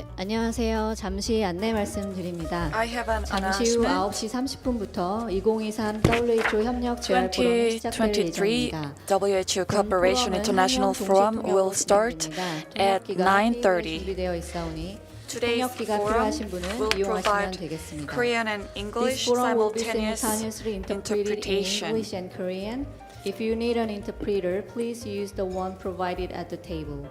네, 안녕하세요. 잠시 안내 말씀드립니다. I have an 잠시 후 announcement. 9시 30분부터 2023 WHO 협력 재활 포럼이 시작될 2023 예정입니다. WHO 본 Cooperation 포럼은 International 학령 Forum 동시 will 통역으로 start 진행됩니다. at 통역기가 테이블에 9:30. 준비되어 있사오니 Today's 통역기가 forum 필요하신 분은 will 이용하시면 provide 되겠습니다. Korean and This English forum will be simultaneous simultaneously interpreted in interpretation. English and Korean. If you need an interpreter, please use the one provided at the table.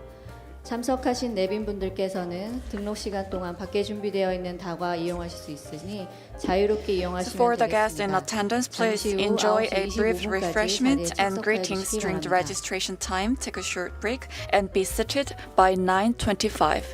참석하신 내빈분들께서는 등록 시간 동안 밖에 준비되어 있는 다과 이용하실 수 있으니 자유롭게 So 이용하시면 for the guests in 되겠습니다. attendance, please 잠시 후 enjoy 9시 a brief 25분까지 refreshment 자리에 and 참석해 greetings 주시기 during the 바랍니다. registration time. Take a short break and be seated by 9:25.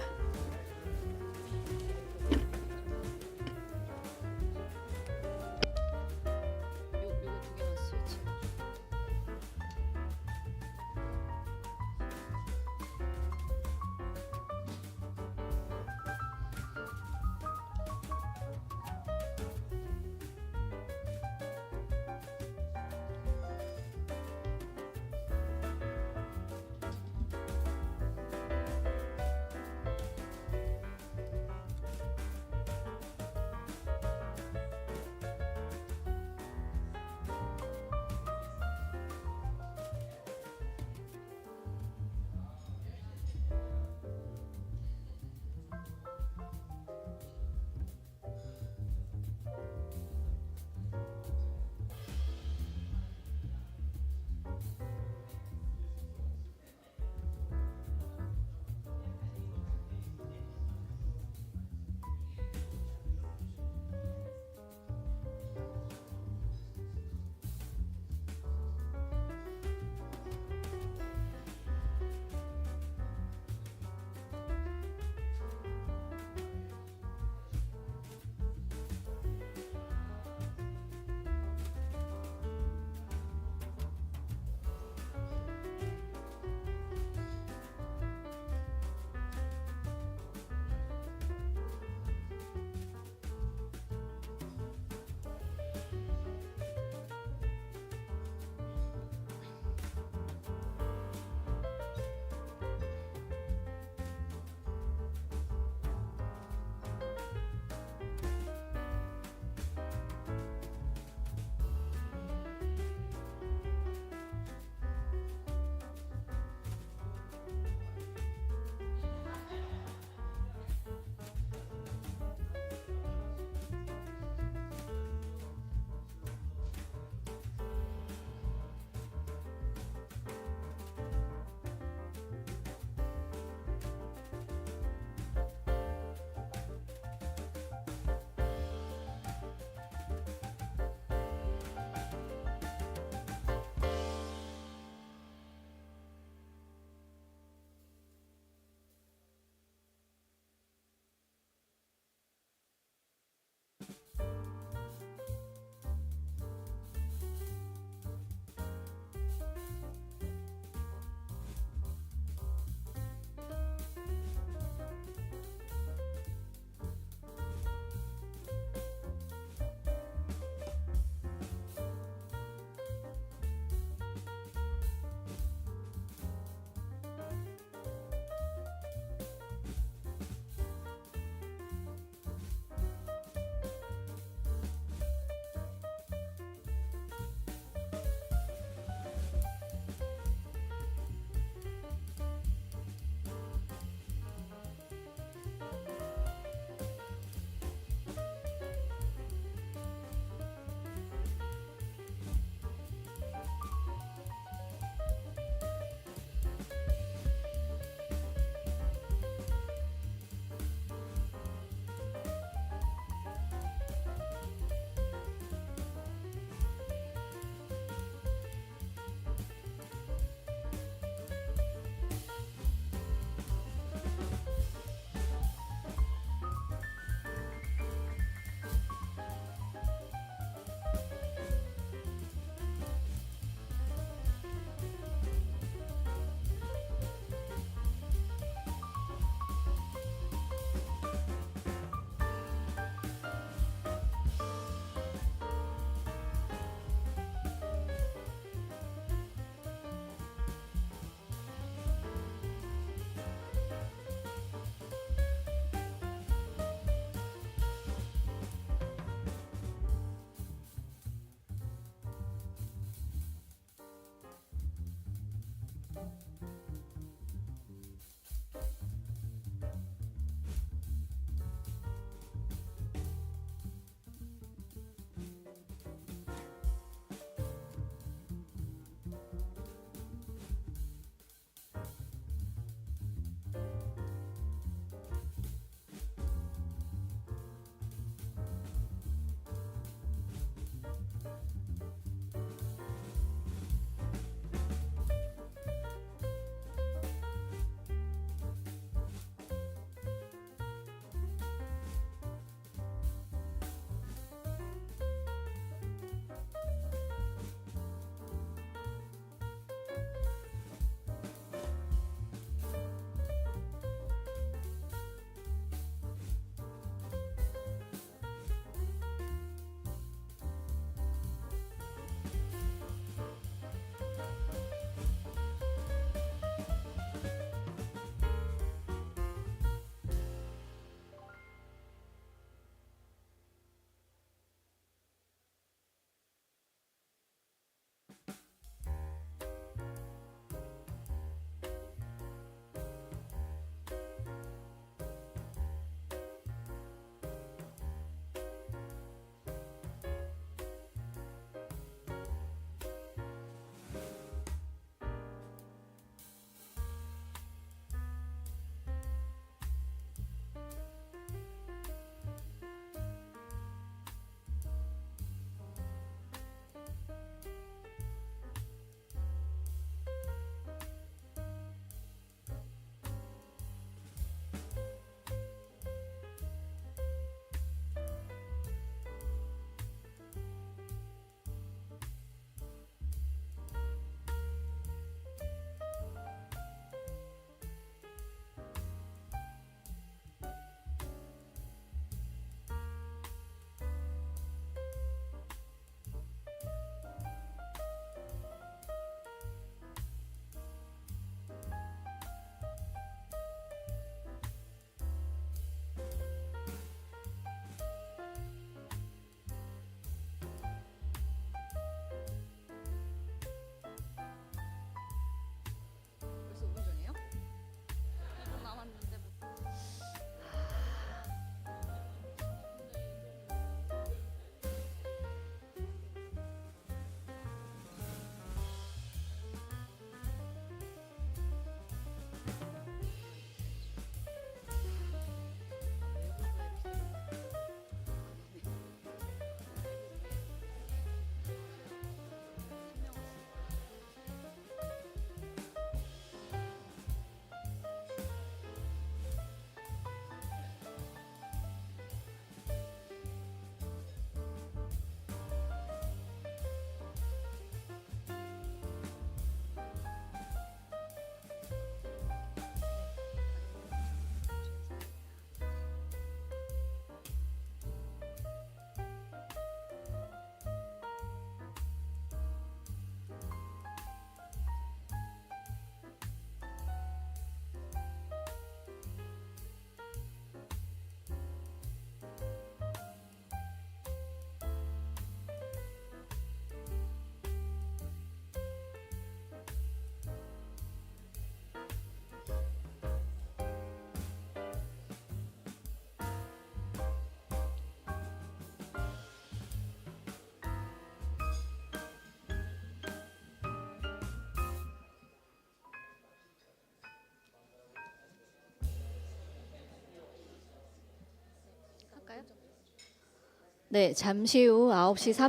네, 잠시 후 9시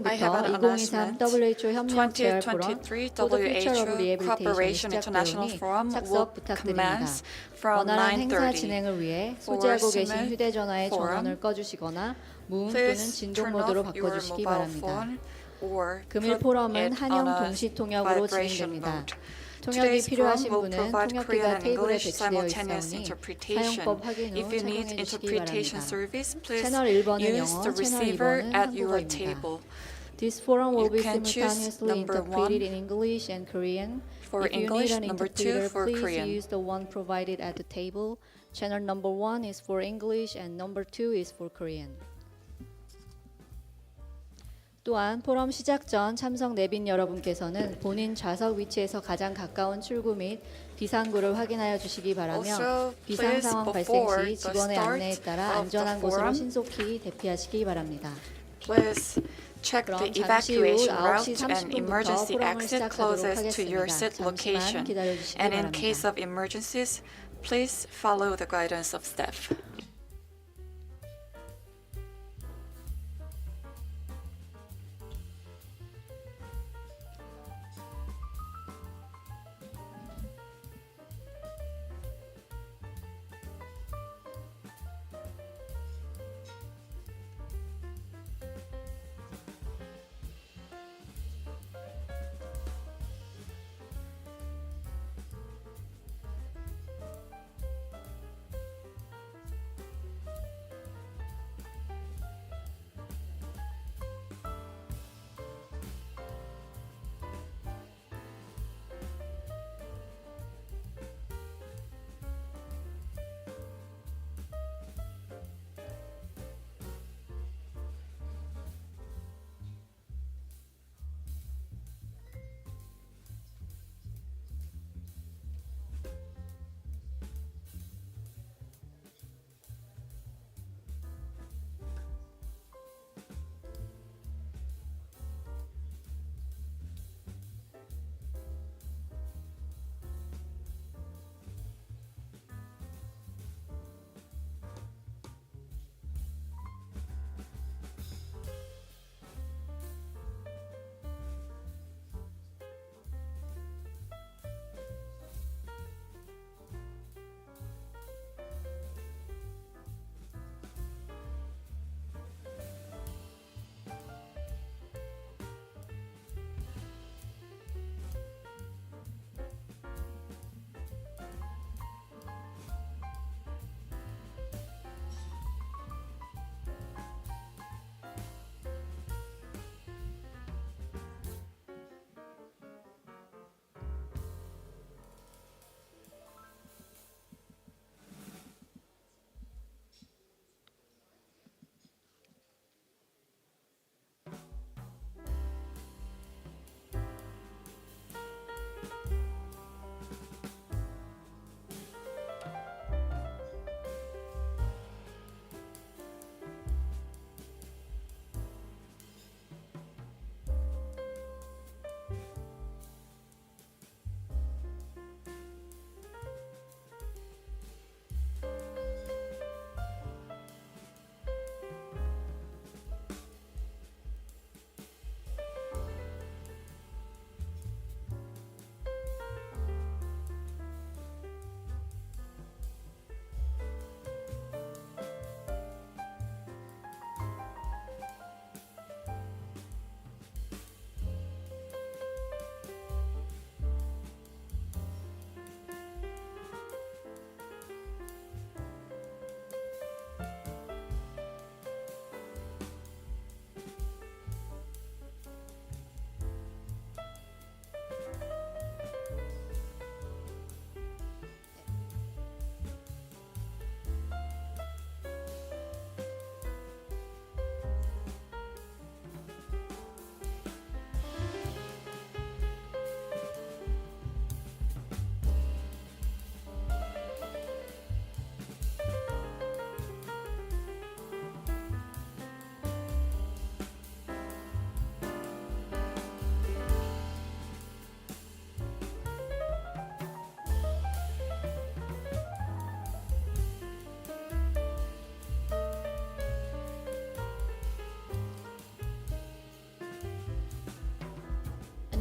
I have an 30분부터 2023 announcement. WHO 협력 재활 포럼 2023 For the Future of WHO Rehabilitation이 Cooperation International 시작되오니 Forum will 착석 부탁드립니다. commence from 원활한 행사 9:30. 진행을 위해 For 소지하고 계신 smooth 휴대전화의 forum, 전원을 꺼주시거나 무음 또는 Please 진동 turn 모드로 off your 바꿔주시기 mobile 바랍니다. phone or 금일 put 포럼은 it on 한영 a 동시 통역으로 vibration 진행됩니다. mode. 통역이 Today's 필요하신 forum will 분은 provide 통역기가 Korean and 테이블에 English 배치되어 simultaneous 있으니 interpretation. 사용법 확인 후 If you need 착용해 주시기 interpretation 바랍니다. service, please 채널 1번은 use 영어, the 채널 receiver 2번은 at your 한국어입니다. table. This forum will You be can choose simultaneously number interpreted 1 in English and Korean. for If you English, need an number 2 interpreter, for please Korean. use the one provided at the table. Channel number 1 is for English and number 2 is for Korean. 또한 포럼 시작 전 참석 내빈 여러분께서는 본인 좌석 위치에서 가장 가까운 출구 및 비상구를 확인하여 주시기 바라며 Also, 비상 please, 상황 발생 before 시 the 직원의 start 안내에 따라 of the 안전한 곳으로 forum, 신속히 대피하시기 바랍니다. Please check the 그럼 잠시 후 evacuation 9시 route and 30분부터 emergency 포럼을 exit 시작하도록 closest to your 하겠습니다. sit 잠시만 location. 기다려 주시기 And in 바랍니다. case of emergencies, please follow the guidance of staff.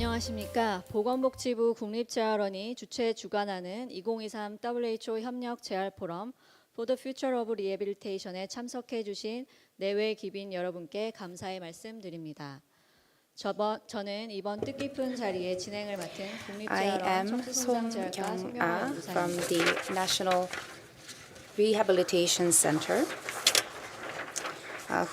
안녕하십니까. 보건복지부 국립재활원이 주최 주관하는 2023 WHO 협력 재활 포럼 For the Future of Rehabilitation에 참석해 주신 내외 귀빈 여러분께 감사의 말씀드립니다. 저는 이번 뜻깊은 자리에 진행을 맡은 I 국립재활원 am 청소손상재활과 성병원 Song-kyung from 의사입니다. the National Rehabilitation Center,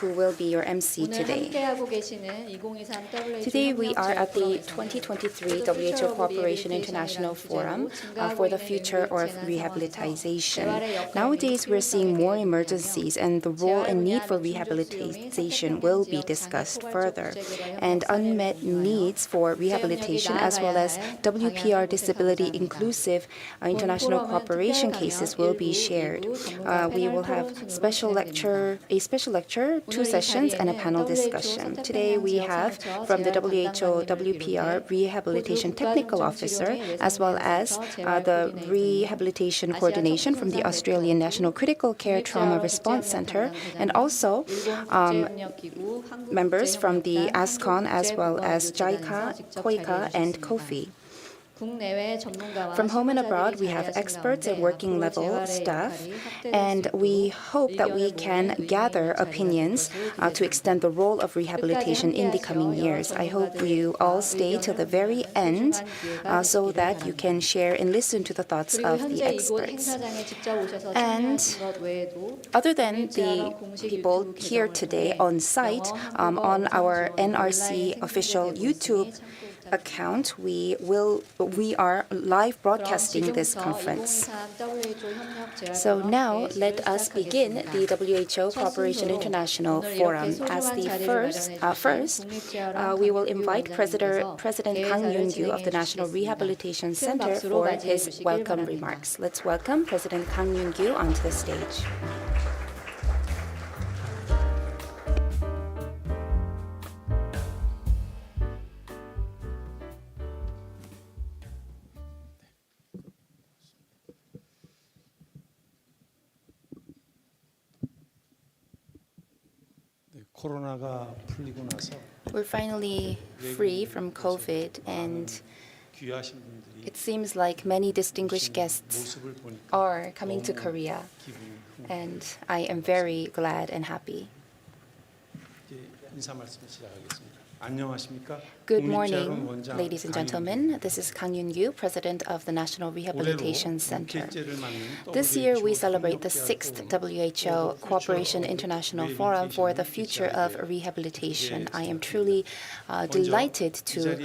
who will be your MC 오늘 today. 함께하고 계시는 2023 WHO Today we 협력 are 재활 at the 포럼에서는 2023 WHO Cooperation International Forum for the Future of Rehabilitation. Nowadays, we're seeing more emergencies, and the role and need for rehabilitation will be discussed further. And unmet needs for rehabilitation, as well as WPR disability inclusive international cooperation cases, will be shared. We will have a special lecture, 2 sessions, and a panel discussion. Today we have from the WHO WPR Rehabilitation Technical Officer, as well as the Rehabilitation Coordination from the Australian National Critical Care Trauma Response Center, and also members from the ASCON, as well as JICA, COICA, and COFI. From home and abroad, we have experts and working level staff, and we hope that we can gather opinions to extend the role of rehabilitation in the coming years. I hope you all stay till the very end so that you can share and listen to the thoughts of the experts. And other than the people here today on site, on our NRC official YouTube account, we are live broadcasting this conference. So now let us begin the WHO Cooperation International Forum. As the first, we will invite President Kang Yoon-gyu of the National Rehabilitation Center for his welcome remarks. Let's welcome President Kang Yoon-gyu onto the stage. 코로나가 풀리고 나서 We're finally free from COVID, and 귀하신 분들이 it seems like many distinguished guests 모습을 보니까 are coming to Korea, 기분이 and I am very glad and happy. 이제 인사 말씀 시작하겠습니다. 안녕하십니까? Good 국립재활원 morning, 원장 ladies and 강윤규. gentlemen. This is Kang Yoon-gyu, President of the National 올해로 Rehabilitation Center. 국제제를 맞는 This year, we WHO celebrate the 협력재활 6th 포럼 WHO Cooperation International Forum for the Future of Rehabilitation. I am truly delighted to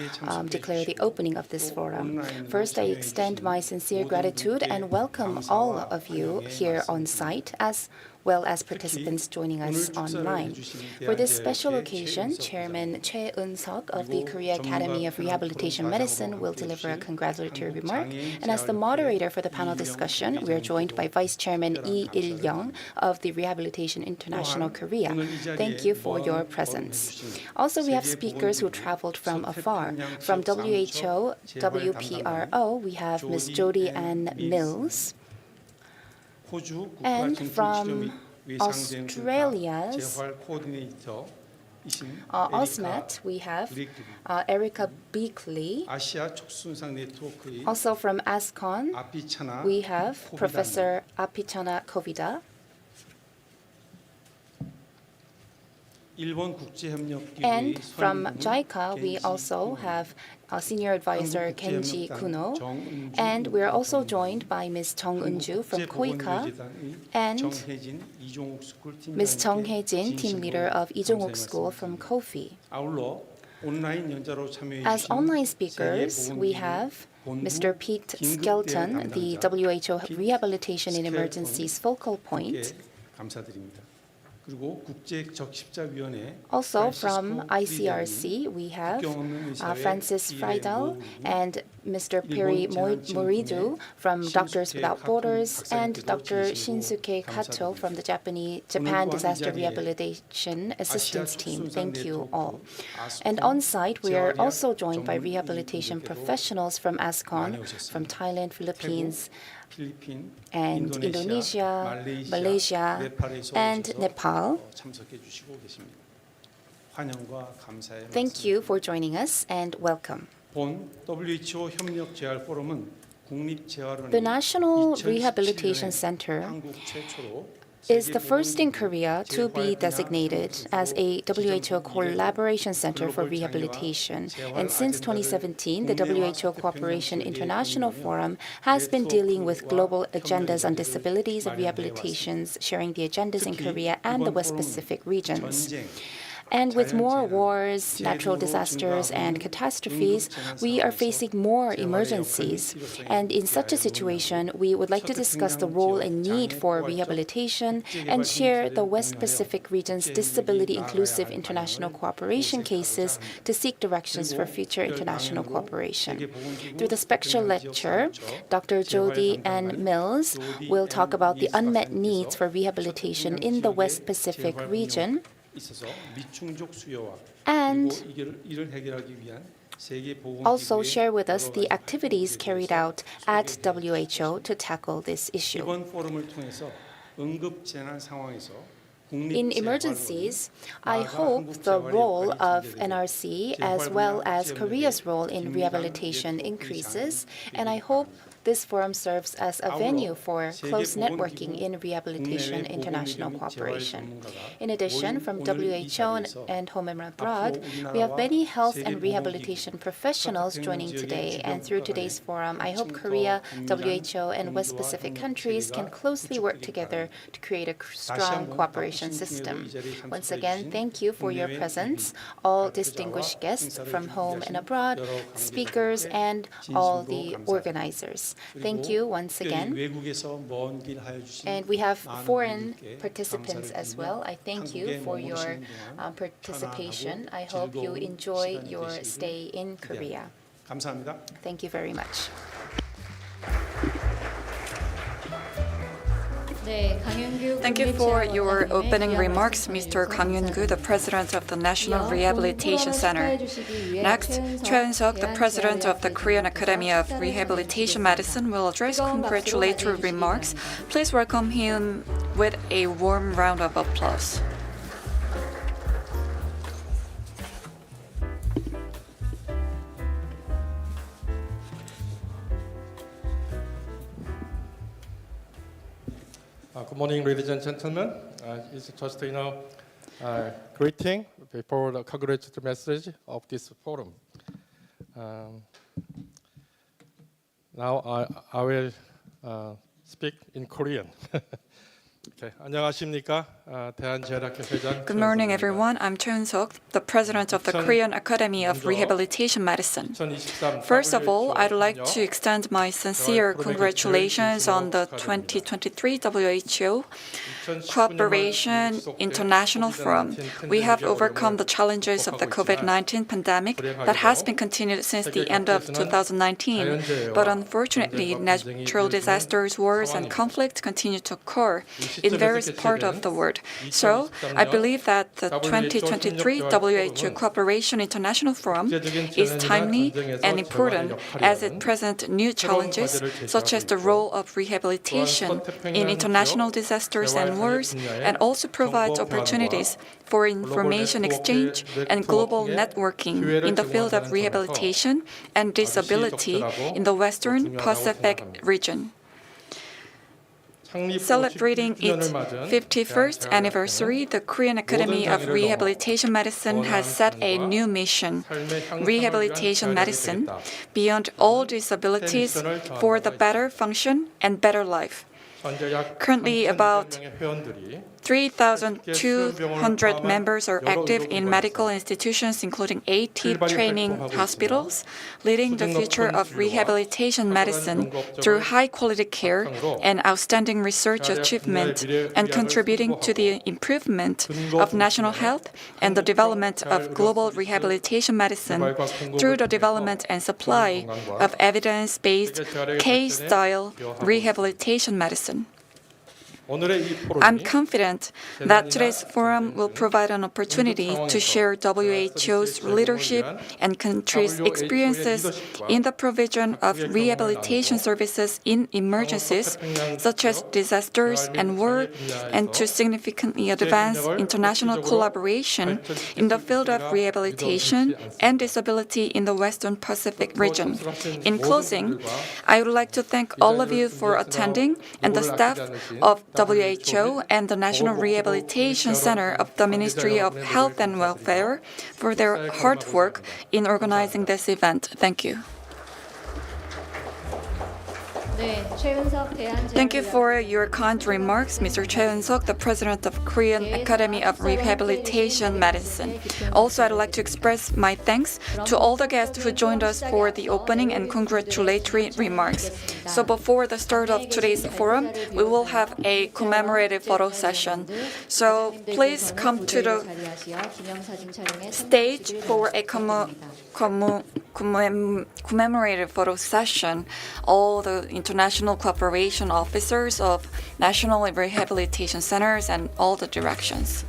declare the opening of this forum. First, I extend my sincere gratitude and welcome all of you here on site, as well as participants joining us online. For this special occasion, Chairman Choi Eun-seok of the Korea Academy of Rehabilitation Medicine will deliver a congratulatory remark. And as the moderator for the panel discussion, we are joined by Vice Chairman Lee Il-young of the Rehabilitation International Korea. Thank you for your presence. Also, we have speakers who traveled from afar. From WHO WPRO, we have Ms. Jody Ann Mills. And from Australia's OSMET, we have Erica Beakley. 아시아 촉순상 네트워크의 Also from ASCON, 아피차나 we have Professor Apichana Kovida. 일본 국제협력기구의 And from 선임고문 JICA, we 겐지 also 쿠노, have Senior Advisor Kenji Kuno. 정은주 And we are also joined by Ms. Jung Eun-ju from COICA and 정혜진 이종욱 스쿨 Ms. Jung 팀장님께 Hae-jin, team leader of Ijonguk School from COFI. 아울러 온라인 연자로 참여해 As 주신 online speakers, we have Mr. Pete Skelton, the WHO Rehabilitation in Emergencies focal point. 감사드립니다. 그리고 국제적십자위원회 Also from ICRC, we have Francis Friedel and Mr. Perry Moridu from Doctors Without Borders and Dr. Shinsuke Kato from the Japan Disaster Rehabilitation Assistance Team. Thank you all. And on site, we are also joined by rehabilitation professionals from ASCON, from Thailand, Philippines, 필리핀, and Indonesia, Malaysia, and Nepal. 참석해 주시고 계십니다. 환영과 감사의 Thank you for joining us and welcome. 본 WHO 협력 재활 포럼은 국립재활원이 The National 2017년에 Rehabilitation Center 한국 최초로 is the first in Korea to be designated as a WHO collaboration center for rehabilitation. And since 2017, the WHO Cooperation International Forum has been dealing with global agendas on disabilities and rehabilitations, sharing the agendas in Korea and the West Pacific regions. And with more wars, natural disasters, and catastrophes, we are facing more emergencies. And in such a situation, we would like to discuss the role and need for rehabilitation and share the West Pacific region's disability inclusive international cooperation cases to seek directions for future international cooperation. Through the special lecture, Dr. Jody Ann Mills will talk about the unmet needs for rehabilitation in the West Pacific region 있어서 미충족 수요와 and 그리고 이를 해결하기 위한 세계 also 보건기구의 share with us the 여러 가지 activities carried out at WHO to tackle this issue. 이번 포럼을 통해서 응급 재난 상황에서 In emergencies, I hope the role of NRC as well as Korea's role in rehabilitation increases, and I hope this forum serves as a venue for close networking in rehabilitation international cooperation. In addition, from WHO and Home and Abroad, we have many health and rehabilitation professionals joining today, and through today's forum, I hope Korea, WHO, and West Pacific countries can closely work together to create a strong cooperation system. Once again, thank you for your presence, all distinguished guests from home and abroad, speakers, and all the organizers. Thank you once again. And we have foreign participants as well. I thank you for your participation. I hope you enjoy your stay in Korea. 감사합니다. Thank you very much. Thank you for your opening remarks, Mr. Kang Yun-gu, the President of the National Rehabilitation Center. Next, Choi Eun-seok, the President of the Korean Academy of Rehabilitation Medicine, will address congratulatory remarks. Please welcome him with a warm round of applause. Good morning, ladies and gentlemen. It's just greeting before the congratulatory message of this forum. Now I will speak in Korean. Okay. 안녕하십니까? 대한재활학회 회장. Good morning, everyone. I'm Choi Eun-seok, the President of the Korean Academy of Rehabilitation Medicine. First of all, I'd like to extend my sincere congratulations on the 2023 WHO Cooperation International Forum. We have overcome the challenges of the COVID-19 pandemic that has been continued since the end of 2019. But unfortunately, natural disasters, wars, and conflicts continue to occur in various parts of the world. So, I believe that the 2023 WHO Cooperation International Forum is timely and important as it presents new challenges, such as the role of rehabilitation in international disasters and wars, and also provides opportunities for information exchange and global networking in the field of rehabilitation and disability in the Western Pacific region. Celebrating its 51st anniversary, the Korean Academy of Rehabilitation Medicine has set a new mission, Rehabilitation Medicine, beyond all disabilities for the better function and better life. Currently, about 3,200 members are active in medical institutions, including 80 training hospitals, leading the future of rehabilitation medicine through high-quality care and outstanding research achievement, and contributing to the improvement of national health and the development of global rehabilitation medicine through the development and supply of evidence-based case-style rehabilitation medicine. 오늘의 이 I'm 포럼이 confident that today's forum will provide an opportunity to share WHO's leadership and country's experiences in the provision of rehabilitation services in emergencies, such as disasters and war, and to significantly advance international collaboration in the field of rehabilitation and disability in the Western Pacific region. In closing, I would like to thank all of you for attending and the staff of WHO and the National Rehabilitation Center of the Ministry of Health and Welfare for their hard work in organizing this event. Thank you. 네, 최은석 Thank you for your kind remarks, Mr. Choi Eun-seok, the president of Korean Academy of Rehabilitation Medicine. Also, I'd like to express my thanks to all the guests who joined us for the opening and congratulatory remarks. So before the start of today's forum, we will have a commemorative photo session. So please come to the stage for a commemorative photo session. All the international cooperation officers of national rehabilitation centers and all the directors.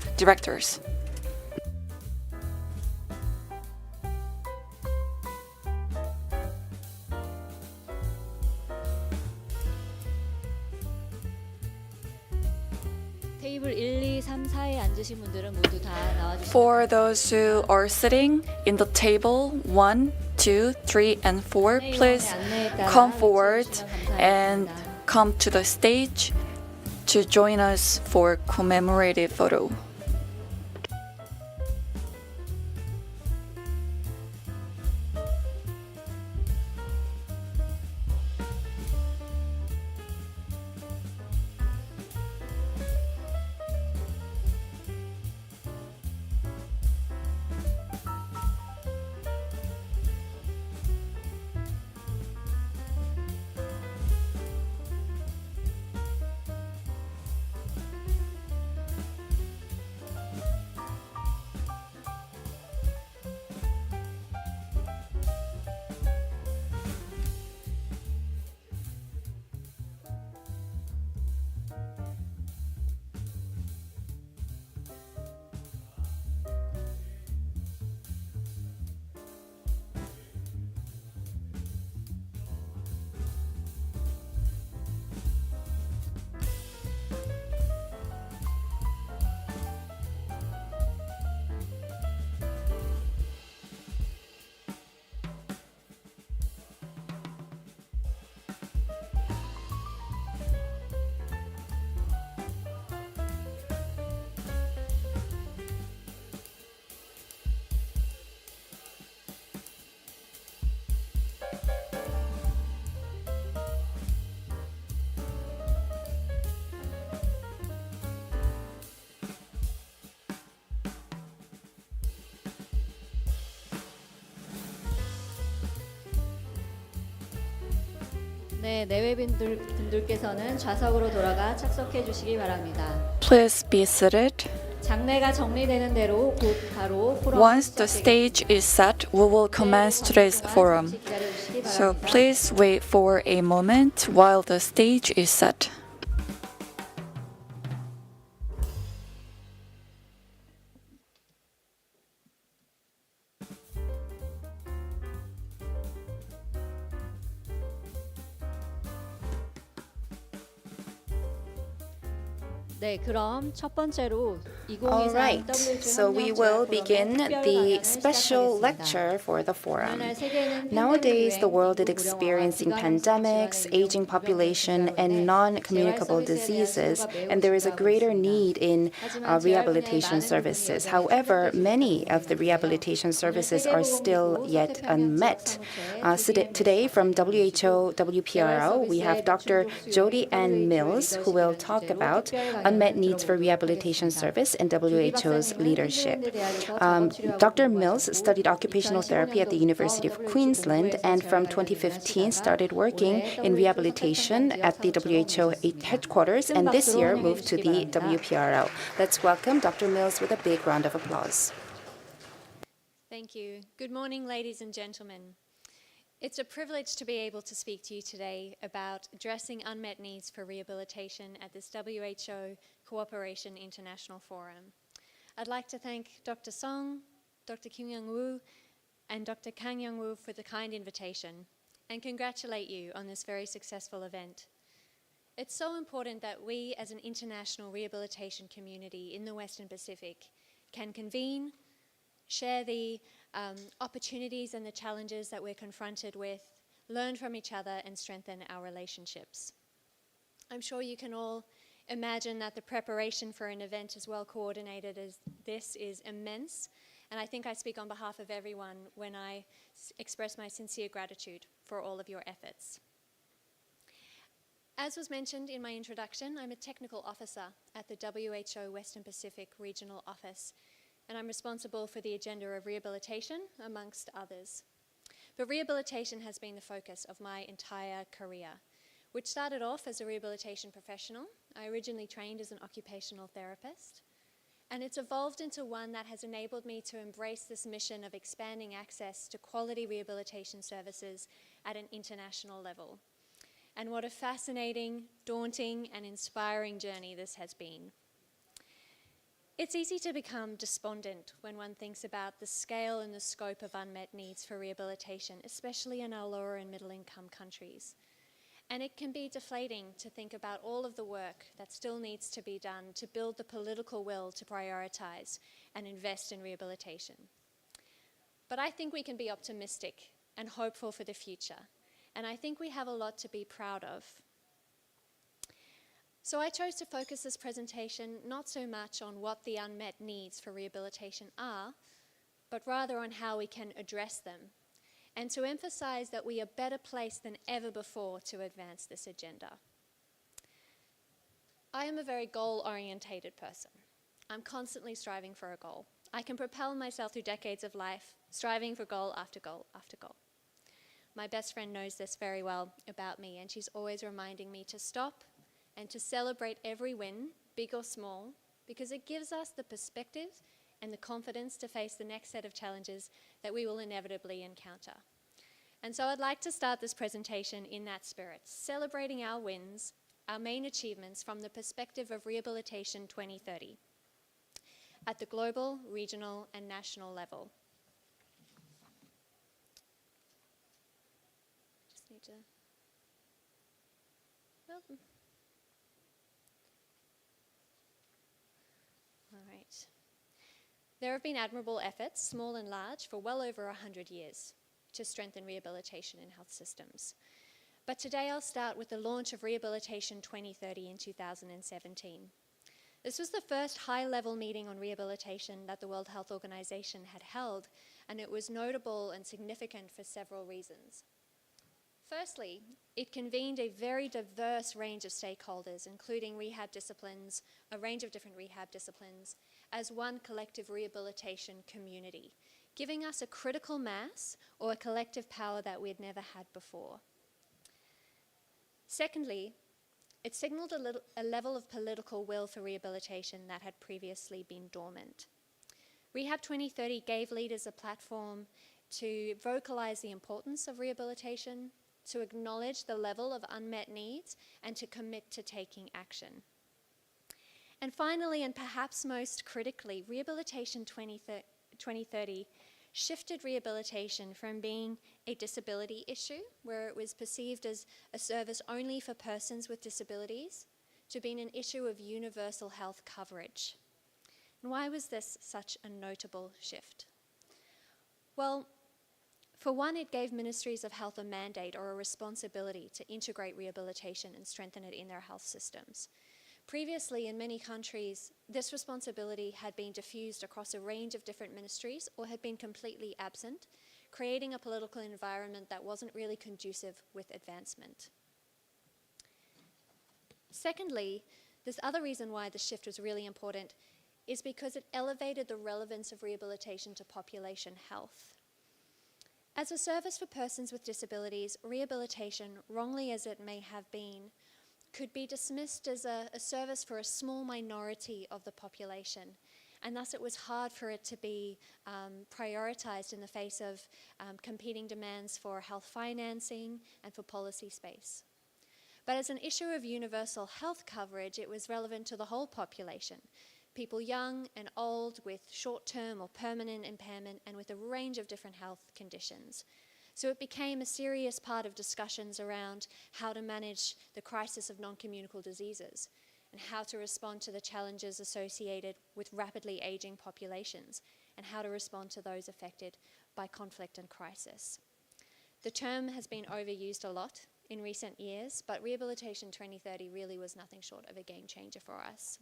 테이블 1, 2, 3, 4에 앉으신 분들은 모두 다 나와주시면 For those who are sitting in the table 1, 2, 3, and 4, please come forward and come to the stage to join us for commemorative photo. 네, 내외분들께서는 좌석으로 돌아가 착석해 주시기 바랍니다. Please be seated. 장례가 정리되는 대로 곧 바로 포럼 Once the stage is set, we will commence today's forum. So please wait for a moment while the stage is set. 네, 그럼 첫 번째로 All 2023 right, so we will begin the special lecture for the forum. Nowadays, the world is experiencing pandemics, aging population, and non-communicable diseases, and there is a greater need in rehabilitation services. However, many of the rehabilitation services are still yet unmet. Today, from WHO WPRO, we have Dr. Jody Ann Mills, who will talk about unmet needs for rehabilitation service and WHO's leadership. Dr. Mills studied occupational therapy at the University of Queensland and from 2015 started working in rehabilitation at the WHO headquarters and this year moved to the WPRO. Let's welcome Dr. Mills with a big round of applause. Thank you. Good morning, ladies and gentlemen. It's a privilege to be able to speak to you today about addressing unmet needs for rehabilitation at this WHO Cooperation International Forum. I'd like to thank Dr. Song, Dr. Kim Young-woo, and Dr. Kang Young-woo for the kind invitation, and congratulate you on this very successful event. It's so important that we as an international rehabilitation community in the Western Pacific can convene, share the opportunities and the challenges that we're confronted with, learn from each other, and strengthen our relationships. I'm sure you can all imagine that the preparation for an event as well coordinated as this is immense, and I think I speak on behalf of everyone when I express my sincere gratitude for all of your efforts. As was mentioned in my introduction, I'm a technical officer at the WHO Western Pacific Regional Office, and I'm responsible for the agenda of rehabilitation, amongst others. But rehabilitation has been the focus of my entire career, which started off as a rehabilitation professional. I originally trained as an occupational therapist, and it's evolved into one that has enabled me to embrace this mission of expanding access to quality rehabilitation services at an international level. And what a fascinating, daunting, and inspiring journey this has been. It's easy to become despondent when one thinks about the scale and the scope of unmet needs for rehabilitation, especially in our lower and middle income countries. And it can be deflating to think about all of the work that still needs to be done to build the political will to prioritize and invest in rehabilitation. But I think we can be optimistic and hopeful for the future, and I think we have a lot to be proud of. So I chose to focus this presentation not so much on what the unmet needs for rehabilitation are, but rather on how we can address them, and to emphasize that we are better placed than ever before to advance this agenda. I am a very goal-orientated person. I'm constantly striving for a goal. I can propel myself through decades of life, striving for goal after goal after goal. My best friend knows this very well about me, and she's always reminding me to stop and to celebrate every win, big or small, because it gives us the perspective and the confidence to face the next set of challenges that we will inevitably encounter. And so I'd like to start this presentation in that spirit, celebrating our wins, our main achievements from the perspective of Rehabilitation 2030 at the global, regional, and national level. Just need to... Well, all right. There have been admirable efforts, small and large, for well over 100 years to strengthen rehabilitation in health systems. But today I'll start with the launch of Rehabilitation 2030 in 2017. This was the first high-level meeting on rehabilitation that the World Health Organization had held, and it was notable and significant for several reasons. Firstly, it convened a very diverse range of stakeholders, including rehab disciplines, a range of different rehab disciplines, as one collective rehabilitation community, giving us a critical mass or a collective power that we had never had before. Secondly, it signaled a level of political will for rehabilitation that had previously been dormant. Rehab 2030 gave leaders a platform to vocalize the importance of rehabilitation, to acknowledge the level of unmet needs, and to commit to taking action. And finally, and perhaps most critically, Rehabilitation 2030 shifted rehabilitation from being a disability issue, where it was perceived as a service only for persons with disabilities, to being an issue of universal health coverage. And why was this such a notable shift? Well, for one, it gave ministries of health a mandate or a responsibility to integrate rehabilitation and strengthen it in their health systems. Previously, in many countries, this responsibility had been diffused across a range of different ministries or had been completely absent, creating a political environment that wasn't really conducive with advancement. Secondly, this other reason why the shift was really important is because it elevated the relevance of rehabilitation to population health. As a service for persons with disabilities, rehabilitation, wrongly as it may have been, could be dismissed as a service for a small minority of the population, and thus it was hard for it to be prioritized in the face of competing demands for health financing and for policy space. But as an issue of universal health coverage, it was relevant to the whole population, people young and old with short-term or permanent impairment and with a range of different health conditions. So it became a serious part of discussions around how to manage the crisis of non-communicable diseases and how to respond to the challenges associated with rapidly aging populations and how to respond to those affected by conflict and crisis. The term has been overused a lot in recent years, but Rehabilitation 2030 really was nothing short of a game changer for us.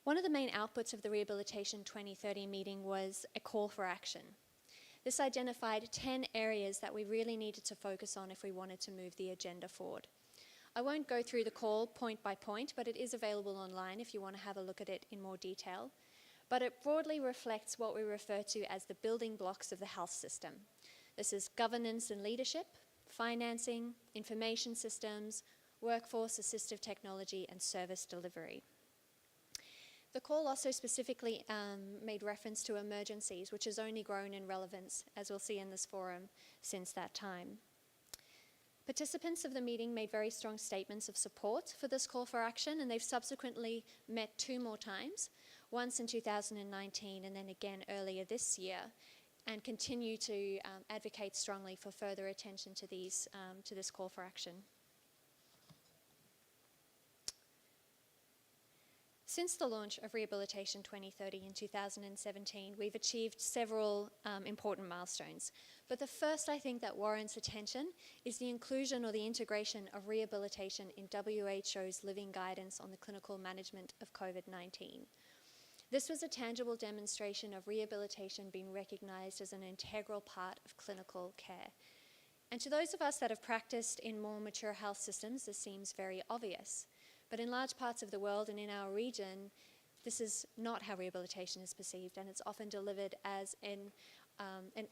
One of the main outputs of the Rehabilitation 2030 meeting was a call for action. This identified 10 areas that we really needed to focus on if we wanted to move the agenda forward. I won't go through the call point by point, but it is available online if you want to have a look at it in more detail. But it broadly reflects what we refer to as the building blocks of the health system. This is governance and leadership, financing, information systems, workforce assistive technology, and service delivery. The call also specifically made reference to emergencies, which has only grown in relevance, as we'll see in this forum, since that time. Participants of the meeting made very strong statements of support for this call for action, and they've subsequently met 2 more times, once in 2019 and then again earlier this year, and continue to advocate strongly for further attention to this call for action. Since the launch of Rehabilitation 2030 in 2017, we've achieved several important milestones. But the first, I think, that warrants attention is the inclusion or the integration of rehabilitation in WHO's living guidance on the clinical management of COVID-19. This was a tangible demonstration of rehabilitation being recognized as an integral part of clinical care. And to those of us that have practiced in more mature health systems, this seems very obvious. But in large parts of the world and in our region, this is not how rehabilitation is perceived, and it's often delivered as an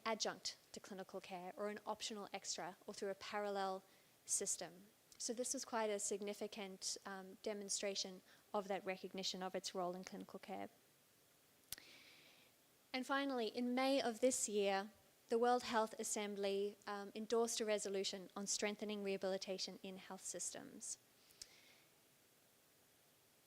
adjunct to clinical care or an optional extra or through a parallel system. So this is quite a significant demonstration of that recognition of its role in clinical care. And finally, in May of this year, the World Health Assembly endorsed a resolution on strengthening rehabilitation in health systems.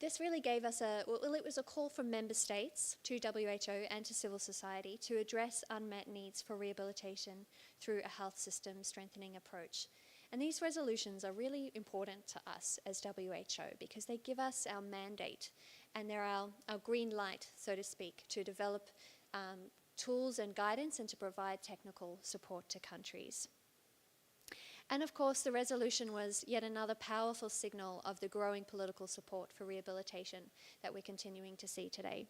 This really gave us it was a call from member states to WHO and to civil society to address unmet needs for rehabilitation through a health system strengthening approach. And these resolutions are really important to us as WHO because they give us our mandate and they're our green light, so to speak, to develop tools and guidance and to provide technical support to countries. And of course, the resolution was yet another powerful signal of the growing political support for rehabilitation that we're continuing to see today.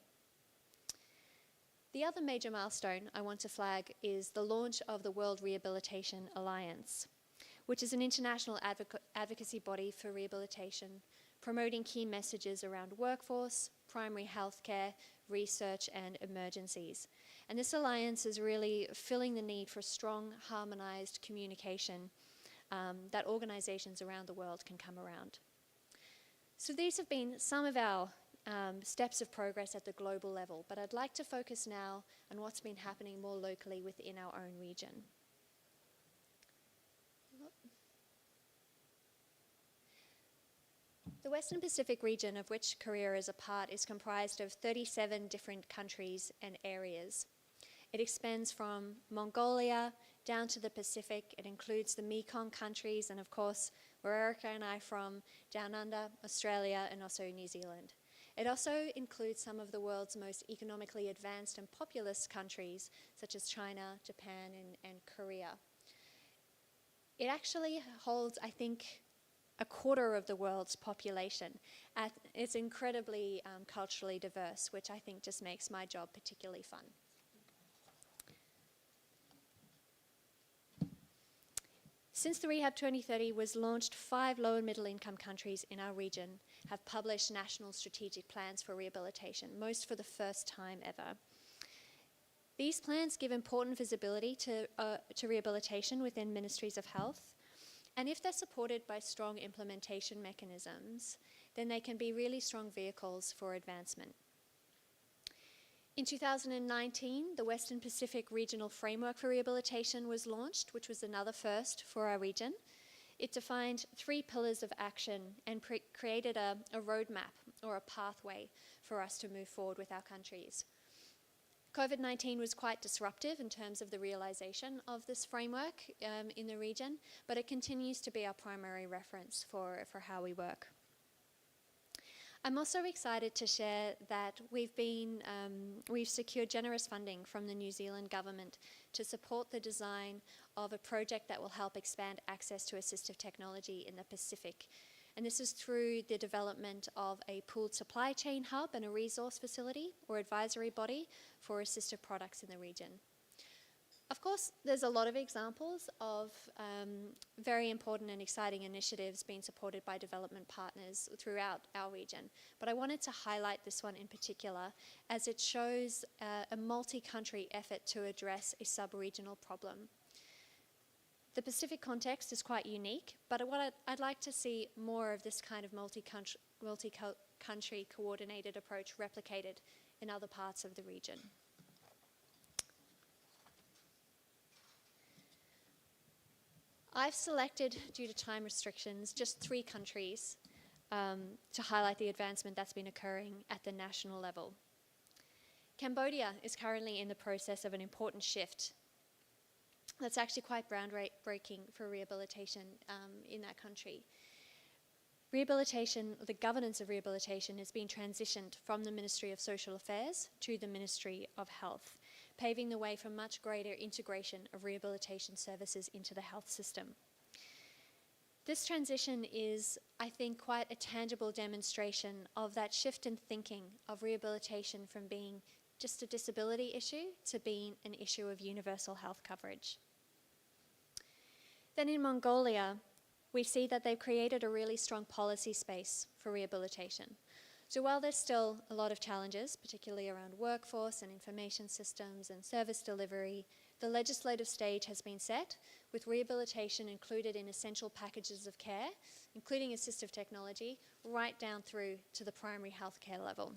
The other major milestone I want to flag is the launch of the World Rehabilitation Alliance, which is an international advocacy body for rehabilitation, promoting key messages around workforce, primary healthcare, research, and emergencies. And this alliance is really filling the need for strong, harmonized communication that organizations around the world can come around. So these have been some of our steps of progress at the global level, but I'd like to focus now on what's been happening more locally within our own region. The Western Pacific region, of which Korea is a part, is comprised of 37 different countries and areas. It extends from Mongolia down to the Pacific. It includes the Mekong countries and, of course, where Erica and I are from, down under, Australia and also New Zealand. It also includes some of the world's most economically advanced and populous countries, such as China, Japan, and Korea. It actually holds, I think, a quarter of the world's population. It's incredibly culturally diverse, which I think just makes my job particularly fun. Since the Rehab 2030 was launched, 5 low and middle income countries in our region have published national strategic plans for rehabilitation, most for the first time ever. These plans give important visibility to rehabilitation within ministries of health, And if they're supported by strong implementation mechanisms, then they can be really strong vehicles for advancement. In 2019, the Western Pacific Regional Framework for Rehabilitation was launched, which was another first for our region. It defined 3 pillars of action and created a roadmap or a pathway for us to move forward with our countries. COVID-19 was quite disruptive in terms of the realization of this framework in the region, but it continues to be our primary reference for how we work. I'm also excited to share that we've secured generous funding from the New Zealand government to support the design of a project that will help expand access to assistive technology in the Pacific. And this is through the development of a pooled supply chain hub and a resource facility or advisory body for assistive products in the region. Of course, there's a lot of examples of very important and exciting initiatives being supported by development partners throughout our region. But I wanted to highlight this one in particular as it shows a multi-country effort to address a sub-regional problem. The Pacific context is quite unique, but what I'd like to see more of this kind of multi-country coordinated approach replicated in other parts of the region. I've selected, due to time restrictions, just 3 countries to highlight the advancement that's been occurring at the national level. Cambodia is currently in the process of an important shift that's actually quite groundbreaking for rehabilitation in that country. Rehabilitation, the governance of rehabilitation, has been transitioned from the Ministry of Social Affairs to the Ministry of Health, paving the way for much greater integration of rehabilitation services into the health system. This transition is, I think, quite a tangible demonstration of that shift in thinking of rehabilitation from being just a disability issue to being an issue of universal health coverage. Then in Mongolia, we see that they've created a really strong policy space for rehabilitation. So while there's still a lot of challenges, particularly around workforce and information systems and service delivery, the legislative stage has been set, with rehabilitation included in essential packages of care, including assistive technology, right down through to the primary healthcare level.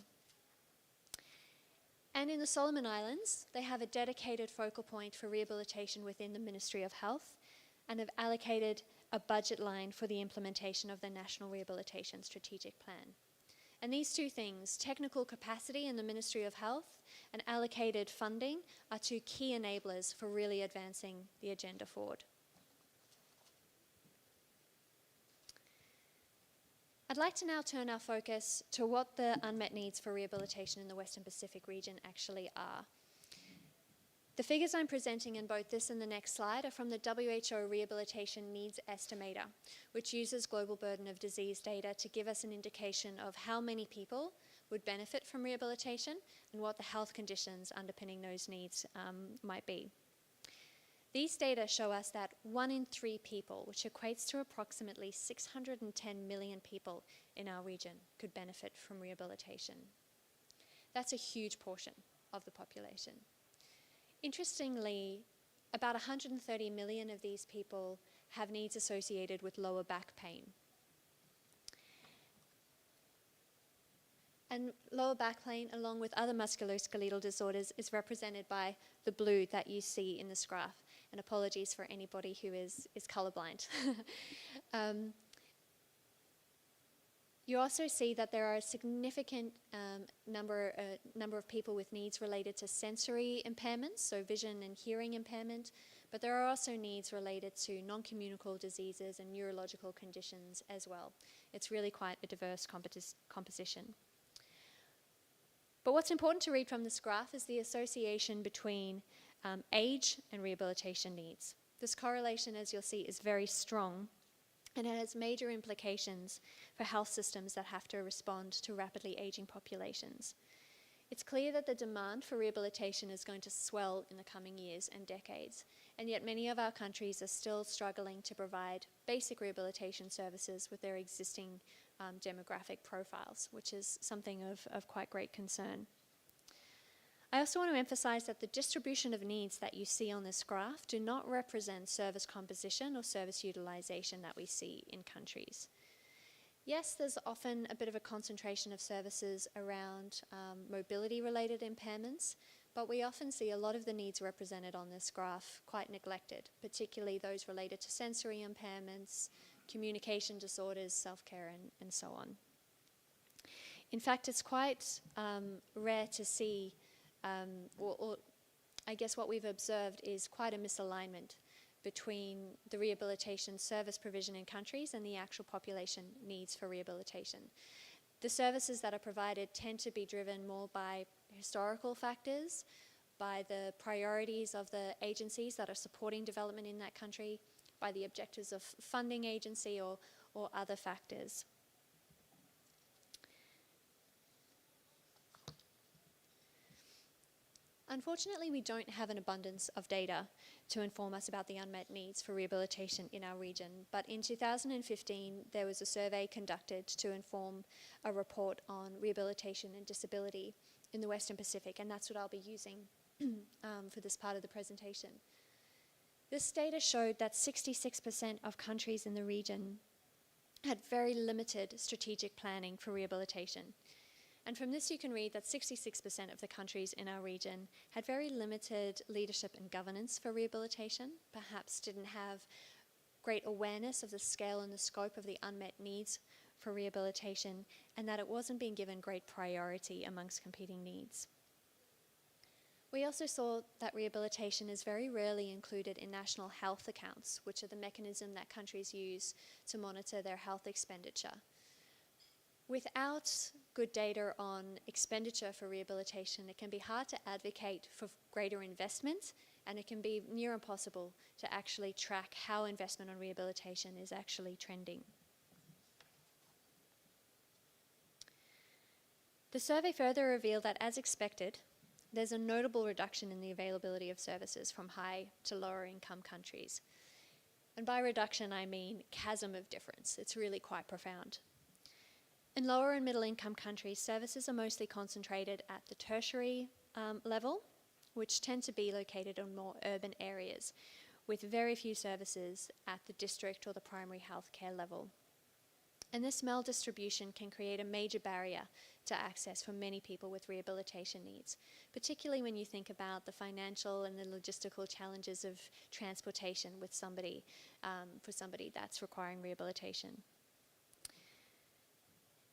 And in the Solomon Islands, they have a dedicated focal point for rehabilitation within the Ministry of Health and have allocated a budget line for the implementation of the National Rehabilitation Strategic Plan. And these 2 things, technical capacity in the Ministry of Health and allocated funding, are 2 key enablers for really advancing the agenda forward. I'd like to now turn our focus to what the unmet needs for rehabilitation in the Western Pacific region actually are. The figures I'm presenting in both this and the next slide are from the WHO Rehabilitation Needs Estimator, which uses global burden of disease data to give us an indication of how many people would benefit from rehabilitation and what the health conditions underpinning those needs might be. These data show us that 1 in 3 people, which equates to approximately 610 million people in our region, could benefit from rehabilitation. That's a huge portion of the population. Interestingly, about 130 million of these people have needs associated with lower back pain. And lower back pain, along with other musculoskeletal disorders, is represented by the blue that you see in this graph. And apologies for anybody who is colorblind. You also see that there are a significant number of people with needs related to sensory impairments, so vision and hearing impairment, but there are also needs related to non-communicable diseases and neurological conditions as well. It's really quite a diverse composition. But what's important to read from this graph is the association between age and rehabilitation needs. This correlation, as you'll see, is very strong, and it has major implications for health systems that have to respond to rapidly aging populations. It's clear that the demand for rehabilitation is going to swell in the coming years and decades, and yet many of our countries are still struggling to provide basic rehabilitation services with their existing demographic profiles, which is something of quite great concern. I also want to emphasize that the distribution of needs that you see on this graph do not represent service composition or service utilization that we see in countries. Yes, there's often a bit of a concentration of services around mobility-related impairments, but we often see a lot of the needs represented on this graph quite neglected, particularly those related to sensory impairments, communication disorders, self-care, and so on. In fact, it's quite rare to see, or I guess what we've observed is quite a misalignment between the rehabilitation service provision in countries and the actual population needs for rehabilitation. The services that are provided tend to be driven more by historical factors, by the priorities of the agencies that are supporting development in that country, by the objectives of funding agency or other factors. Unfortunately, we don't have an abundance of data to inform us about the unmet needs for rehabilitation in our region, but in 2015 there was a survey conducted to inform a report on rehabilitation and disability in the Western Pacific, and that's what I'll be using for this part of the presentation. This data showed that 66% of countries in the region had very limited strategic planning for rehabilitation. And from this you can read that 66% of the countries in our region had very limited leadership and governance for rehabilitation, perhaps didn't have great awareness of the scale and the scope of the unmet needs for rehabilitation, and that it wasn't being given great priority amongst competing needs. We also saw that rehabilitation is very rarely included in national health accounts, which are the mechanism that countries use to monitor their health expenditure. Without good data on expenditure for rehabilitation, it can be hard to advocate for greater investment, and it can be near impossible to actually track how investment on rehabilitation is actually trending. The survey further revealed that, as expected, there's a notable reduction in the availability of services from high to lower income countries. And by reduction, I mean chasm of difference. It's really quite profound. In lower and middle income countries, services are mostly concentrated at the tertiary level, which tend to be located in more urban areas, with very few services at the district or the primary healthcare level. And this maldistribution can create a major barrier to access for many people with rehabilitation needs, particularly when you think about the financial and the logistical challenges of transportation with somebody, for somebody that's requiring rehabilitation.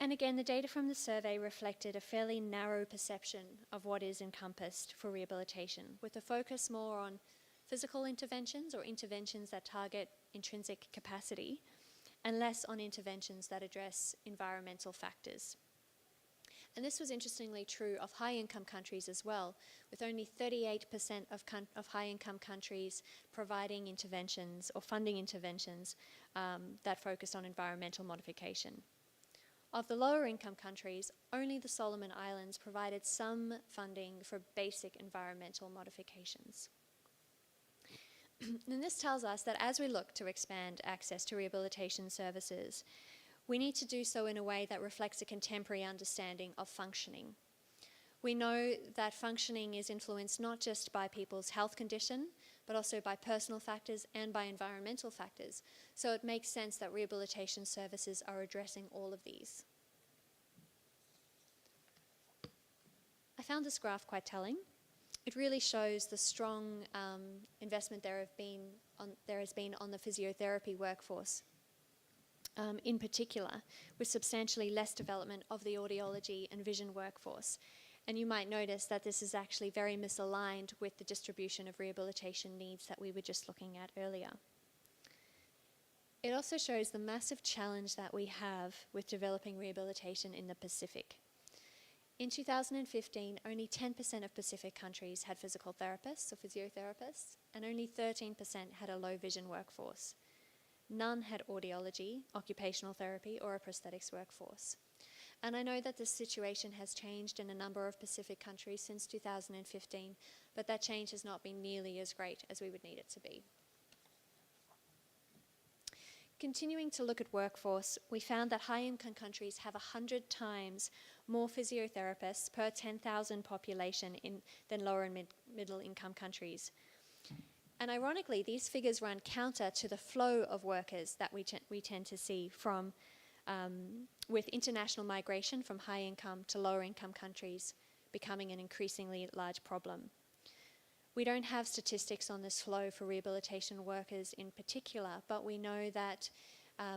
And again, the data from the survey reflected a fairly narrow perception of what is encompassed for rehabilitation, with a focus more on physical interventions or interventions that target intrinsic capacity, and less on interventions that address environmental factors. And this was interestingly true of high-income countries as well, with only 38% of high-income countries providing interventions or funding interventions that focused on environmental modification. Of the lower-income countries, only the Solomon Islands provided some funding for basic environmental modifications. And this tells us that as we look to expand access to rehabilitation services, we need to do so in a way that reflects a contemporary understanding of functioning. We know that functioning is influenced not just by people's health condition, but also by personal factors and by environmental factors. So it makes sense that rehabilitation services are addressing all of these. I found this graph quite telling. It really shows the strong investment there has been on the physiotherapy workforce, in particular, with substantially less development of the audiology and vision workforce. And you might notice that this is actually very misaligned with the distribution of rehabilitation needs that we were just looking at earlier. It also shows the massive challenge that we have with developing rehabilitation in the Pacific. In 2015, only 10% of Pacific countries had physical therapists or physiotherapists, and only 13% had a low vision workforce. None had audiology, occupational therapy, or a prosthetics workforce. And I know that this situation has changed in a number of Pacific countries since 2015, but that change has not been nearly as great as we would need it to be. Continuing to look at workforce, we found that high-income countries have 100 times more physiotherapists per 10,000 population than lower and middle income countries. And ironically, these figures run counter to the flow of workers that we tend to see from with international migration from high income to lower income countries becoming an increasingly large problem. We don't have statistics on this flow for rehabilitation workers in particular, but we know that,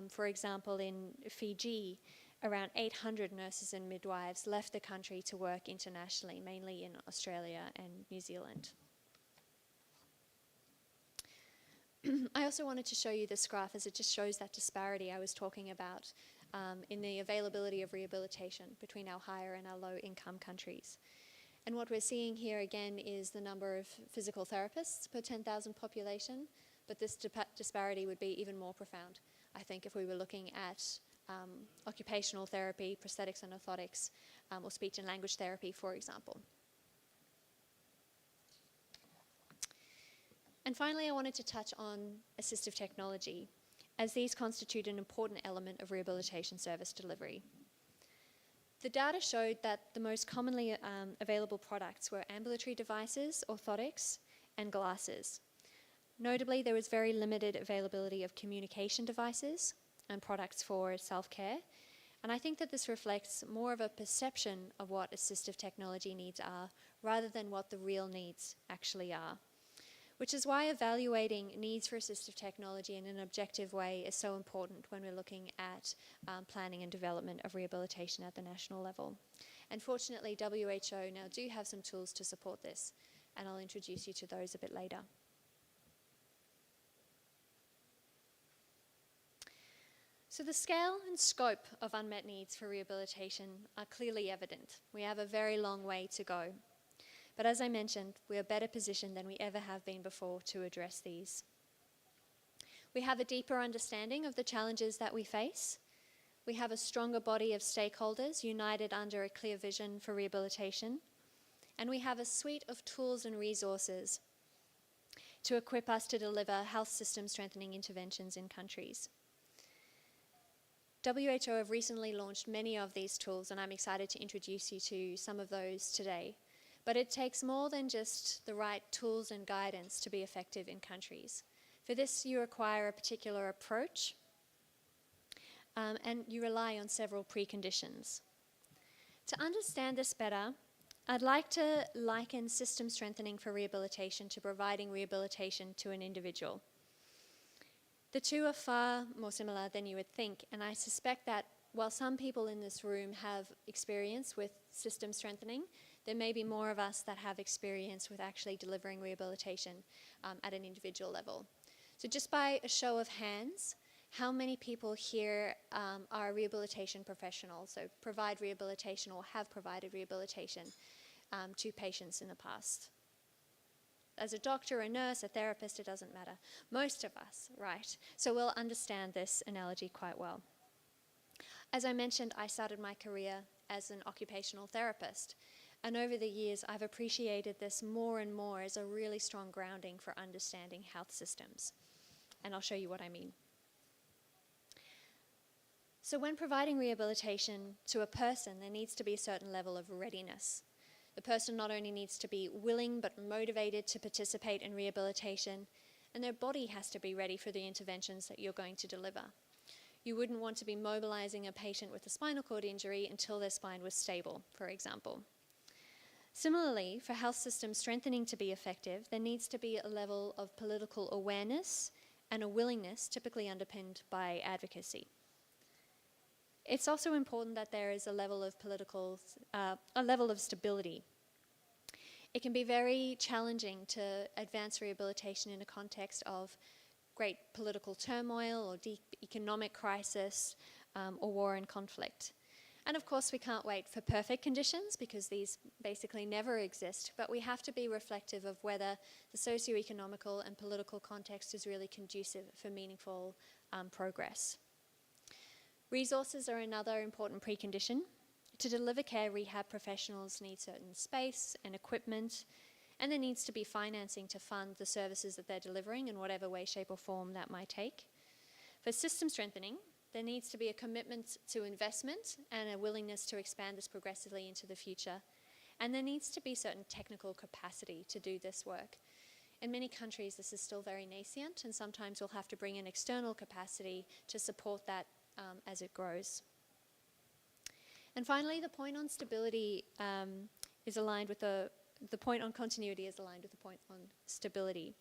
for example, in Fiji, around 800 nurses and midwives left the country to work internationally, mainly in Australia and New Zealand. I also wanted to show you this graph as it just shows that disparity I was talking about in the availability of rehabilitation between our higher and our low income countries. And what we're seeing here again is the number of physical therapists per 10,000 population, but this disparity would be even more profound, I think, if we were looking at occupational therapy, prosthetics and orthotics, or speech and language therapy, for example. And finally, I wanted to touch on assistive technology, as these constitute an important element of rehabilitation service delivery. The data showed that the most commonly available products were ambulatory devices, orthotics, and glasses. Notably, there was very limited availability of communication devices and products for self-care, and I think that this reflects more of a perception of what assistive technology needs are, rather than what the real needs actually are. Which is why evaluating needs for assistive technology in an objective way is so important when we're looking at planning and development of rehabilitation at the national level. And fortunately, WHO now do have some tools to support this, and I'll introduce you to those a bit later. So the scale and scope of unmet needs for rehabilitation are clearly evident. We have a very long way to go. But as I mentioned, we are better positioned than we ever have been before to address these. We have a deeper understanding of the challenges that we face. We have a stronger body of stakeholders united under a clear vision for rehabilitation. And we have a suite of tools and resources to equip us to deliver health system strengthening interventions in countries. WHO have recently launched many of these tools, and I'm excited to introduce you to some of those today. But it takes more than just the right tools and guidance to be effective in countries. For this, you require a particular approach, and you rely on several preconditions. To understand this better, I'd like to liken system strengthening for rehabilitation to providing rehabilitation to an individual. The two are far more similar than you would think, and I suspect that while some people in this room have experience with system strengthening, there may be more of us that have experience with actually delivering rehabilitation at an individual level. So just by a show of hands, how many people here are rehabilitation professionals, so provide rehabilitation or have provided rehabilitation to patients in the past? As a doctor, a nurse, a therapist, it doesn't matter. Most of us, right? So we'll understand this analogy quite well. As I mentioned, I started my career as an occupational therapist. And over the years, I've appreciated this more and more as a really strong grounding for understanding health systems. And I'll show you what I mean. So when providing rehabilitation to a person, there needs to be a certain level of readiness. The person not only needs to be willing but motivated to participate in rehabilitation, and their body has to be ready for the interventions that you're going to deliver. You wouldn't want to be mobilizing a patient with a spinal cord injury until their spine was stable, for example. Similarly, for health system strengthening to be effective, there needs to be a level of political awareness and a willingness typically underpinned by advocacy. It's also important that there is a level of stability. It can be very challenging to advance rehabilitation in a context of great political turmoil or deep economic crisis or war and conflict. And of course, we can't wait for perfect conditions because these basically never exist, but we have to be reflective of whether the socio-economical and political context is really conducive for meaningful progress. Resources are another important precondition. To deliver care, rehab professionals need certain space and equipment, and there needs to be financing to fund the services that they're delivering in whatever way, shape, or form that might take. For system strengthening, there needs to be a commitment to investment and a willingness to expand this progressively into the future. And there needs to be certain technical capacity to do this work. In many countries, this is still very nascent, and sometimes we'll have to bring in external capacity to support that as it grows. And finally, the point on stability is aligned with the point on continuity is aligned with the point on stability.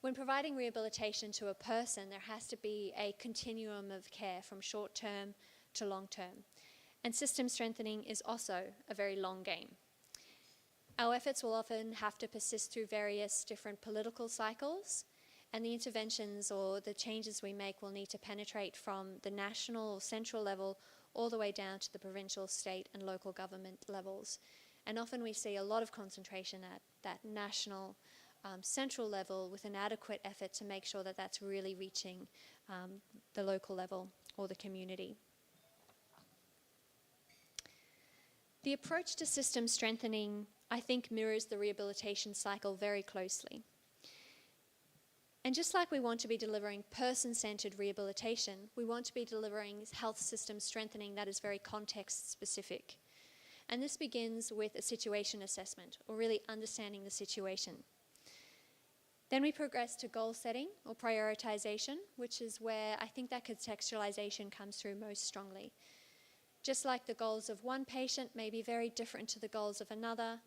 When providing rehabilitation to a person, there has to be a continuum of care from short-term to long-term. And system strengthening is also a very long game. Our efforts will often have to persist through various different political cycles, and the interventions or the changes we make will need to penetrate from the national or central level all the way down to the provincial, state, and local government levels. And often we see a lot of concentration at that national, central level with an adequate effort to make sure that that's really reaching the local level or the community. The approach to system strengthening, I think, mirrors the rehabilitation cycle very closely. And just like we want to be delivering person-centered rehabilitation, we want to be delivering health system strengthening that is very context-specific. And this begins with a situation assessment, or really understanding the situation. Then we progress to goal setting or prioritization, which is where I think that contextualization comes through most strongly. Just like the goals of one patient may be very different to the goals of another,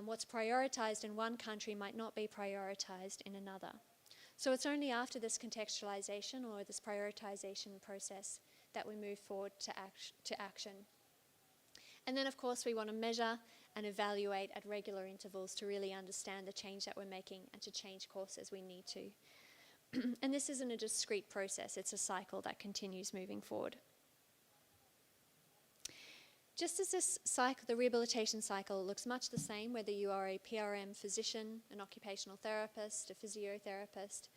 what's prioritized in one country might not be prioritized in another. So it's only after this contextualization or this prioritization process that we move forward to action. And then, of course, we want to measure and evaluate at regular intervals to really understand the change that we're making and to change course as we need to. And this isn't a discrete process, it's a cycle that continues moving forward. Just as this cycle, the rehabilitation cycle looks much the same whether you are a PRM physician, an occupational therapist, a physiotherapist,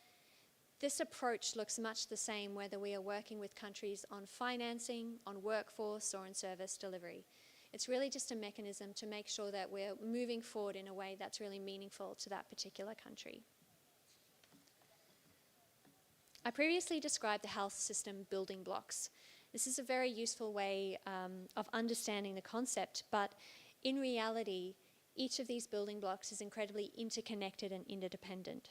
this approach looks much the same whether we are working with countries on financing, on workforce, or on service delivery. It's really just a mechanism to make sure that we're moving forward in a way that's really meaningful to that particular country. I previously described the health system building blocks. This is a very useful way of understanding the concept, but in reality, each of these building blocks is incredibly interconnected and interdependent.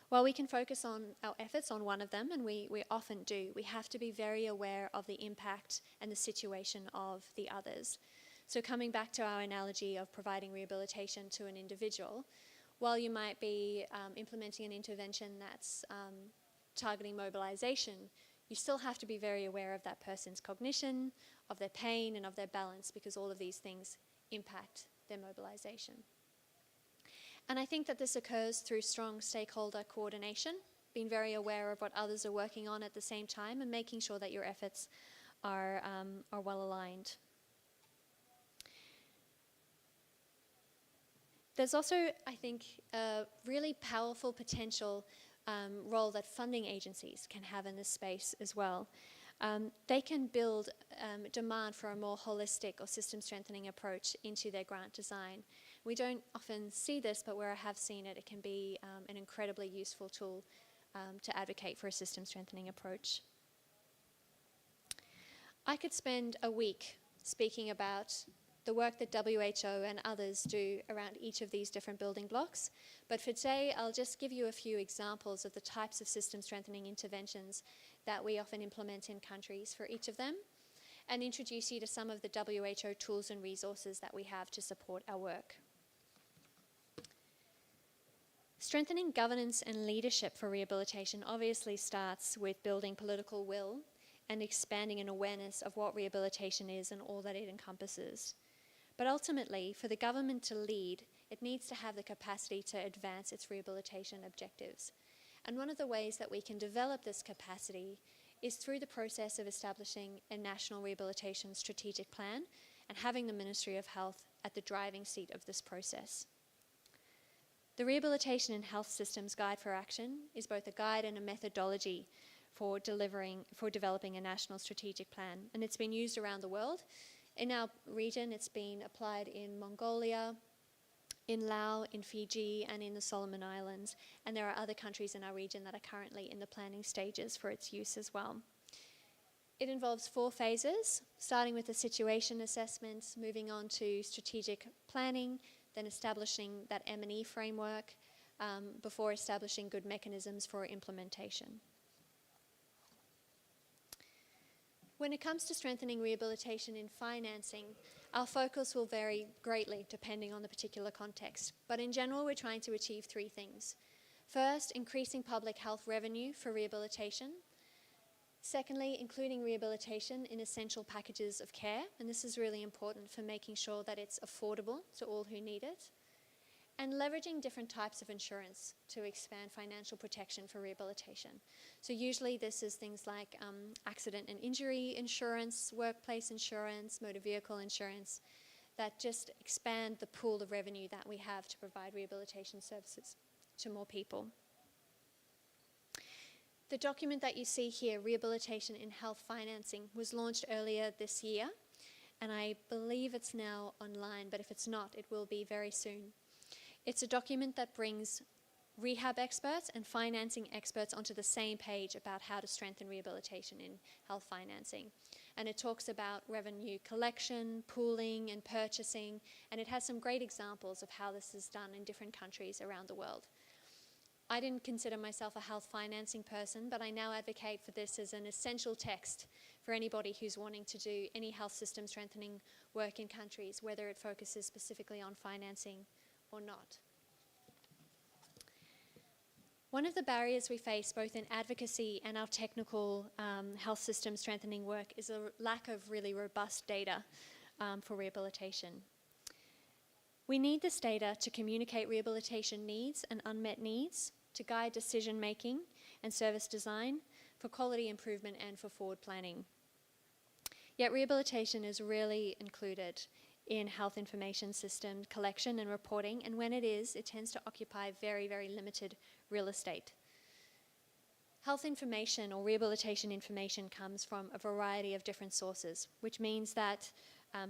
While we can focus on our efforts on one of them, and we often do, we have to be very aware of the impact and the situation of the others. So coming back to our analogy of providing rehabilitation to an individual, while you might be implementing an intervention that's targeting mobilization, you still have to be very aware of that person's cognition, of their pain, and of their balance, because all of these things impact their mobilization. And I think that this occurs through strong stakeholder coordination, being very aware of what others are working on at the same time, and making sure that your efforts are well aligned. There's also, I think, a really powerful potential role that funding agencies can have in this space as well. They can build demand for a more holistic or system strengthening approach into their grant design. We don't often see this, but where I have seen it, it can be an incredibly useful tool to advocate for a system strengthening approach. I could spend a week speaking about the work that WHO and others do around each of these different building blocks. But for today, I'll just give you a few examples of the types of system strengthening interventions that we often implement in countries for each of them, and introduce you to some of the WHO tools and resources that we have to support our work. Strengthening governance and leadership for rehabilitation obviously starts with building political will and expanding an awareness of what rehabilitation is and all that it encompasses. But ultimately, for the government to lead, it needs to have the capacity to advance its rehabilitation objectives. And one of the ways that we can develop this capacity is through the process of establishing a national rehabilitation strategic plan and having the Ministry of Health at the driving seat of this process. The Rehabilitation and Health Systems Guide for Action is both a guide and a methodology for developing a national strategic plan, and it's been used around the world. In our region, it's been applied in Mongolia, in Laos, in Fiji, and in the Solomon Islands. And there are other countries in our region that are currently in the planning stages for its use as well. It involves 4 phases, starting with the situation assessments, moving on to strategic planning, then establishing that M&E framework, before establishing good mechanisms for implementation. When it comes to strengthening rehabilitation in financing, our focus will vary greatly depending on the particular context. But in general, we're trying to achieve 3 things. First, increasing public health revenue for rehabilitation. Secondly, including rehabilitation in essential packages of care, and this is really important for making sure that it's affordable to all who need it. And leveraging different types of insurance to expand financial protection for rehabilitation. So usually this is things like accident and injury insurance, workplace insurance, motor vehicle insurance, that just expand the pool of revenue that we have to provide rehabilitation services to more people. The document that you see here, Rehabilitation in Health Financing, was launched earlier this year, and I believe it's now online, but if it's not, it will be very soon. It's a document that brings rehab experts and financing experts onto the same page about how to strengthen rehabilitation in health financing. And it talks about revenue collection, pooling, and purchasing, and it has some great examples of how this is done in different countries around the world. I didn't consider myself a health financing person, but I now advocate for this as an essential text for anybody who's wanting to do any health system strengthening work in countries, whether it focuses specifically on financing or not. One of the barriers we face both in advocacy and our technical health system strengthening work is a lack of really robust data for rehabilitation. We need this data to communicate rehabilitation needs and unmet needs, to guide decision making and service design, for quality improvement and for forward planning. Yet rehabilitation is rarely included in health information system collection and reporting, and when it is, it tends to occupy very, very limited real estate. Health information or rehabilitation information comes from a variety of different sources, which means that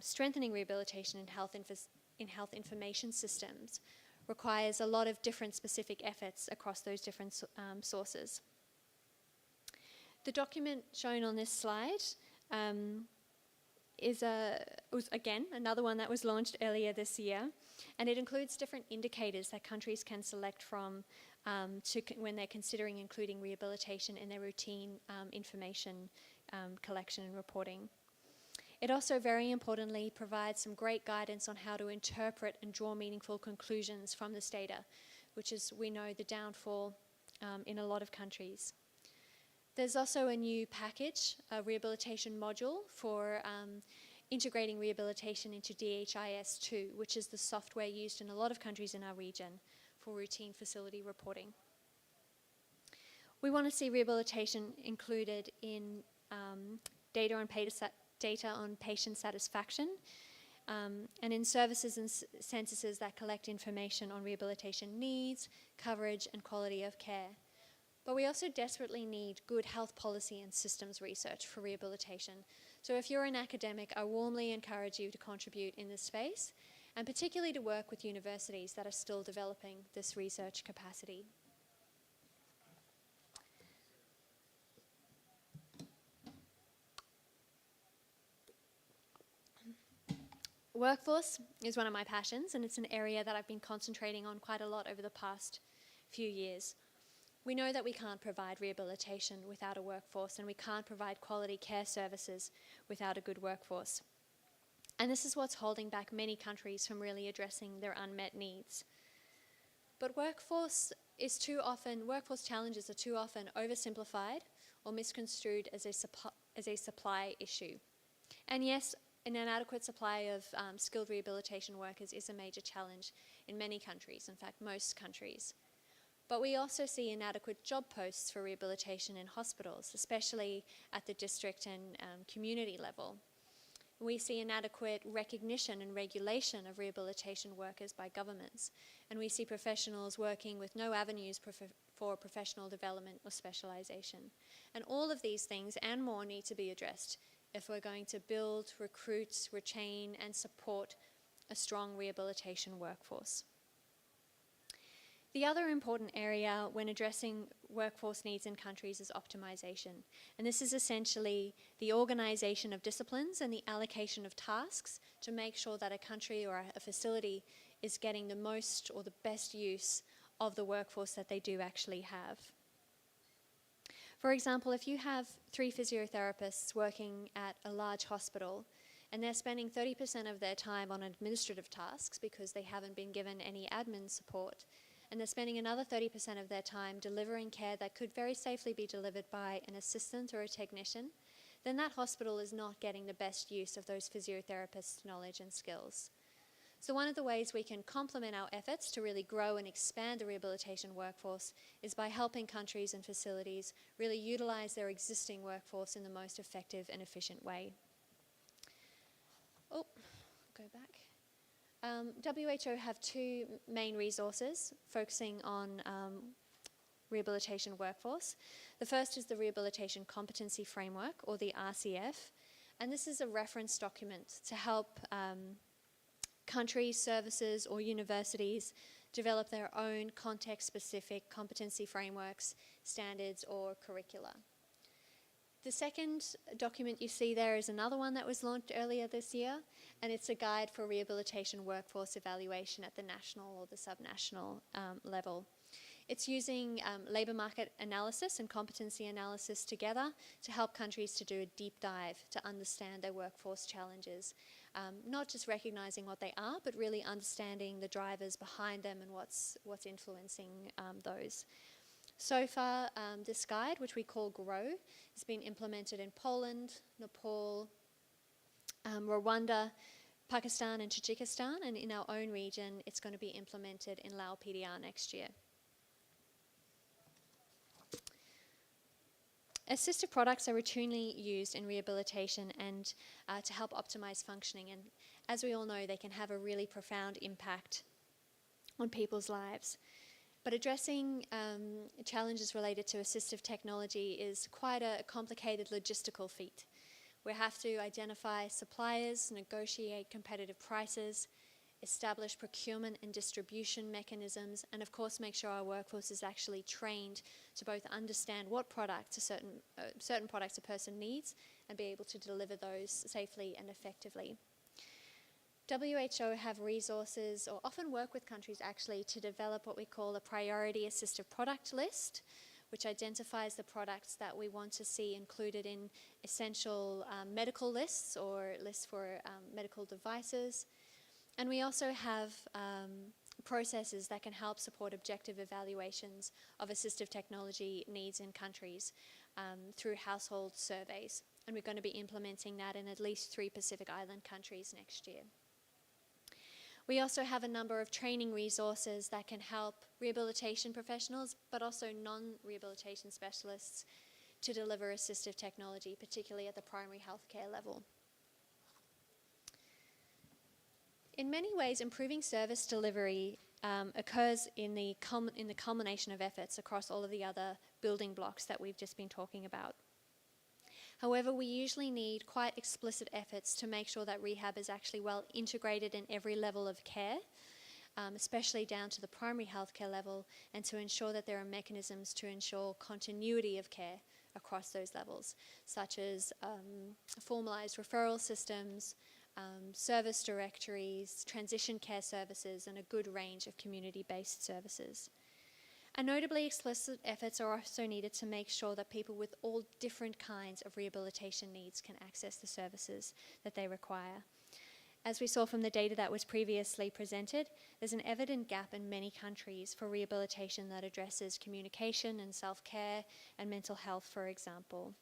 strengthening rehabilitation in health information systems requires a lot of different specific efforts across those different sources. The document shown on this slide was again another one that was launched earlier this year, and it includes different indicators that countries can select from when they're considering including rehabilitation in their routine information collection and reporting. It also, very importantly, provides some great guidance on how to interpret and draw meaningful conclusions from this data, which is, we know, the downfall in a lot of countries. There's also a new package, a rehabilitation module for integrating rehabilitation into DHIS2, which is the software used in a lot of countries in our region for routine facility reporting. We want to see rehabilitation included in data on patient satisfaction, and in services and censuses that collect information on rehabilitation needs, coverage, and quality of care. But we also desperately need good health policy and systems research for rehabilitation. So if you're an academic, I warmly encourage you to contribute in this space, and particularly to work with universities that are still developing this research capacity. Workforce is one of my passions, and it's an area that I've been concentrating on quite a lot over the past few years. We know that we can't provide rehabilitation without a workforce, and we can't provide quality care services without a good workforce. And this is what's holding back many countries from really addressing their unmet needs. But workforce challenges are too often oversimplified or misconstrued as a supply issue. And yes, an inadequate supply of skilled rehabilitation workers is a major challenge in many countries, in fact, most countries. But we also see inadequate job posts for rehabilitation in hospitals, especially at the district and community level. We see inadequate recognition and regulation of rehabilitation workers by governments, and we see professionals working with no avenues for professional development or specialization. And all of these things and more need to be addressed if we're going to build, recruit, retain, and support a strong rehabilitation workforce. The other important area when addressing workforce needs in countries is optimization. And this is essentially the organization of disciplines and the allocation of tasks to make sure that a country or a facility is getting the most or the best use of the workforce that they do actually have. For example, if you have 3 physiotherapists working at a large hospital and they're spending 30% of their time on administrative tasks because they haven't been given any admin support, and they're spending another 30% of their time delivering care that could very safely be delivered by an assistant or a technician, then that hospital is not getting the best use of those physiotherapists' knowledge and skills. So one of the ways we can complement our efforts to really grow and expand the rehabilitation workforce is by helping countries and facilities really utilize their existing workforce in the most effective and efficient way. Oh, go back. WHO have 2 main resources focusing on rehabilitation workforce. The first is the Rehabilitation Competency Framework, or the RCF, and this is a reference document to help countries, services, or universities develop their own context-specific competency frameworks, standards, or curricula. The second document you see there is another one that was launched earlier this year, and it's a guide for rehabilitation workforce evaluation at the national or the subnational level. It's using labour market analysis and competency analysis together to help countries to do a deep dive to understand their workforce challenges, not just recognising what they are, but really understanding the drivers behind them and what's influencing those. So far, this guide, which we call GROW, has been implemented in Poland, Nepal, Rwanda, Pakistan and Tajikistan, and in our own region, it's going to be implemented in Lao PDR next year. Assistive products are routinely used in rehabilitation and to help optimize functioning, and as we all know, they can have a really profound impact on people's lives. But addressing challenges related to assistive technology is quite a complicated logistical feat. We have to identify suppliers, negotiate competitive prices, establish procurement and distribution mechanisms, and of course make sure our workforce is actually trained to both understand what products certain products a person needs and be able to deliver those safely and effectively. WHO have resources, or often work with countries actually, to develop what we call a priority assistive product list, which identifies the products that we want to see included in essential medical lists or lists for medical devices. And we also have processes that can help support objective evaluations of assistive technology needs in countries through household surveys. And we're going to be implementing that in at least 3 Pacific Island countries next year. We also have a number of training resources that can help rehabilitation professionals, but also non-rehabilitation specialists, to deliver assistive technology, particularly at the primary healthcare level. In many ways, improving service delivery occurs in the culmination of efforts across all of the other building blocks that we've just been talking about. However, we usually need quite explicit efforts to make sure that rehab is actually well integrated in every level of care, especially down to the primary healthcare level, and to ensure that there are mechanisms to ensure continuity of care across those levels, such as formalized referral systems, service directories, transition care services, and a good range of community-based services. And notably, explicit efforts are also needed to make sure that people with all different kinds of rehabilitation needs can access the services that they require. As we saw from the data that was previously presented, there's an evident gap in many countries for rehabilitation that addresses communication and self-care and mental health, for example.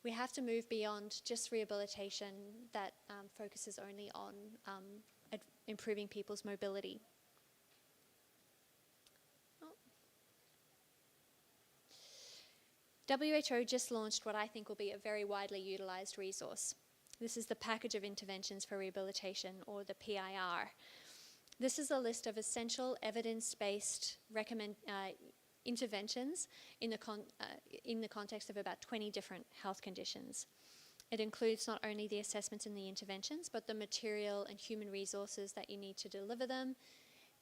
We have to move beyond just rehabilitation that focuses only on improving people's mobility. WHO just launched what I think will be a very widely utilized resource. This is the Package of Interventions for Rehabilitation, or the PIR. This is a list of essential evidence-based interventions in the context of about 20 different health conditions. It includes not only the assessments and the interventions, but the material and human resources that you need to deliver them.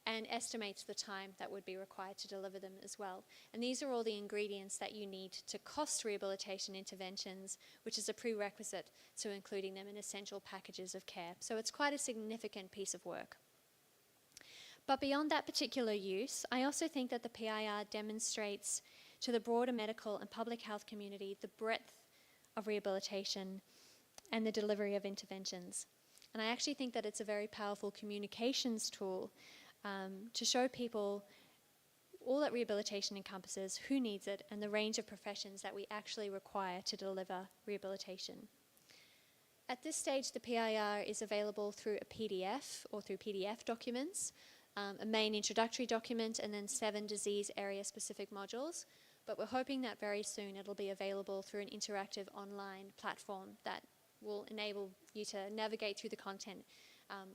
and estimates the time that would be required to deliver them as well. And these are all the ingredients that you need to cost rehabilitation interventions, which is a prerequisite to including them in essential packages of care. So it's quite a significant piece of work. But beyond that particular use, I also think that the PIR demonstrates to the broader medical and public health community the breadth of rehabilitation and the delivery of interventions. And I actually think that it's a very powerful communications tool to show people all that rehabilitation encompasses, who needs it, and the range of professions that we actually require to deliver rehabilitation. At this stage, the PIR is available through a PDF or through PDF documents, a main introductory document, and then 7 disease area-specific modules. But we're hoping that very soon it'll be available through an interactive online platform that will enable you to navigate through the content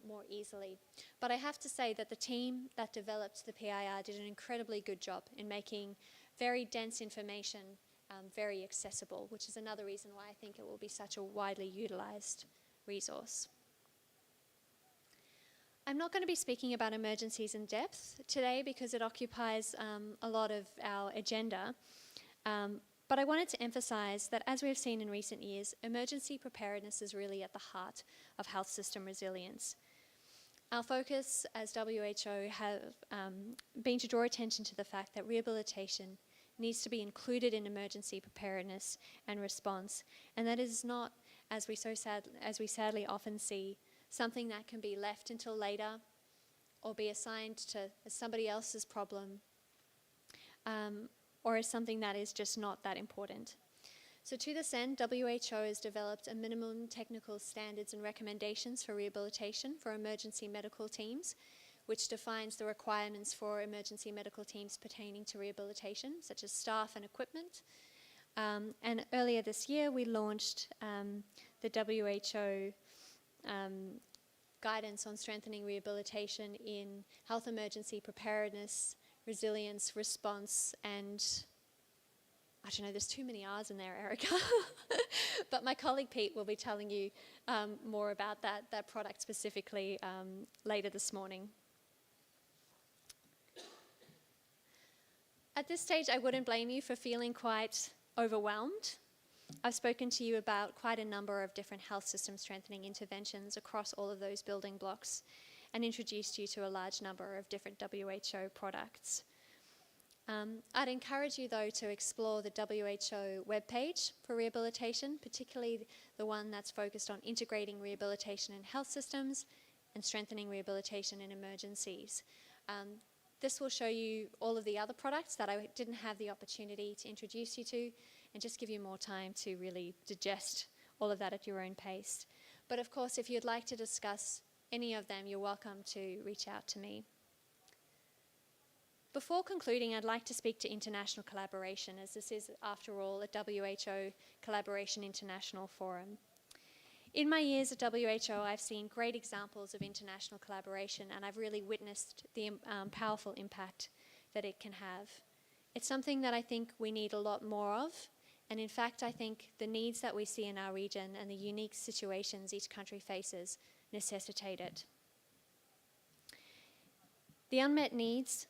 more easily. But I have to say that the team that developed the PIR did an incredibly good job in making very dense information very accessible, which is another reason why I think it will be such a widely utilized resource. I'm not going to be speaking about emergencies in depth today because it occupies a lot of our agenda. But I wanted to emphasize that, as we've seen in recent years, emergency preparedness is really at the heart of health system resilience. Our focus as WHO have been to draw attention to the fact that rehabilitation needs to be included in emergency preparedness and response, and that is not, as we sadly often see, something that can be left until later or be assigned to somebody else's problem, or as something that is just not that important. So to this end, WHO has developed a minimum technical standards and recommendations for rehabilitation for emergency medical teams, which defines the requirements for emergency medical teams pertaining to rehabilitation, such as staff and equipment. And earlier this year, we launched the WHO guidance on strengthening rehabilitation in health emergency preparedness, resilience, response, and I don't know, there's too many R's in there, Erica. But my colleague Pete will be telling you more about that product specifically later this morning. At this stage, I wouldn't blame you for feeling quite overwhelmed. I've spoken to you about quite a number of different health system strengthening interventions across all of those building blocks and introduced you to a large number of different WHO products. I'd encourage you, though, to explore the WHO webpage for rehabilitation, particularly the one that's focused on integrating rehabilitation in health systems and strengthening rehabilitation in emergencies. This will show you all of the other products that I didn't have the opportunity to introduce you to, and just give you more time to really digest all of that at your own pace. But of course, if you'd like to discuss any of them, you're welcome to reach out to me. Before concluding, I'd like to speak to international collaboration, as this is, after all, a WHO Collaboration International Forum. In my years at WHO, I've seen great examples of international collaboration, and I've really witnessed the powerful impact that it can have. It's something that I think we need a lot more of, and in fact, I think the needs that we see in our region and the unique situations each country faces necessitate it. The unmet needs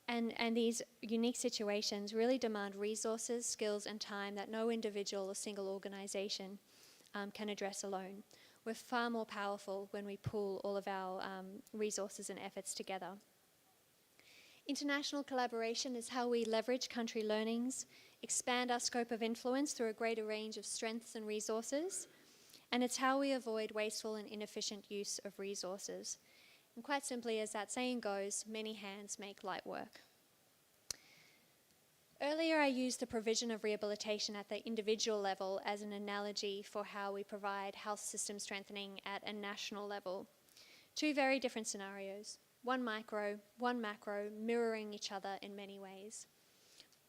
and these unique situations really demand resources, skills, and time that no individual or single organization can address alone. We're far more powerful when we pool all of our resources and efforts together. International collaboration is how we leverage country learnings, expand our scope of influence through a greater range of strengths and resources, and it's how we avoid wasteful and inefficient use of resources. And quite simply, as that saying goes, many hands make light work. Earlier, I used the provision of rehabilitation at the individual level as an analogy for how we provide health system strengthening at a national level. Two very different scenarios, one micro, one macro, mirroring each other in many ways.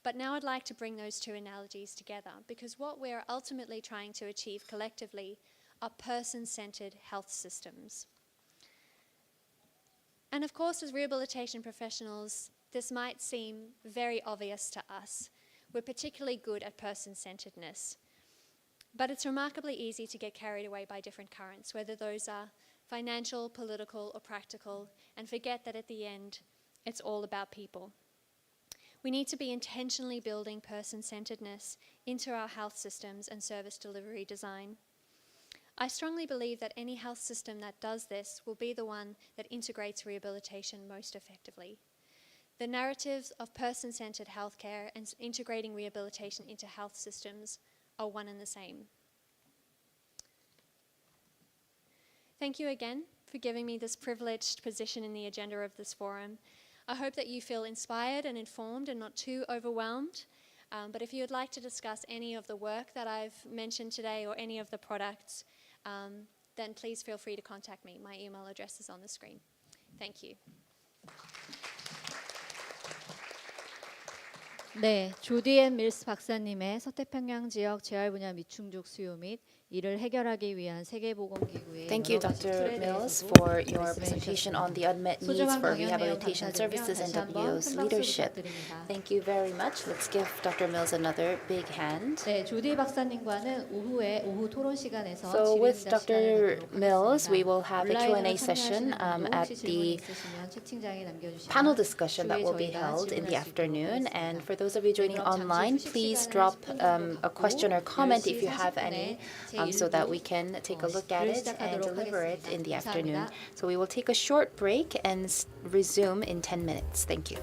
But now I'd like to bring those two analogies together, because what we're ultimately trying to achieve collectively are person-centered health systems. And of course, as rehabilitation professionals, this might seem very obvious to us. We're particularly good at person-centeredness. But it's remarkably easy to get carried away by different currents, whether those are financial, political, or practical, and forget that at the end, it's all about people. We need to be intentionally building person-centeredness into our health systems and service delivery design. I strongly believe that any health system that does this will be the one that integrates rehabilitation most effectively. The narratives of person-centered healthcare and integrating rehabilitation into health systems are one and the same. Thank you again for giving me this privileged position in the agenda of this forum. I hope that you feel inspired and informed and not too overwhelmed. But if you would like to discuss any of the work that I've mentioned today or any of the products, then please feel free to contact me. My email address is on the screen. Thank you. 네, 조디 앤 밀스 박사님의 서태평양 지역 재활 분야 미충족 수요 및 이를 해결하기 위한 세계보건기구의 Thank you, 여러 가지 Dr. 툴에 Mills, 대해서도 for your 말씀해 presentation 주셨습니다. on the unmet needs 소중한 for 강연 내용 rehabilitation 감사드리며 services and 다시 한번 WO's 큰 박수 leadership. 부탁드립니다. Thank you very much. Let's give Dr. Mills another big hand. 네, 조디 박사님과는 오후 토론 시간에서 So with 질의응답 Dr. 시간을 갖도록 Mills, we 하겠습니다. will have a Q&A 온라인으로 session 참여하시는 분도 at 혹시 질문 the 있으시면 채팅장에 남겨주시면 panel discussion that 추후에 will be 저희가 held in the 질문할 수 있도록 afternoon. And 하겠습니다. for those of you joining 그럼 잠시 online, 휴식 please 시간을 drop 10분 정도 a question or 갖고 comment if 10시 you have 40분에 any, 제1부 so that we can take a look at it and deliver it in the afternoon. So we will take a short break and resume in 10 minutes. Thank you.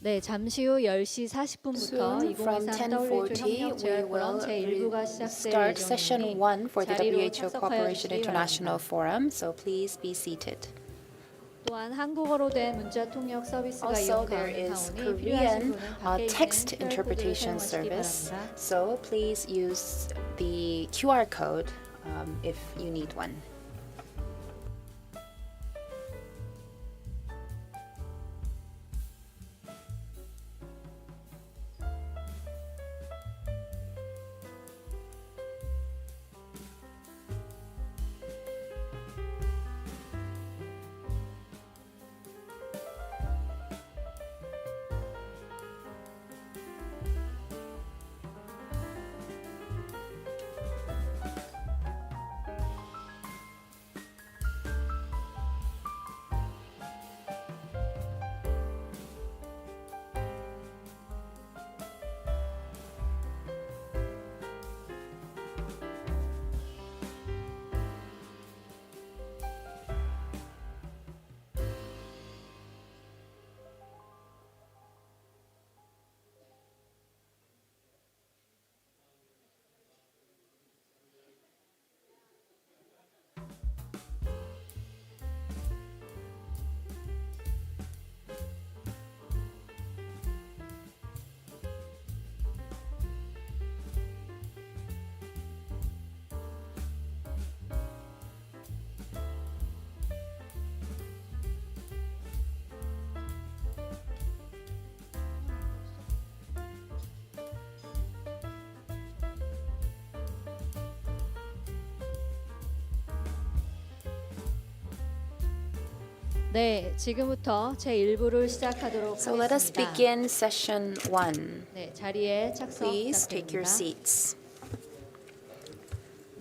네, 잠시 후 10시 40분부터 Soon, from 10:40, we will start session 1 for the WHO Cooperation International Forum, so please be seated. 또한 한국어로 된 문자 통역 서비스가 Also, 이용 there 가능하오니 is 필요하신 Korean 분은 밖에 있는 text QR 코드를 interpretation 사용하시기 service, 바랍니다. so please use the QR code if you need one. 네, 지금부터 제1부를 시작하도록 So let us 하겠습니다. begin session 1. 네, 자리에 착석 Please take your 부탁드립니다. seats.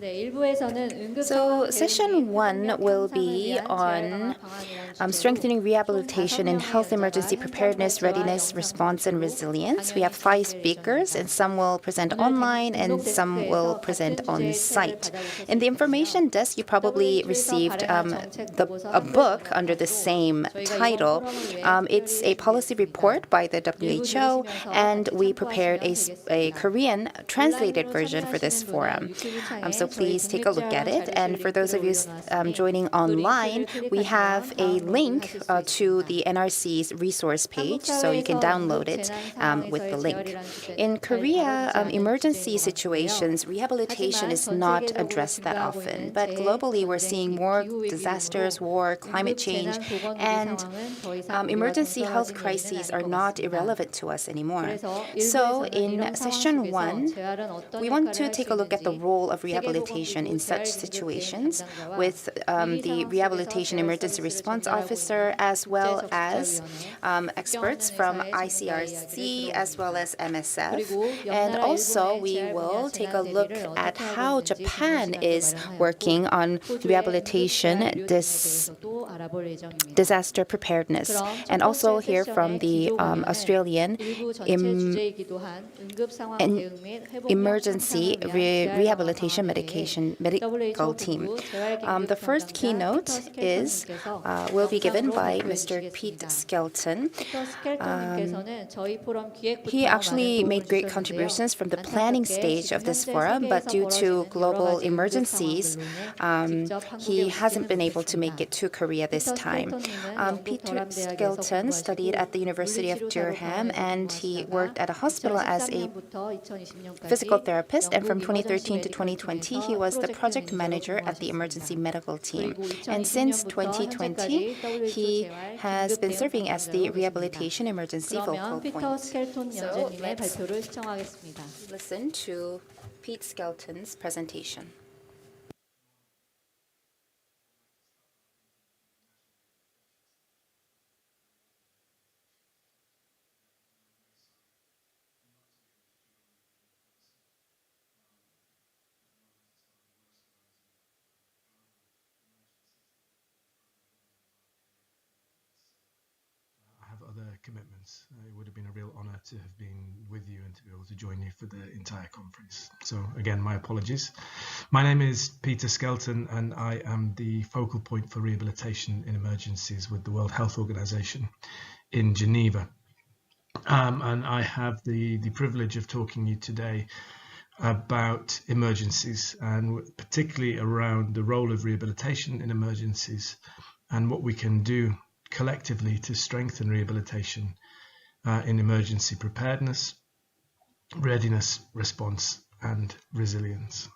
네, 1부에서는 응급 So 상황 session 대응 및 1 협력 will 향상을 be 위한 on 재활 방안이라는 주제로 strengthening rehabilitation in 총 health 5명의 emergency 연자가 preparedness, 현장 readiness, 발표와 response, and 영상 resilience. We 방송으로 have 5 강연을 speakers, and 예정입니다. some will present 오늘 online and 등록 some will 데스크에서 present 같은 on 주제의 책을 site. 받아보실 In the 수 information 있거든요. desk, you probably WHO에서 received 발행한 정책 보고서 a 한글 book under the 번역판으로 same 저희가 이번 title. 포럼을 위해 It's a 특별히 policy 준비했습니다. report by the 일부 WHO, 들으시면서 and 같이 we prepared 참고하시면 a 되겠습니다. Korean translated 온라인으로 version for this 참여하시는 forum. 분은 유튜브 창에 So 저희 please take a look at it. 국립재활원 And for those of you 올려놨으니 joining 그 online, 링크를 we have a 클릭하시면 link 다운로드하실 수 to 있습니다. the NRC's resource page, so you can 한국 download 사회에서 it 응급 with the 재난 link. 상황에서의 재활이라는 In 주제는 잘 Korea, 다뤄지지 않는 emergency 주제인 것 situations, 같은데요. rehabilitation 하지만 is 전 not 세계적으로 addressed that 증가하고 often. 있는 But 재해, globally, we're 전쟁, seeing more 기후 위기 disasters, 등으로 war, climate 응급 change, 재난 보건 위기 and 상황은 더 이상 우리가 emergency health 동떨어진 crises 얘기는 are 아닐 것 not 같습니다. irrelevant to us anymore. 그래서 So 일부에서는 in 이런 상황 session 속에서 1, 재활은 어떤 we want 역할을 to 할 수 take a look at the 있는지 role of rehabilitation in 세계보건기구 such 재활긴급 대응 situations 담당자와 with the 위기 상황 Rehabilitation 속에서 Emergency 재활 Response 서비스를 Officer, 전달하고 as well 있는 as 국제적십자위원회, experts 국경없는 from 의사의 전문가의 ICRC, 이야기를 as well as MSF. 그리고 And 옆나라 also, 일본의 we 재활 will 분야 take 재난 a look 대비를 at 어떻게 하고 how 있는지 Japan 듣는 is 시간도 working on 호주의 rehabilitation 응급재활 의료 대응에 대해서도 알아볼 예정입니다. disaster preparedness, 그럼 and 첫 also 번째 hear from 세션의 the 기조 강연은 Australian 일부 전체 주제이기도 한 응급 상황 대응 및 회복력 emergency 향상을 위한 rehabilitation 재활 방안 방안에 medical WHO team. 본부 재활긴급 The first 담당자 keynote 피터 will be given 스켈턴님께서 by 발표해 Mr. Pete 주시겠습니다. Skelton. 피터 스켈턴님께서는 저희 포럼 기획부터 He 많은 actually 도움을 made great 주셨는데요. contributions from the planning 안타깝게 stage of 지금 this 현재 forum, but 세계에서 due to 벌어지는 여러 global 가지 응급 emergencies, 상황들로 인해 직접 he 한국에 hasn't 오시지는 been able to make 못했습니다. it to Korea this 피터 time. 스켈턴님은 영국 Peter 더람대학에서 Skelton studied at the 공부하시고 University of 물리치료사로 Durham, 병원에서 and he 근무하시다가 worked at a hospital as a 2013년부터 2020년까지 physical therapist, and from 영국 2013 to 이머전시 2020, he 메디컬 was the 팀에서 project 프로젝트 manager 매니저로 at the emergency 근무하셨습니다. medical team. 그리고 And since 2020년부터 2020, 현재까지 he WHO has 재활 been 긴급 serving 대응 as the 담당자로 rehabilitation emergency 계십니다. focal 그러면 피터 point. 스켈톤 So 연재님의 let's 발표를 시청하겠습니다. listen to Pete Skelton's presentation. I have other commitments. It would have been a real honor to have been with you and to be able to join you for the entire conference. So again, my apologies. My name is Peter Skelton, and I am the focal point for rehabilitation in emergencies with the World Health Organization in Geneva. And I have the privilege of talking to you today about emergencies, and particularly around the role of rehabilitation in emergencies and what we can do collectively to strengthen rehabilitation in emergency preparedness, readiness, response, and resilience.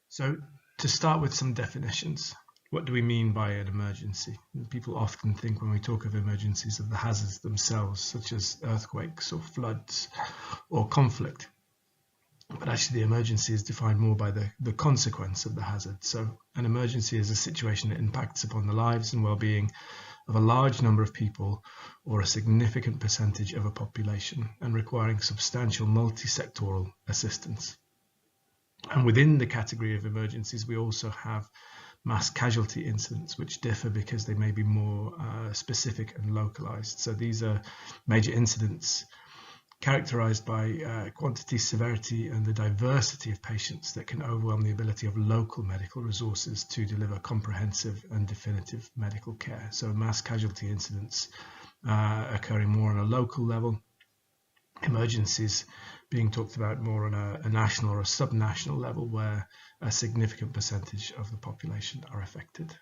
So to start with some definitions, what do we mean by an emergency? People often think when we talk of emergencies of the hazards themselves, such as earthquakes or floods or conflict. But actually the emergency is defined more by the consequence of the hazard. So an emergency is a situation that impacts upon the lives and well-being of a large number of people or a significant percentage of a population and requiring substantial multi-sectoral assistance. And within the category of emergencies, we also have mass casualty incidents, which differ because they may be more specific and localized. So these are major incidents characterized by quantity, severity, and the diversity of patients that can overwhelm the ability of local medical resources to deliver comprehensive and definitive medical care. So mass casualty incidents occurring more on a local level, emergencies being talked about more on a national or a subnational level where a significant percentage of the population are affected.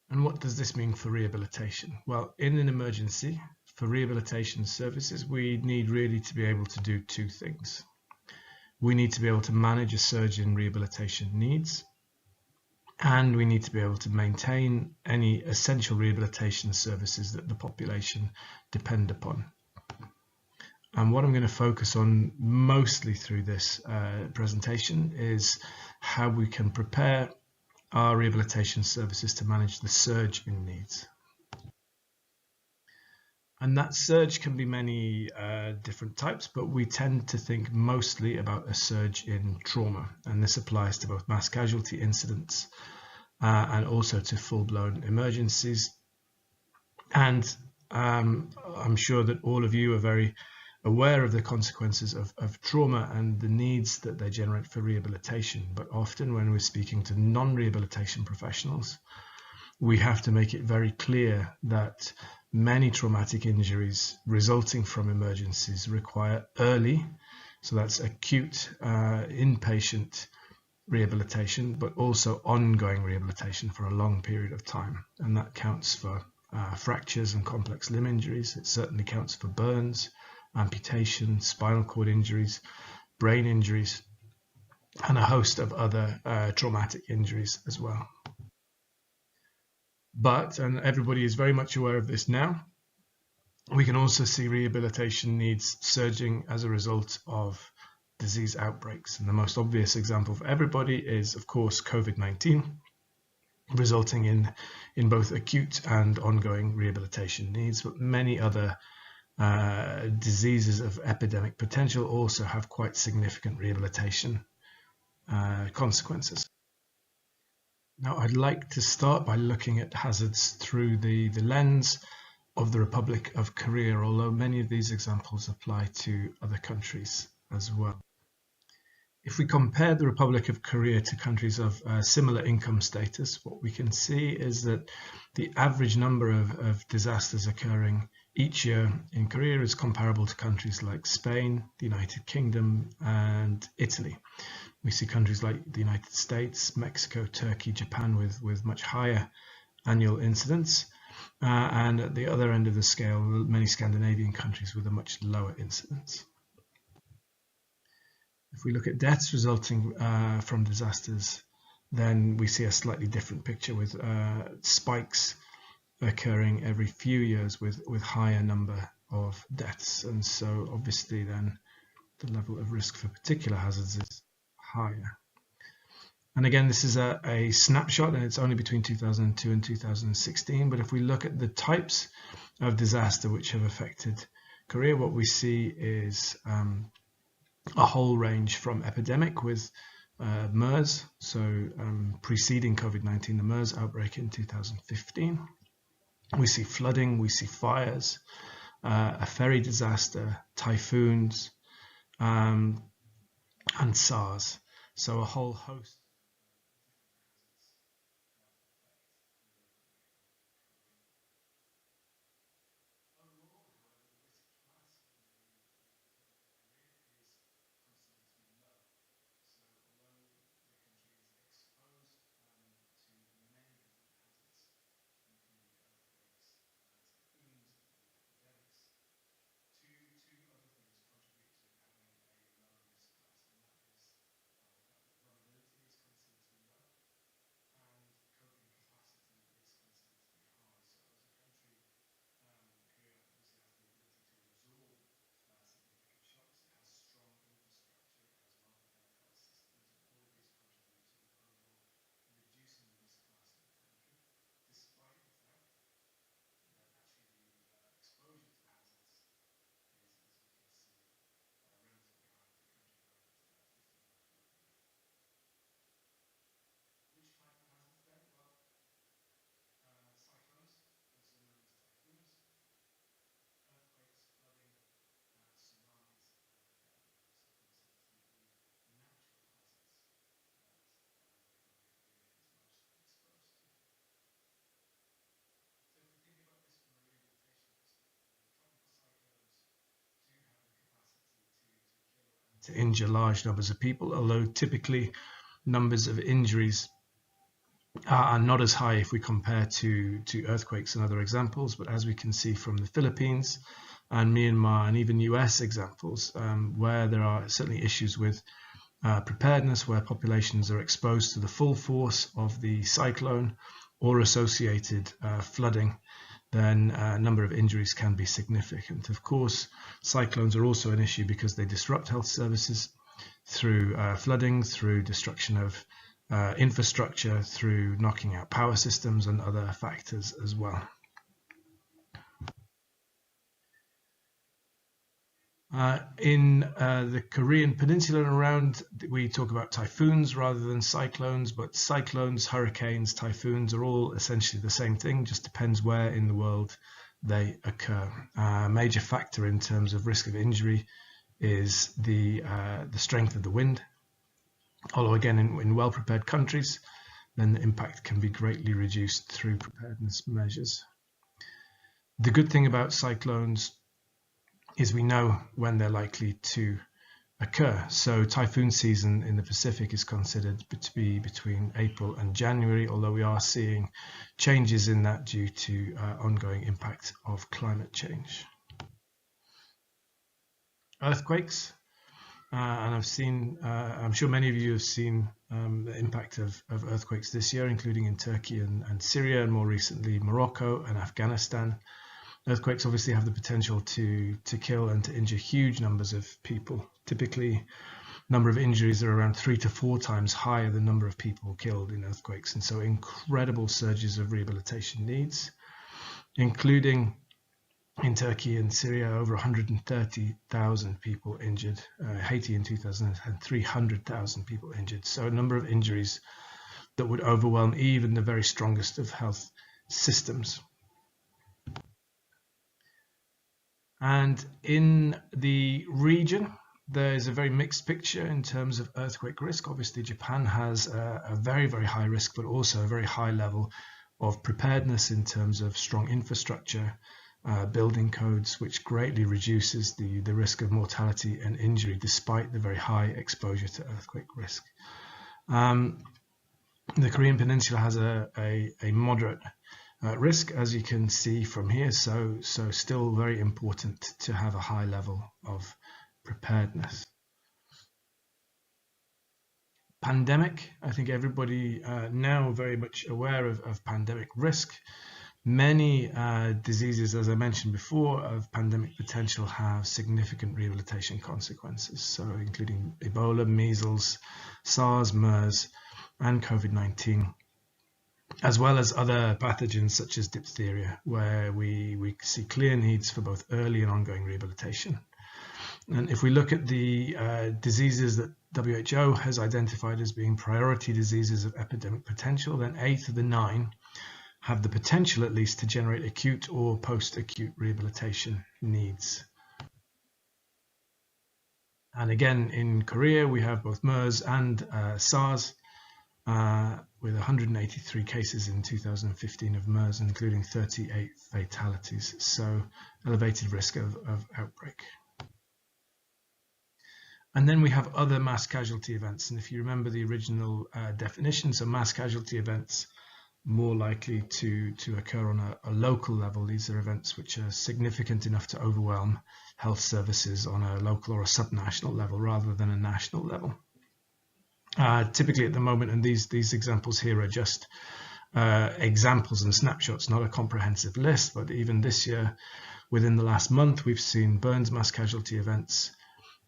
And what does this mean for rehabilitation? Well, in an emergency, for rehabilitation services, we need really to be able to do two things. We need to be able to manage a surge in rehabilitation needs, and we need to be able to maintain any essential rehabilitation services that the population depend upon. And what I'm going to focus on mostly through this presentation is how we can prepare our rehabilitation services to manage the surge in needs. And that surge can be many different types, but we tend to think mostly about a surge in trauma. And this applies to both mass casualty incidents and also to full-blown emergencies. And I'm sure that all of you are very aware of the consequences of trauma and the needs that they generate for rehabilitation. But often when we're speaking to non-rehabilitation professionals, we have to make it very clear that many traumatic injuries resulting from emergencies require early, so that's acute inpatient rehabilitation, but also ongoing rehabilitation for a long period of time. And that counts for fractures and complex limb injuries. It certainly counts for burns, amputation, spinal cord injuries, brain injuries, and a host of other traumatic injuries as well. But, and everybody is very much aware of this now, we can also see rehabilitation needs surging as a result of disease outbreaks. And the most obvious example for everybody is, of course, COVID-19, resulting in both acute and ongoing rehabilitation needs, but many other diseases of epidemic potential also have quite significant rehabilitation consequences. Now, I'd like to start by looking at hazards through the lens of the Republic of Korea, although many of these examples apply to other countries as well. If we compare the Republic of Korea to countries of similar income status, what we can see is that the average number of disasters occurring each year in Korea is comparable to countries like Spain, the United Kingdom, and Italy. We see countries like the United States, Mexico, Turkey, Japan with much higher annual incidence, and at the other end of the scale, many Scandinavian countries with a much lower incidence. If we look at deaths resulting from disasters, then we see a slightly different picture with spikes occurring every few years with higher number of deaths. And so obviously then the level of risk for particular hazards is higher. And again, this is a snapshot, and it's only between 2002 and 2016. But if we look at the types of disaster which have affected Korea, what we see is a whole range from epidemic with MERS, so preceding COVID-19, the MERS outbreak in 2015. We see flooding, we see fires, a ferry disaster, typhoons, and SARS. So a whole host. to injure large numbers of people, although typically numbers of injuries are not as high if we compare to earthquakes and other examples. But as we can see from the Philippines and Myanmar and even US examples, where there are certainly issues with preparedness, where populations are exposed to the full force of the cyclone or associated flooding, then a number of injuries can be significant. Of course, cyclones are also an issue because they disrupt health services through flooding, through destruction of infrastructure, through knocking out power systems and other factors as well. In the Korean Peninsula and around, we talk about typhoons rather than cyclones, but cyclones, hurricanes, typhoons are all essentially the same thing, just depends where in the world they occur. A major factor in terms of risk of injury is the strength of the wind. Although again, in well-prepared countries, then the impact can be greatly reduced through preparedness measures. The good thing about cyclones is we know when they're likely to occur. So typhoon season in the Pacific is considered to be between April and January, although we are seeing changes in that due to ongoing impact of climate change. Earthquakes, and I'm sure many of you have seen the impact of earthquakes this year, including in Turkey and Syria, and more recently Morocco and Afghanistan. Earthquakes obviously have the potential to kill and to injure huge numbers of people. Typically, number of injuries are around 3 to 4 times higher than the number of people killed in earthquakes, and so incredible surges of rehabilitation needs, including in Turkey and Syria, over 130,000 people injured. Haiti in 2000 had 300,000 people injured. So a number of injuries that would overwhelm even the very strongest of health systems. And in the region, there's a very mixed picture in terms of earthquake risk. Obviously, Japan has a very, very high risk, but also a very high level of preparedness in terms of strong infrastructure, building codes, which greatly reduces the risk of mortality and injury despite the very high exposure to earthquake risk. The Korean Peninsula has a moderate risk, as you can see from here, so still very important to have a high level of preparedness. Pandemic, I think everybody now very much aware of pandemic risk. Many diseases, as I mentioned before, of pandemic potential have significant rehabilitation consequences, so including Ebola, measles, SARS, MERS, and COVID-19, as well as other pathogens such as diphtheria, where we see clear needs for both early and ongoing rehabilitation. And if we look at the diseases that WHO has identified as being priority diseases of epidemic potential, then 8 of the 9 have the potential at least to generate acute or post-acute rehabilitation needs. And again, in Korea, we have both MERS and SARS, with 183 cases in 2015 of MERS, including 38 fatalities, so elevated risk of outbreak. And then we have other mass casualty events, and if you remember the original definition, so mass casualty events more likely to occur on a local level. These are events which are significant enough to overwhelm health services on a local or a subnational level rather than a national level. Typically at the moment, and these examples here are just examples and snapshots, not a comprehensive list, but even this year, within the last month, we've seen burns mass casualty events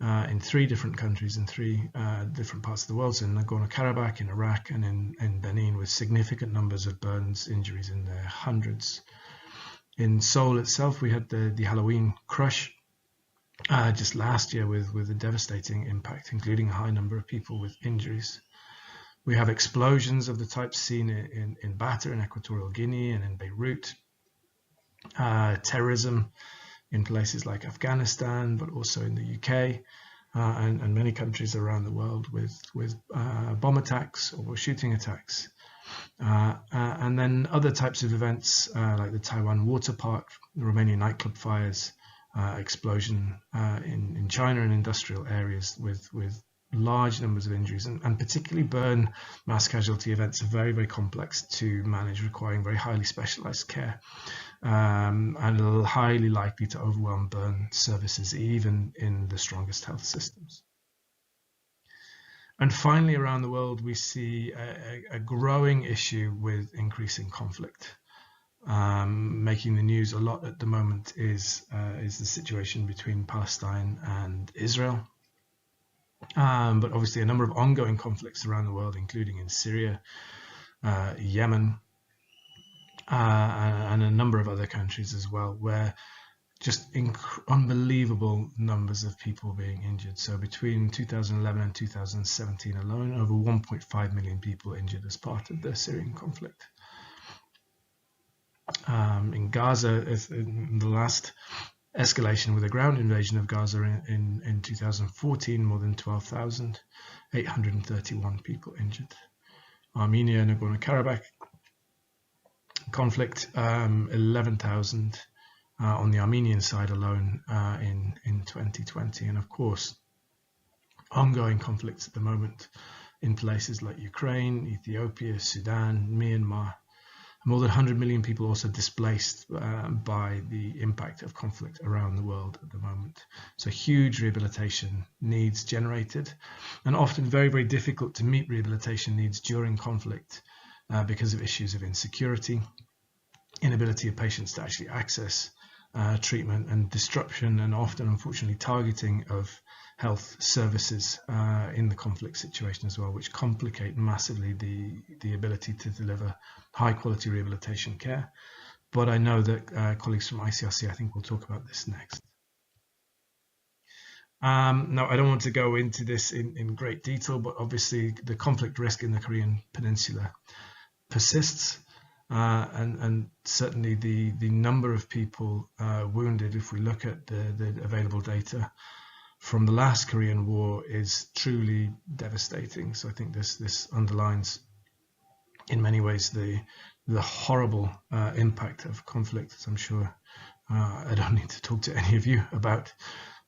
in 3 different countries in 3 different parts of the world, so in Nagorno-Karabakh, in Iraq, and in Benin, with significant numbers of burns injuries in the hundreds. In Seoul itself, we had the Halloween crush just last year with a devastating impact, including a high number of people with injuries. We have explosions of the type seen in Bata in Equatorial Guinea and in Beirut. Terrorism in places like Afghanistan, but also in the UK and many countries around the world with bomb attacks or shooting attacks. And then other types of events like the Taiwan water park, the Romanian nightclub fires, explosion in China and industrial areas with large numbers of injuries, and particularly burn mass casualty events are very, very complex to manage, requiring very highly specialized care, and highly likely to overwhelm burn services, even in the strongest health systems. And finally, around the world, we see a growing issue with increasing conflict. Making the news a lot at the moment is the situation between Palestine and Israel. But obviously a number of ongoing conflicts around the world, including in Syria, Yemen, and a number of other countries as well, where just unbelievable numbers of people being injured. So between 2011 and 2017 alone, over 1.5 million people injured as part of the Syrian conflict. In Gaza, in the last escalation with a ground invasion of Gaza in 2014, more than 12,831 people injured. Armenia, Nagorno-Karabakh conflict, 11,000 on the Armenian side alone in 2020. And of course, ongoing conflicts at the moment in places like Ukraine, Ethiopia, Sudan, Myanmar. More than 100 million people also displaced by the impact of conflict around the world at the moment. So huge rehabilitation needs generated, and often very, very difficult to meet rehabilitation needs during conflict because of issues of insecurity, inability of patients to actually access treatment, and disruption and often, unfortunately, targeting of health services in the conflict situation as well, which complicate massively the ability to deliver high quality rehabilitation care. But I know that colleagues from ICRC, I think, will talk about this next. Now, I don't want to go into this in great detail, but obviously the conflict risk in the Korean Peninsula persists. And certainly the number of people wounded, if we look at the available data from the last Korean War, is truly devastating. So I think this underlines in many ways the horrible impact of conflict, as I'm sure I don't need to talk to any of you about,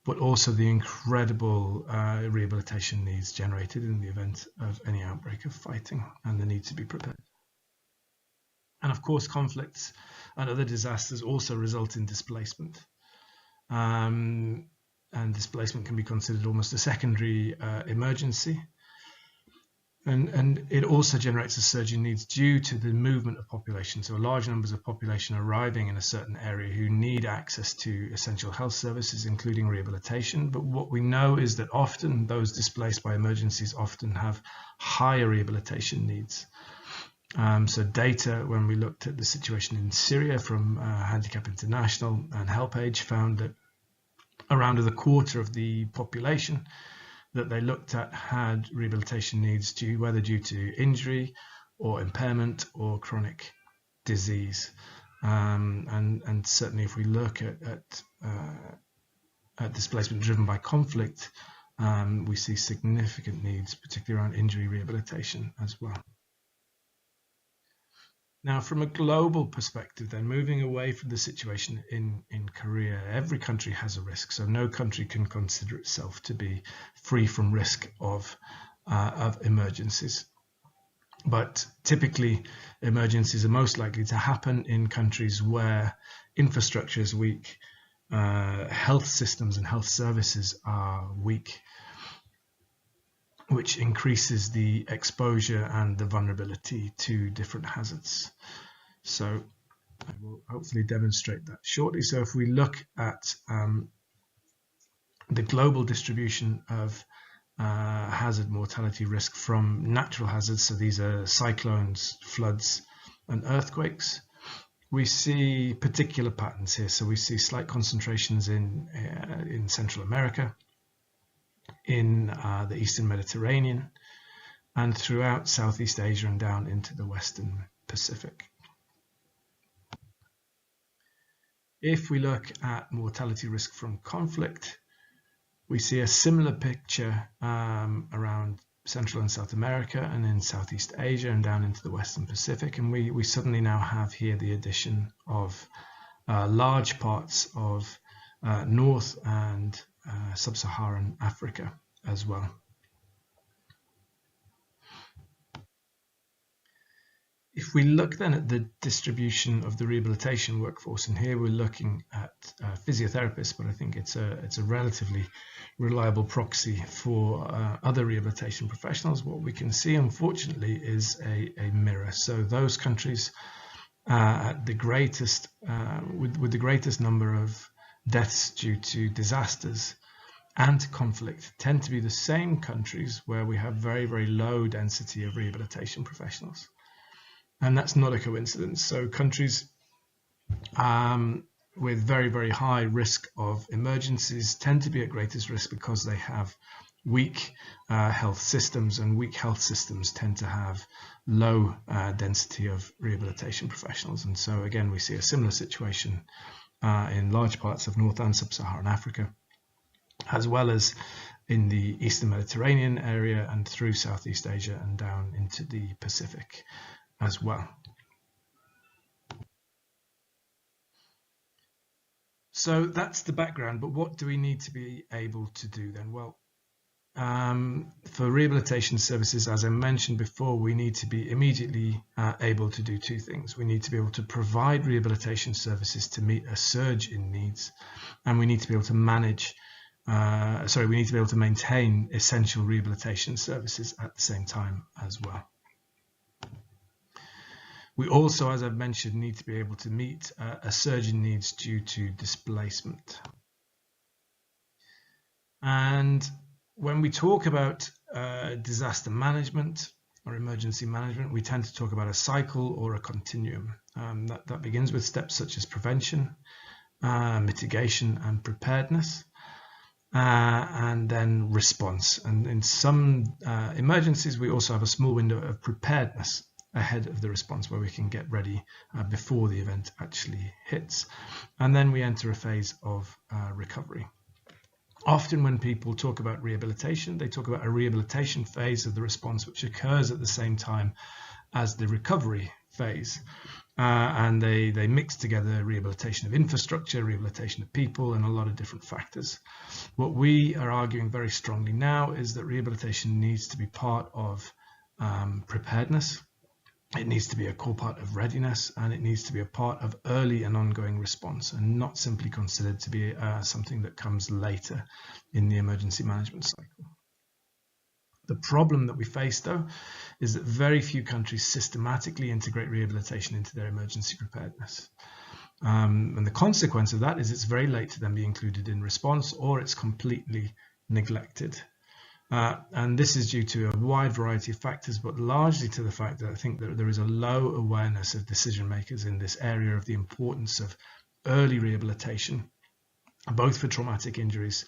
but also the incredible rehabilitation needs generated in the event of any outbreak of fighting, and the need to be prepared. And of course, conflicts and other disasters also result in displacement. And displacement can be considered almost a secondary emergency. And it also generates a surge in needs due to the movement of population. So large numbers of population arriving in a certain area who need access to essential health services, including rehabilitation. But what we know is that often those displaced by emergencies often have higher rehabilitation needs. So data, when we looked at the situation in Syria from Handicap International and HelpAge, found that around a quarter of the population that they looked at had rehabilitation needs whether due to injury or impairment or chronic disease. And certainly if we look at displacement driven by conflict, we see significant needs, particularly around injury rehabilitation as well. Now, from a global perspective, then, moving away from the situation in Korea, every country has a risk. So no country can consider itself to be free from risk of emergencies. But typically, emergencies are most likely to happen in countries where infrastructure is weak, health systems and health services are weak, which increases the exposure and the vulnerability to different hazards. So I will hopefully demonstrate that shortly. So if we look at the global distribution of hazard mortality risk from natural hazards, so these are cyclones, floods, and earthquakes, we see particular patterns here. So we see slight concentrations in Central America, in the Eastern Mediterranean, and throughout Southeast Asia and down into the Western Pacific. If we look at mortality risk from conflict, we see a similar picture around Central and South America and in Southeast Asia and down into the Western Pacific. And we suddenly now have here the addition of large parts of North and Sub-Saharan Africa as well. If we look then at the distribution of the rehabilitation workforce, and here we're looking at physiotherapists, but I think it's a relatively reliable proxy for other rehabilitation professionals, what we can see, unfortunately, is a mirror. So those countries at the greatest, with the greatest number of deaths due to disasters and conflict tend to be the same countries where we have very, very low density of rehabilitation professionals. And that's not a coincidence. So countries with very, very high risk of emergencies tend to be at greatest risk because they have weak health systems, and weak health systems tend to have low density of rehabilitation professionals. And so again, we see a similar situation in large parts of North and Sub-Saharan Africa, as well as in the Eastern Mediterranean area and through Southeast Asia and down into the Pacific as well. So that's the background, but what do we need to be able to do then? Well, for rehabilitation services, as I mentioned before, we need to be immediately able to do two things. We need to be able to provide rehabilitation services to meet a surge in needs, and we need to be able to manage we need to be able to maintain essential rehabilitation services at the same time as well. We also, as I've mentioned, need to be able to meet a surge in needs due to displacement. And when we talk about disaster management or emergency management, we tend to talk about a cycle or a continuum. That begins with steps such as prevention, mitigation and preparedness, and then response. And in some emergencies, we also have a small window of preparedness ahead of the response, where we can get ready before the event actually hits. And then we enter a phase of recovery. Often when people talk about rehabilitation, they talk about a rehabilitation phase of the response, which occurs at the same time as the recovery phase. And they mix together rehabilitation of infrastructure, rehabilitation of people, and a lot of different factors. What we are arguing very strongly now is that rehabilitation needs to be part of preparedness. It needs to be a core part of readiness, and it needs to be a part of early and ongoing response, and not simply considered to be something that comes later in the emergency management cycle. The problem that we face, though, is that very few countries systematically integrate rehabilitation into their emergency preparedness. And the consequence of that is it's very late to then be included in response, or it's completely neglected. And this is due to a wide variety of factors, but largely to the fact that I think that there is a low awareness of decision makers in this area of the importance of early rehabilitation, both for traumatic injuries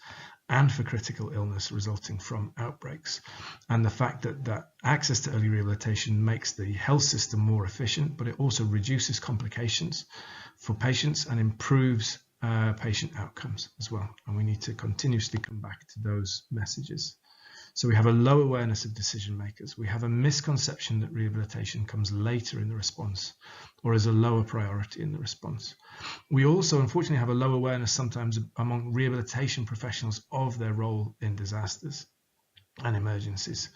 and for critical illness resulting from outbreaks. And the fact that access to early rehabilitation makes the health system more efficient, but it also reduces complications for patients and improves patient outcomes as well. And we need to continuously come back to those messages. So we have a low awareness of decision makers. We have a misconception that rehabilitation comes later in the response or is a lower priority in the response. We also, unfortunately, have a low awareness sometimes among rehabilitation professionals of their role in disasters and emergencies.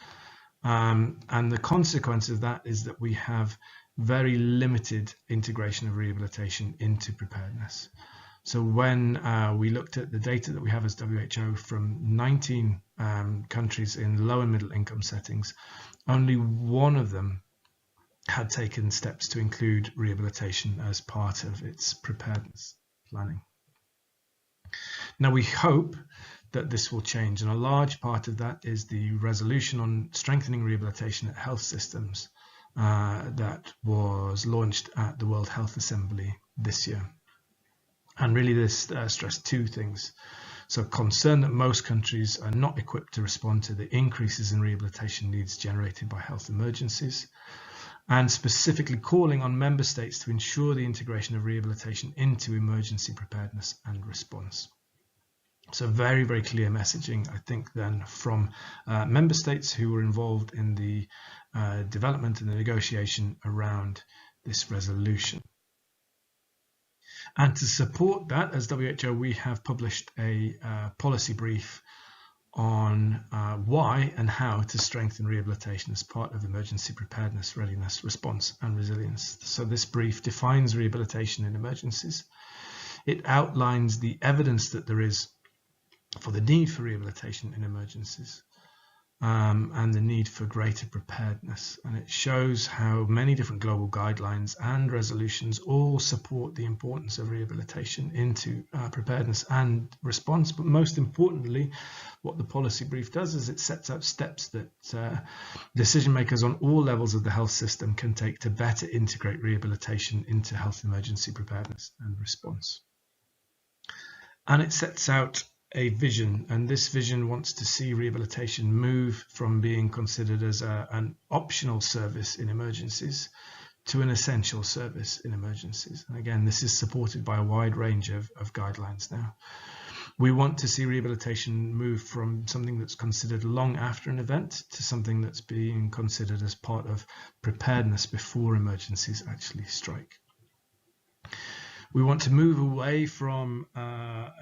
And the consequence of that is that we have very limited integration of rehabilitation into preparedness. So when we looked at the data that we have as WHO from 19 countries in low and middle income settings, only one of them had taken steps to include rehabilitation as part of its preparedness planning. Now we hope that this will change, and a large part of that is the resolution on strengthening rehabilitation at health systems that was launched at the World Health Assembly this year. And really this stressed two things. So concern that most countries are not equipped to respond to the increases in rehabilitation needs generated by health emergencies, and specifically calling on member states to ensure the integration of rehabilitation into emergency preparedness and response. So very, very clear messaging, I think, then from member states who were involved in the development and the negotiation around this resolution. And to support that, as WHO, we have published a policy brief on why and how to strengthen rehabilitation as part of emergency preparedness, readiness, response, and resilience. So this brief defines rehabilitation in emergencies. It outlines the evidence that there is for the need for rehabilitation in emergencies, and the need for greater preparedness. And it shows how many different global guidelines and resolutions all support the importance of rehabilitation into preparedness and response. But most importantly, what the policy brief does is it sets out steps that decision makers on all levels of the health system can take to better integrate rehabilitation into health emergency preparedness and response. And it sets out a vision, and this vision wants to see rehabilitation move from being considered as an optional service in emergencies to an essential service in emergencies. And again, this is supported by a wide range of guidelines now. We want to see rehabilitation move from something that's considered long after an event to something that's being considered as part of preparedness before emergencies actually strike. We want to move away from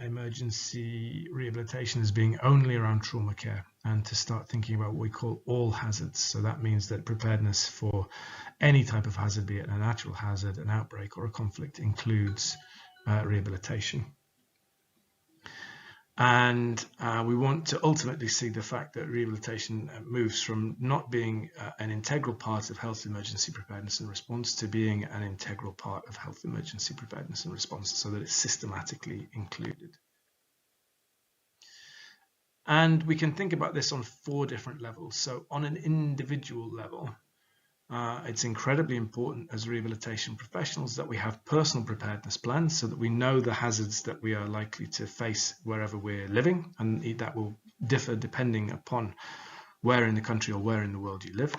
emergency rehabilitation as being only around trauma care and to start thinking about what we call all hazards. So that means that preparedness for any type of hazard, be it a natural hazard, an outbreak, or a conflict, includes rehabilitation. And we want to ultimately see the fact that rehabilitation moves from not being an integral part of health emergency preparedness and response to being an integral part of health emergency preparedness and response, so that it's systematically included. And we can think about this on 4 different levels. So on an individual level, it's incredibly important as rehabilitation professionals that we have personal preparedness plans so that we know the hazards that we are likely to face wherever we're living, and that will differ depending upon where in the country or where in the world you live,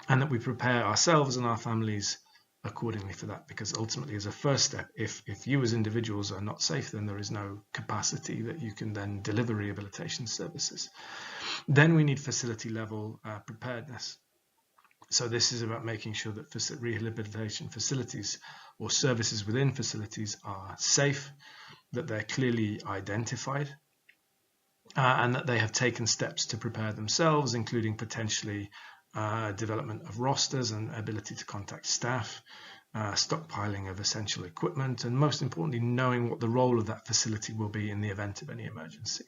and that we prepare ourselves and our families accordingly for that, because ultimately as a first step, if you as individuals are not safe, then there is no capacity that you can then deliver rehabilitation services. Then we need facility level preparedness. So this is about making sure that rehabilitation facilities or services within facilities are safe, that they're clearly identified, and that they have taken steps to prepare themselves, including potentially development of rosters and ability to contact staff, stockpiling of essential equipment, and most importantly, knowing what the role of that facility will be in the event of any emergency.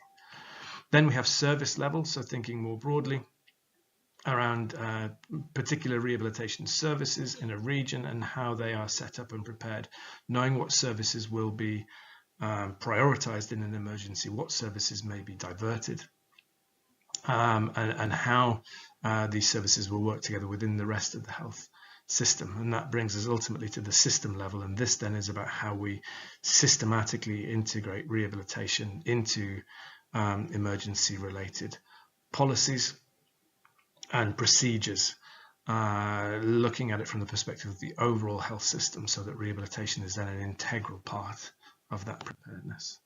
Then we have service level, so thinking more broadly around particular rehabilitation services in a region and how they are set up and prepared, knowing what services will be prioritized in an emergency, what services may be diverted, and how these services will work together within the rest of the health system. And that brings us ultimately to the system level, and this then is about how we systematically integrate rehabilitation into emergency related policies and procedures, looking at it from the perspective of the overall health system, so that rehabilitation is then an integral part of that preparedness.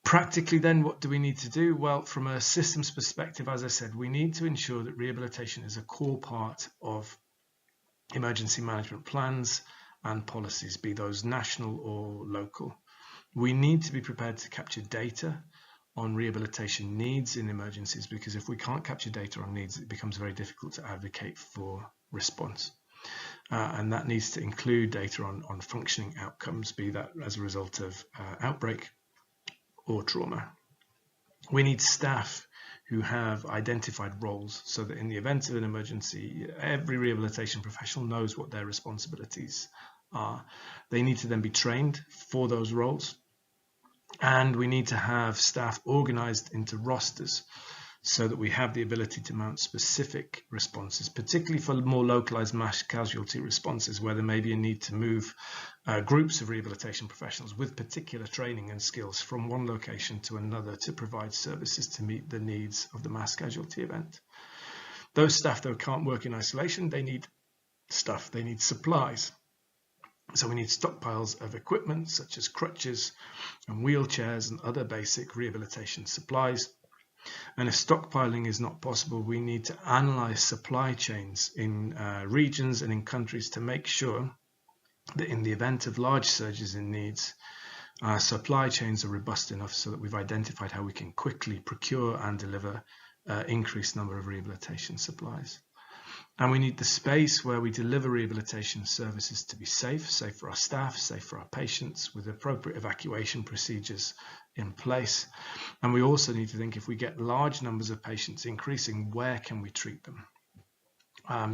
Practically then, what do we need to do? Well, from a systems perspective, as I said, we need to ensure that rehabilitation is a core part of emergency management plans and policies, be those national or local. We need to be prepared to capture data on rehabilitation needs in emergencies, because if we can't capture data on needs, it becomes very difficult to advocate for response. And that needs to include data on functioning outcomes, be that as a result of outbreak or trauma. We need staff who have identified roles, so that in the event of an emergency, every rehabilitation professional knows what their responsibilities are. They need to then be trained for those roles. And we need to have staff organized into rosters so that we have the ability to mount specific responses, particularly for more localized mass casualty responses, where there may be a need to move groups of rehabilitation professionals with particular training and skills from one location to another to provide services to meet the needs of the mass casualty event. Those staff, though, can't work in isolation. They need stuff, they need supplies. So we need stockpiles of equipment such as crutches and wheelchairs and other basic rehabilitation supplies. And if stockpiling is not possible, we need to analyze supply chains in regions and in countries to make sure that in the event of large surges in needs, our supply chains are robust enough so that we've identified how we can quickly procure and deliver increased number of rehabilitation supplies. And we need the space where we deliver rehabilitation services to be safe for our staff, safe for our patients, with appropriate evacuation procedures in place. And we also need to think, if we get large numbers of patients increasing, where can we treat them?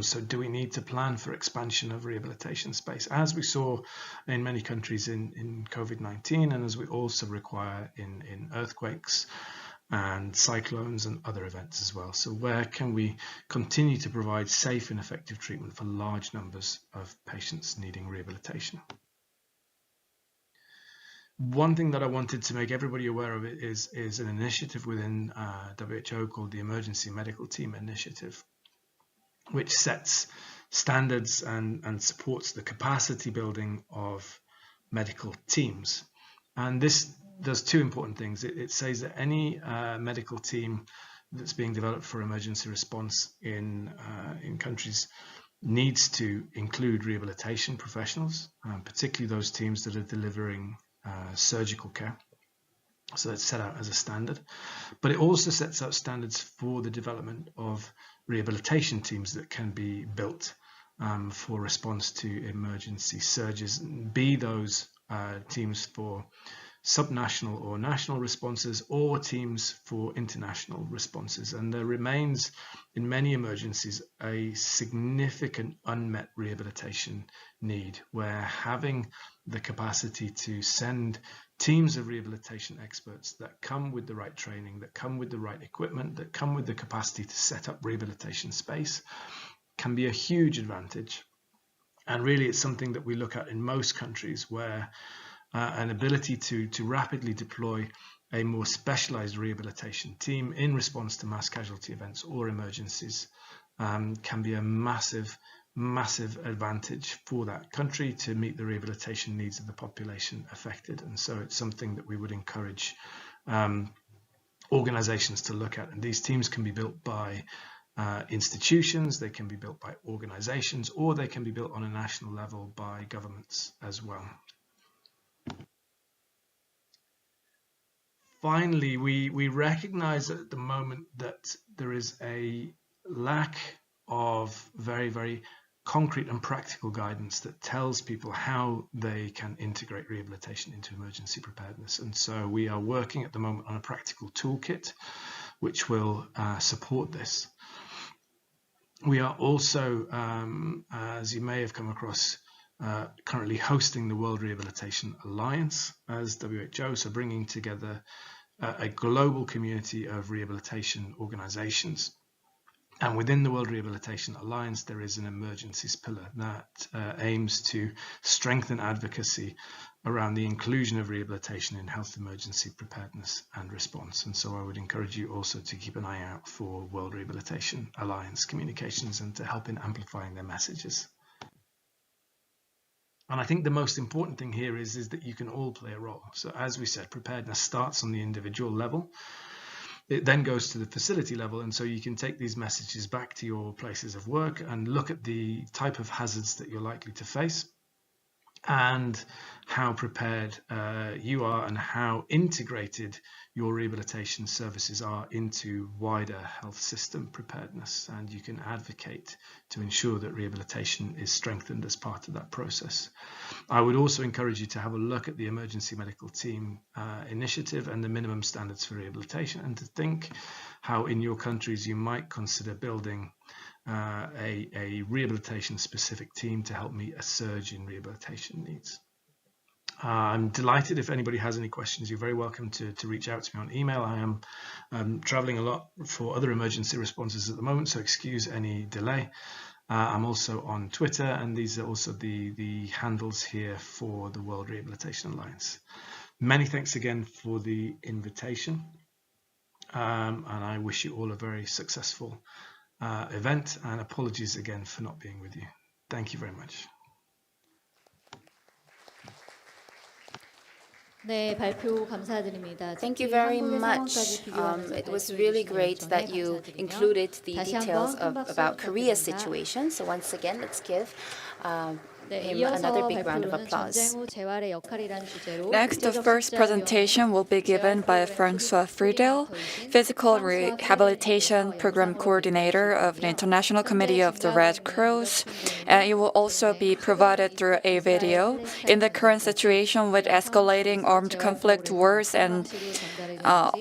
So do we need to plan for expansion of rehabilitation space, as we saw in many countries in COVID-19, and as we also require in earthquakes and cyclones and other events as well? So where can we continue to provide safe and effective treatment for large numbers of patients needing rehabilitation? One thing that I wanted to make everybody aware of is an initiative within WHO called the Emergency Medical Team Initiative, which sets standards and supports the capacity building of medical teams. And this does two important things. It says that any medical team that's being developed for emergency response in countries needs to include rehabilitation professionals, particularly those teams that are delivering surgical care. So that's set out as a standard. But it also sets out standards for the development of rehabilitation teams that can be built for response to emergency surges, be those teams for subnational or national responses, or teams for international responses. And there remains, in many emergencies, a significant unmet rehabilitation need, where having the capacity to send teams of rehabilitation experts that come with the right training, that come with the right equipment, that come with the capacity to set up rehabilitation space, can be a huge advantage. And really, it's something that we look at in most countries, where an ability to rapidly deploy a more specialized rehabilitation team in response to mass casualty events or emergencies can be a massive advantage for that country to meet the rehabilitation needs of the population affected. And so it's something that we would encourage organizations to look at. And these teams can be built by institutions, they can be built by organizations, or they can be built on a national level by governments as well. Finally, we recognize at the moment that there is a lack of very concrete and practical guidance that tells people how they can integrate rehabilitation into emergency preparedness. And so we are working at the moment on a practical toolkit which will support this. We are also, as you may have come across, currently hosting the World Rehabilitation Alliance as WHO, so bringing together a global community of rehabilitation organizations. And within the World Rehabilitation Alliance, there is an emergencies pillar that aims to strengthen advocacy around the inclusion of rehabilitation in health emergency preparedness and response. And so I would encourage you also to keep an eye out for World Rehabilitation Alliance communications and to help in amplifying their messages. And I think the most important thing here is that you can all play a role. So as we said, preparedness starts on the individual level. It then goes to the facility level, and so you can take these messages back to your places of work and look at the type of hazards that you're likely to face and how prepared you are and how integrated your rehabilitation services are into wider health system preparedness. And you can advocate to ensure that rehabilitation is strengthened as part of that process. I would also encourage you to have a look at the Emergency Medical Team initiative and the minimum standards for rehabilitation, and to think how in your countries you might consider building a rehabilitation specific team to help meet a surge in rehabilitation needs. I'm delighted if anybody has any questions. You're very welcome to reach out to me on email. I am traveling a lot for other emergency responses at the moment, so excuse any delay. I'm also on Twitter, and these are also the handles here for the World Rehabilitation Alliance. Many thanks again for the invitation, and I wish you all a very successful event, and apologies again for not being with you. Thank you very much. 네, 발표 감사드립니다. Thank you 특히 very 한국의 much. 상황까지 비교하면서 It was 발표해 really 주신 great 점에 that you 감사드리며 included the 다시 details 한번 큰 박수 about Korea's 부탁드립니다. situation. So once again, let's give 네, him another 이어서 big round of 발표로는 applause. 전쟁 후 재활의 역할이라는 주제로 Next, the 국제적 first presentation will be given by François Friedel, Physical Rehabilitation Program Coordinator of the International Committee of the Red Cross. It will also be provided through a video. In the current situation with escalating armed conflict wars and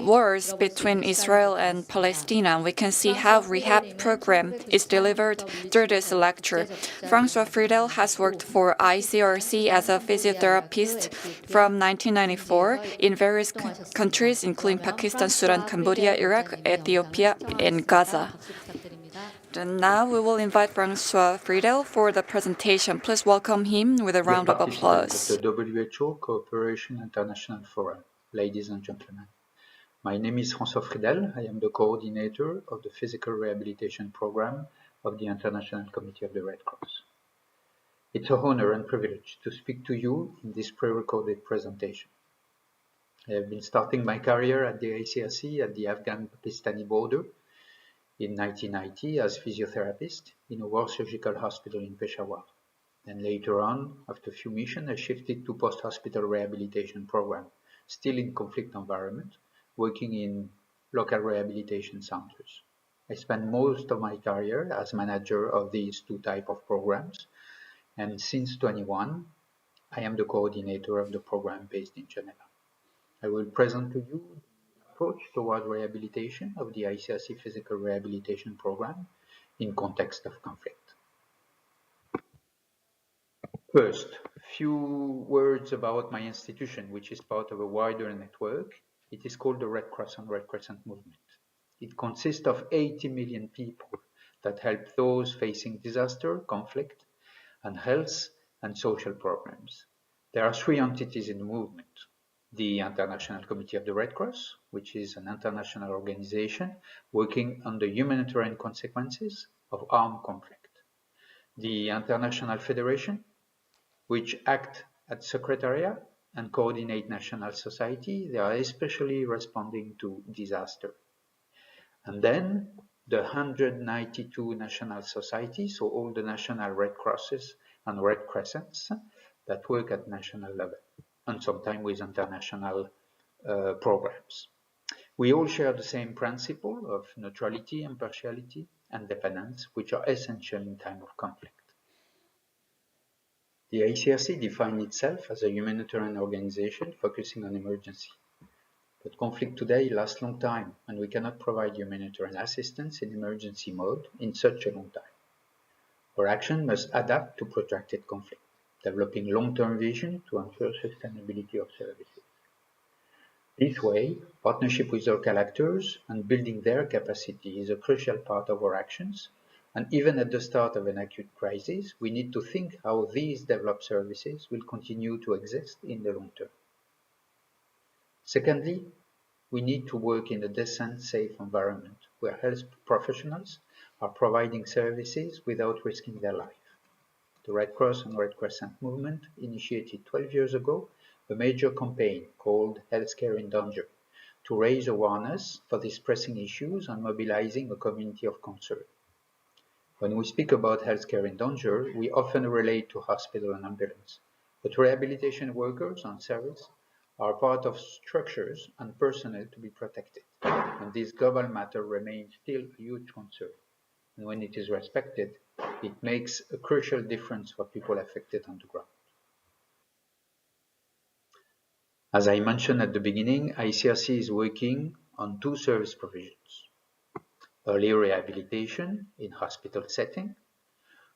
wars between Israel and Palestine, we can see how rehab program is delivered through this lecture. François Friedel has worked for ICRC as a physiotherapist from 1994 in various countries, including Pakistan, Sudan, Cambodia, Iraq, Ethiopia, and Gaza. And now we will invite François Friedel for the presentation. Please welcome him with a round of applause. The WHO Cooperation International Forum. Ladies and gentlemen, my name is François Friedel. I am the coordinator of the Physical Rehabilitation Program of the International Committee of the Red Cross. It's an honor and privilege to speak to you in this pre-recorded presentation. I have been starting my career at the ICRC at the Afghan-Pakistani border in 1990 as physiotherapist in a war surgical hospital in Peshawar. And later on, after a few missions, I shifted to post-hospital rehabilitation program, still in conflict environment, working in local rehabilitation centers. I spent most of my career as manager of these two types of programs, and since 21, I am the coordinator of the program based in Geneva. I will present to you the approach toward rehabilitation of the ICRC Physical Rehabilitation Program in context of conflict. First, few words about my institution, which is part of a wider network. It is called the Red Cross and Red Crescent Movement. It consists of 80 million people that help those facing disaster, conflict, and health and social problems. There are three entities in the movement. The International Committee of the Red Cross, which is an international organization working on the humanitarian consequences of armed conflict. The International Federation, which act at Secretariat and coordinate national society. They are especially responding to disaster. And then the 192 national societies, so all the national Red Crosses and Red Crescents that work at national level, and sometimes with international programs. We all share the same principle of neutrality, impartiality, and dependence, which are essential in time of conflict. The ICRC defined itself as a humanitarian organization focusing on emergency. But conflict today lasts a long time, and we cannot provide humanitarian assistance in emergency mode in such a long time. Our action must adapt to protracted conflict, developing long-term vision to ensure sustainability of services. This way, partnership with local actors and building their capacity is a crucial part of our actions. And even at the start of an acute crisis, we need to think how these developed services will continue to exist in the long term. Secondly, we need to work in a decent, safe environment where health professionals are providing services without risking their life. The Red Cross and Red Crescent movement initiated 12 years ago a major campaign called Healthcare in Danger to raise awareness for these pressing issues and mobilizing a community of concern. When we speak about healthcare in danger, we often relate to hospital and ambulance, but rehabilitation workers on service are part of structures and personnel to be protected, and this global matter remains still a huge concern. And when it is respected, it makes a crucial difference for people affected on the ground. As I mentioned at the beginning, ICRC is working on two service provisions. Early rehabilitation in hospital setting,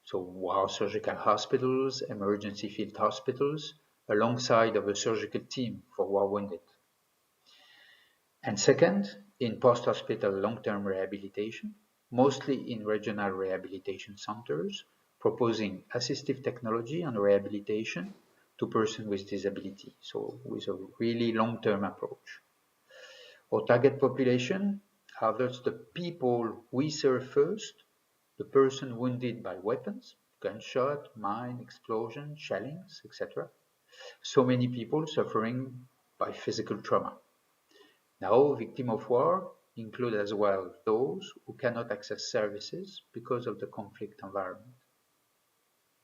so war surgical hospitals, emergency field hospitals, alongside of a surgical team for war wounded. And second, in post-hospital long-term rehabilitation, mostly in regional rehabilitation centers, proposing assistive technology and rehabilitation to persons with disability, so with a really long-term approach. Our target population are thus the people we serve first, the person wounded by weapons, gunshot, mine, explosion, shellings, etc. So many people suffering by physical trauma. Now, victims of war include as well those who cannot access services because of the conflict environment.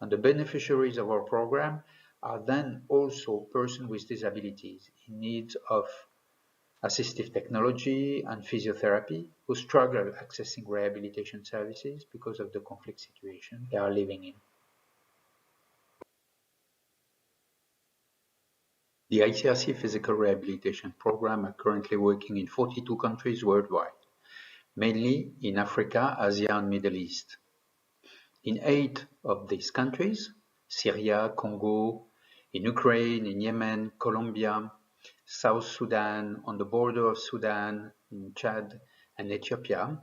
And the beneficiaries of our program are then also persons with disabilities in need of assistive technology and physiotherapy who struggle accessing rehabilitation services because of the conflict situation they are living in. The ICRC Physical Rehabilitation Program are currently working in 42 countries worldwide, mainly in Africa, Asia, and Middle East. In 8 of these countries, Syria, Congo, in Ukraine, in Yemen, Colombia, South Sudan, on the border of Sudan, in Chad and Ethiopia,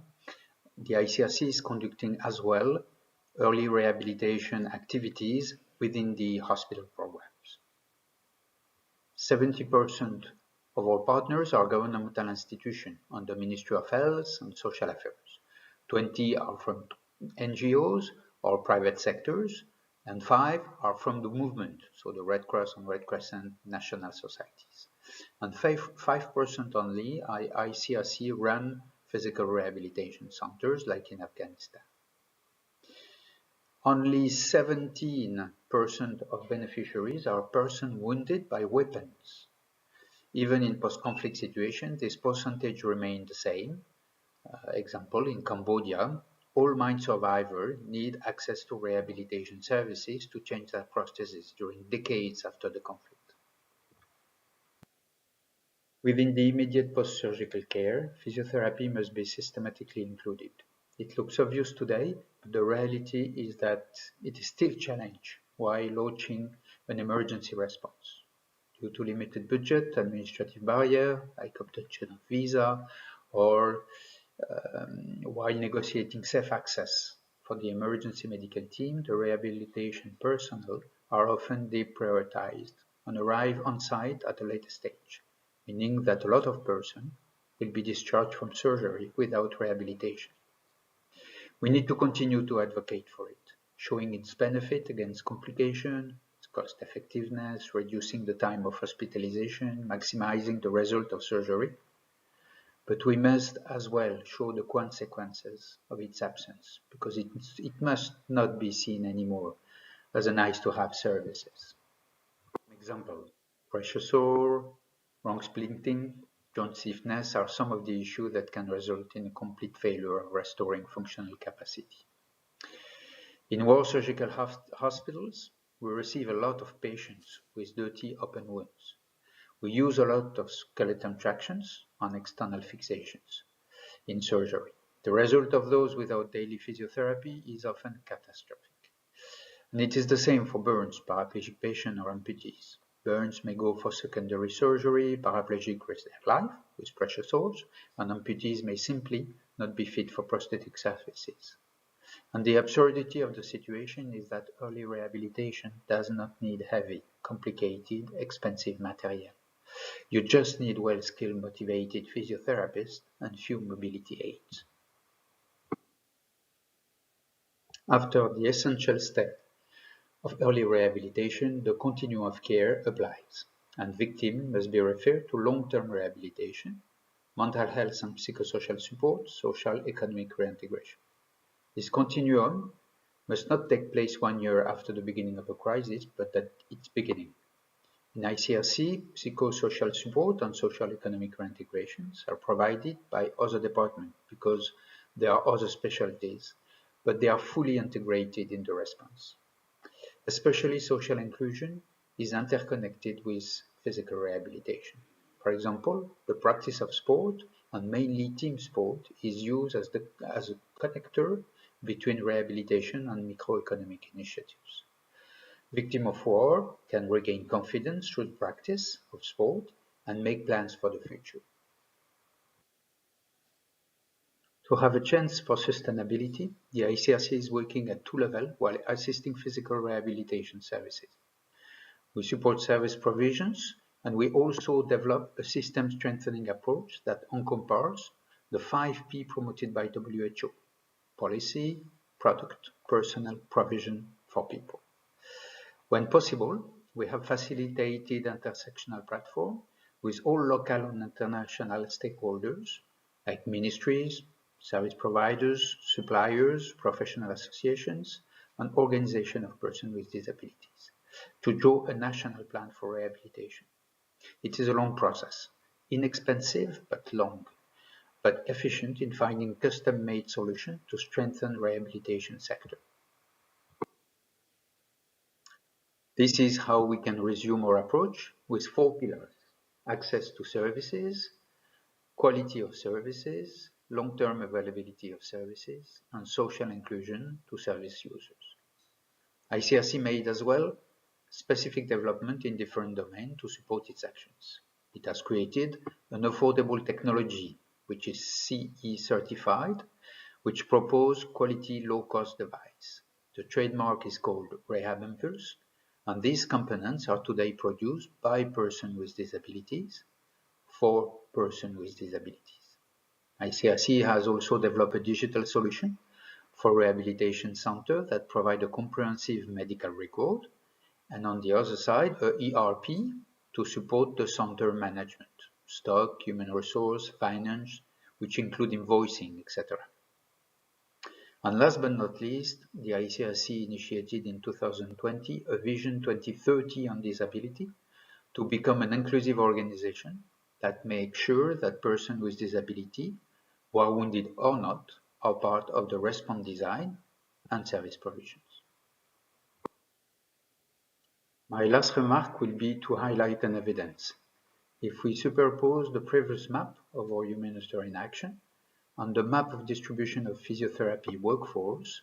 the ICRC is conducting as well early rehabilitation activities within the hospital programs. 70% of our partners are governmental institutions under the Ministry of Health and Social Affairs. 20 are from NGOs or private sectors, and 5 are from the movement, so the Red Cross and Red Crescent national societies. And 5% only are ICRC run physical rehabilitation centers like in Afghanistan. Only 17% of beneficiaries are persons wounded by weapons. Even in post-conflict situations, this percentage remains the same. Example, in Cambodia, all mine survivors need access to rehabilitation services to change their prostheses during decades after the conflict. Within the immediate post-surgical care, physiotherapy must be systematically included. It looks obvious today, but the reality is that it is still a challenge while launching an emergency response. Due to limited budget, administrative barrier, like obtention of visa, or while negotiating safe access for the emergency medical team, the rehabilitation personnel are often deprioritized and arrive on site at a later stage, meaning that a lot of persons will be discharged from surgery without rehabilitation. We need to continue to advocate for it, showing its benefit against complications, its cost effectiveness, reducing the time of hospitalization, maximizing the result of surgery. But we must as well show the consequences of its absence, because it must not be seen anymore as a nice-to-have services. Example, pressure sore, wrong splinting, joint stiffness are some of the issues that can result in a complete failure of restoring functional capacity. In war surgical hospitals, we receive a lot of patients with dirty open wounds. We use a lot of skeleton tractions on external fixations in surgery. The result of those without daily physiotherapy is often catastrophic. And it is the same for burns, paraplegic patients or amputees. Burns may go for secondary surgery, paraplegic risk their life with pressure sores, and amputees may simply not be fit for prosthetic surfaces. And the absurdity of the situation is that early rehabilitation does not need heavy, complicated, expensive material. You just need well-skilled, motivated physiotherapists and few mobility aids. After the essential step of early rehabilitation, the continuum of care applies, and victims must be referred to long-term rehabilitation, mental health and psychosocial support, social economic reintegration. This continuum must not take place 1 year after the beginning of a crisis, but at its beginning. In ICRC, psychosocial support and social economic reintegrations are provided by other departments because there are other specialties, but they are fully integrated in the response. Especially social inclusion is interconnected with physical rehabilitation. For example, the practice of sport, and mainly team sport, is used as a connector between rehabilitation and microeconomic initiatives. Victims of war can regain confidence through the practice of sport and make plans for the future. To have a chance for sustainability, the ICRC is working at 2 levels while assisting physical rehabilitation services. We support service provisions, and we also develop a system strengthening approach that encompasses the 5 P promoted by WHO: policy, product, personnel, provision for people. When possible, we have facilitated intersectional platform with all local and international stakeholders like ministries, service providers, suppliers, professional associations, and organizations of persons with disabilities to draw a national plan for rehabilitation. It is a long process, inexpensive but long, but efficient in finding custom-made solutions to strengthen rehabilitation sector. This is how we can resume our approach with 4 pillars: access to services, quality of services, long-term availability of services, and social inclusion to service users. ICRC made as well specific development in different domains to support its actions. It has created an affordable technology, which is CE certified, which proposes quality low-cost device. The trademark is called Rehab Impulse, and these components are today produced by persons with disabilities for persons with disabilities. ICRC has also developed a digital solution for rehabilitation center that provide a comprehensive medical record, and on the other side, a ERP to support the center management, stock, human resource, finance, which include invoicing, etc. And last but not least, the ICRC initiated in 2020 a Vision 2030 on disability to become an inclusive organization that makes sure that persons with disability, who are wounded or not, are part of the response design and service provisions. My last remark will be to highlight an evidence. If we superpose the previous map of our humanitarian action on the map of distribution of physiotherapy workforce,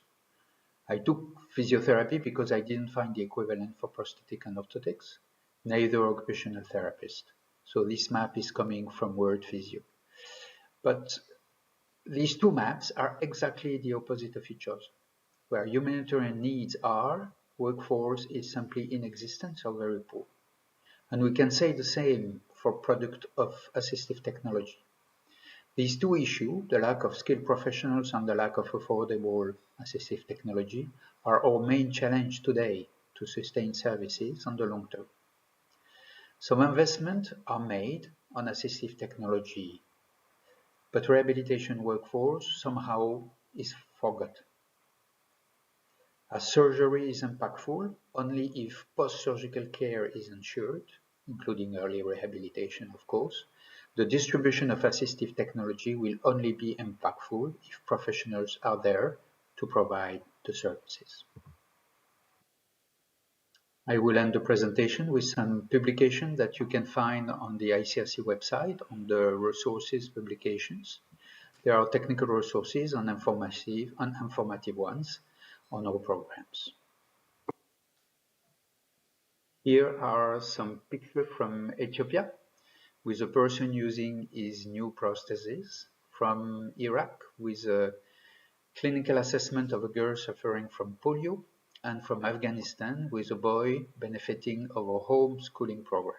I took physiotherapy because I didn't find the equivalent for prosthetic and orthotics, neither occupational therapist. So this map is coming from word physio. But these two maps are exactly the opposite of each other. Where humanitarian needs are, workforce is simply inexistent or very poor. And we can say the same for product of assistive technology. These two issues, the lack of skilled professionals and the lack of affordable assistive technology, are our main challenge today to sustain services on the long term. Some investments are made on assistive technology, but rehabilitation workforce somehow is forgotten. As surgery is impactful only if post-surgical care is ensured, including early rehabilitation, of course, the distribution of assistive technology will only be impactful if professionals are there to provide the services. I will end the presentation with some publications that you can find on the ICRC website on the resources publications. There are technical resources and informative ones on our programs. Here are some pictures from Ethiopia with a person using his new prosthesis, from Iraq with a clinical assessment of a girl suffering from polio, and from Afghanistan with a boy benefiting of a home schooling program.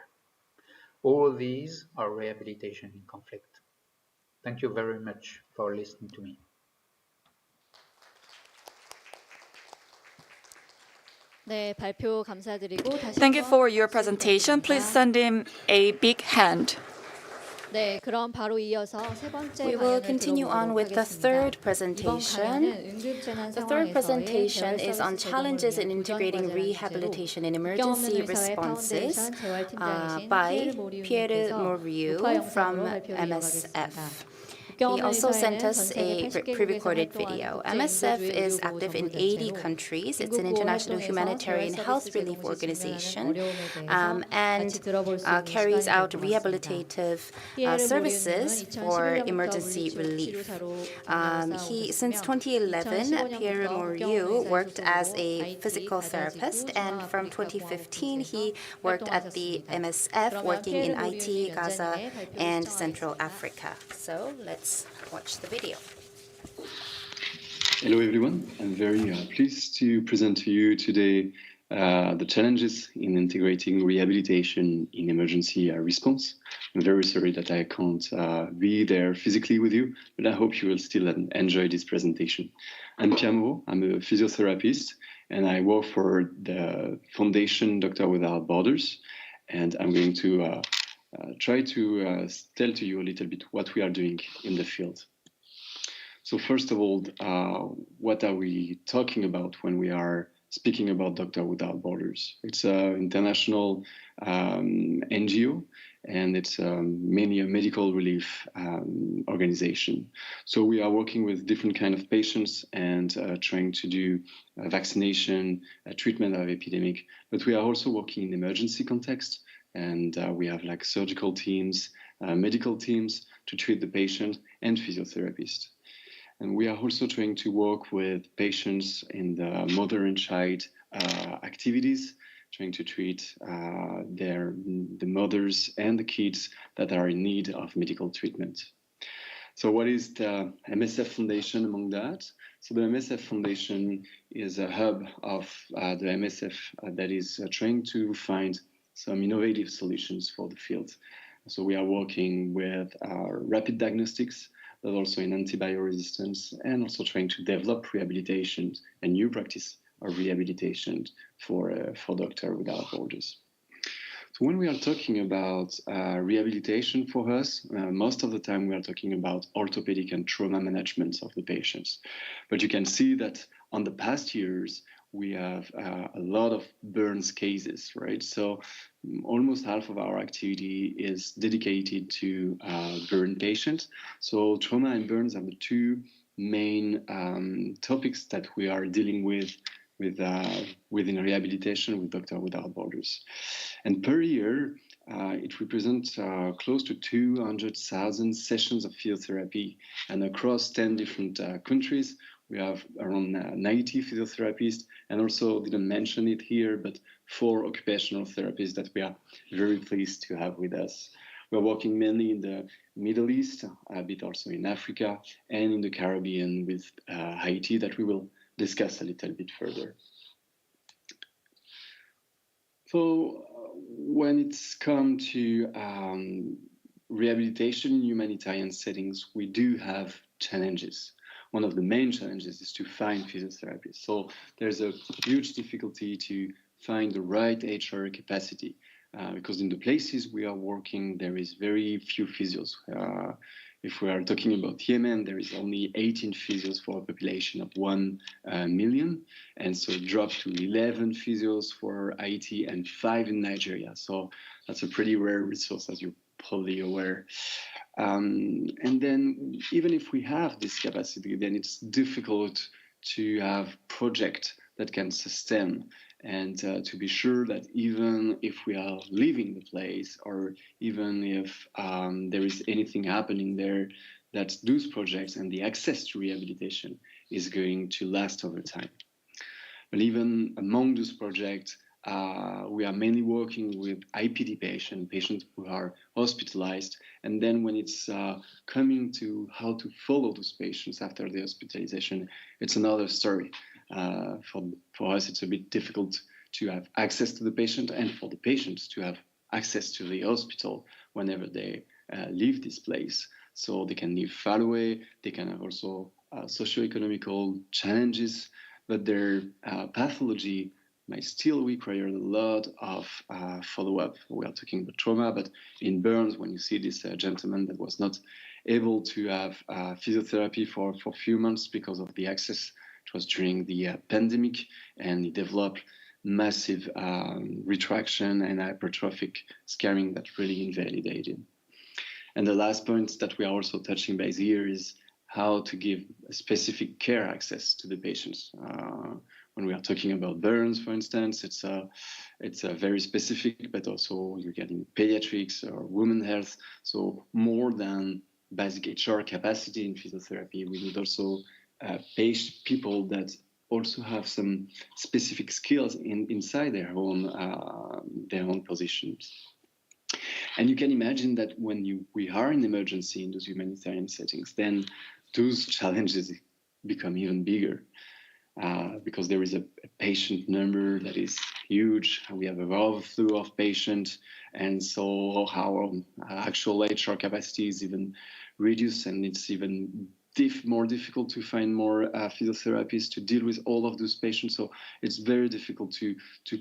All these are rehabilitation in conflict. Thank you very much for listening to me. 네, 발표 감사드리고 다시 Thank you 한번 for your presentation. Please send him a big hand. 네, 그럼 바로 이어서 세 번째 We will 강연을 continue on with the 들어보도록 third 하겠습니다. 이번 강연은 presentation. 응급재난 The third 상황에서의 presentation 재활 is on 서비스 challenges in 제공을 위한 integrating 도전 과제라는 rehabilitation 주제로 and 국경 없는 emergency 의사회 responses 파운데이션 재활팀장이신 by 피에르 Pierre 모리우님께서 Moriou 녹화 from 영상으로 발표를 이어가겠습니다. MSF. 국경 He 없는 also sent 의사회는 us 전 세계 a 80개국에서 pre-recorded 활동하는 video. 국제 MSF 인도주의 is 의료보호 active in 80 전문단체로 countries. It's an 긴급 보호 international 활동에서 humanitarian 재활 health 서비스 relief 제공 시 organization 어려움에 대해서 and 같이 들어볼 수 있는 carries 시간이 out 될 것 같습니다. rehabilitative 피에르 services 모리우님은 for 2011년부터 emergency 물리치료사로 relief. Since 근무를 쌓아오셨으며 2011, Pierre 2015년부터 Moriou worked as 국경의사회 a 소속으로 physical IT, therapist, 가자지구, and from 중앙아프리카 2015 he 공화국에서 worked at the 활동하셨습니다. MSF, 그러면 working in 피에르 IT, 모리우님 Gaza, 연자님의 발표를 and Central 시청하겠습니다. Africa. So let's watch the video. Hello everyone, I'm very pleased to present to you today the challenges in integrating rehabilitation in emergency response. I'm very sorry that I can't be there physically with you, but I hope you will still enjoy this presentation. I'm Pierre Moreau, I'm a physiotherapist, and I work for the Foundation Doctors Without Borders, and I'm going to try to tell to you a little bit what we are doing in the field. So first of all, what are we talking about when we are speaking about Doctors Without Borders? It's an international NGO, and it's mainly a medical relief organization. So we are working with different kind of patients and trying to do vaccination, treatment of epidemic, but we are also working in emergency context, and we have like surgical teams, medical teams to treat the patient, and physiotherapists. And we are also trying to work with patients in the mother and child activities, trying to treat the mothers and the kids that are in need of medical treatment. So what is the MSF Foundation among that? So the MSF Foundation is a hub of the MSF that is trying to find some innovative solutions for the field. So we are working with rapid diagnostics, but also in antibioresistance, and also trying to develop rehabilitation and new practice of rehabilitation for Doctors Without Borders. So when we are talking about rehabilitation for us, most of the time we are talking about orthopedic and trauma management of the patients. But you can see that on the past years, we have a lot of burns cases, right? So almost half of our activity is dedicated to burn patients. So trauma and burns are the two main topics that we are dealing with within rehabilitation with Doctors Without Borders. And per year, it represents close to 200,000 sessions of physiotherapy, and across 10 different countries. We have around 90 physiotherapists, and also didn't mention it here, but 4 occupational therapists that we are very pleased to have with us. We're working mainly in the Middle East, a bit also in Africa, and in the Caribbean with Haiti, that we will discuss a little bit further. So when it's come to rehabilitation in humanitarian settings, we do have challenges. One of the main challenges is to find physiotherapists. So there's a huge difficulty to find the right HR capacity because in the places we are working, there is very few physios. If we are talking about Yemen, there is only 18 physios for a population of 1 million. And so it dropped to 11 physios for Haiti and 5 in Nigeria. So that's a pretty rare resource, as you're probably aware. And then even if we have this capacity, then it's difficult to have projects that can sustain, and to be sure that even if we are leaving the place, or even if there is anything happening there, that those projects and the access to rehabilitation is going to last over time. But even among those projects, we are mainly working with IPD patients who are hospitalized. And then when it's coming to how to follow those patients after the hospitalization, it's another story. For us, it's a bit difficult to have access to the patient, and for the patients to have access to the hospital whenever they leave this place. So they can live far away, they can have also socioeconomical challenges, but their pathology might still require a lot of follow-up. We are talking about trauma, but in burns, when you see this gentleman that was not able to have physiotherapy for a few months because of the access, it was during the pandemic, and he developed massive retraction and hypertrophic scarring that really invalidated. And the last point that we are also touching base here is how to give specific care access to the patients. When we are talking about burns, for instance, it's a very specific, but also you're getting pediatrics or women's health. So more than basic HR capacity in physiotherapy, we need also people that also have some specific skills inside their own positions. And you can imagine that when we are in emergency in those humanitarian settings, then those challenges become even bigger. Because there is a patient number that is huge. We have a overflow of patients, and so our actual HR capacity is even reduced, and it's even more difficult to find more physiotherapists to deal with all of those patients. So it's very difficult to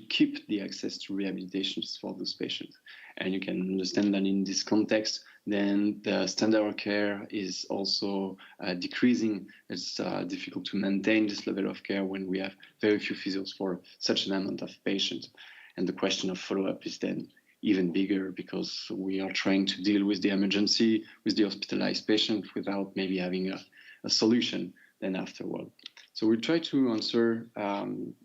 keep the access to rehabilitations for those patients. And you can understand that in this context, then the standard of care is also decreasing. It's difficult to maintain this level of care when we have very few physios for such an amount of patients. And the question of follow-up is then even bigger, because we are trying to deal with the emergency, with the hospitalized patient, without maybe having a solution then afterward. So we try to answer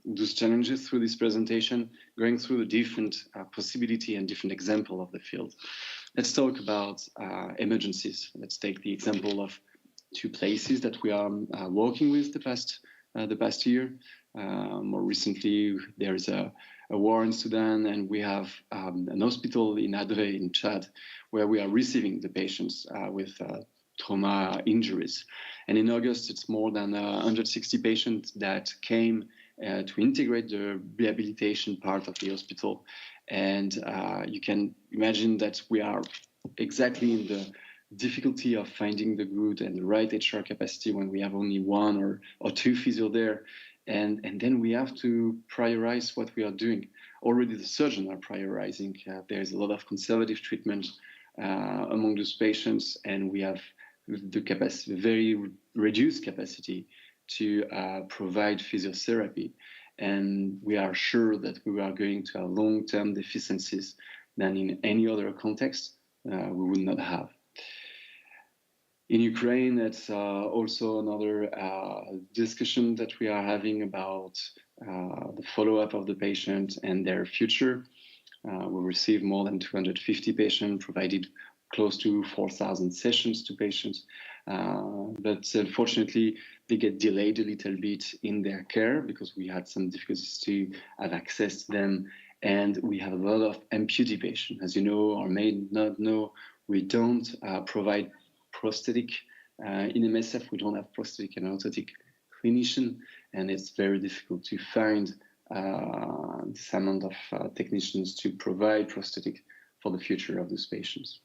those challenges through this presentation, going through the different possibility and different example of the field. Let's talk about emergencies. Let's take the example of 2 places that we are working with the past year. More recently, there is a war in Sudan, and we have an hospital in Adre in Chad, where we are receiving the patients with trauma injuries. And in August, it's more than 160 patients that came to integrate the rehabilitation part of the hospital. And you can imagine that we are exactly in the difficulty of finding the good and the right HR capacity when we have only 1 or 2 physio there. And then we have to prioritize what we are doing. Already the surgeons are prioritizing. There's a lot of conservative treatment among those patients, and we have the capacity, very reduced capacity to provide physiotherapy. And we are sure that we are going to have long-term deficiencies than in any other context we would not have. In Ukraine, it's also another discussion that we are having about the follow-up of the patient and their future. We received more than 250 patients, provided close to 4,000 sessions to patients. But unfortunately, they get delayed a little bit in their care because we had some difficulties to have access to them. And we have a lot of amputee patients. As you know, or may not know, we don't provide prosthetic. In MSF, we don't have prosthetic and orthotic clinician, and it's very difficult to find this amount of technicians to provide prosthetic for the future of these patients.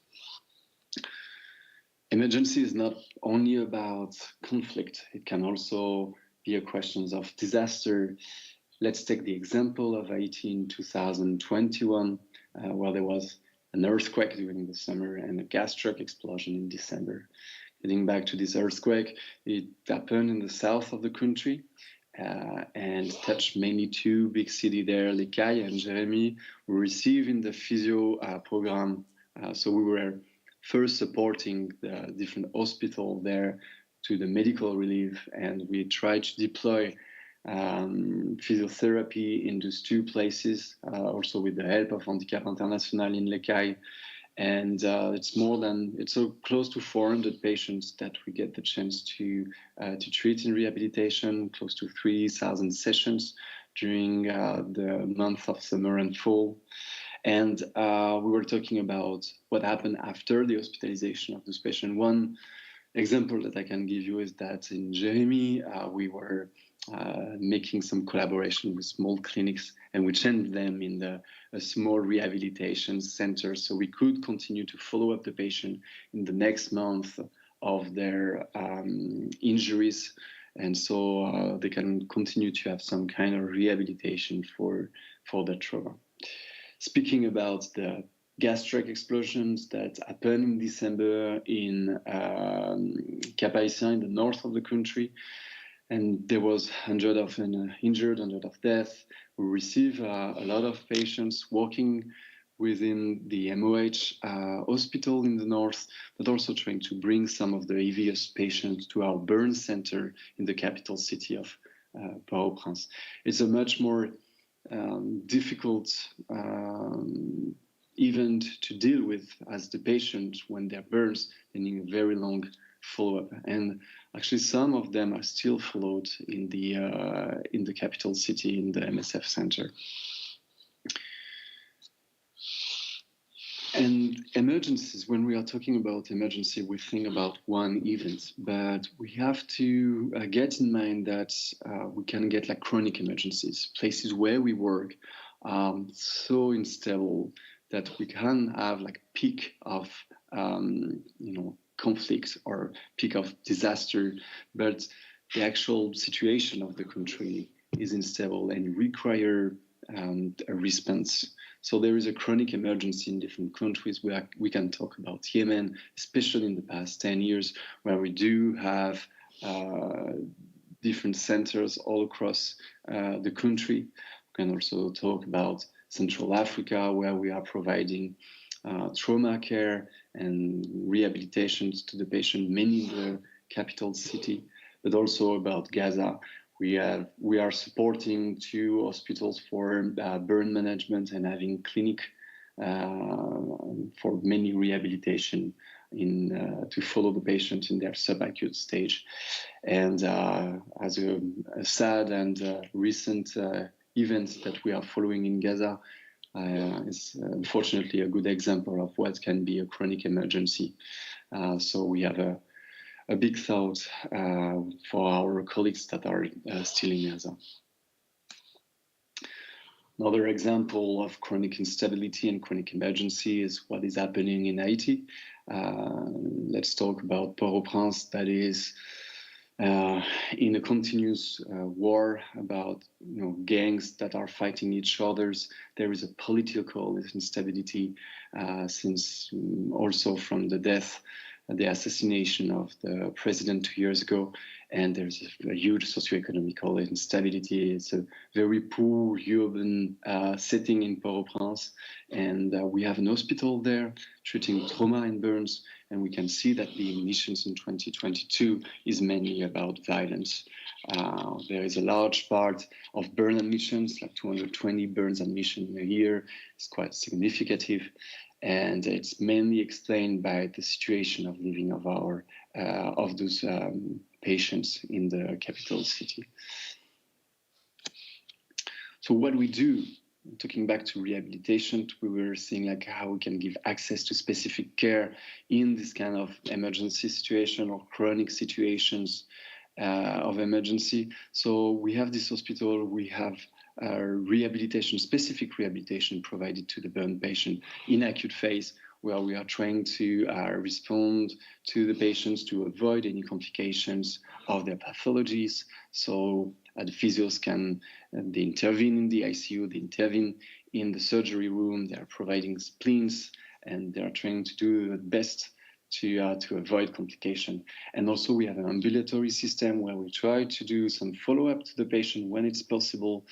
Emergency is not only about conflict. It can also be a question of disaster. Let's take the example of Haiti in 2021, where there was an earthquake during the summer and a gas truck explosion in December. Getting back to this earthquake, it happened in the south of the country and touched mainly 2 big cities there, Les Cayes and Jérémy. We received in the physio program, so we were first supporting the different hospitals there to the medical relief, and we tried to deploy physiotherapy in those 2 places, also with the help of Handicap International in Les Cayes. And it's so close to 400 patients that we get the chance to treat in rehabilitation, close to 3,000 sessions during the month of summer and fall. And we were talking about what happened after the hospitalization of this patient. One example that I can give you is that in Jérémy, we were making some collaboration with small clinics, and we sent them in a small rehabilitation center so we could continue to follow up the patient in the next month of their injuries, and so they can continue to have some kind of rehabilitation for that trauma. Speaking about the gas truck explosions that happened in December in Cap-Haïtien in the north of the country, and there was hundreds of injured, hundreds of deaths. We receive a lot of patients working within the MOH hospital in the north, but also trying to bring some of the heaviest patients to our burn center in the capital city of Port-au-Prince. It's a much more difficult event to deal with as the patient when they're burns. They need a very long follow-up, and actually some of them are still followed in the capital city in the MSF center. And emergencies, when we are talking about emergency, we think about one event, but we have to get in mind that we can get like chronic emergencies, places where we work so unstable that we can have like peak of conflict or peak of disaster, but the actual situation of the country is unstable and require a response. So there is a chronic emergency in different countries where we can talk about Yemen, especially in the past 10 years, where we do have different centers all across the country. We can also talk about Central Africa, where we are providing trauma care and rehabilitations to the patient, mainly in the capital city, but also about Gaza. We are supporting 2 hospitals for burn management and having clinic for many rehabilitation to follow the patient in their subacute stage. And as a sad and recent event that we are following in Gaza is unfortunately a good example of what can be a chronic emergency. So we have a big thought for our colleagues that are still in Gaza. Another example of chronic instability and chronic emergency is what is happening in Haiti. Let's talk about Port-au-Prince, that is in a continuous war about gangs that are fighting each other. There is a political instability since also from the assassination of the president 2 years ago, and there's a huge socioeconomical instability. It's a very poor urban setting in Port-au-Prince, and we have an hospital there treating trauma and burns, and we can see that the admissions in 2022 is mainly about violence. There is a large part of burn admissions, like 220 burns admission a year. It's quite significant. And it's mainly explained by the situation of living of those patients in the capital city. So what we do, talking back to rehabilitation, we were seeing like how we can give access to specific care in this kind of emergency situation or chronic situations of emergency. So we have this hospital, we have specific rehabilitation provided to the burn patient in acute phase, where we are trying to respond to the patients to avoid any complications of their pathologies. So the physios they intervene in the ICU, they intervene in the surgery room, they are providing splints, and they are trying to do the best to avoid complication. And also we have an ambulatory system where we try to do some follow-up to the patient when it's possible,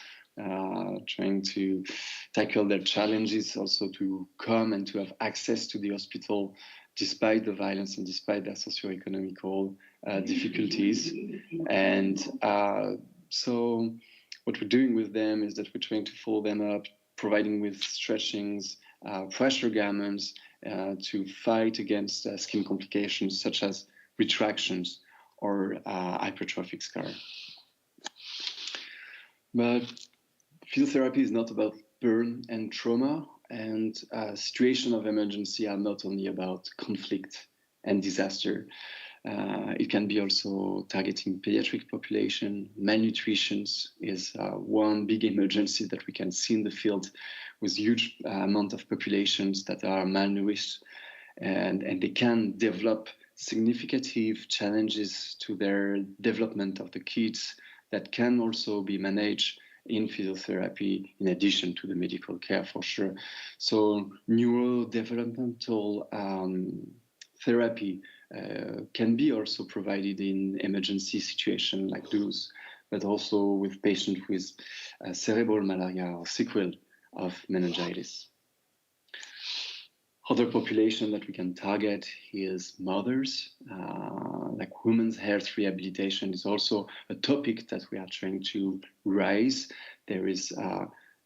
trying to tackle their challenges, also to come and to have access to the hospital despite the violence and despite their socioeconomical difficulties. And so what we're doing with them is that we're trying to follow them up, providing with stretchings, pressure garments to fight against skin complications such as retractions or hypertrophic scar. But physiotherapy is not about burn and trauma, and situation of emergency are not only about conflict and disaster. It can be also targeting pediatric population. Malnutrition is one big emergency that we can see in the field, with huge amount of populations that are malnourished, and they can develop significant challenges to their development of the kids that can also be managed in physiotherapy in addition to the medical care, for sure. So neurodevelopmental therapy can be also provided in emergency situations like those, but also with patients with cerebral malaria or sequel of meningitis. Other population that we can target is mothers. Like women's health rehabilitation is also a topic that we are trying to raise. There is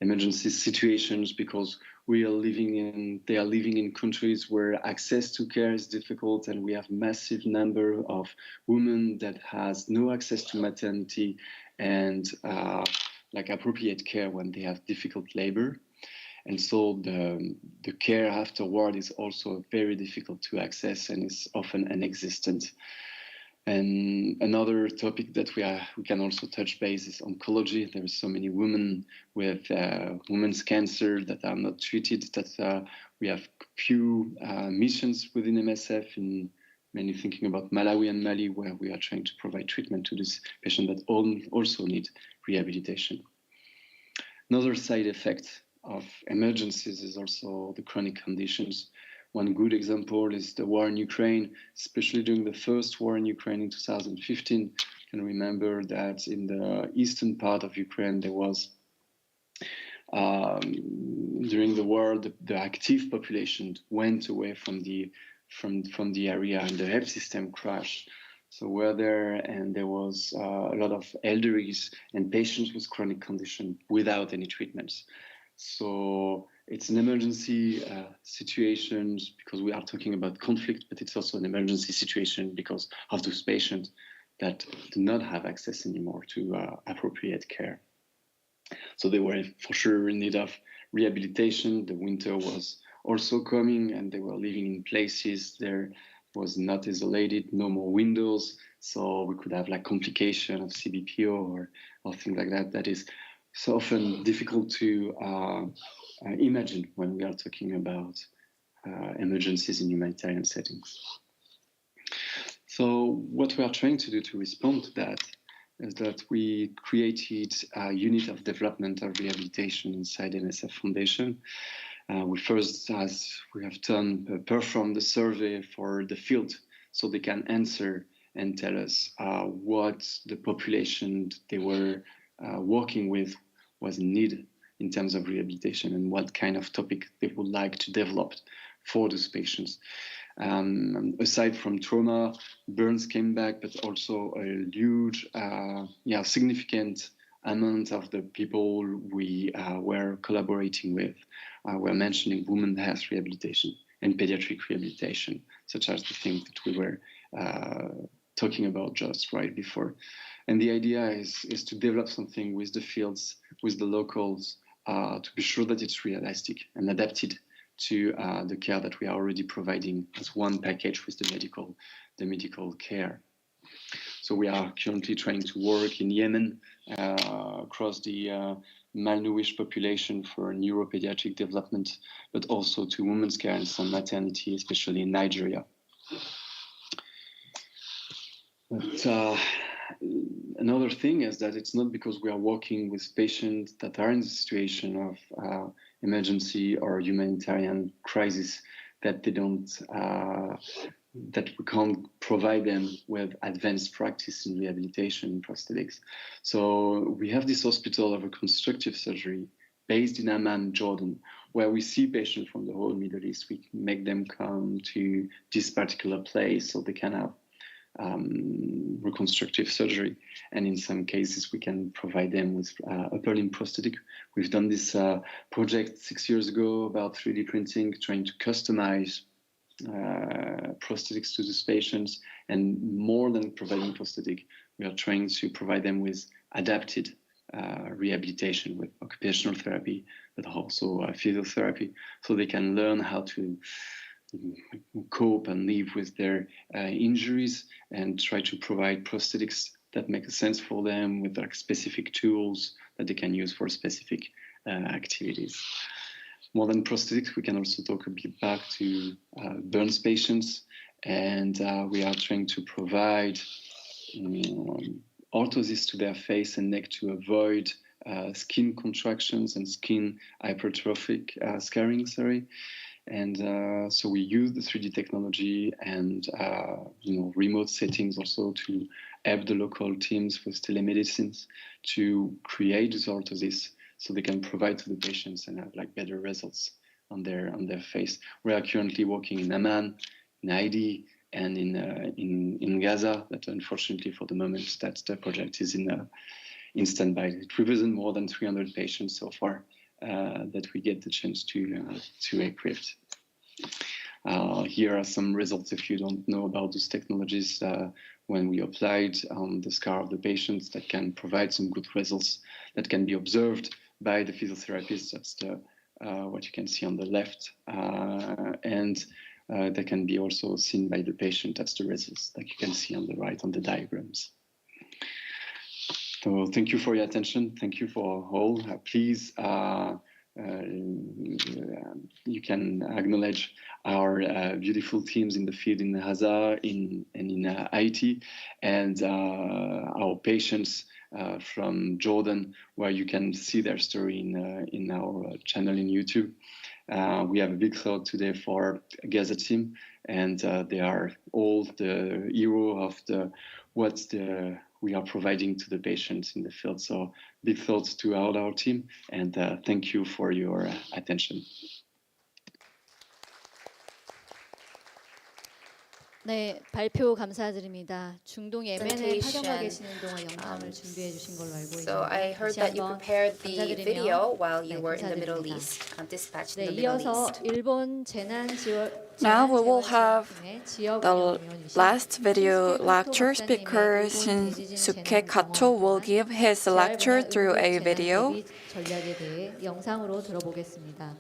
emergency situations because they are living in countries where access to care is difficult, and we have massive number of women that has no access to maternity and like appropriate care when they have difficult labor. And so the care afterward is also very difficult to access and is often non-existent. And another topic that we can also touch base is oncology. There are so many women with women's cancer that are not treated, that we have few missions within MSF in mainly thinking about Malawi and Mali, where we are trying to provide treatment to this patient that also need rehabilitation. Another side effect of emergencies is also the chronic conditions. One good example is the war in Ukraine, especially during the first war in Ukraine in 2015. You can remember that in the eastern part of Ukraine, there was, during the war, the active population went away from the area and the health system crashed. So we're there, and there was a lot of elderlies and patients with chronic condition without any treatments. So it's an emergency situation because we are talking about conflict, but it's also an emergency situation because of those patients that do not have access anymore to appropriate care. So they were for sure in need of rehabilitation. The winter was also coming, and they were living in places there was not isolated, no more windows, so we could have like complication of CBPO or things like that. That is so often difficult to imagine when we are talking about emergencies in humanitarian settings. So what we are trying to do to respond to that is that we created a unit of development of rehabilitation inside MSF Foundation. We first, as we have done, performed the survey for the field so they can answer and tell us what the population they were working with was in need in terms of rehabilitation and what kind of topic they would like to develop for those patients. Aside from trauma, burns came back, but also a huge, significant amount of the people we were collaborating with were mentioning women's health rehabilitation and pediatric rehabilitation, such as the things that we were talking about just right before. And the idea is to develop something with the fields, with the locals, to be sure that it's realistic and adapted to the care that we are already providing as one package with the medical care. So we are currently trying to work in Yemen across the malnourished population for neuropediatric development, but also to women's care and some maternity, especially in Nigeria. But another thing is that it's not because we are working with patients that are in the situation of emergency or humanitarian crisis that they don't, that we can't provide them with advanced practice in rehabilitation and prosthetics. So we have this hospital of reconstructive surgery based in Amman, Jordan, where we see patients from the whole Middle East. We make them come to this particular place so they can have reconstructive surgery, and in some cases we can provide them with upper limb prosthetic. We've done this project 6 years ago about 3D printing, trying to customize prosthetics to these patients, and more than providing prosthetic, we are trying to provide them with adapted rehabilitation with occupational therapy, but also physiotherapy, so they can learn how to cope and live with their injuries, and try to provide prosthetics that make sense for them with like specific tools that they can use for specific activities. More than prosthetics, we can also talk a bit back to burns patients, and we are trying to provide orthosis to their face and neck to avoid skin contractions and skin hypertrophic scarring, And so we use the 3D technology and remote settings also to help the local teams with telemedicine to create these orthoses so they can provide to the patients and have like better results on their face. We are currently working in Amman, in Haiti, and in Gaza. But unfortunately, for the moment, that the project is in standby. It represents more than 300 patients so far that we get the chance to equip. Here are some results if you don't know about these technologies. When we applied on the scar of the patients, that can provide some good results that can be observed by the physiotherapist. That's what you can see on the left. And that can be also seen by the patient. That's the results that you can see on the right on the diagrams. So thank you for your attention. Thank you for all. Please you can acknowledge our beautiful teams in the field in Hazar and in Haiti, and our patients from Jordan, where you can see their story in our channel in YouTube. We have a big thought today for Gaza team, and they are all the hero of we are providing to the patients in the field. So big thoughts to all our team, and thank you for your attention. 네, 발표 감사드립니다. 중동 예멘에 파견가 계시는 동안 영상을 준비해 주신 걸로 알고 So I 있는데요. heard 다시 that you 한번 prepared the video 감사드리며 while you were in the Middle 감사드립니다. East, dispatched 네, in the Middle 이어서 East. 일본 재난지원 Now we will have 지역 the 운영위원이신 last video 신스케 lecture. 카토 Speaker 박사님의 일본 Shinsuke 대지진 Kato will give his lecture through a video. 전략에 대해 영상으로 들어보겠습니다.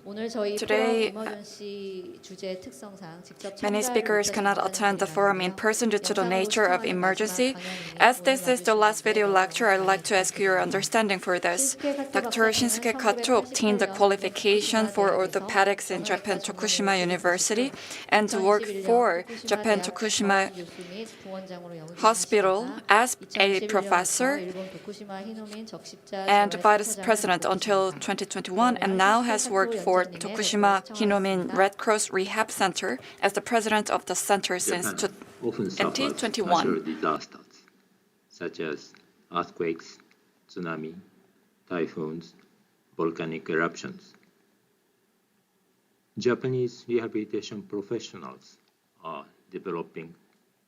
오늘 저희 Today, 포럼 이머전시 주제 특성상 직접 Many 참가를 speakers cannot 못하신 attend the 분들이 forum in 많은데요. person due to the 영상으로 nature of 시청하는 emergency. 마지막 강연이니 As 오늘 this is the last video 와주신 lecture, I'd like to ask your 분들께 understanding for this. Dr. Shinsuke Kato obtained the 1988년 qualification for orthopedics in Japan Tokushima University and worked for Japan Tokushima Hospital as a professor and vice president until 2021, and now has worked for Tokushima Hinomin Red Cross Rehab Center as the president of the center since often suffers 2021. natural disasters such as earthquakes, tsunami, typhoons, volcanic eruptions. Japanese rehabilitation professionals are developing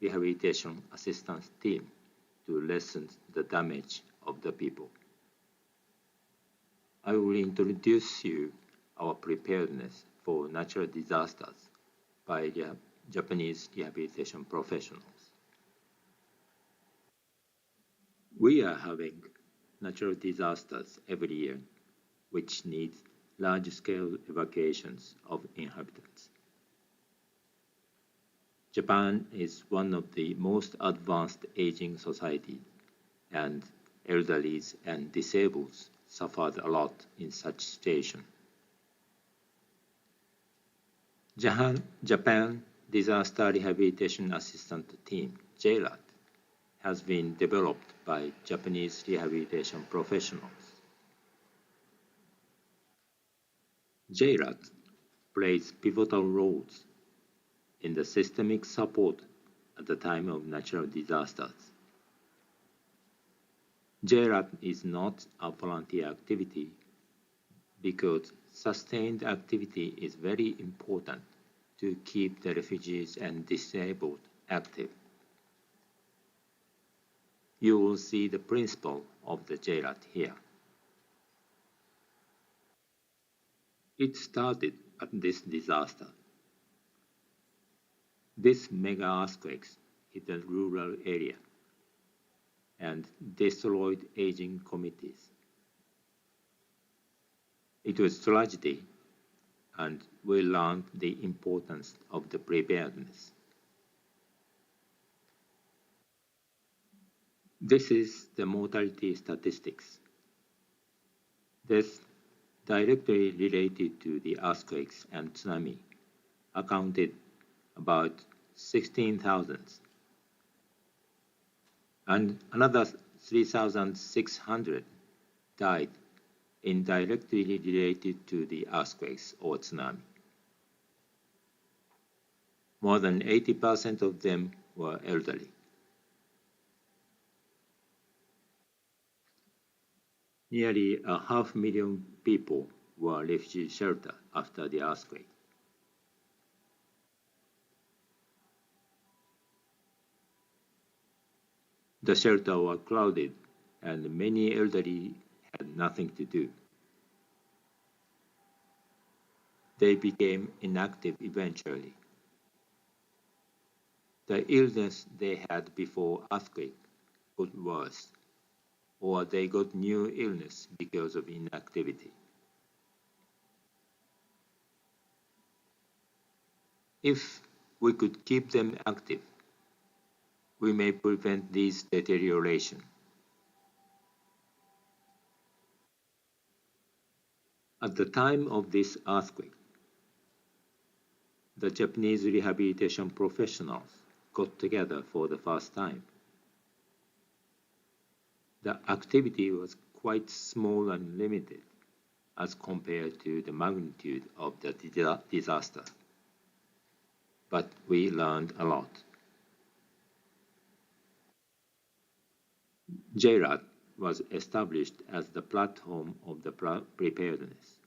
rehabilitation assistance team to lessen the damage of the people. I will introduce you our preparedness for natural disasters by Japanese rehabilitation professionals. We are having natural disasters every year, which needs large-scale evacuations of inhabitants. Japan is one of the most advanced aging societies, and elderlies and disabled suffered a lot in such situation. Japan Disaster Rehabilitation Assistant Team, JRAT, has been developed by Japanese rehabilitation professionals. JRAT plays pivotal roles in the systemic support at the time of natural disasters. JRAT is not a volunteer activity because sustained activity is very important to keep the refugees and disabled active. You will see the principle of the JRAT here. It started at this disaster. This mega earthquakes hit a rural area and destroyed aging communities. It was tragedy, and we learned the importance of the preparedness. This is the mortality statistics. Deaths directly related to the earthquakes and tsunami accounted about 16,000, and another 3,600 died indirectly related to the earthquakes or tsunami. More than 80% of them were elderly. Nearly 500,000 people were refugee shelter after the earthquake. The shelter were crowded, and many elderly had nothing to do. They became inactive eventually. The illness they had before earthquake got worse, or they got new illness because of inactivity. If we could keep them active, we may prevent this deterioration. At the time of this earthquake, the Japanese rehabilitation professionals got together for the first time. The activity was quite small and limited as compared to the magnitude of the disaster. But we learned a lot. JRAT was established as the platform of the preparedness.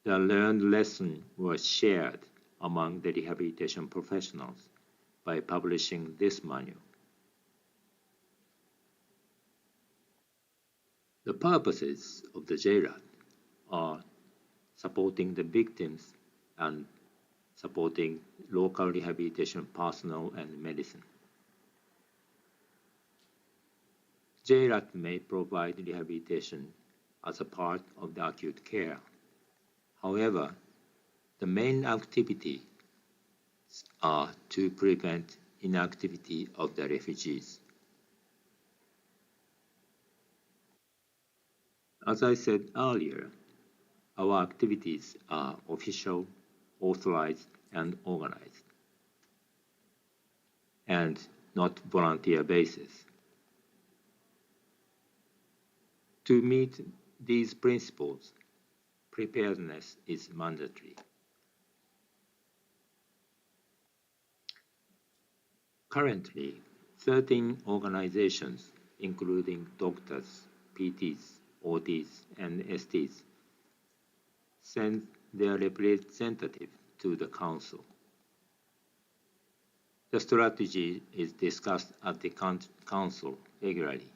The learned lesson was shared among the rehabilitation professionals by publishing this manual. The purposes of the JRAT are supporting the victims and supporting local rehabilitation personnel and medicine. JRAT may provide rehabilitation as a part of the acute care. However, the main activities are to prevent inactivity of the refugees. As I said earlier, our activities are official, authorized, and organized, and not volunteer basis. To meet these principles, preparedness is mandatory. Currently, 13 organizations, including doctors, PTs, OTs, and STs, send their representative to the Council. The strategy is discussed at the Council regularly.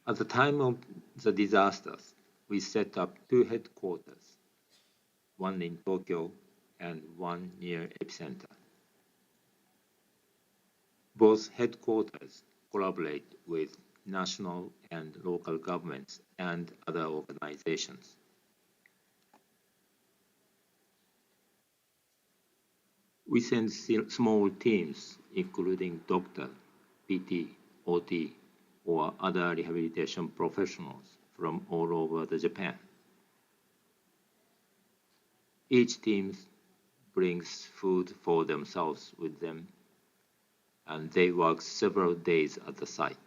At the time of the disasters, we set up 2 headquarters, one in Tokyo and one near epicenter. Both headquarters collaborate with national and local governments and other organizations. We send small teams, including doctor, PT, OT, or other rehabilitation professionals from all over Japan. Each team brings food for themselves with them, and they work several days at the site.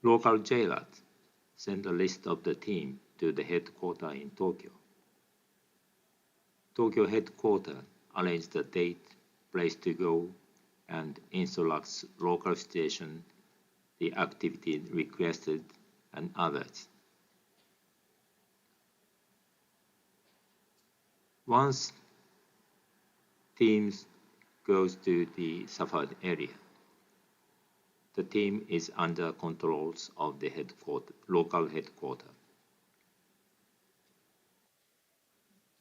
Local jailers send a list of the team to the headquarters in Tokyo. Tokyo headquarters arranges the date, place to go, and instructs local station, the activity requested, and others. Once teams goes to the suffered area, the team is under controls of the local headquarters.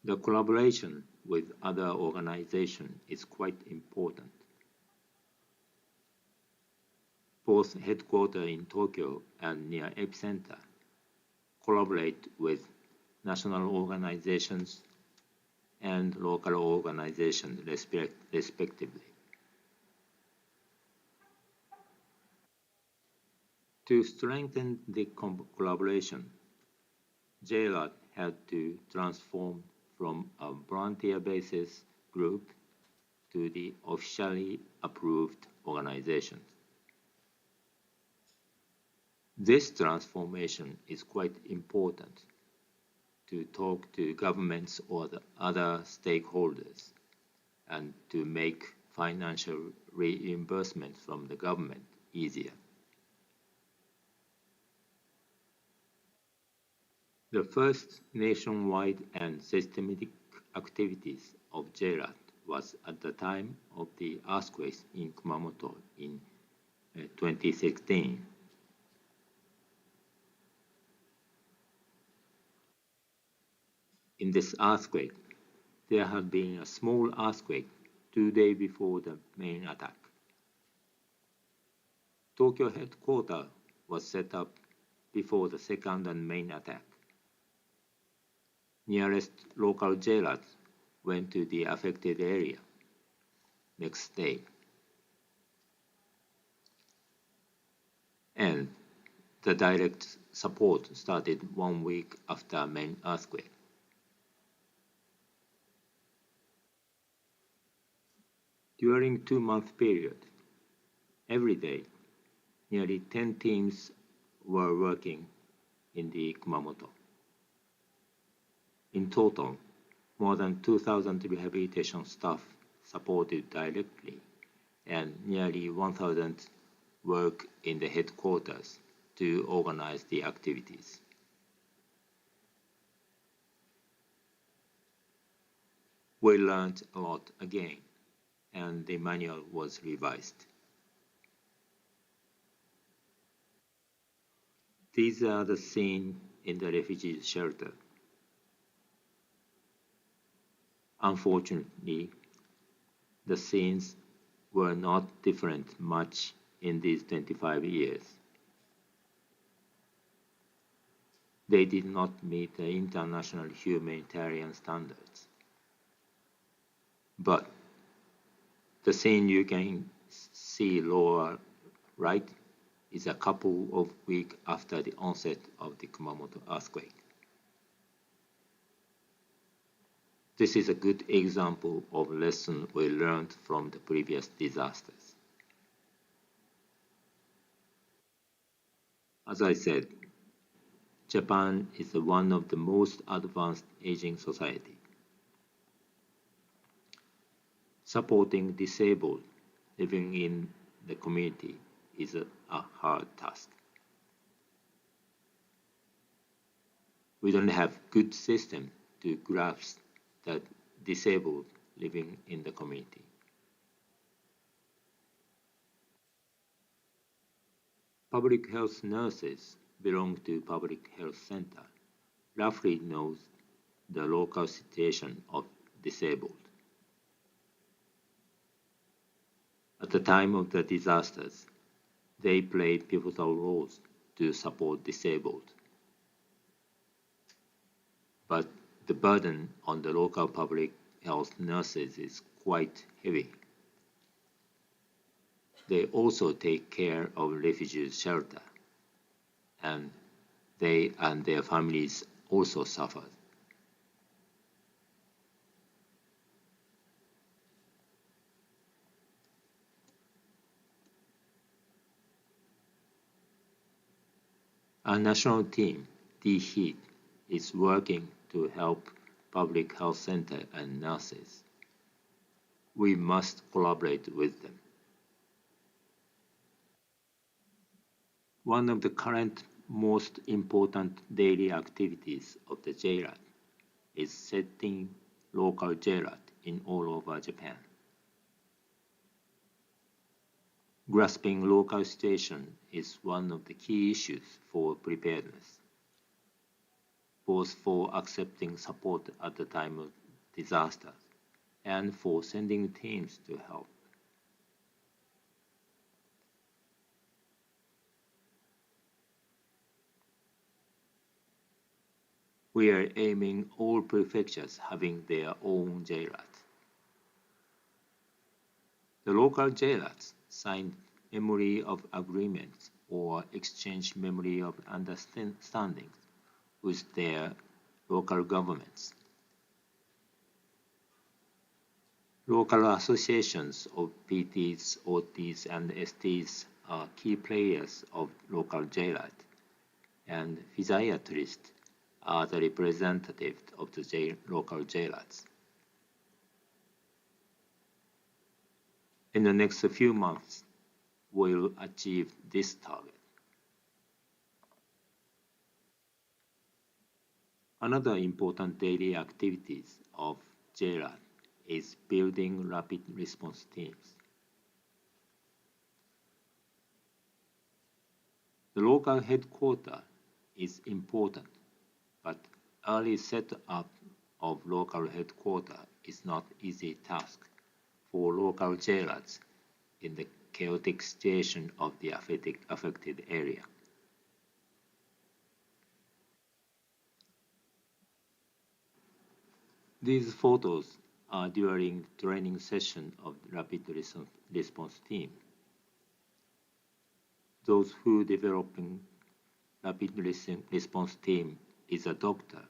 The collaboration with other organizations is quite important. Both headquarters in Tokyo and near epicenter collaborate with national organizations and local organizations respectively. To strengthen the collaboration, JLAT had to transform from a volunteer basis group to the officially approved organization. This transformation is quite important to talk to governments or the other stakeholders and to make financial reimbursement from the government easier. The first nationwide and systematic activities of JRAT was at the time of the earthquakes in Kumamoto in 2016. In this earthquake, there had been a small earthquake 2 days before the main attack. Tokyo headquarters was set up before the second and main attack. Nearest local jailers went to the affected area next day. The direct support started 1 week after main earthquake. During 2-month period, every day, nearly 10 teams were working in the Kumamoto. In total, more than 2,000 rehabilitation staff supported directly, and nearly 1,000 work in the headquarters to organize the activities. We learned a lot again, and the manual was revised. These are the scenes in the refugee shelter. Unfortunately, the scenes were not different much in these 25 years. They did not meet the international humanitarian standards. But the scene you can see lower right is a couple of weeks after the onset of the Kumamoto earthquake. This is a good example of lesson we learned from the previous disasters. As I said, Japan is one of the most advanced aging society. Supporting disabled living in the community is a hard task. We don't have good system to grasp the disabled living in the community. Public health nurses belong to public health center, roughly knows the local situation of disabled. At the time of the disasters, they played pivotal roles to support disabled. But the burden on the local public health nurses is quite heavy. They also take care of refugee shelter, and they and their families also suffer. Our national team, D-HEAT, is working to help public health center and nurses. We must collaborate with them. One of the current most important daily activities of the JRAT is setting local JRAT in all over Japan. Grasping local situation is one of the key issues for preparedness, both for accepting support at the time of disaster and for sending teams to help. We are aiming all prefectures having their own JRAT. The local JRATs signed memory of agreements or exchange memory of understandings with their local governments. Local associations of PTs, OTs, and STs are key players of local JRAT, and physiatrists are the representatives of the local JRATs. In the next few months, we'll achieve this target. Another important daily activities of JRAT is building rapid response teams. The local headquarters is important, but early setup of local headquarters is not easy task for local JRATs in the chaotic situation of the affected area. These photos are during training session of rapid response team. Those who developing rapid response team is a doctor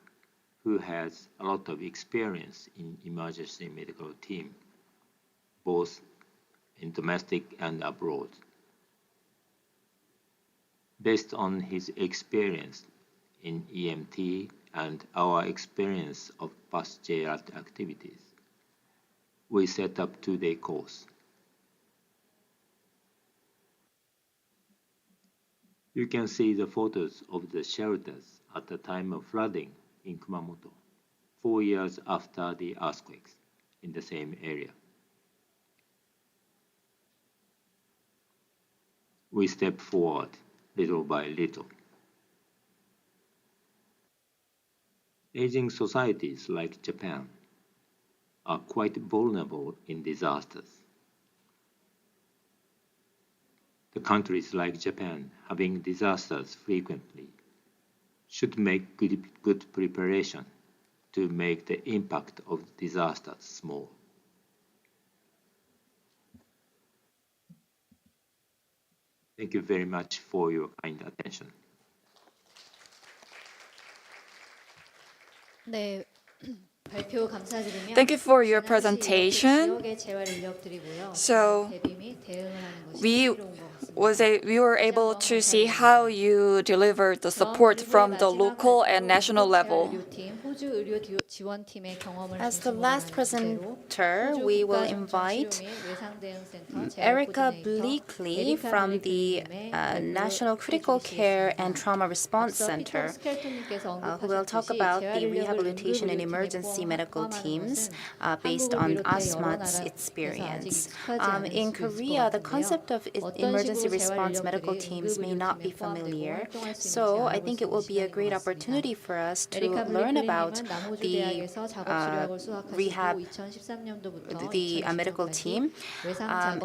who has a lot of experience in emergency medical team, both in domestic and abroad. Based on his experience in EMT and our experience of past JALT activities, we set up 2-day course. You can see the photos of the shelters at the time of flooding in Kumamoto, 4 years after the earthquakes in the same area. We step forward little by little. Aging societies like Japan are quite vulnerable in disasters. The countries like Japan having disasters frequently should make good preparation to make the impact of disasters small. Thank you very much for your kind attention. 네, 발표 감사드리며 Thank you for your 지난시 presentation. 이렇게 지역의 재활 인력들이고요. So, 대비 및 대응을 하는 것이 We 흥미로운 것 같습니다. we were able to see how you delivered the support from the local and national level. As the last presenter, we will invite Erica Bleakley from the National Critical Care and Trauma Response Center, who will talk about the rehabilitation and emergency medical teams based on ASMAT's experience. In Korea, the concept of emergency response medical teams may not be familiar, so I think it will be a great opportunity for us to learn about the medical team.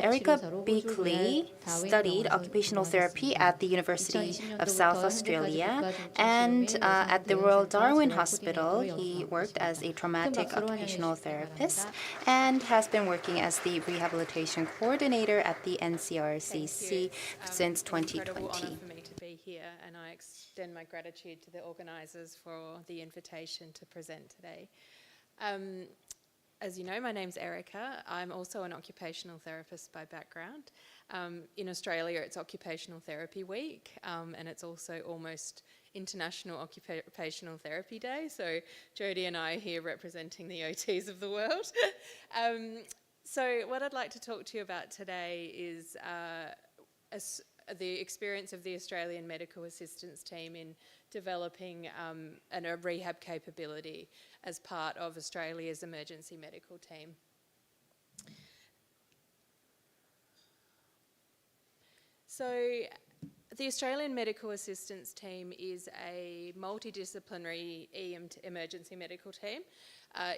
Erica Bleakley studied occupational therapy at the University of South Australia, and at the Royal Darwin Hospital, he worked as a traumatic occupational therapist and has been working as the rehabilitation coordinator at the NCRCC since 2020. Incredible honor for me to be here, and I extend my gratitude to the organisers for the invitation to present today. As you know, my name's Erica. I'm also an occupational therapist by background. In Australia, it's Occupational Therapy Week, and it's also almost International Occupational Therapy Day. So Jodie and I are here representing the OTs of the world. So what I'd like to talk to you about today is the experience of the Australian Medical Assistance Team in developing a rehab capability as part of Australia's emergency medical team. So the Australian Medical Assistance Team is a multidisciplinary emergency medical team.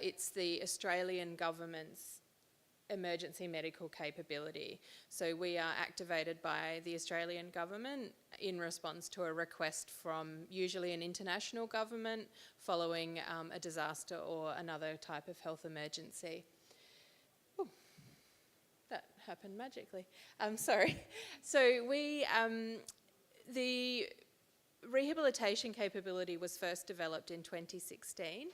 It's the Australian government's emergency medical capability. So we are activated by the Australian government in response to a request from usually an international government following a disaster or another type of health emergency. Ooh, that happened magically. Sorry. So the rehabilitation capability was first developed in 2016.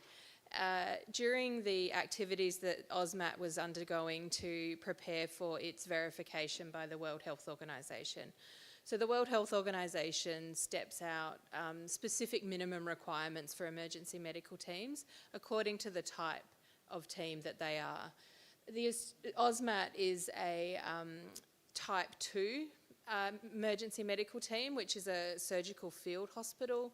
During the activities that AUSMAT was undergoing to prepare for its verification by the World Health Organization. So the World Health Organization steps out specific minimum requirements for emergency medical teams according to the type of team that they are. The AUSMAT is a type 2 emergency medical team, which is a surgical field hospital.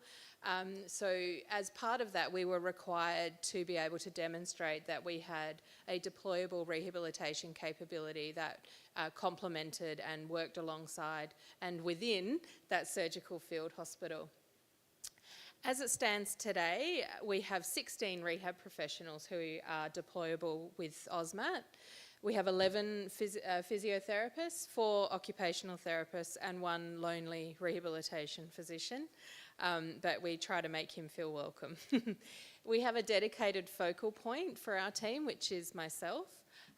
So as part of that, we were required to be able to demonstrate that we had a deployable rehabilitation capability that complemented and worked alongside and within that surgical field hospital. As it stands today, we have 16 rehab professionals who are deployable with AUSMAT. We have 11 physiotherapists, 4 occupational therapists, and 1 lonely rehabilitation physician. But we try to make him feel welcome. We have a dedicated focal point for our team, which is myself.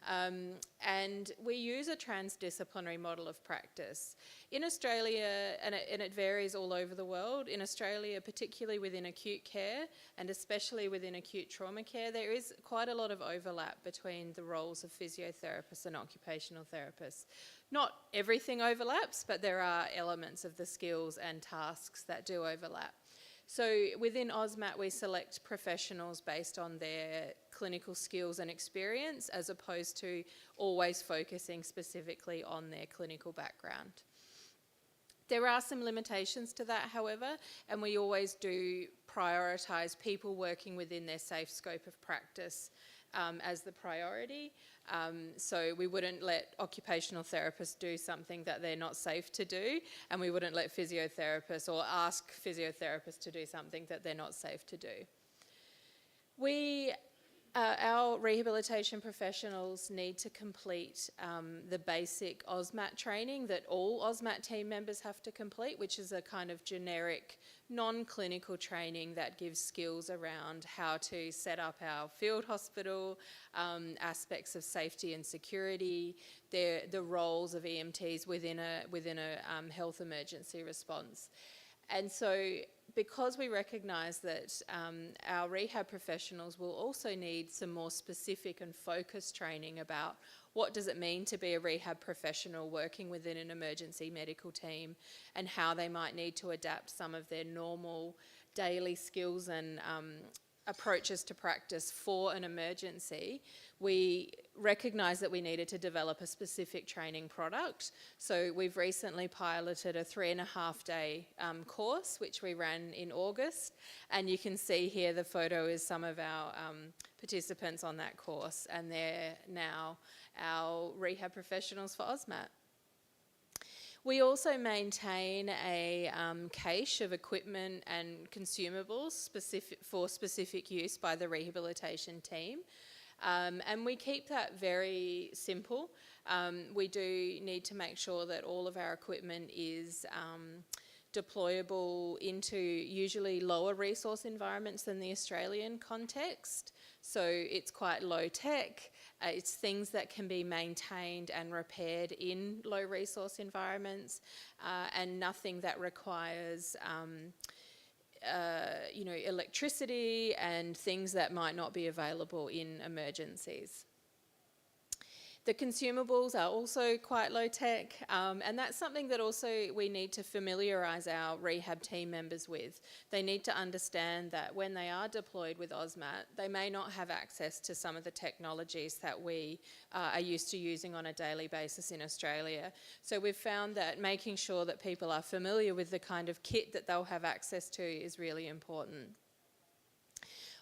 And we use a transdisciplinary model of practice. In Australia, and it varies all over the world, in Australia, particularly within acute care and especially within acute trauma care, there is quite a lot of overlap between the roles of physiotherapists and occupational therapists. Not everything overlaps, but there are elements of the skills and tasks that do overlap. So within AUSMAT, we select professionals based on their clinical skills and experience, as opposed to always focusing specifically on their clinical background. There are some limitations to that, however, and we always do prioritise people working within their safe scope of practice as the priority. So we wouldn't let occupational therapists do something that they're not safe to do, and we wouldn't let physiotherapists or ask physiotherapists to do something that they're not safe to do. Our rehabilitation professionals need to complete the basic AUSMAT training that all AUSMAT team members have to complete, which is a kind of generic non-clinical training that gives skills around how to set up our field hospital, aspects of safety and security, the roles of EMTs within a health emergency response. And so because we recognise that our rehab professionals will also need some more specific and focused training about what does it mean to be a rehab professional working within an emergency medical team, and how they might need to adapt some of their normal daily skills and approaches to practice for an emergency, we recognised that we needed to develop a specific training product. So we've recently piloted a 3.5-day course, which we ran in August. And you can see here the photo is some of our participants on that course, and they're now our rehab professionals for AUSMAT. We also maintain a cache of equipment and consumables for specific use by the rehabilitation team. And we keep that very simple. We do need to make sure that all of our equipment is deployable into usually lower resource environments than the Australian context. So it's quite low tech. It's things that can be maintained and repaired in low resource environments, and nothing that requires electricity and things that might not be available in emergencies. The consumables are also quite low tech, and that's something that also we need to familiarise our rehab team members with. They need to understand that when they are deployed with AUSMAT, they may not have access to some of the technologies that we are used to using on a daily basis in Australia. So we've found that making sure that people are familiar with the kind of kit that they'll have access to is really important.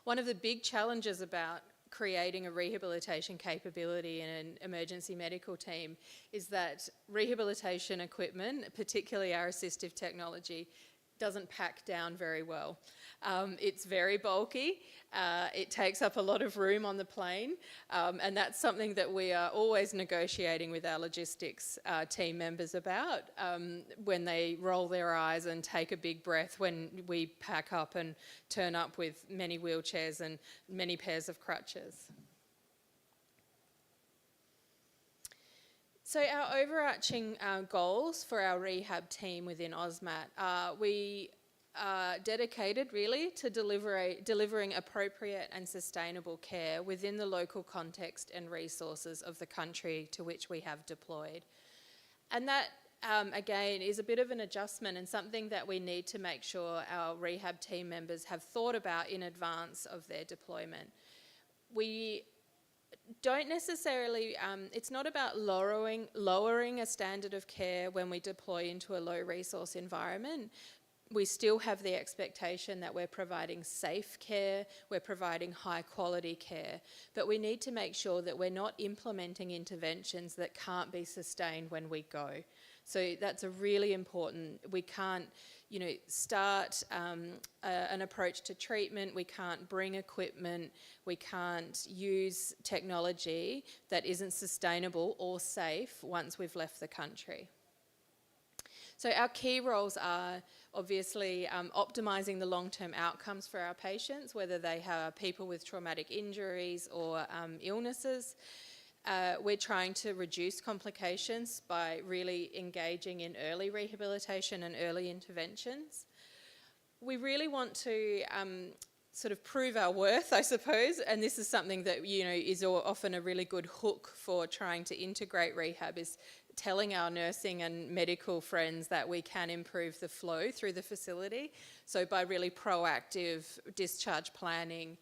One of the big challenges about creating a rehabilitation capability in an emergency medical team is that rehabilitation equipment, particularly our assistive technology, doesn't pack down very well. It's very bulky, it takes up a lot of room on the plane, and that's something that we are always negotiating with our logistics team members about when they roll their eyes and take a big breath when we pack up and turn up with many wheelchairs and many pairs of crutches. So our overarching goals for our rehab team within AUSMAT, we are dedicated really to delivering appropriate and sustainable care within the local context and resources of the country to which we have deployed. And that, again, is a bit of an adjustment and something that we need to make sure our rehab team members have thought about in advance of their deployment. We don't necessarily, it's not about lowering a standard of care when we deploy into a low resource environment. We still have the expectation that we're providing safe care, we're providing high quality care, but we need to make sure that we're not implementing interventions that can't be sustained when we go. So that's a really important, we can't, start an approach to treatment, we can't bring equipment, we can't use technology that isn't sustainable or safe once we've left the country. So our key roles are obviously optimising the long-term outcomes for our patients, whether they are people with traumatic injuries or illnesses, We're trying to reduce complications by really engaging in early rehabilitation and early interventions. We really want to sort of prove our worth, I suppose, and this is something that, you know, is often a really good hook for trying to integrate rehab, is telling our nursing and medical friends that we can improve the flow through the facility. So by really proactive discharge planning,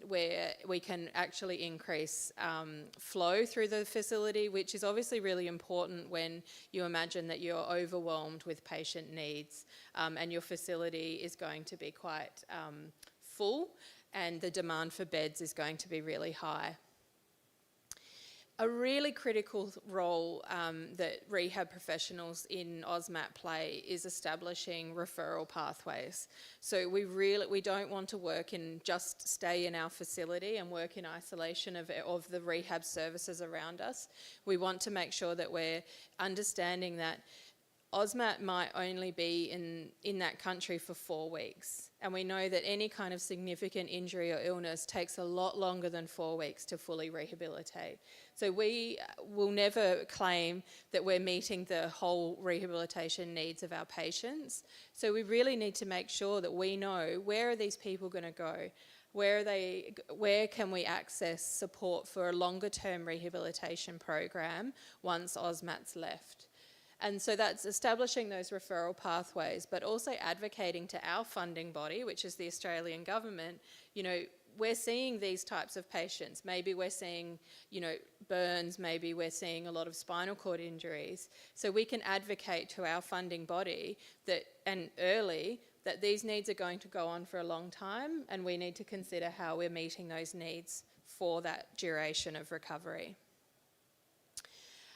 where we can actually increase flow through the facility, which is obviously really important when you imagine that you're overwhelmed with patient needs and your facility is going to be quite full and the demand for beds is going to be really high. A really critical role that rehab professionals in AUSMAT play is establishing referral pathways. So we don't want to just stay in our facility and work in isolation of the rehab services around us. We want to make sure that we're understanding that AUSMAT might only be in that country for 4 weeks. And we know that any kind of significant injury or illness takes a lot longer than 4 weeks to fully rehabilitate. So we will never claim that we're meeting the whole rehabilitation needs of our patients. So we really need to make sure that we know, where are these people going to go? Where can we access support for a longer term rehabilitation program once AUSMAT's left? And so that's establishing those referral pathways, but also advocating to our funding body, which is the Australian government. You know, we're seeing these types of patients. Maybe we're seeing, you know, burns, maybe we're seeing a lot of spinal cord injuries. So we can advocate to our funding body that these needs are going to go on for a long time, and we need to consider how we're meeting those needs for that duration of recovery.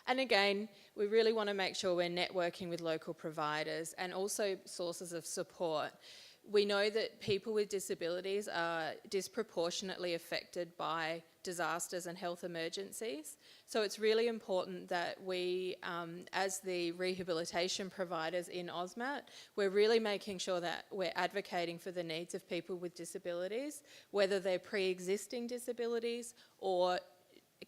And again, we really want to make sure we're networking with local providers and also sources of support. We know that people with disabilities are disproportionately affected by disasters and health emergencies. So it's really important that we, as the rehabilitation providers in AUSMAT, we're really making sure that we're advocating for the needs of people with disabilities, whether they're pre-existing disabilities or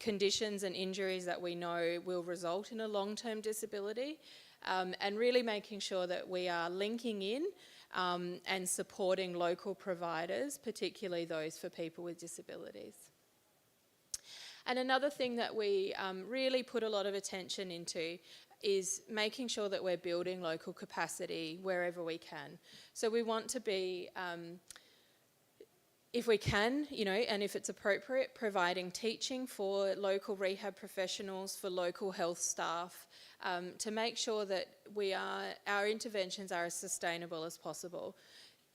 conditions and injuries that we know will result in a long-term disability, and really making sure that we are linking in and supporting local providers, particularly those for people with disabilities. And another thing that we really put a lot of attention into is making sure that we're building local capacity wherever we can. So we want to be if we can, you know, and if it's appropriate, providing teaching for local rehab professionals, for local health staff, to make sure that our interventions are as sustainable as possible.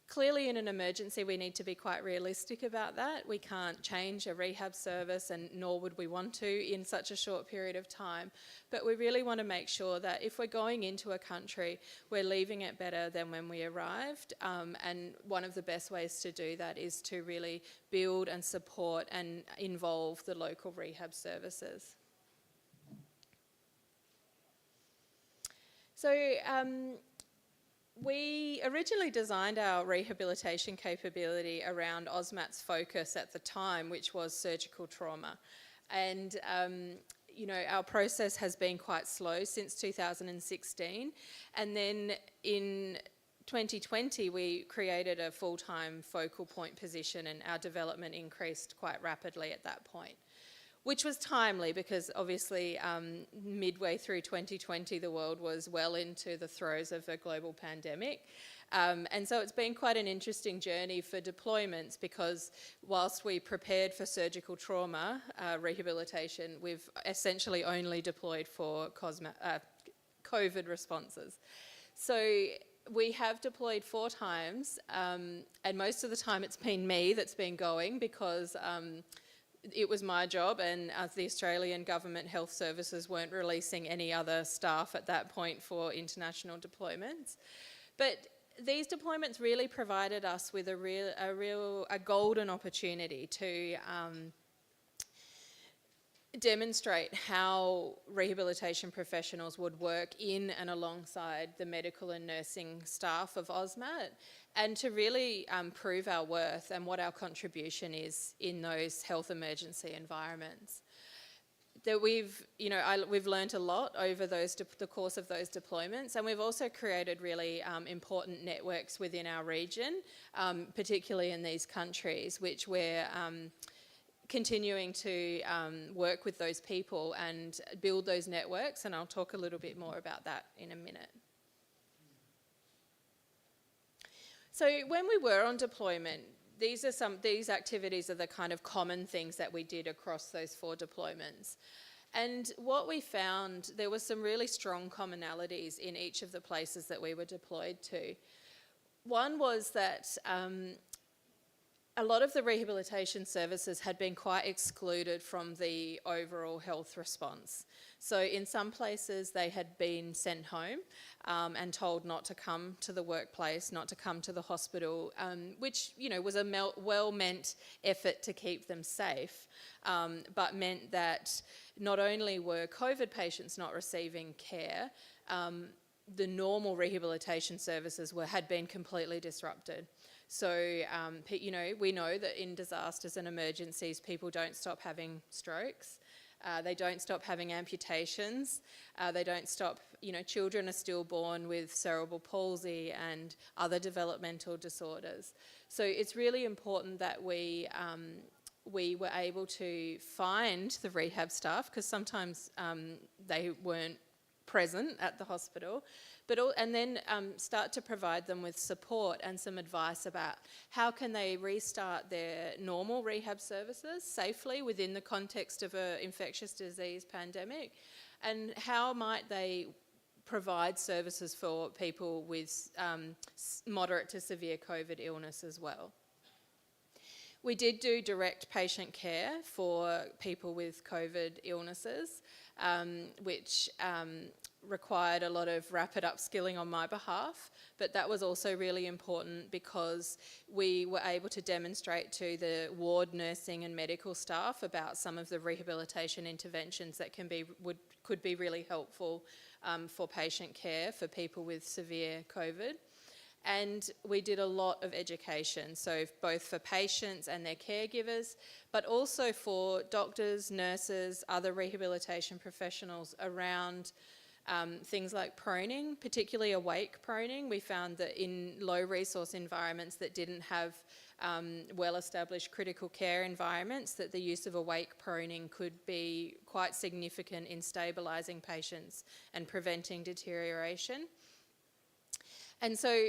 Clearly in an emergency we need to be quite realistic about that. We can't change a rehab service, and nor would we want to in such a short period of time. But we really want to make sure that if we're going into a country, we're leaving it better than when we arrived. And one of the best ways to do that is to really build and support and involve the local rehab services. So we originally designed our rehabilitation capability around AUSMAT's focus at the time, which was surgical trauma. And you know, our process has been quite slow since 2016. And then in 2020, we created a full-time focal point position, and our development increased quite rapidly at that point, which was timely because obviously midway through 2020, the world was well into the throes of a global pandemic. And so it's been quite an interesting journey for deployments, because whilst we prepared for surgical trauma rehabilitation, we've essentially only deployed for COVID responses. So we have deployed 4 times, and most of the time it's been me that's been going, because it was my job, and the Australian Government Health Services weren't releasing any other staff at that point for international deployments. But these deployments really provided us with a golden opportunity to demonstrate how rehabilitation professionals would work in and alongside the medical and nursing staff of AUSMAT, and to really prove our worth and what our contribution is in those health emergency environments. that we've learned a lot over the course of those deployments, and we've also created really important networks within our region, particularly in these countries, which we're continuing to work with those people and build those networks, and I'll talk a little bit more about that in a minute. So when we were on deployment, these activities are the kind of common things that we did across those 4 deployments. And what we found, there were some really strong commonalities in each of the places that we were deployed to. One was that a lot of the rehabilitation services had been quite excluded from the overall health response. So in some places they had been sent home and told not to come to the workplace, not to come to the hospital, which was a well-meant effort to keep them safe, but meant that not only were COVID patients not receiving care, the normal rehabilitation services had been completely disrupted. So, we know that in disasters and emergencies, people don't stop having strokes. They don't stop having amputations. They don't stop, children are still born with cerebral palsy and other developmental disorders. So it's really important that we were able to find the rehab staff, because sometimes they weren't present at the hospital, and then start to provide them with support and some advice about how can they restart their normal rehab services safely within the context of an infectious disease pandemic, and how might they provide services for people with moderate to severe COVID illness as well. We did do direct patient care for people with COVID illnesses, which required a lot of rapid upskilling on my behalf, but that was also really important because we were able to demonstrate to the ward nursing and medical staff about some of the rehabilitation interventions that could be really helpful for patient care for people with severe COVID. And we did a lot of education, so both for patients and their caregivers, but also for doctors, nurses, other rehabilitation professionals around things like proning, particularly awake proning. We found that in low resource environments that didn't have well-established critical care environments, that the use of awake proning could be quite significant in stabilising patients and preventing deterioration. And so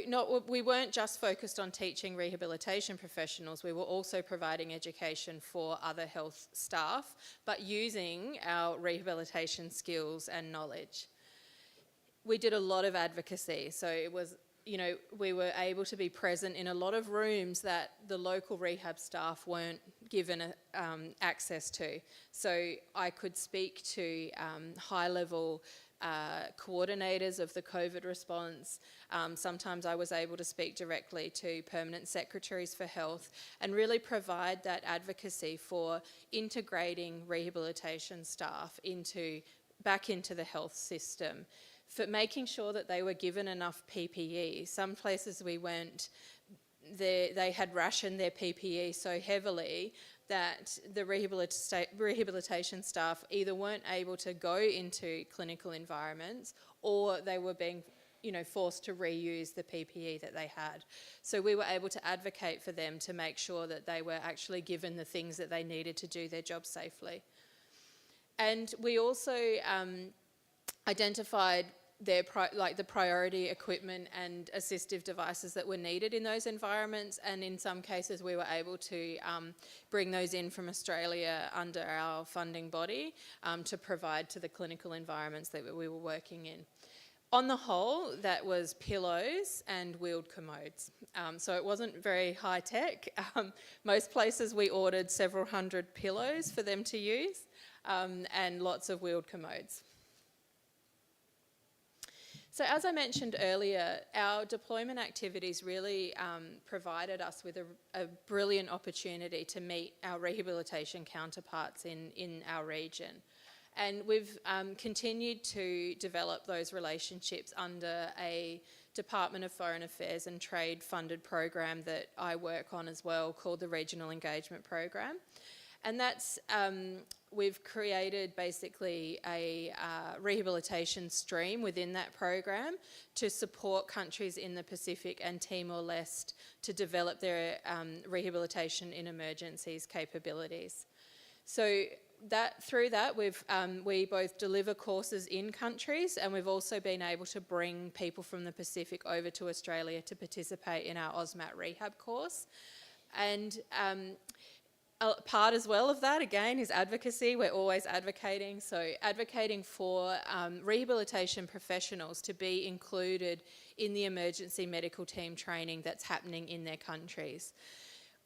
we weren't just focused on teaching rehabilitation professionals, we were also providing education for other health staff, but using our rehabilitation skills and knowledge. We did a lot of advocacy, so it was, we were able to be present in a lot of rooms that the local rehab staff weren't given access to. So I could speak to high-level coordinators of the COVID response. Sometimes I was able to speak directly to permanent secretaries for health and really provide that advocacy for integrating rehabilitation staff back into the health system, for making sure that they were given enough PPE. Some places we went, they had rationed their PPE so heavily that the rehabilitation staff either weren't able to go into clinical environments or they were being forced to reuse the PPE that they had. So we were able to advocate for them to make sure that they were actually given the things that they needed to do their job safely. And we also identified the priority equipment and assistive devices that were needed in those environments, and in some cases we were able to bring those in from Australia under our funding body to provide to the clinical environments that we were working in. On the whole, that was pillows and wheeled commodes. So it wasn't very high tech. Most places we ordered several hundred pillows for them to use and lots of wheeled commodes. So as I mentioned earlier, our deployment activities really provided us with a brilliant opportunity to meet our rehabilitation counterparts in our region. And we've continued to develop those relationships under a Department of Foreign Affairs and Trade funded program that I work on as well, called the Regional Engagement Program. And that's we've created basically a rehabilitation stream within that program to support countries in the Pacific and Timor-Leste to develop their rehabilitation in emergencies capabilities. So through that, we both deliver courses in countries, and we've also been able to bring people from the Pacific over to Australia to participate in our AUSMAT rehab course. And a part as well of that, again, is advocacy. We're always advocating. So advocating for rehabilitation professionals to be included in the emergency medical team training that's happening in their countries.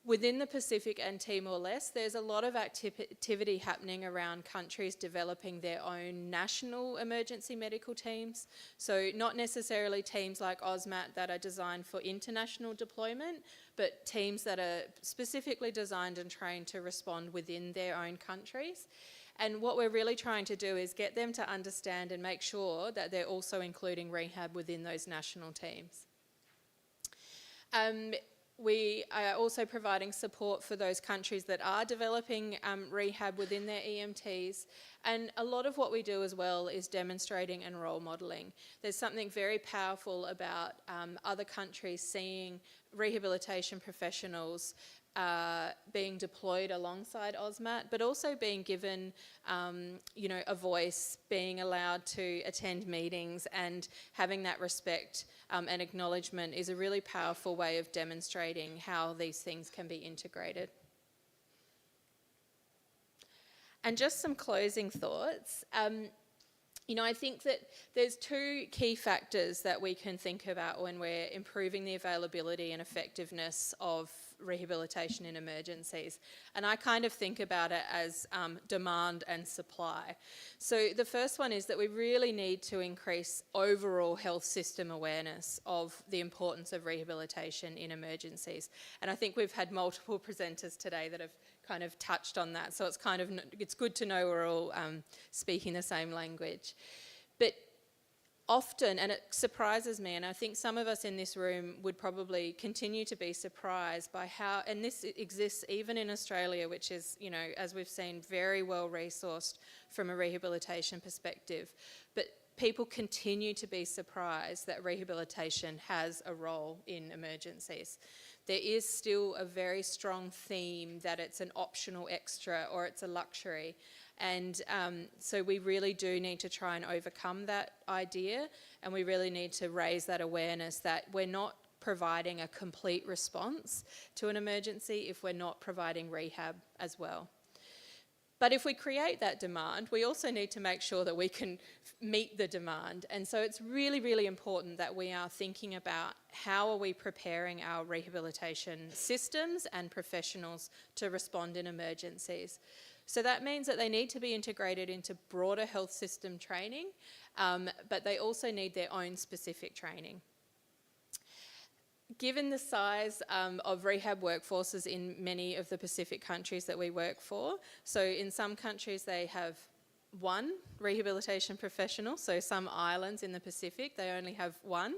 Within the Pacific and Timor-Leste, there's a lot of activity happening around countries developing their own national emergency medical teams. So not necessarily teams like AUSMAT that are designed for international deployment, but teams that are specifically designed and trained to respond within their own countries. And what we're really trying to do is get them to understand and make sure that they're also including rehab within those national teams. We are also providing support for those countries that are developing rehab within their EMTs. And a lot of what we do as well is demonstrating and role modelling. There's something very powerful about other countries seeing rehabilitation professionals being deployed alongside AUSMAT, but also being given, a voice, being allowed to attend meetings, and having that respect and acknowledgement is a really powerful way of demonstrating how these things can be integrated. And just some closing thoughts. I think that there's two key factors that we can think about when we're improving the availability and effectiveness of rehabilitation in emergencies. And I kind of think about it as demand and supply. So the first one is that we really need to increase overall health system awareness of the importance of rehabilitation in emergencies. And I think we've had multiple presenters today that have kind of touched on that. So it's good to know we're all speaking the same language. But often, and it surprises me, and I think some of us in this room would probably continue to be surprised by how, and this exists even in Australia, which is, as we've seen, very well resourced from a rehabilitation perspective. But people continue to be surprised that rehabilitation has a role in emergencies. There is still a very strong theme that it's an optional extra or it's a luxury. And so we really do need to try and overcome that idea, and we really need to raise that awareness that we're not providing a complete response to an emergency if we're not providing rehab as well. But if we create that demand, we also need to make sure that we can meet the demand. And so it's really, really important that we are thinking about how are we preparing our rehabilitation systems and professionals to respond in emergencies. So that means that they need to be integrated into broader health system training, but they also need their own specific training. Given the size of rehab workforces in many of the Pacific countries that we work for, so in some countries they have one rehabilitation professional, so some islands in the Pacific, they only have one.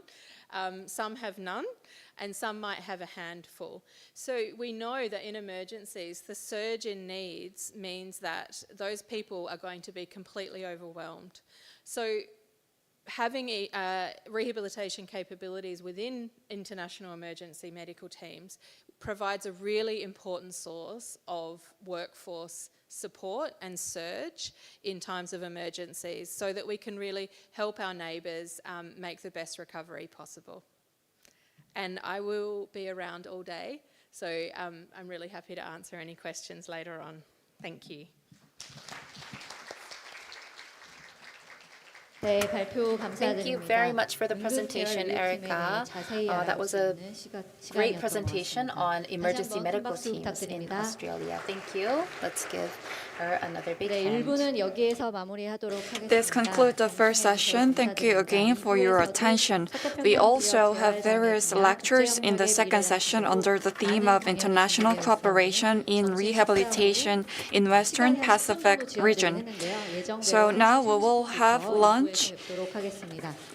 Some have none, and some might have a handful. So we know that in emergencies, the surge in needs means that those people are going to be completely overwhelmed. So having rehabilitation capabilities within international emergency medical teams provides a really important source of workforce support and surge in times of emergencies so that we can really help our neighbours make the best recovery possible. And I will be around all day, so I'm really happy to answer any questions later on. Thank you. Thank you very much for the presentation, Erica. That was a great presentation on emergency medical teams in Australia. Thank you. Let's give her another big hand. This concludes the first session. Thank you again for your attention. We also have various lectures in the second session under the theme of international cooperation in rehabilitation in Western Pacific region. So now we will have lunch,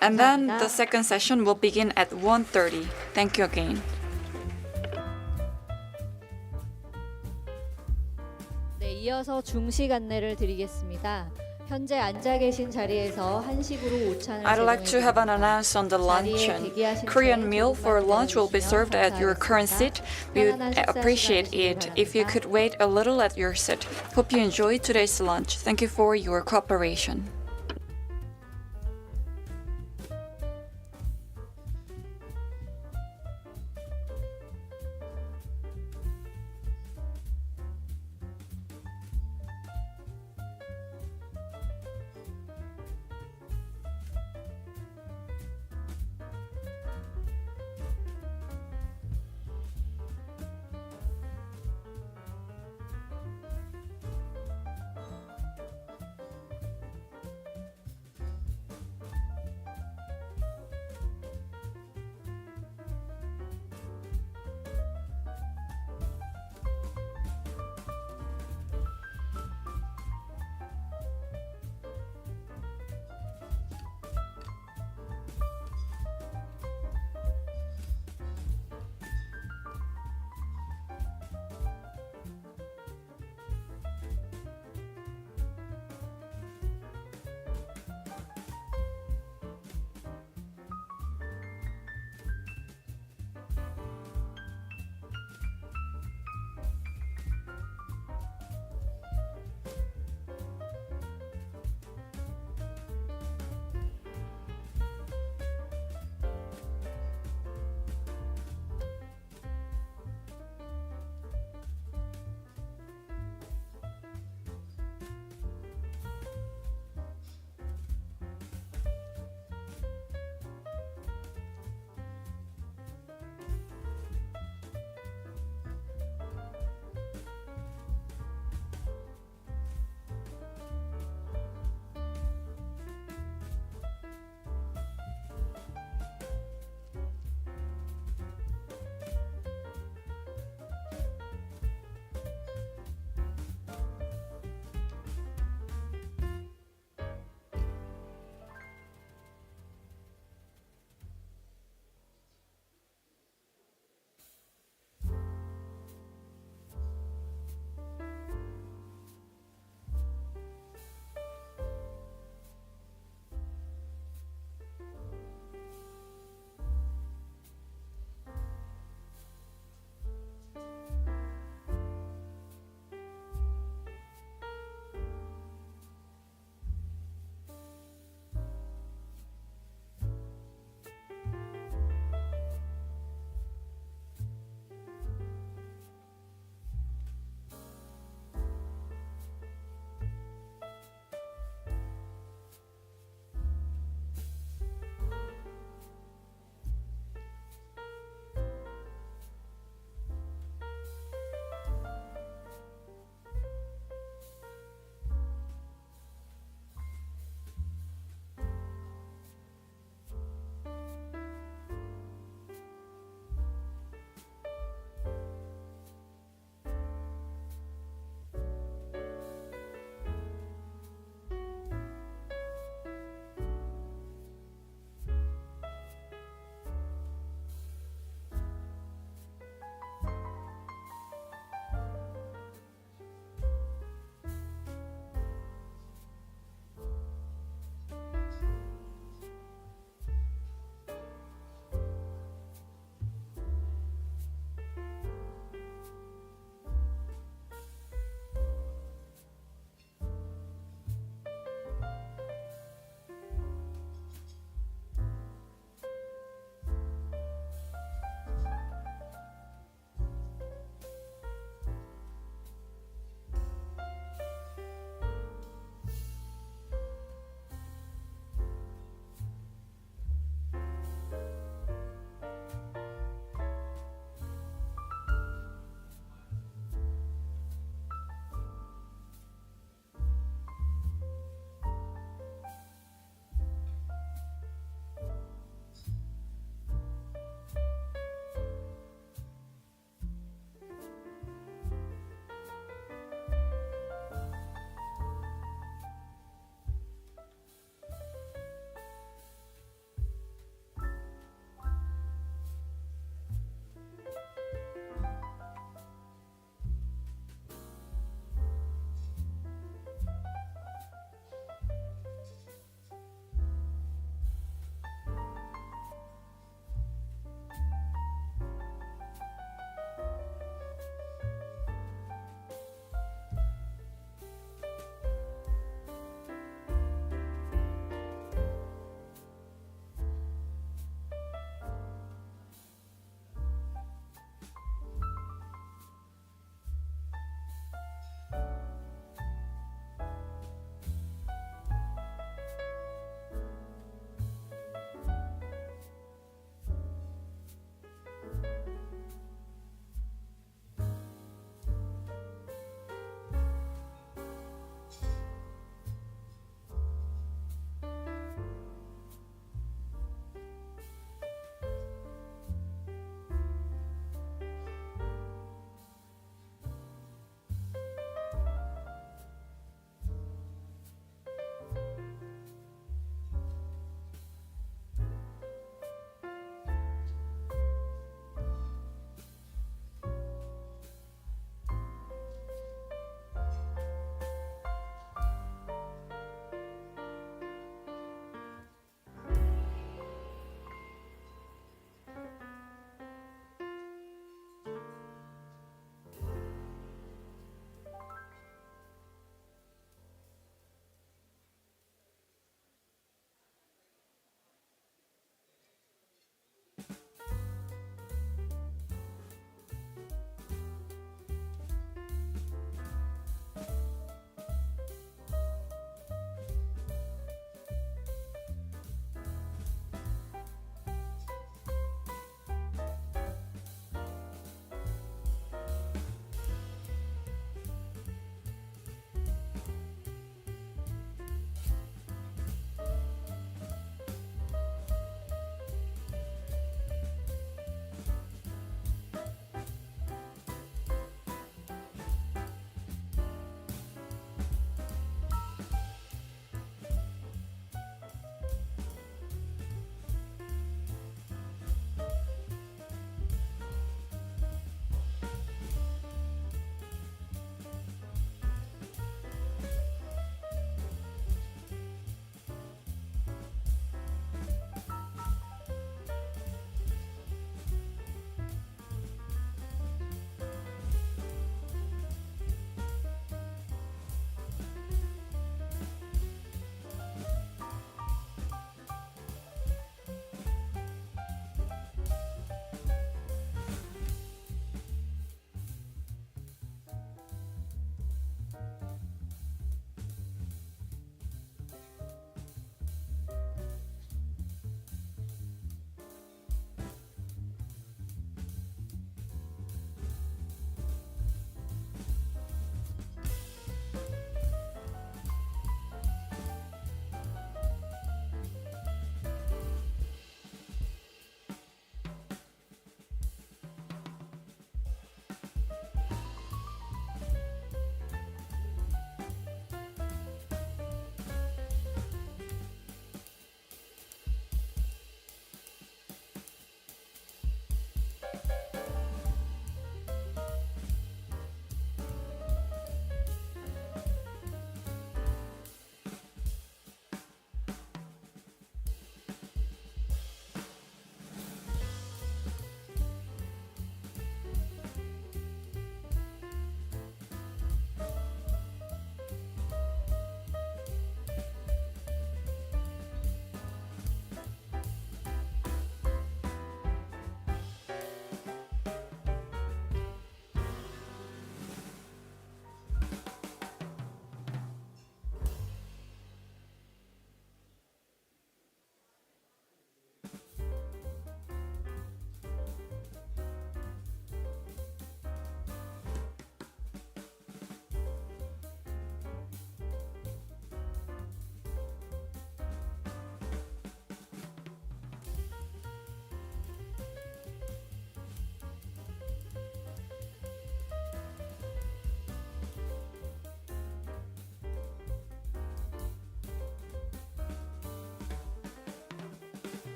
and then the second session will begin at 1:30. Thank you again. 이어서 중식 안내를 드리겠습니다. 현재 앉아 계신 자리에서 한식으로 오찬을 I'd like to have an announce on the luncheon. Korean meal for lunch will be served at your current seat. We would appreciate it if you could wait a little at your seat. Hope you enjoy today's lunch. Thank you for your cooperation.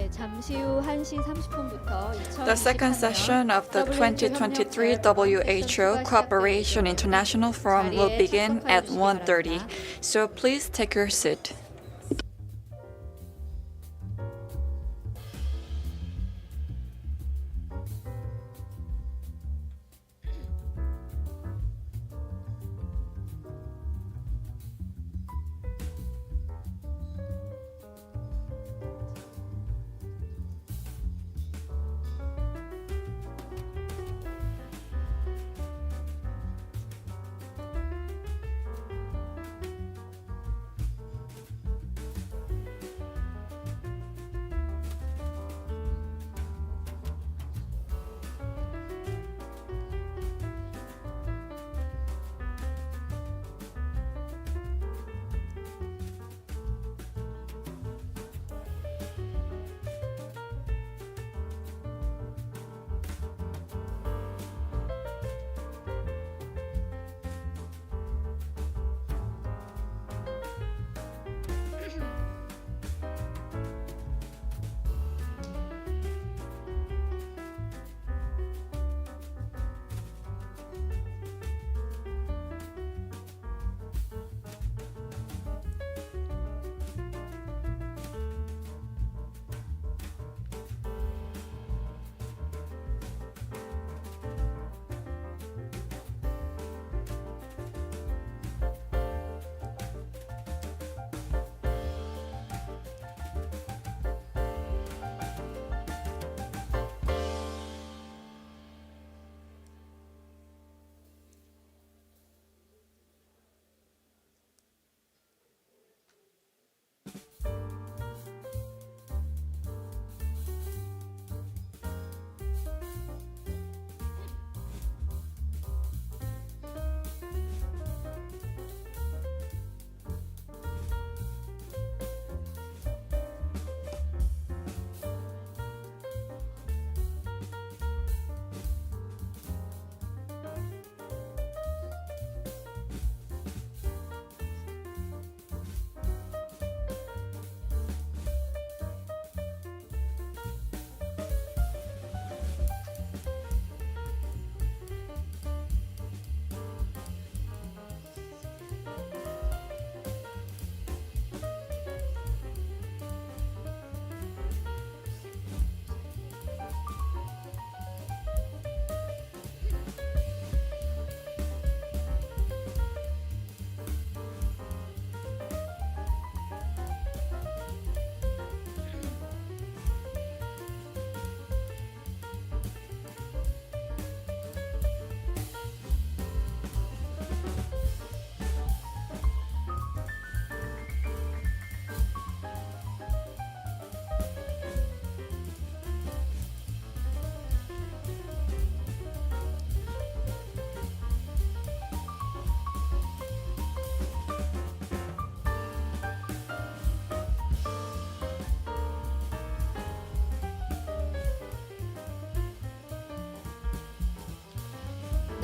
네, 잠시 후 1시 30분부터 The second session of the 2023 WHO Cooperation International Forum will begin at 1:30, so please take your seat.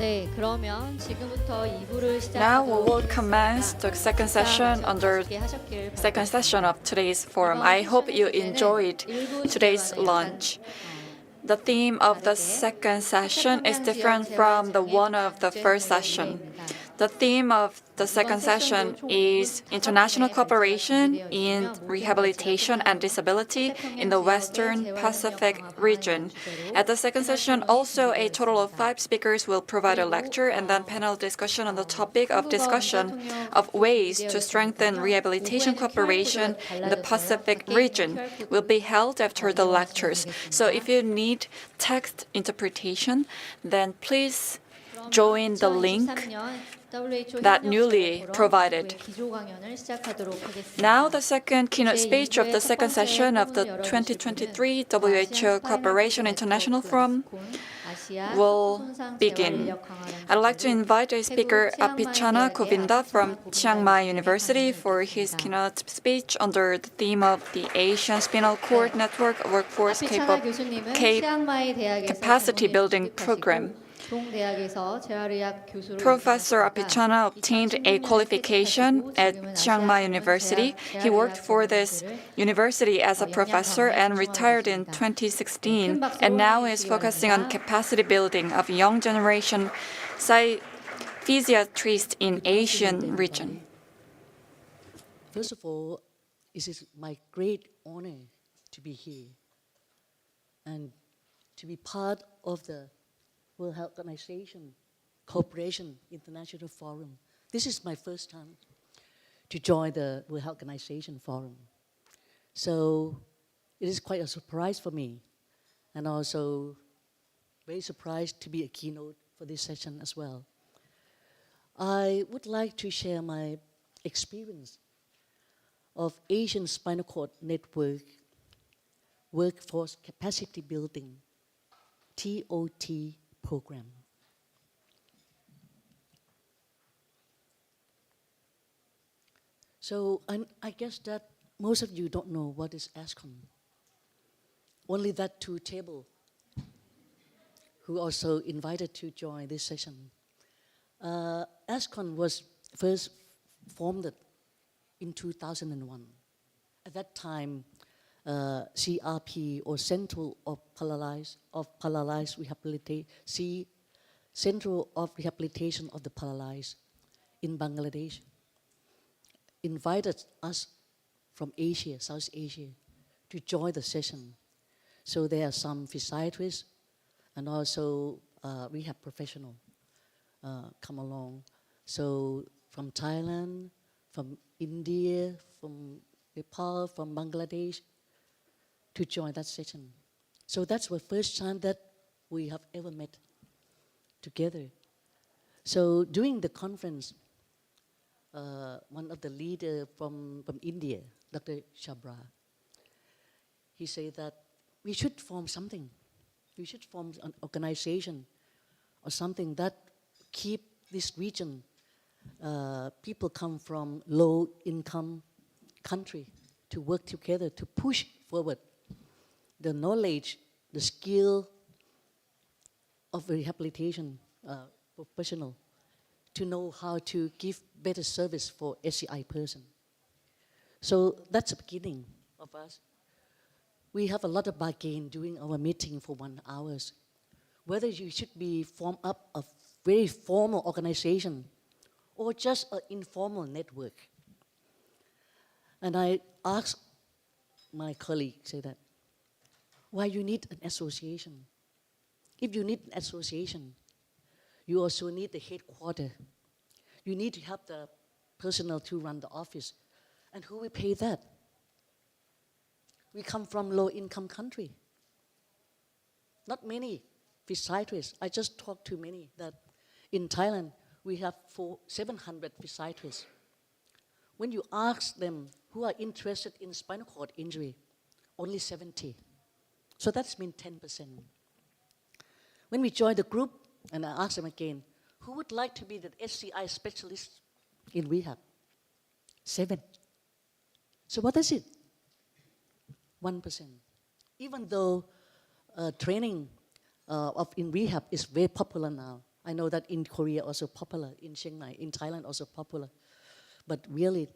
네, 그러면 지금부터 2부를 Now we will 시작하도록 commence the second session under second session of today's forum. I hope you enjoyed today's lunch. The theme of the second session is different from the one of the first session. The theme of the second session is international cooperation in rehabilitation and disability in the Western Pacific region. At the second session, also a total of 5 speakers will provide a lecture and then panel discussion on the topic of discussion of ways to strengthen rehabilitation cooperation in the Pacific region will be held after the lectures. So if you need text interpretation, then please join the link that newly provided. Now the second keynote speech of the second session of the 2023 WHO Cooperation International Forum will begin. I'd like to invite a speaker, Apichana Govinda from Chiang Mai University, for his keynote speech under the theme of the Asian Spinal Cord Network Workforce Capacity Building Program. 동대학에서 재활의학 교수로 Professor 임명했습니다. Apichana obtained a 2016년에 qualification 퇴직하시고 at 지금은 Chiang Mai 아시아 University. 전문 He worked 재활의학 for this 전문의들을 university as a 영양 professor 강화에 and 집중하고 retired in 있습니다. 2016, 큰 박수로 and now 환영해 is 주시기 focusing on 바랍니다. capacity building of young generation physiatrists in Good afternoon, Asian everybody. region. First of all, it is my great honor to be here and to be part of the World Health Organization Cooperation International Forum. This is my first time to join the World Health Organization Forum. So it is quite a surprise for me, and also very surprised to be a keynote for this session as well. I would like to share my experience of Asian Spinal Cord Network Workforce Capacity Building, TOT program. So I guess that most of you don't know what is ASCON. Only that two table who also invited to join this session. ASCON was first formed in 2001. At that time, CRP, or Central of Paralyzed Rehabilitation, Central of Rehabilitation of the Paralyzed in Bangladesh, invited us from Asia, South Asia, to join the session. So there are some physiatrists and also rehab professionals come along. So from Thailand, from India, from Nepal, from Bangladesh, to join that session. So that's the first time that we have ever met together. So during the conference, one of the leaders from India, Dr. Chabra, he said that we should form something. We should form an organization or something that keep this region. People come from low-income country to work together to push forward the knowledge, the skill of rehabilitation professional to know how to give better service for SCI person. So that's the beginning of us. We have a lot of bargain during our meeting for 1 hour. Whether you should be formed up a very formal organization or just an informal network. And I asked my colleague, say that, why you need an association? If you need an association, you also need the headquarters. You need to have the personnel to run the office. And who will pay that? We come from low-income country. Not many physiatrists. I just talked to many that in Thailand, we have 700 physiatrists. When you ask them who are interested in spinal cord injury, only 70. So that's mean 10%. When we join the group, and I ask them again, who would like to be the SCI specialist in rehab? 7. So what is it? 1%. Even though training in rehab is very popular now. I know that in Korea also popular, in Chiang Mai, in Thailand also popular. But really,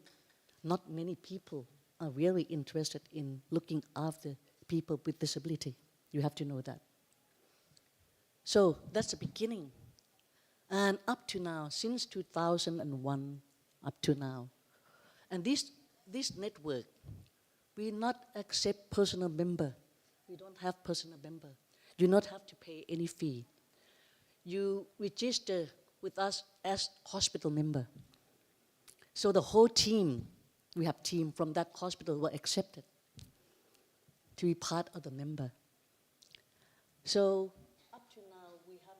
not many people are really interested in looking after people with disability. You have to know that. So that's the beginning. And up to now, since 2001, up to now. And this network, we not accept personal member. We don't have personal member. You not have to pay any fee. You register with us as hospital member. So the whole team, we have team from that hospital were accepted to be part of the member. So up to now we have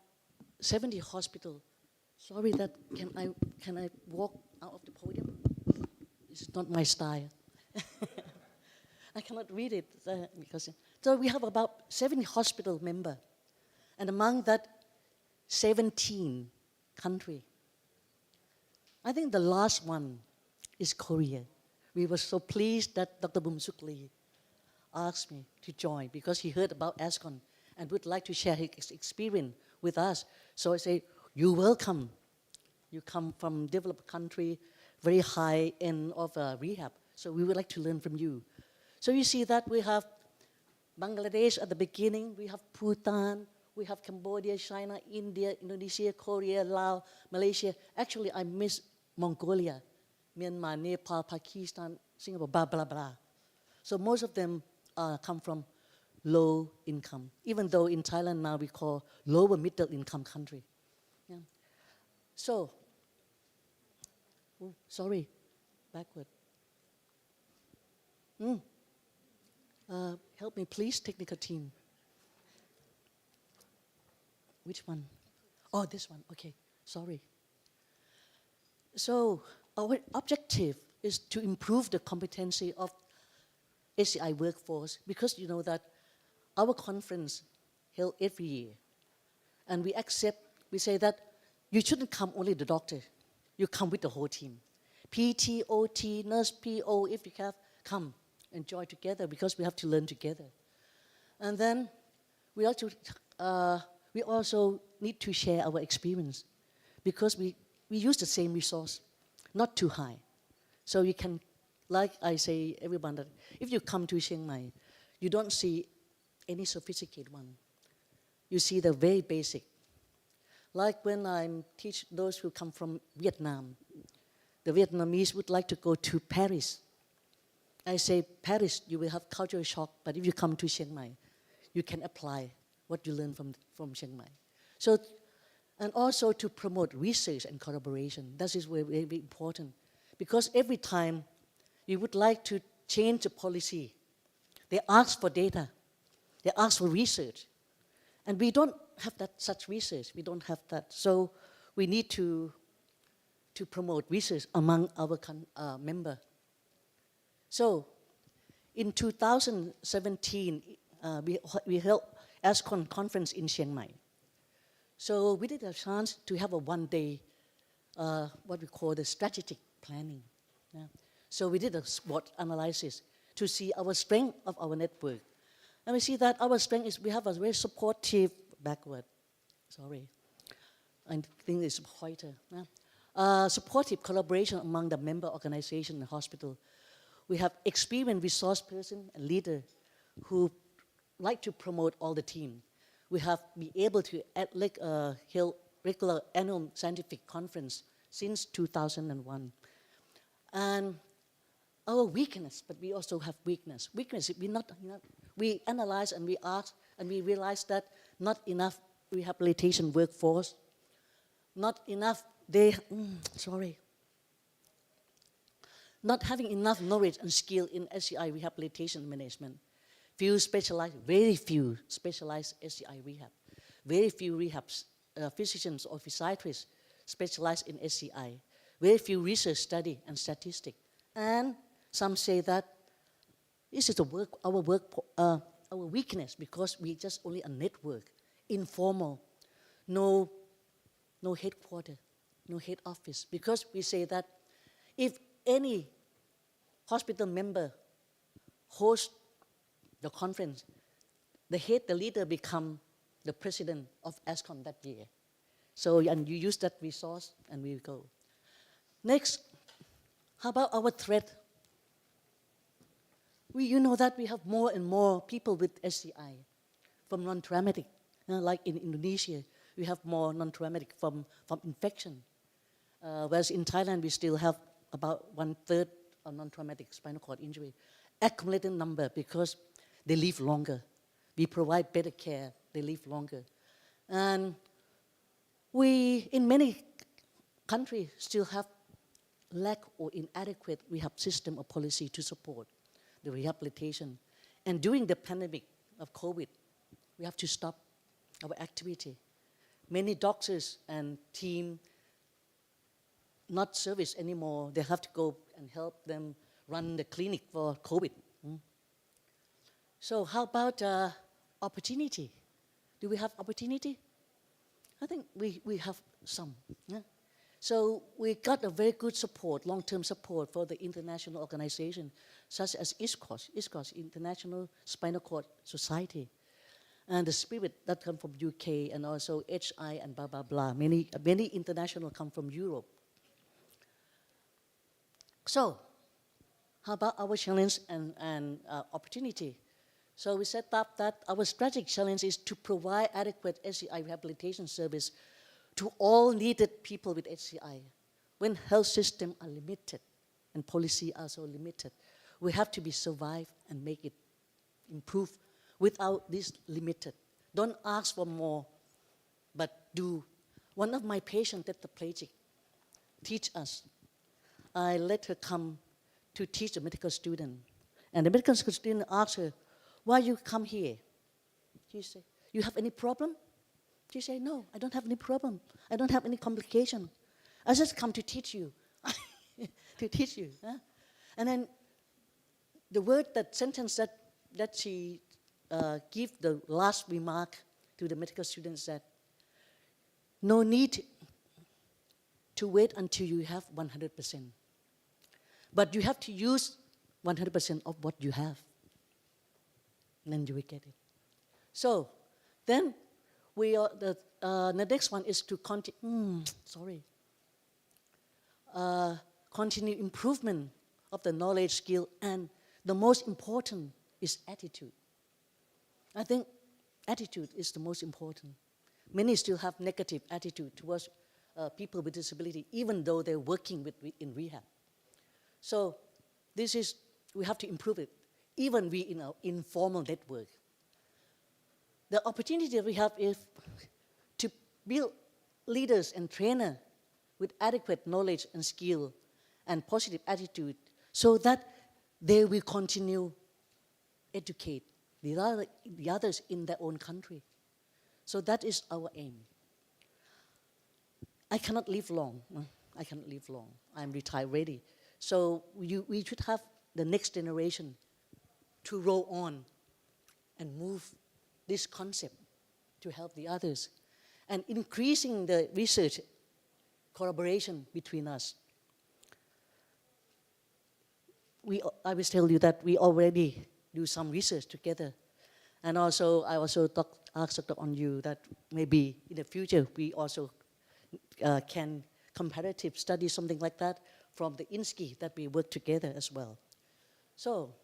70 hospitals. Sorry that can I walk out of the podium? This is not my style. I cannot read it because so we have about 70 hospital member, and among that 17 country. I think the last one is Korea. We were so pleased that Dr. Bum Suk Lee asked me to join because he heard about ASCON and would like to share his experience with us. So I say, you're welcome. You come from developed country, very high end of rehab. So we would like to learn from you. So you see that we have Bangladesh at the beginning, we have Bhutan, we have Cambodia, China, India, Indonesia, Korea, Laos, Malaysia. Actually, I miss Mongolia, Myanmar, Nepal, Pakistan, Singapore, blah, blah, blah. So most of them come from low income, even though in Thailand now we call lower middle income country. Yeah. So, oh, sorry, backward. Help me please, technical team. Which one? Oh, this one, okay, sorry. So our objective is to improve the competency of SCI workforce, because you know that our conference held every year, and we say that you shouldn't come only the doctor, you come with the whole team. PT, OT, nurse, PO, if you have, come, enjoy together, because we have to learn together. And then we also need to share our experience, because we use the same resource, not too high. So you can, like I say, everyone, that if you come to Chiang Mai, you don't see any sophisticated one. You see the very basic. Like when I teach those who come from Vietnam, the Vietnamese would like to go to Paris. I say, Paris, you will have cultural shock, but if you come to Chiang Mai, you can apply what you learn from Chiang Mai. So, and also to promote research and collaboration. That is very, very important. Because every time you would like to change the policy, they ask for data, they ask for research. And we don't have such research, we don't have that. So we need to promote research among our members. So in 2017, we held ASCON conference in Chiang Mai. So we did a chance to have a one-day, what we call the strategic planning. Yeah. So we did a SWOT analysis to see our strength of our network. And we see that our strength is we have a very supportive, backward, sorry, I think it's pointer. Yeah. Supportive collaboration among the member organization and hospital. We have experienced resource person and leader who like to promote all the team. We have been able to hold regular annual scientific conference since 2001. And our weakness, but we also have weakness. Weakness, we analyze and we ask, and we realize that not enough rehabilitation workforce, not enough, not having enough knowledge and skill in SCI rehabilitation management. Very few specialized SCI rehab. Very few physicians or physiatrists specialized in SCI. Very few research study and statistics. And some say that this is our weakness, because we just only a network, informal, no headquarters, no head office. Because we say that if any hospital member hosts the conference, the leader become the president of ASCON that year. So, and you use that resource and we go. Next, how about our threat? You know that we have more and more people with SCI from non-traumatic. Like in Indonesia, we have more non-traumatic from infection. Whereas in Thailand, we still have about 1/3 of non-traumatic spinal cord injury. Accumulated number, because they live longer. We provide better care, they live longer. And we, in many countries, still have lack or inadequate rehab system or policy to support the rehabilitation. And during the pandemic of COVID, we have to stop our activity. Many doctors and team not service anymore. They have to go and help them run the clinic for COVID. So how about opportunity? Do we have opportunity? I think we have some. Yeah? So we got a very good support, long-term support for the international organization, such as ISCOS, International Spinal Cord Society. and the spirit that come from UK and also HI and blah, blah, blah. Many international come from Europe. So, how about our challenge and opportunity? So we set up that our strategic challenge is to provide adequate HCI rehabilitation service to all needed people with HCI. When health systems are limited and policy are so limited, we have to be survive and make it improve without this limited. Don't ask for more, but do. One of my patients, tetraplegic, teach us. I let her come to teach a medical student. And the medical student asked her, why you come here? She said, you have any problem? She said, no, I don't have any problem. I don't have any complication. I just come to teach you. To teach you. Huh? And then the word, that sentence that she give the last remark to the medical students that no need to wait until you have 100%. But you have to use 100% of what you have. And then you will get it. So then the next one is to continue improvement of the knowledge, skill, and the most important is attitude. I think attitude is the most important. Many still have negative attitude towards people with disability, even though they're working in rehab. So we have to improve it, even we in our informal network. The opportunity that we have is to build leaders and trainers with adequate knowledge and skill and positive attitude so that they will continue educate the others in their own country. So that is our aim. I cannot live long. I cannot live long. I'm retired already. So we should have the next generation to roll on and move this concept to help the others and increasing the research collaboration between us. I will tell you that we already do some research together. And also, I also asked Dr. Onyu that maybe in the future we also can comparative study something like that from the INSCI that we work together as well. So,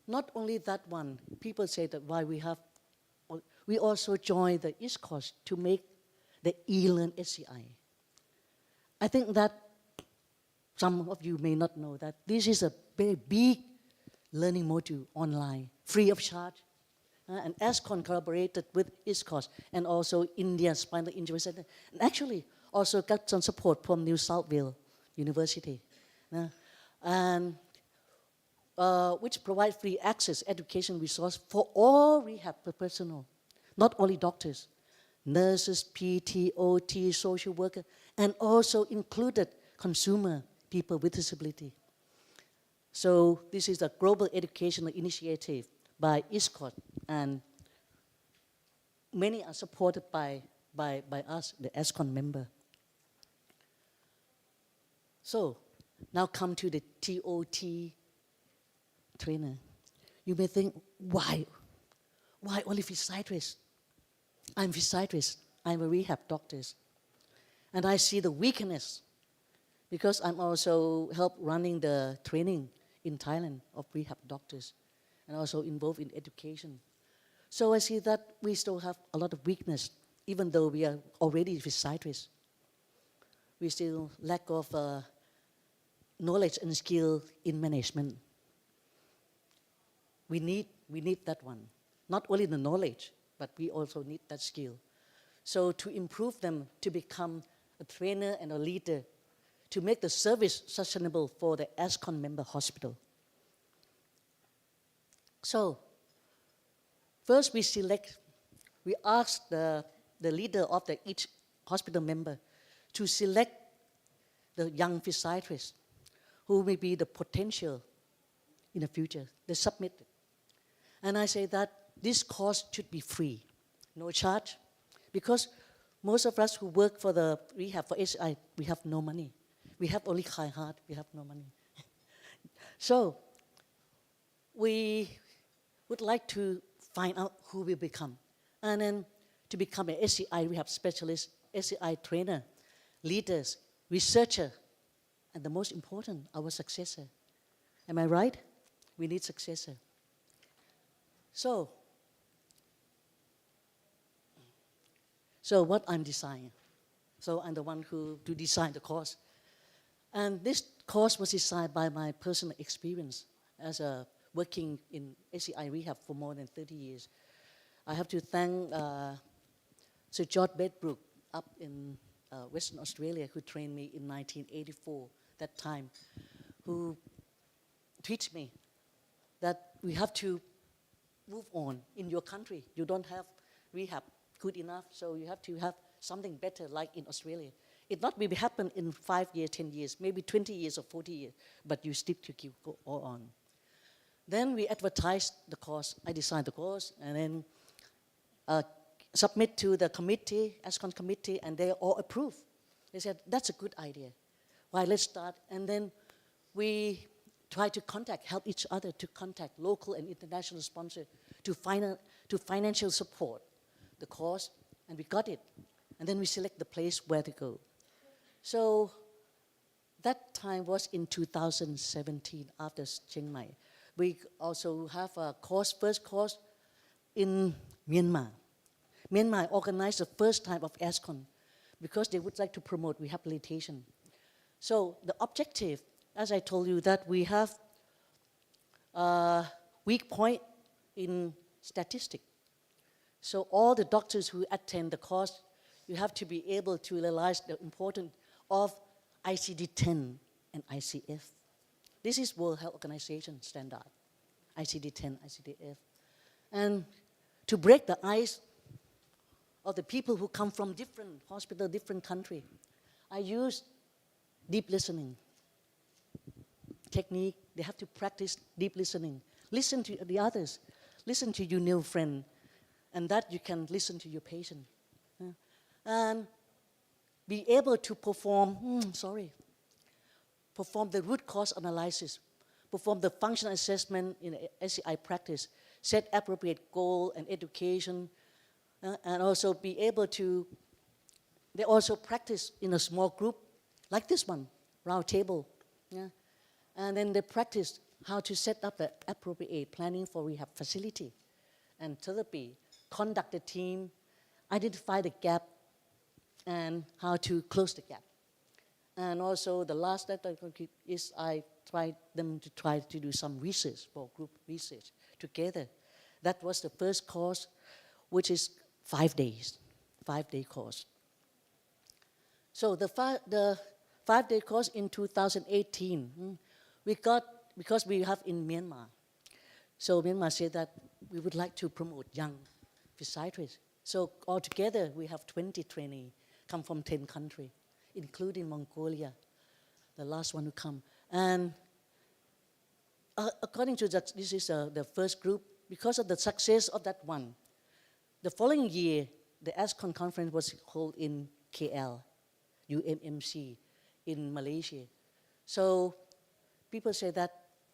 not only that one, people say that why we also join the East Coast to make the e-learn HCI. I think that some of you may not know that this is a very big learning module online, free of charge. And ASCON collaborated with East Coast and also India Spinal Injury Center. And actually also got some support from New South Wales University. And which provide free access education resource for all rehab personnel, not only doctors, nurses, PT, OT, social worker, and also included consumer people with disability. So this is a global educational initiative by East Coast, and many are supported by us, the ASCON member. So now come to the TOT trainer. You may think, why only physiatrists? I'm physiatrist, I'm a rehab doctor. And I see the weakness because I'm also help running the training in Thailand of rehab doctors and also involved in education. So I see that we still have a lot of weakness, even though we are already physiatrists. We still lack of knowledge and skill in management. We need that one. Not only the knowledge, but we also need that skill. So to improve them to become a trainer and a leader, to make the service sustainable for the ASCON member hospital. So first we ask the leader of each hospital member to select the young physiatrist who may be the potential in the future. They submit it. And I say that this course should be free, no charge, because most of us who work for the rehab, for HI, we have no money. We have only high heart, we have no money. So we would like to find out who we become. And then to become an SCI rehab specialist, SCI trainer, leaders, researcher, and the most important, our successor. Am I right? We need successor. So what I'm designing. So I'm the one who to design the course. And this course was designed by my personal experience as working in SCI rehab for more than 30 years. I have to thank Sir George Bedbrook up in Western Australia, who trained me in 1984, that time, who teach me that we have to move on in your country. You don't have rehab good enough, so you have to have something better like in Australia. It not maybe happen in 5 years, 10 years, maybe 20 years or 40 years, but you stick to keep go on. Then we advertised the course. I designed the course and then submit to the committee, ASCON committee, and they all approve. They said, that's a good idea. Why, let's start. And then we try to help each other to contact local and international sponsors to financial support the course, and we got it. And then we select the place where to go. So that time was in 2017 after Chiang Mai. We also have a course, first course in Myanmar. Myanmar organized the first time of ASCON because they would like to promote rehabilitation. So the objective, as I told you, that we have a weak point in statistics. So all the doctors who attend the course, you have to be able to realize the importance of ICD-10 and ICF. This is World Health Organization standard, ICD-10, ICD-F. And to break the ice of the people who come from different hospitals, different countries, I use deep listening technique. They have to practice deep listening. Listen to the others. Listen to your new friend. And that you can listen to your patient. And be able to perform the root cause analysis, perform the functional assessment in SCI practice, set appropriate goal and education, and also be able to, they also practice in a small group, like this one, round table. Yeah? And then they practice how to set up the appropriate planning for rehab facility and therapy, conduct the team, identify the gap, and how to close the gap. And also the last step is I tried them to try to do some research, for group research together. That was the first course, which is 5 days, 5-day course. So the 5-day course in 2018, we got, because we have in Myanmar. So Myanmar said that we would like to promote young physiatrists. So altogether, we have 20 trainees come from 10 countries, including Mongolia, the last one who come. And according to that, this is the first group. Because of the success of that one, the following year, the ASCON conference was held in KL, UMMC, in Malaysia. So people say that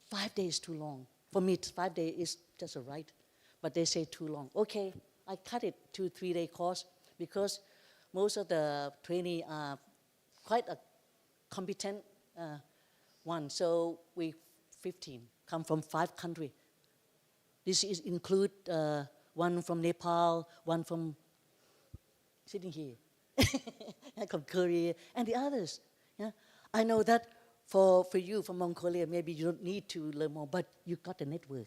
5 days is too long. For me, 5 days is just right, but they say too long. Okay, I cut it to 3-day course because most of the trainees are quite a competent one. So we 15 come from 5 countries. This is include one from Nepal, one from sitting here, from Korea, and the others. Yeah? I know that for you from Mongolia, maybe you don't need to learn more, but you got a network.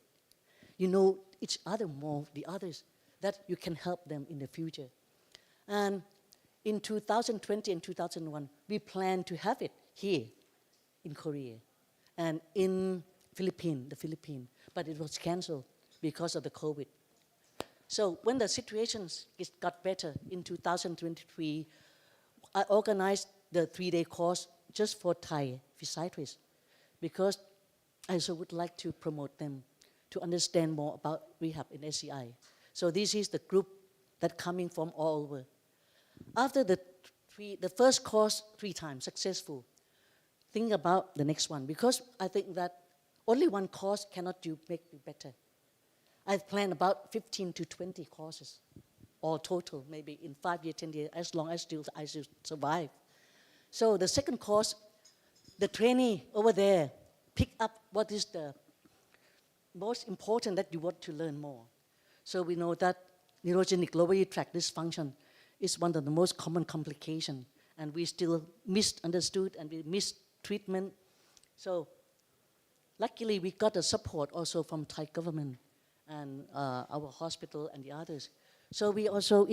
You know each other more, the others, that you can help them in the future. And in 2020 and 2001, we plan to have it here in Korea and in the Philippines, but it was canceled because of the COVID. So when the situation got better in 2023, I organized the 3-day course just for Thai physiatrists because I also would like to promote them to understand more about rehab in SCI. So this is the group that coming from all over. After the first course 3 times successful, think about the next one because I think that only one course cannot make you better. I've planned about 15 to 20 courses, all total, maybe in 5 years, 10 years, as long as I should survive. So the second course, the trainee over there pick up what is the most important that you want to learn more. So we know that neurogenic lower tract dysfunction is one of the most common complications, and we still misunderstood and we missed treatment. So luckily we got the support also from Thai government and our hospital and the others. So we also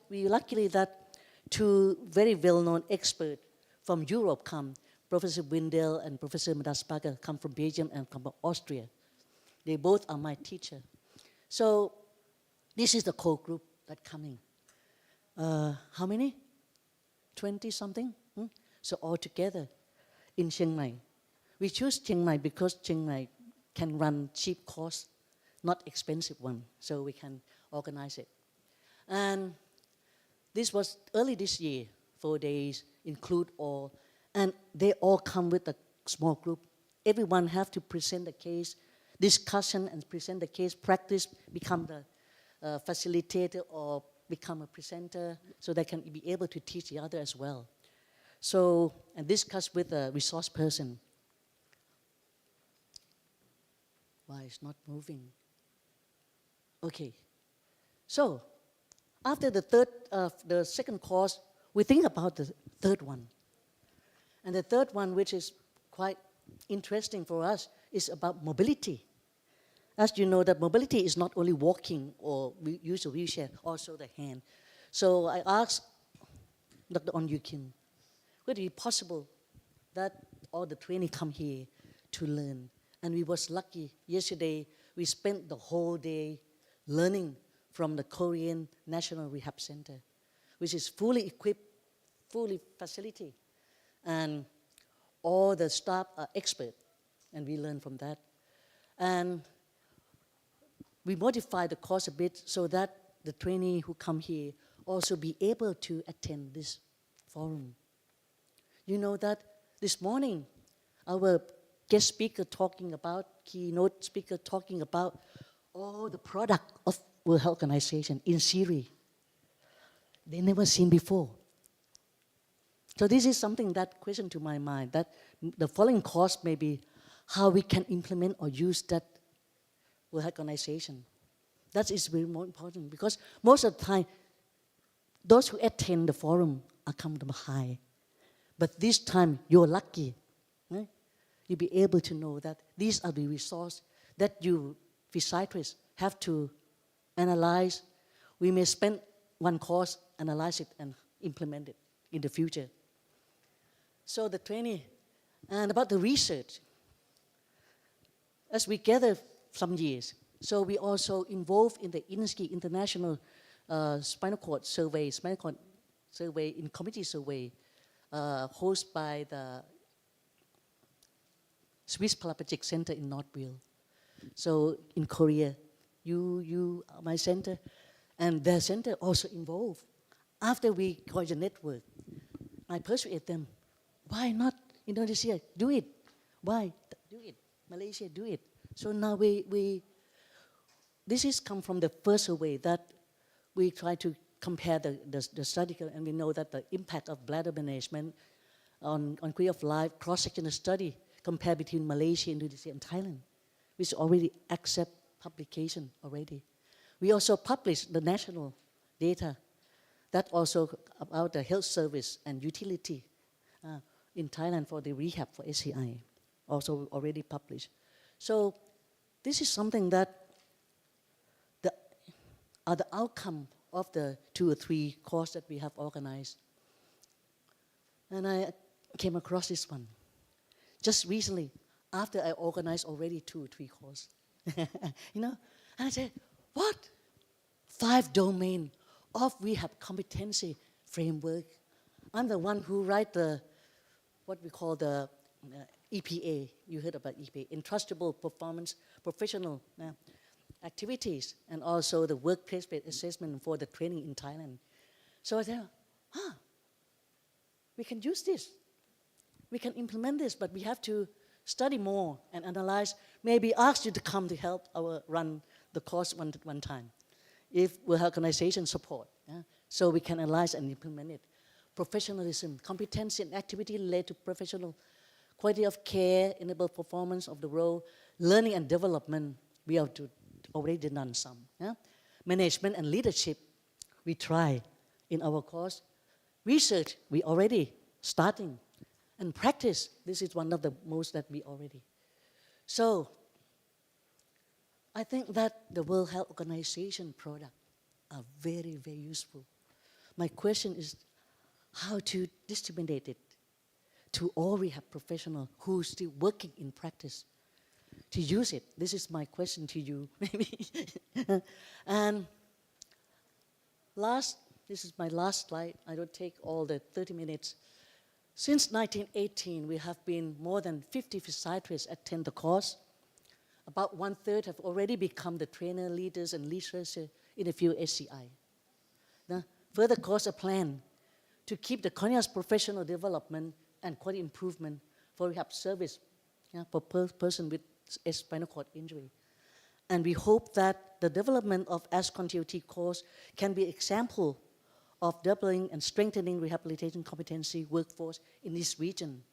we luckily that two very well-known experts from Europe come, Professor Windel and Professor Madaspager come from Belgium and from Austria. They both are my teacher. So this is the core group that coming. How many? 20 something? So all together in Chiang Mai. We choose Chiang Mai because Chiang Mai can run cheap course, not expensive one, so we can organize it. And this was early this year, 4 days, include all, and they all come with a small group. Everyone have to present the case, discussion and present the case, practice, become the facilitator or become a presenter so they can be able to teach the other as well. So, and discuss with a resource person. Why it's not moving? Okay. So, after the second course, we think about the third one. And the third one, which is quite interesting for us, is about mobility. As you know, that mobility is not only walking or we use a wheelchair, also the hand. So I asked Dr. On Yukin, would it be possible that all the training come here to learn? And we was lucky. Yesterday, we spent the whole day learning from the Korean National Rehab Center, which is fully equipped, fully facility. And all the staff are expert, and we learn from that. And we modify the course a bit so that the trainee who come here also be able to attend this forum. You know that this morning, our guest speaker talking about, keynote speaker talking about all the product of World Health Organization in Syria. They never seen before. So this is something that question to my mind, that the following course may be how we can implement or use that World Health Organization. That is very more important because most of the time, those who attend the forum are come from high. But this time, you're lucky. Right? You'll be able to know that these are the resources that you, physiatrists, have to analyze. We may spend one course, analyze it, and implement it in the future. So the training, and about the research, as we gather some years, so we also involved in the INSCI International Spinal Cord Survey, in committee survey, hosted by the Swiss Paraplegic Center in Northville. So in Korea, you are my center, and their center also involved. After we got the network, I persuaded them, why not Indonesia? Do it. Why? Do it. Malaysia, do it. So now this is come from the first survey that we try to compare the study, and we know that the impact of bladder management on quality of life, cross-sectional study, compare between Malaysia, Indonesia, and Thailand, which already accept publication already. We also published the national data that also about the health service and utility in Thailand for the rehab for SCI, also already published. So this is something that are the outcome of the 2 or 3 courses that we have organized. And I came across this one just recently, after I organized already 2 or 3 courses. You know, and I said, what? 5 domain of rehab competency framework. I'm the one who write what we call the EPA. You heard about EPA, Entrustable Performance Professional Activities, and also the workplace-based assessment for the training in Thailand. So I said, we can use this. We can implement this, but we have to study more and analyze. Maybe ask you to come to help run the cost one time. If World Health Organization support, so we can analyze and implement it. Professionalism, competency and activity related to professional quality of care, enable performance of the role, learning and development, we have already done some. Management and leadership, we try in our course. Research, we already starting. And practice, this is one of the most that we already. So, I think that the World Health Organization products are very, very useful. My question is how to disseminate it to all rehab professionals who are still working in practice to use it. This is my question to you, maybe. And this is my last slide. I don't take all the 30 minutes. Since 1918, we have been more than 50 physiatrists attend the course. About 1/3 have already become the trainer, leaders, and researchers in the field HCI. Now, further course are planned to keep the continuous professional development and quality improvement for rehab service for person with spinal cord injury. And we hope that the development of ASCON TOT course can be an example of doubling and strengthening rehabilitation competency workforce in this region.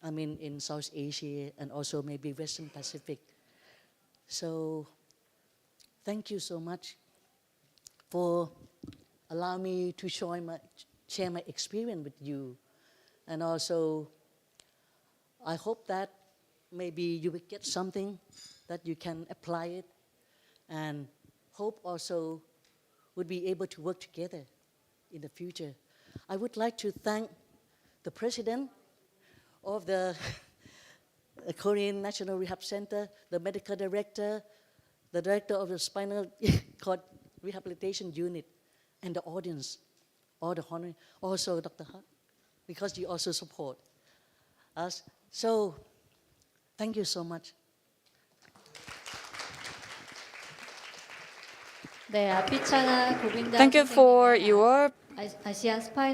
I mean, in South Asia and also maybe Western Pacific. So, thank you so much for allowing me to share my experience with you. And also, I hope that maybe you will get something that you can apply it, and hope also would be able to work together in the future. I would like to thank the president of the Korean National Rehab Center, the medical director, the director of the spinal cord rehabilitation unit, and the audience, all the honor, also Dr. Hart, because you also support us. So, thank you so much. Thank you for your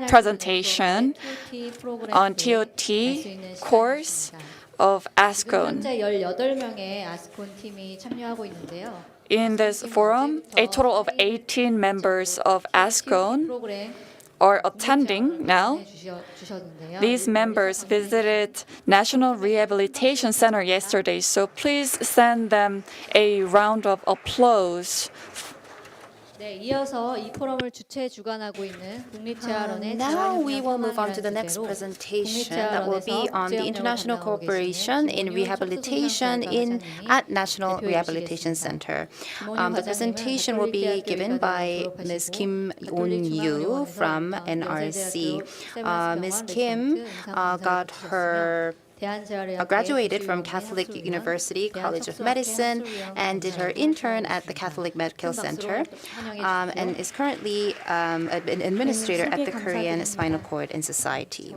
presentation on TOT course of ASCON. In this forum, a total of 18 members of ASCON are attending now. These members visited National Rehabilitation Center yesterday, so please send them a round of applause. Now we will move on to the next presentation that will be on the international cooperation in rehabilitation at National Rehabilitation Center. The presentation will be given by Ms. Kim On-yu from NRC. Ms. Kim graduated from Catholic University College of Medicine and did her intern at the Catholic Medical Center and is currently an administrator at the Korean Spinal Cord and Society.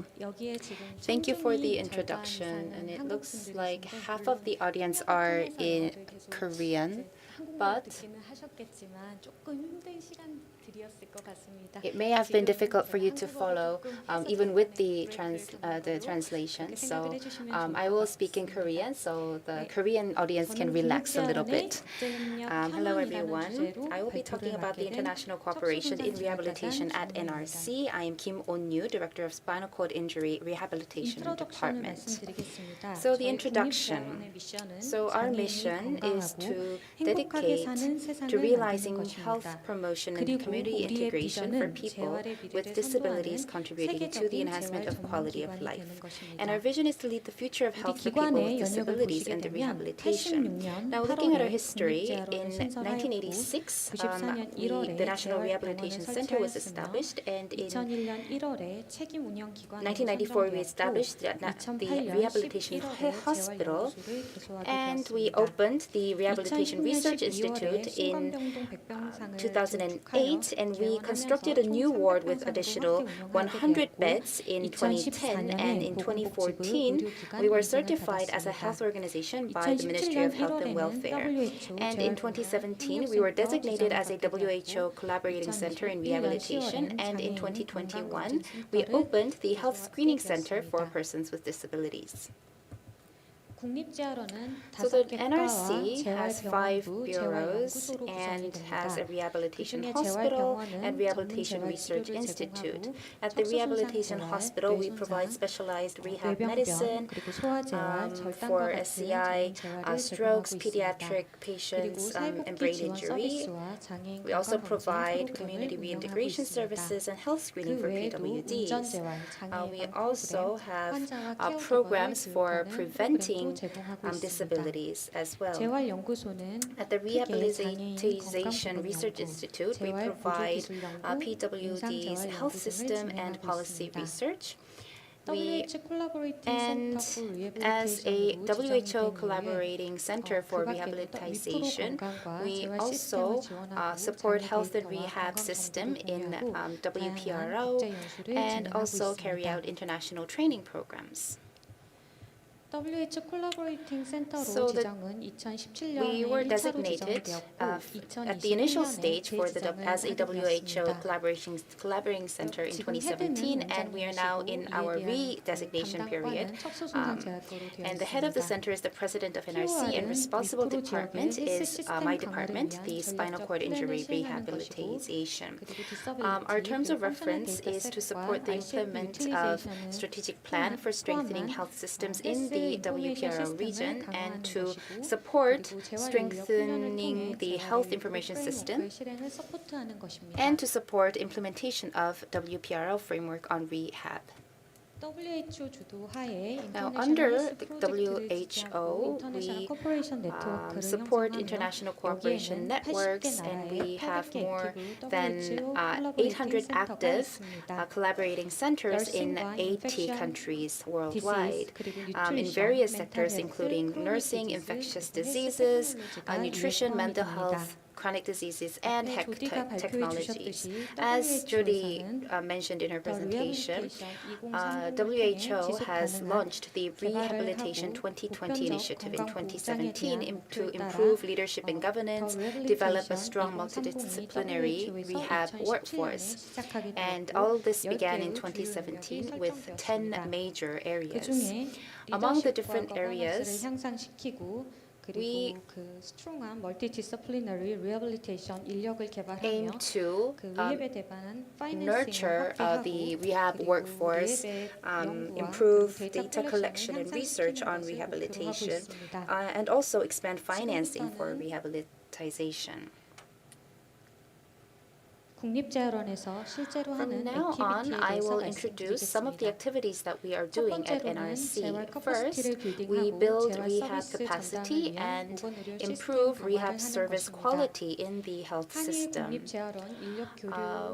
Thank you for the introduction, and it looks like half of the audience are in Korean, but it may have been difficult for you to follow, even with the translation. So I will speak in Korean, so the Korean audience can relax a little bit. Hello, everyone. I will be talking about the international cooperation in rehabilitation at NRC. I am Kim On-yu, Director of Spinal Cord Injury Rehabilitation Department. So the introduction. So our mission is to dedicate to realizing health promotion and community integration for people with disabilities, contributing to the enhancement of quality of life. And our vision is to lead the future of health for people with disabilities and the rehabilitation. Now, looking at our history, in 1986, the National Rehabilitation Center was established, and in 1994, we established the Rehabilitation Hospital, and we opened the Rehabilitation Research Institute in 2008, and we constructed a new ward with additional 100 beds in 2010, and in 2014 we were certified as a health organization by the Ministry of Health and Welfare, and in 2017 we were designated as a WHO collaborating center in rehabilitation, and in 2021 we opened the Health Screening Center for persons with disabilities. So the NRC has 5 bureaus and has a rehabilitation hospital and rehabilitation research institute. At the rehabilitation hospital, we provide specialized rehab medicine for SCI, strokes, pediatric patients, and brain injury. We also provide community reintegration services and health screening for PWDs. We also have programs for preventing disabilities as well. At the Rehabilitation Research Institute, we provide PWD's health system and policy research. And as a WHO collaborating center for rehabilitation, we also support health and rehab system in WPRO and also carry out international training programs. So we were designated at the initial stage as a WHO collaborating center in 2017, and we are now in our re-designation period. And the head of the center is the president of NRC, and responsible department is my department, the spinal cord injury rehabilitation. Our terms of reference is to support the implement of strategic plan for strengthening health systems in the WPRO region and to support strengthening the health information system and to support implementation of WPRO framework on rehab. Now, under the WHO, we support international cooperation networks, and we have more than 800 active collaborating centers in 80 countries worldwide in various sectors, including nursing, infectious diseases, nutrition, mental health, chronic diseases, and technologies. As Judy mentioned in her presentation, WHO has launched the Rehabilitation 2020 initiative in 2017 to improve leadership and governance, develop a strong multidisciplinary rehab workforce. And all of this began in 2017 with 10 major areas. Among the different areas, we aim to nurture the rehab workforce, improve data collection and research on rehabilitation, and also expand financing for rehabilitation. From now on, I will introduce some of the activities that we are doing at NRC. First, we build rehab capacity and improve rehab service quality in the health system.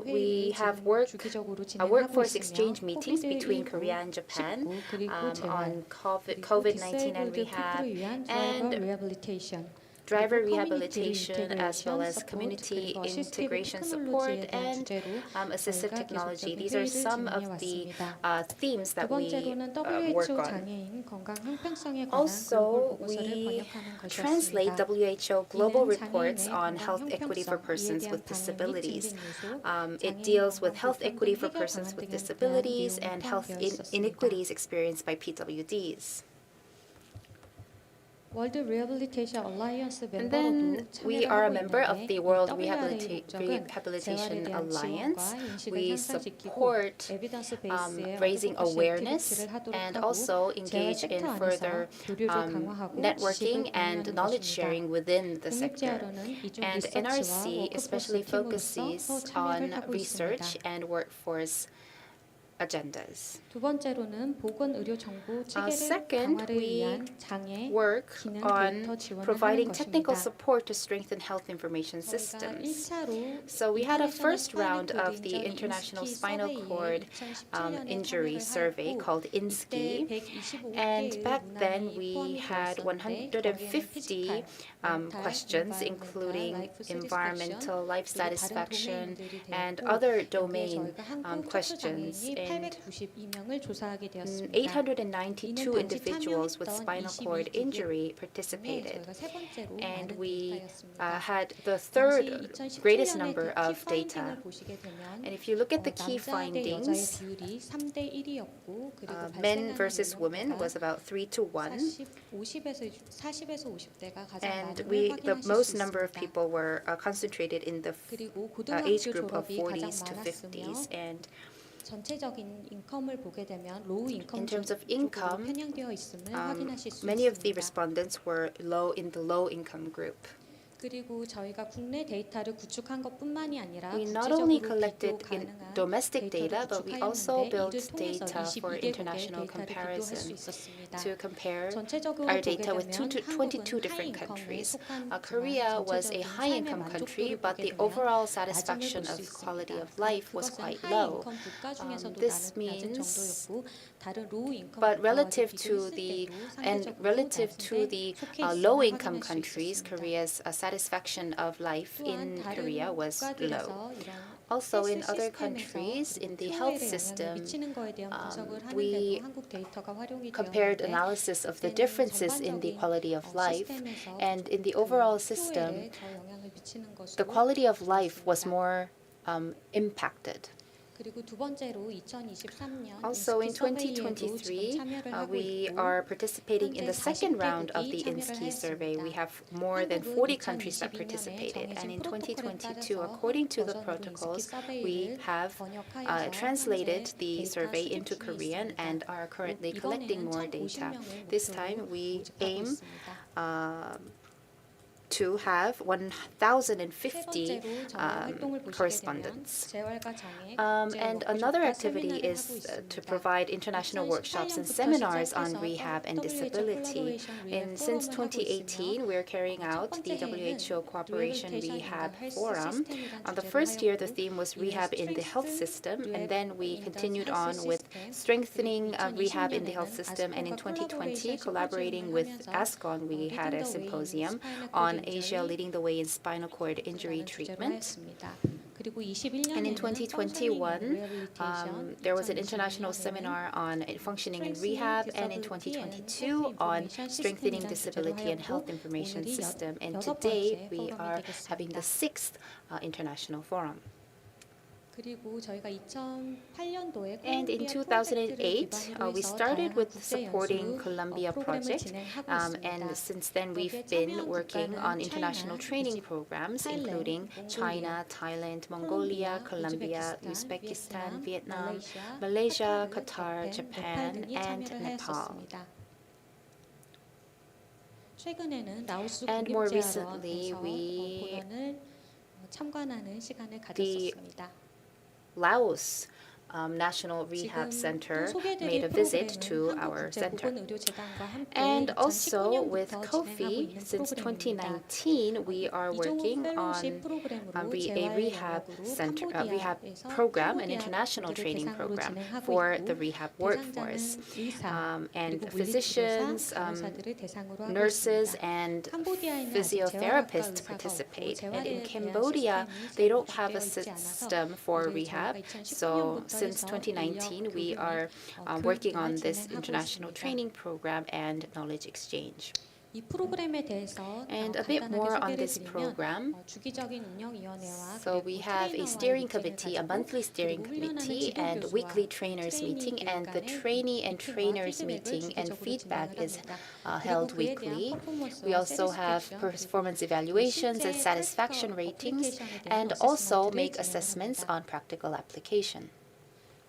We have workforce exchange meetings between Korea and Japan on COVID-19 and rehab, and driver rehabilitation, as well as community integration support and assistive technology. These are some of the themes that we work on. Also, we translate WHO global reports on health equity for persons with disabilities. It deals with health equity for persons with disabilities and health inequities experienced by PWDs. And then we are a member of the World Rehabilitation Alliance. We support raising awareness and also engage in further networking and knowledge sharing within the sector. And NRC especially focuses on research and workforce agendas. Second, we work on providing technical support to strengthen health information systems. So we had a first round of the International Spinal Cord Injury Survey called INSCI, and back then we had 150 questions, including environmental, life satisfaction, and other domain questions. and 892명을 조사하게 되었습니다. 892 individuals with spinal cord injury participated. And we had the third greatest number of data. And if you look at the key findings, men versus women was about 3 to 1. And the most number of people were concentrated in the age group of 40s to 50s. And in terms of income, many of the respondents were in the low income group. 그리고 저희가 국내 데이터를 구축한 것뿐만이 아니라 We not only collected domestic data, but we also built data for international comparison to compare our data with 22 different countries. Korea was a high-income country, but the overall satisfaction of quality of life was quite low. This means, but relative to the low-income countries, Korea's satisfaction of life in Korea was low. Also, in other countries, in the health system, we compared analysis of the differences in the quality of life, and in the overall system, the quality of life was more impacted. Also, in 2023, we are participating in the second round of the INSKI survey. We have more than 40 countries that participated. And in 2022, according to the protocols, we have translated the survey into Korean and are currently collecting more data. This time, we aim to have 1,050 correspondents. And another activity is to provide international workshops and seminars on rehab and disability. Since 2018, we're carrying out the WHO Cooperation Rehab Forum. The first year, the theme was rehab in the health system, and then we continued on with strengthening rehab in the health system. And in 2020, collaborating with ASCON, we had a symposium on Asia leading the way in spinal cord injury treatment. And in 2021, there was an international seminar on functioning in rehab, and in 2022 on strengthening disability and health information system. And today we are having the 6th international forum. And in 2008, we started with supporting Columbia project, and since then we've been working on international training programs, including China, Thailand, Mongolia, Colombia, Uzbekistan, Vietnam, Malaysia, Qatar, Japan, and Nepal. And more recently, the Laos National Rehab Center made a visit to our center. And also with COFI, since 2019, we are working on a rehab center, rehab program, an international training program for the rehab workforce. And physicians, nurses, and physiotherapists participate. And in Cambodia, they don't have a system for rehab, so since 2019, we are working on this international training program and knowledge exchange. And a bit more on this program. So we have a steering committee, a monthly steering committee, and weekly trainers meeting, and the trainee and trainers meeting and feedback is held weekly. We also have performance evaluations and satisfaction ratings, and also make assessments on practical application.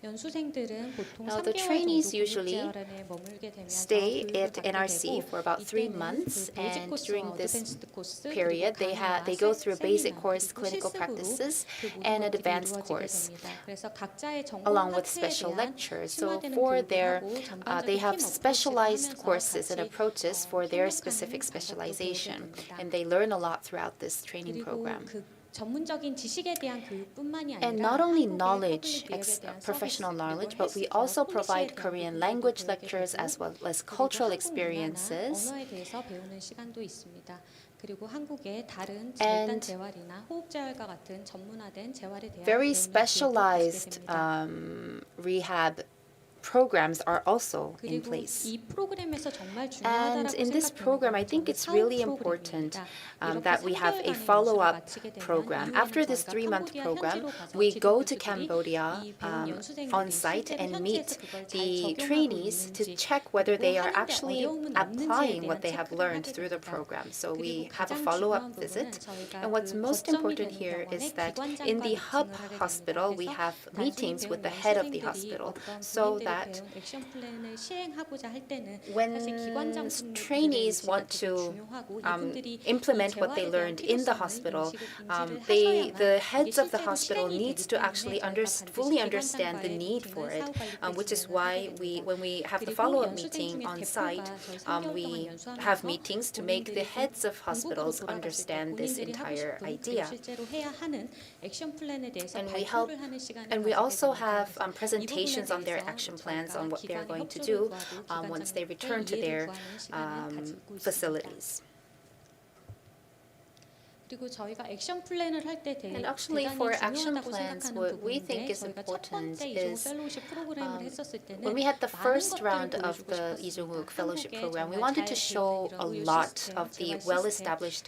Now, the trainees usually stay at NRC for about 3 months, and during this period, they go through a basic course, clinical practices, and an advanced course, along with special lectures. So for they have specialized courses and approaches for their specific specialization, and they learn a lot throughout this training program. 전문적인 지식에 대한 교육뿐만이 아니라 And not only 한국의 knowledge, 퍼블릭 기획에 대한 professional 서비스, knowledge, 그리고 but we 헬스케어, also 폴리시에 provide 대한 Korean 부분도 language 배우게 lectures 되고, as well as 그리고 cultural 한국 문화나 experiences. 언어에 대해서 배우는 시간도 있습니다. 그리고 한국의 다른 And 절단 재활이나 호흡 재활과 같은 전문화된 재활에 대한 very 배우는 기회도 가지게 specialized 됩니다. rehab programs are also in 그리고 place. 이 프로그램에서 정말 And 중요하다고 in this program, I 생각되는 think 것은 it's 사후 really important 프로그램입니다. that we have a follow-up program. After this 3-month program, we go to Cambodia on site and meet the trainees to check whether they are actually applying what they have learned through the program. So we have a follow-up visit. And what's most important here is that in the hub hospital, we have meetings with the head of the hospital so that when trainees want to implement what they learned in the hospital, the heads of the hospital needs to actually fully understand the need for it, which is why when we have the follow-up meeting on site, we have meetings to make the heads of hospitals understand this entire idea. And we also have presentations on their action plans on what they're going to do once they return to their facilities. And actually, for action plans, what we think is important is when we had the first round of the Lee Jung-wook Fellowship Program, we wanted to show a lot of the well-established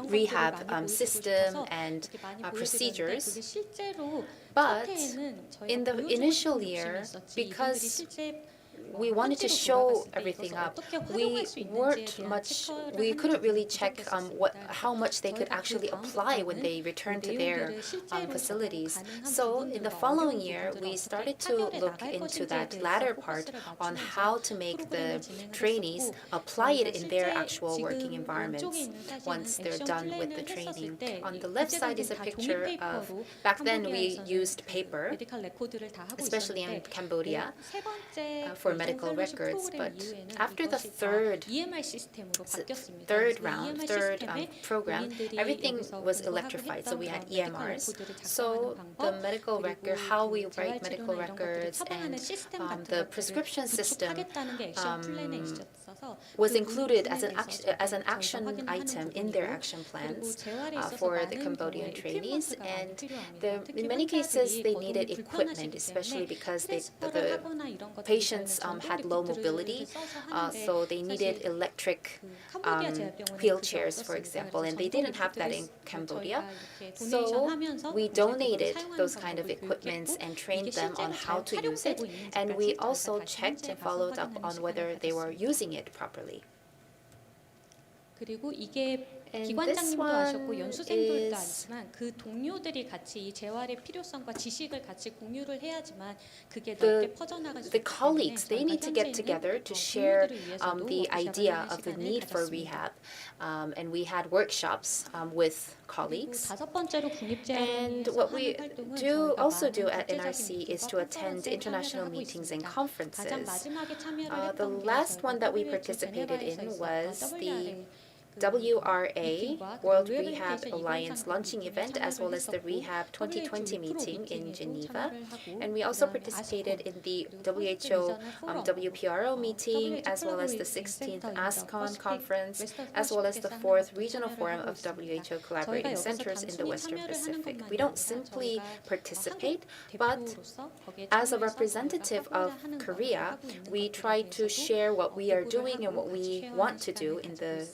rehab system and procedures. But in the initial year, because we wanted to show everything up, we couldn't really check how much they could actually apply when they returned to their facilities. So in the following year, we started to look into that latter part on how to make the trainees apply it in their actual working environments once they're done with the training. On the left side is a picture of, back then we used paper, especially in Cambodia, for medical records, but after the third program, everything was electrified, so we had EMRs. So the medical record, how we write medical records, and the prescription system was included as an action item in their action plans for the Cambodian trainees. And in many cases, they needed equipment, especially because the patients had low mobility, so they needed electric wheelchairs, for example, and they didn't have that in Cambodia. So we donated those kind of equipments and trained them on how to use it, and we also checked and followed up on whether they were using it properly. And this one is 그 동료들이 같이 이 재활의 필요성과 지식을 같이 공유를 해야지만 그게 넓게 퍼져나갈 수 있기 때문에 the colleagues, they need to get together to share the idea of the need for rehab. And we had workshops with colleagues. And what we also do at NRC is to attend international meetings and conferences. The last one that we participated in was the WRA, World Rehab Alliance launching event, as well as the Rehab 2020 meeting in Geneva. And we also participated in the WHO WPRO meeting, as well as the 16th ASCON conference, as well as the 4th Regional Forum of WHO Collaborating Centers in the Western Pacific. We don't simply participate, but as a representative of Korea, we try to share what we are doing and what we want to do in the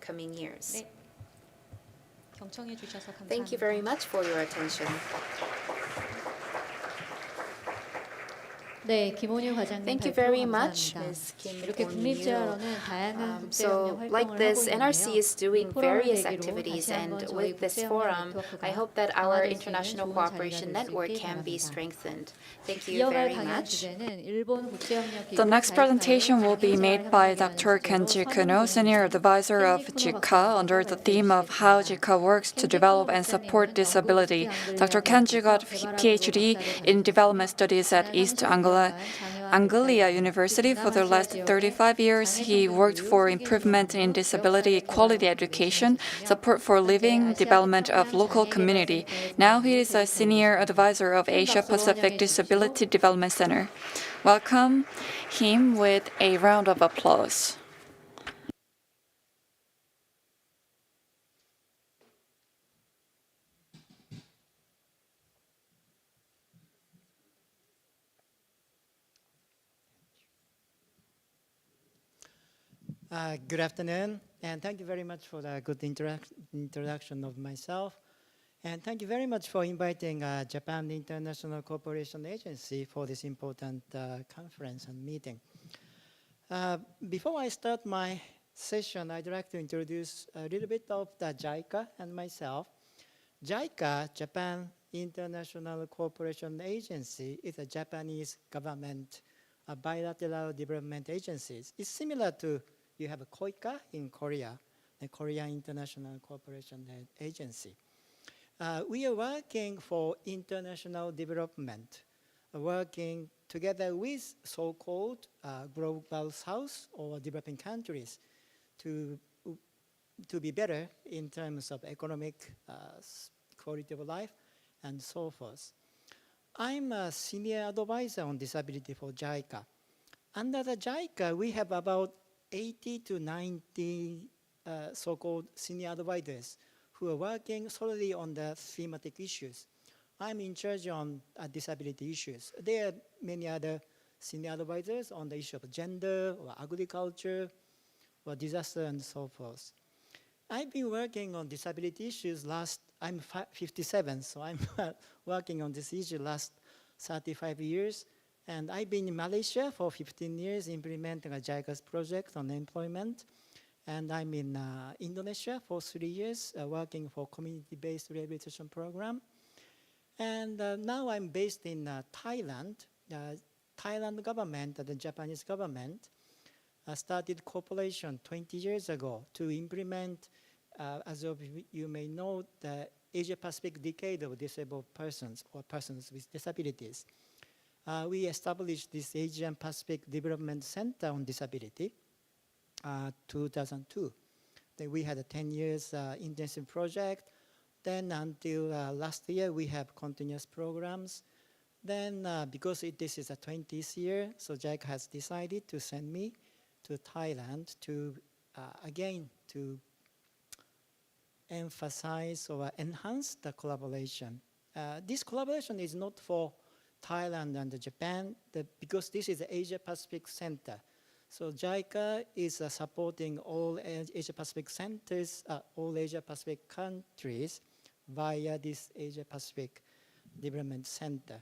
coming years. Thank you very much for your attention. 네, 김온유 과장님 Thank you 발표 very much, 감사합니다. Ms. Kim 이렇게 On-yu. 국립재활원은 다양한 So, 국제협력 like 활동을 this, 하고 NRC 있는데요. is doing 이 포럼을 various 계기로 activities, 다시 한번 and 저희 with this 국제협력 forum, 네트워크가 I hope that our 강화될 수 있는 international 좋은 cooperation 자리가 될 수 network 있길 can be 바랍니다. strengthened. Thank you 이어갈 very 강연 much. 주제는 일본 국제협력 기구 The next presentation will be made by Dr. 장애재활협력위원회 Kenji 주제로 Kuno, Senior Advisor of JICA, under the theme of how JICA works to develop and support disability. Dr. Kenji got a PhD in Development Studies at East Anglia Anglia University for the last 35 years. He worked for improvement in disability equality education, support for living, development of local community. Now he is a senior advisor of Asia Pacific Disability Development Center. Welcome him with a round of applause. Good afternoon, and thank you very much for the good introduction of myself. And thank you very much for inviting Japan International Cooperation Agency for this important conference and meeting. Before I start my session, I'd like to introduce a little bit of the JICA and myself. JICA, Japan International Cooperation Agency, is a Japanese government bilateral development agencies. It's similar to you have a KOICA in Korea, the Korea International Cooperation Agency. We are working for international development, working together with so-called global south or developing countries to be better in terms of economic quality of life and so forth. I'm a senior advisor on disability for JICA. Under the JICA, we have about 80 to 90 so-called senior advisors who are working solely on the thematic issues. I'm in charge on disability issues. There are many other senior advisors on the issue of gender or agriculture or disaster and so forth. I've been working on disability issues I'm 57, so I'm working on this issue last 35 years. And I've been in Malaysia for 15 years implementing a JICA's project on employment. And I'm in Indonesia for 3 years working for community-based rehabilitation program. And now I'm based in Thailand. Thailand government, the Japanese government, started cooperation 20 years ago to implement, as you may know, the Asia-Pacific Decade of Disabled Persons or Persons with Disabilities. We established this Asian Pacific Development Center on Disability, 2002. Then we had a 10 years intensive project. Then until last year, we have continuous programs. Then because this is a 20th year, so JICA has decided to send me to Thailand to, again, to emphasize or enhance the collaboration. This collaboration is not for Thailand and Japan, because this is the Asia-Pacific Center. So JICA is supporting all Asia-Pacific centers, all Asia-Pacific countries via this Asia-Pacific Development Center.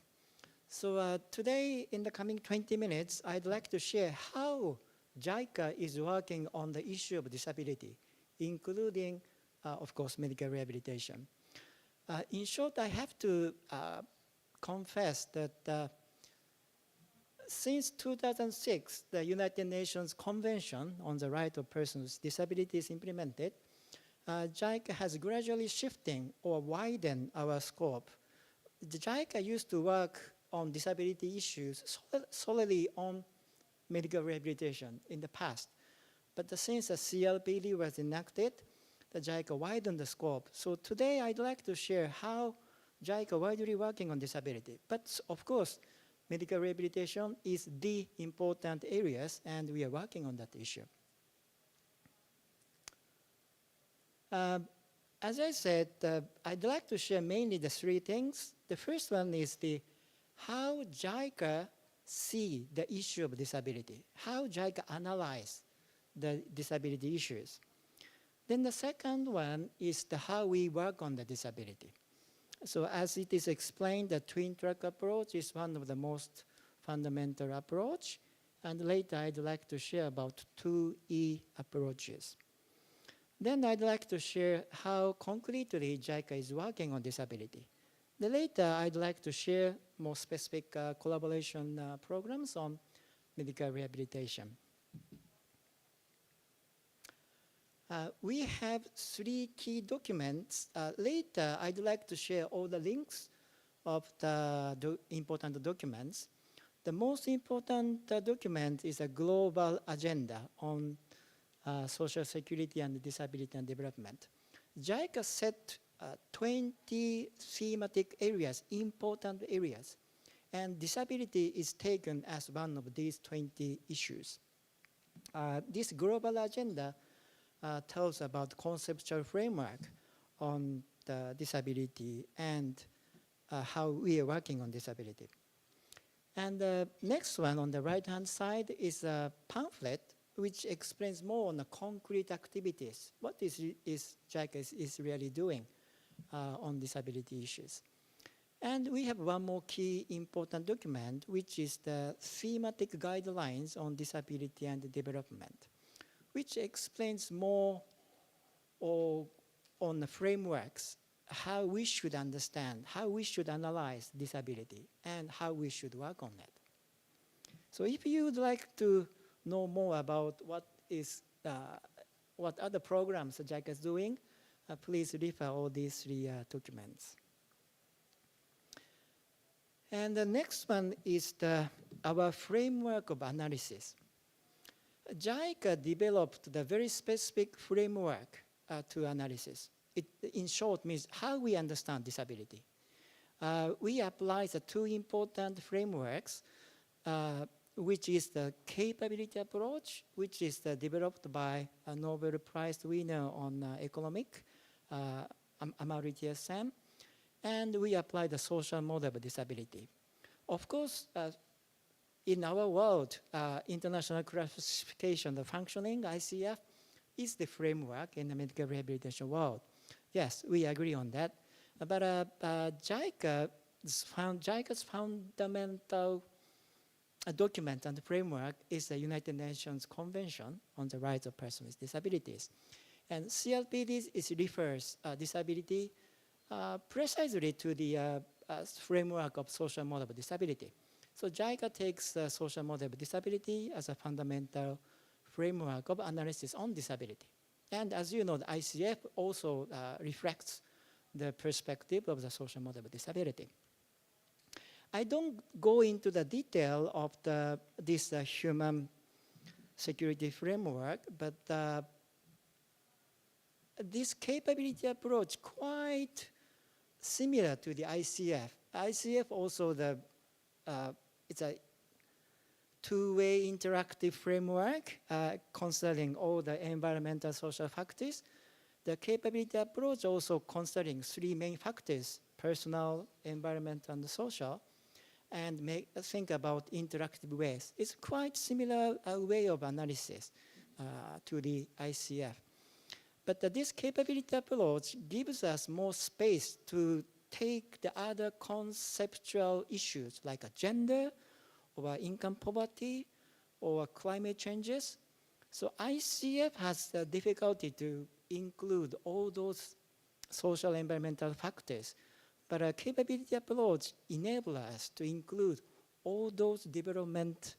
So today, in the coming 20 minutes, I'd like to share how JICA is working on the issue of disability, including, of course, medical rehabilitation. In short, I have to confess that since 2006, the United Nations Convention on the Right of Persons with Disabilities implemented, JICA has gradually shifting or widened our scope. The JICA used to work on disability issues solely on medical rehabilitation in the past. But since the CLPD was enacted, the JICA widened the scope. So today I'd like to share how JICA widely working on disability. But of course, medical rehabilitation is the important areas, and we are working on that issue. As I said, I'd like to share mainly the three things. The first one is how JICA see the issue of disability, how JICA analyze the disability issues. Then the second one is how we work on the disability. So as it is explained, the twin track approach is one of the most fundamental approach. And later I'd like to share about 2E approaches. Then I'd like to share how concretely JICA is working on disability. Then later I'd like to share more specific collaboration programs on medical rehabilitation. We have 3 key documents. Later, I'd like to share all the links of the important documents. the most important document is a global agenda on social security and disability and development. JICA set 20 thematic areas, important areas, and disability is taken as one of these 20 issues. This global agenda tells about conceptual framework on the disability and how we are working on disability. And the next one on the right-hand side is a pamphlet which explains more on the concrete activities. What is JICA is really doing on disability issues. And we have one more key important document, which is the thematic guidelines on disability and development, which explains more on the frameworks, how we should understand, how we should analyze disability, and how we should work on it. So if you would like to know more about what other programs JICA is doing, please refer all these three documents. And the next one is our framework of analysis. JICA developed the very specific framework to analysis. It, in short, means how we understand disability. We apply the two important frameworks, which is the capability approach, which is developed by a Nobel Prize winner on economic, Amartya Sen, and we apply the social model of disability. Of course, in our world, International Classification of Functioning, ICF, is the framework in the medical rehabilitation world. Yes, we agree on that. But JICA's fundamental document and framework is the United Nations Convention on the Rights of Persons with Disabilities. And CLPD refers disability precisely to the framework of social model of disability. So JICA takes the social model of disability as a fundamental framework of analysis on disability. And as you know, the ICF also reflects the perspective of the social model of disability. I don't go into the detail of this human security framework, but this capability approach quite similar to the ICF. ICF also it's a two-way interactive framework considering all the environmental social factors. The capability approach also considering three main factors: personal, environmental, and social, and think about interactive ways. It's quite similar way of analysis to the ICF. But this capability approach gives us more space to take the other conceptual issues like gender, or income poverty, or climate changes. So ICF has the difficulty to include all those social environmental factors, but a capability approach enables us to include all those development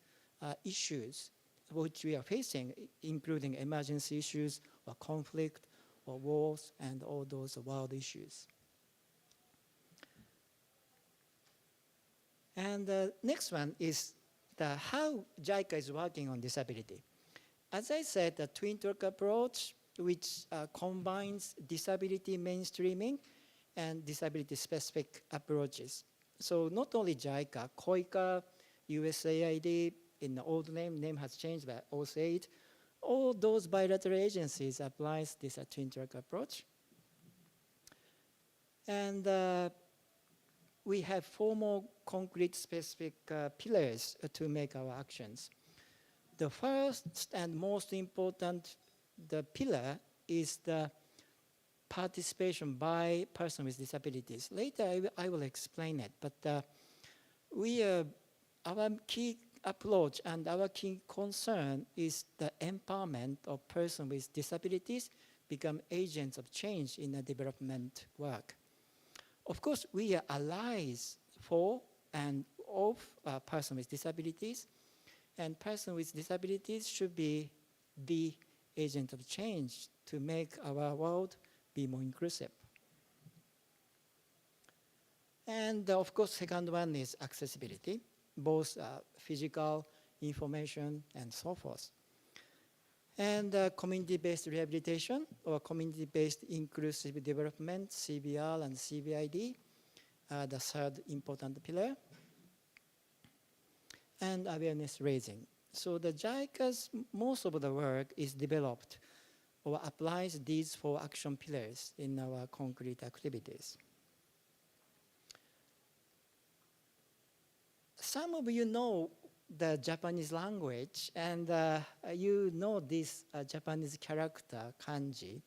issues which we are facing, including emergency issues, or conflict, or wars, and all those world issues. And the next one is how JICA is working on disability. As I said, the twin track approach, which combines disability mainstreaming and disability-specific approaches. So not only JICA, COICA, USAID, in the old name has changed by OSAID, all those bilateral agencies applies this twin track approach. And we have 4 more concrete specific pillars to make our actions. The first and most important pillar is the participation by persons with disabilities. Later I will explain it, but our key approach and our key concern is the empowerment of persons with disabilities become agents of change in the development work. Of course, we are allies for and of persons with disabilities, and persons with disabilities should be the agent of change to make our world be more inclusive. And of course, second one is accessibility. both physical information and so forth. And community-based rehabilitation or community-based inclusive development, CBR and CBID, the third important pillar. And awareness raising. So the JICA's most of the work is developed or applies these 4 action pillars in our concrete activities. Some of you know the Japanese language, and you know this Japanese character, kanji.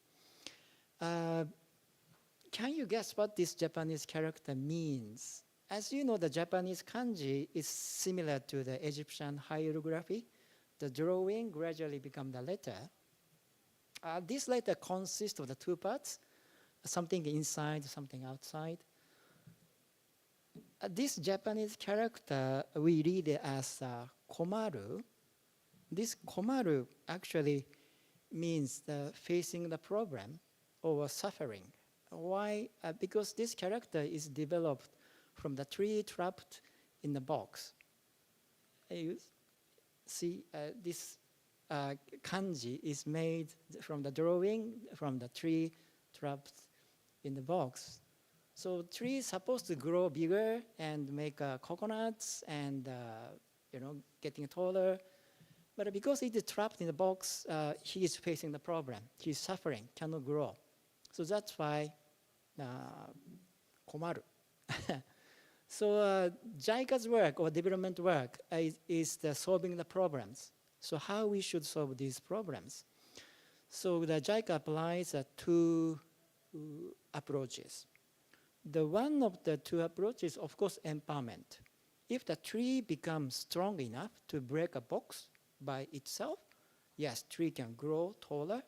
Can you guess what this Japanese character means? As you know, the Japanese kanji is similar to the Egyptian hieroglyphy. The drawing gradually becomes the letter. This letter consists of the 2 parts, something inside, something outside. This Japanese character, we read it as komaru. This komaru actually means facing the problem or suffering. Why? Because this character is developed from the tree trapped in the box. You see, this kanji is made from the drawing from the tree trapped in the box. So tree is supposed to grow bigger and make coconuts and getting taller. But because it is trapped in the box, he is facing the problem. He is suffering, cannot grow. So that's why komaru. So JICA's work or development work is solving the problems. So how we should solve these problems? So the JICA applies 2 approaches. The one of the 2 approaches, of course, empowerment. If the tree becomes strong enough to break a box by itself, yes, tree can grow taller.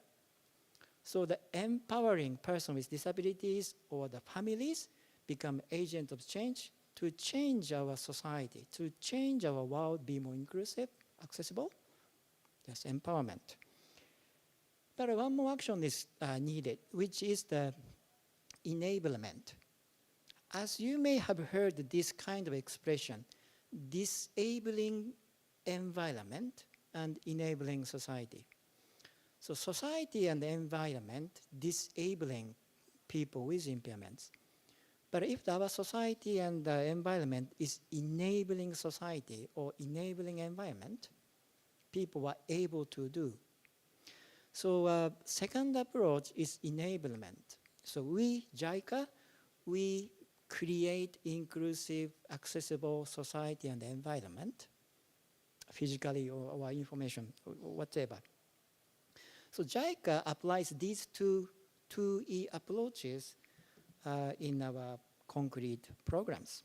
So the empowering person with disabilities or the families become agents of change to change our society, to change our world, be more inclusive, accessible. Yes, empowerment. But one more action is needed, which is the enablement. As you may have heard this kind of expression, disabling environment and enabling society. So society and the environment disabling people with impairments. But if our society and the environment is enabling society or enabling environment, people are able to do. So second approach is enablement. So we, JICA, we create inclusive, accessible society and environment, physically or information, or whatever. So JICA applies these 2E approaches in our concrete programs.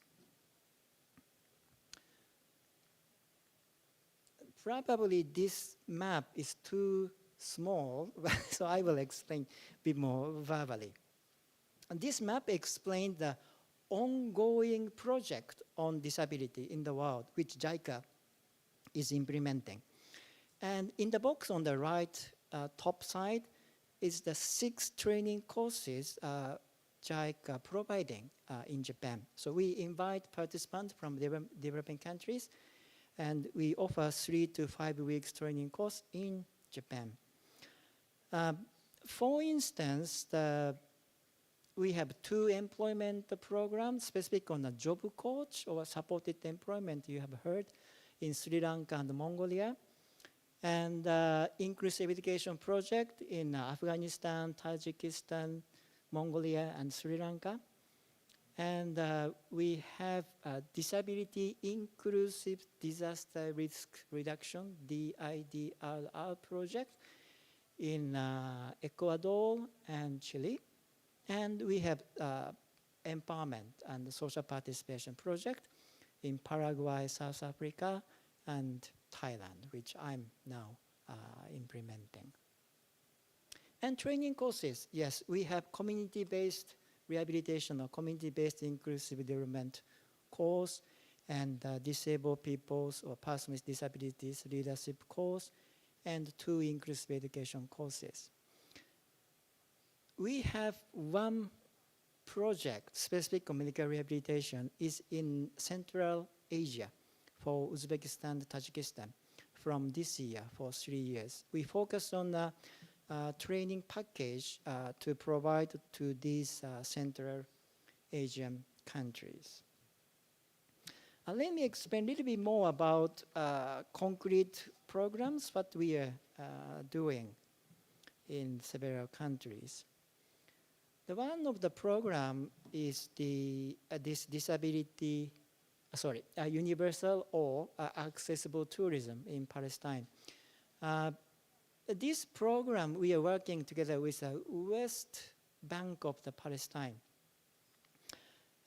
Probably this map is too small, so I will explain a bit more verbally. And this map explains the ongoing project on disability in the world, which JICA is implementing. And in the box on the right top side is the 6 training courses JICA providing in Japan. So we invite participants from developing countries, and we offer 3 to 5 weeks training course in Japan. For instance, we have 2 employment programs specific on a job coach or supported employment you have heard in Sri Lanka and Mongolia, and inclusive education project in Afghanistan, Tajikistan, Mongolia, and Sri Lanka. And we have a disability inclusive disaster risk reduction, DIDRR project in Ecuador and Chile. And we have empowerment and social participation project in Paraguay, South Africa, and Thailand, which I'm now implementing. And training courses, yes, we have community-based rehabilitation or community-based inclusive development course, and disabled people's or persons with disabilities leadership course, and 2 inclusive education courses. We have 1 project specific on medical rehabilitation is in Central Asia, for Uzbekistan and Tajikistan from this year for 3 years. We focus on a training package to provide to these Central Asian countries. Let me explain a little bit more about concrete programs, what we are doing in several countries. The one of the program is this universal or accessible tourism in Palestine. This program, we are working together with the West Bank of the Palestine.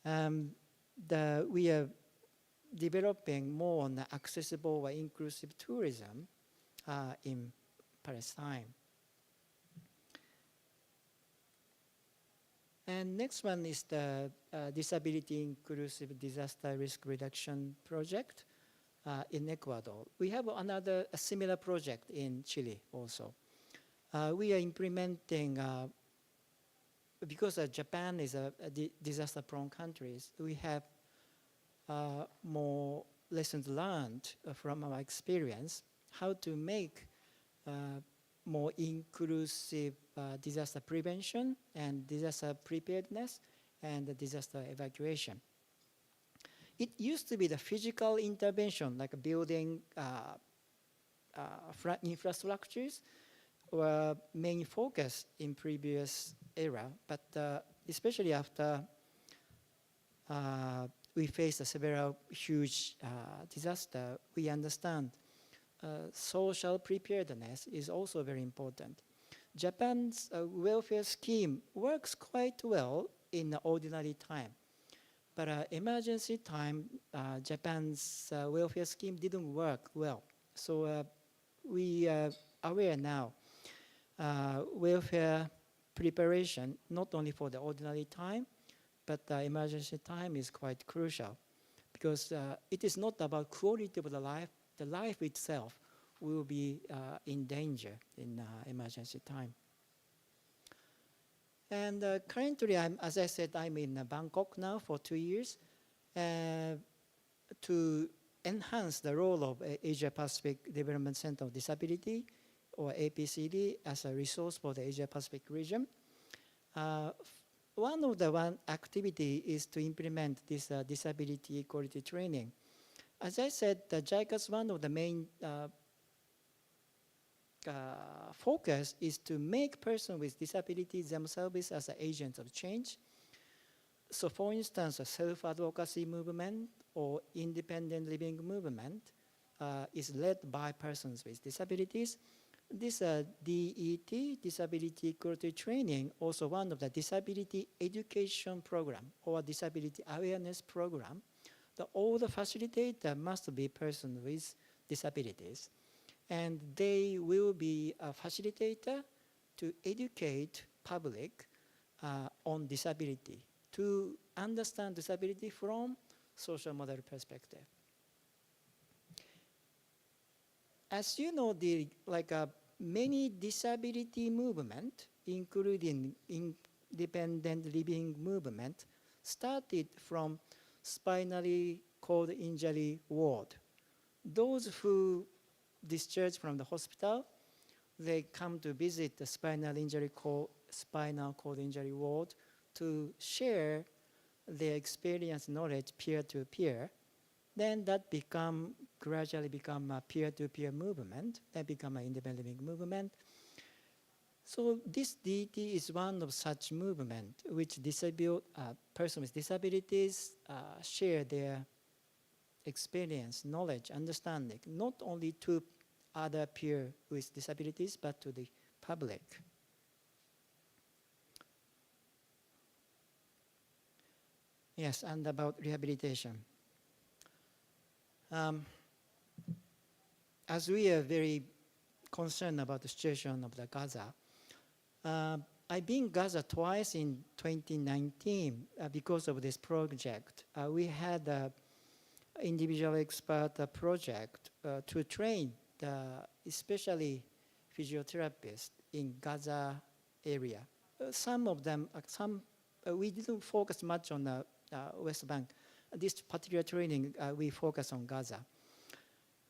We are developing more on the accessible or inclusive tourism in Palestine. And next one is the Disability Inclusive Disaster Risk Reduction Project in Ecuador. We have a similar project in Chile also. We are implementing, because Japan is a disaster-prone country, we have more lessons learned from our experience, how to make more inclusive disaster prevention and disaster preparedness and disaster evacuation. It used to be the physical intervention, like building infrastructures, were main focus in previous era, but especially after we faced several huge disaster, we understand social preparedness is also very important. Japan's welfare scheme works quite well in the ordinary time, but emergency time, Japan's welfare scheme didn't work well. So we are aware now, welfare preparation, not only for the ordinary time, but emergency time is quite crucial, because it is not about quality of the life itself will be in danger in emergency time. And currently, as I said, I'm in Bangkok now for 2 years to enhance the role of Asia Pacific Development Center of Disability, or APCD, as a resource for the Asia Pacific region. One of the activity is to implement this disability equality training. As I said, JICA's one of the main focus is to make persons with disabilities themselves as agents of change. So for instance, a self-advocacy movement or independent living movement is led by persons with disabilities. This DET, Disability Equality Training, also one of the disability education program or disability awareness program. All the facilitator must be persons with disabilities. And they will be a facilitator to educate public on disability, to understand disability from social model perspective. As you know, many disability movement, including independent living movement, started from spinal cord injury ward. Those who discharged from the hospital, they come to visit the spinal cord injury ward to share their experience knowledge peer-to-peer. Then that gradually become a peer-to-peer movement, that become an independent living movement. So this DET is one of such movement which persons with disabilities share their experience, knowledge, understanding, not only to other peers with disabilities, but to the public. Yes, and about rehabilitation. As we are very concerned about the situation of the Gaza, I've been Gaza twice in 2019 because of this project. We had an individual expert project to train especially physiotherapists in Gaza area. Some of them, we didn't focus much on the West Bank. This particular training, we focus on Gaza.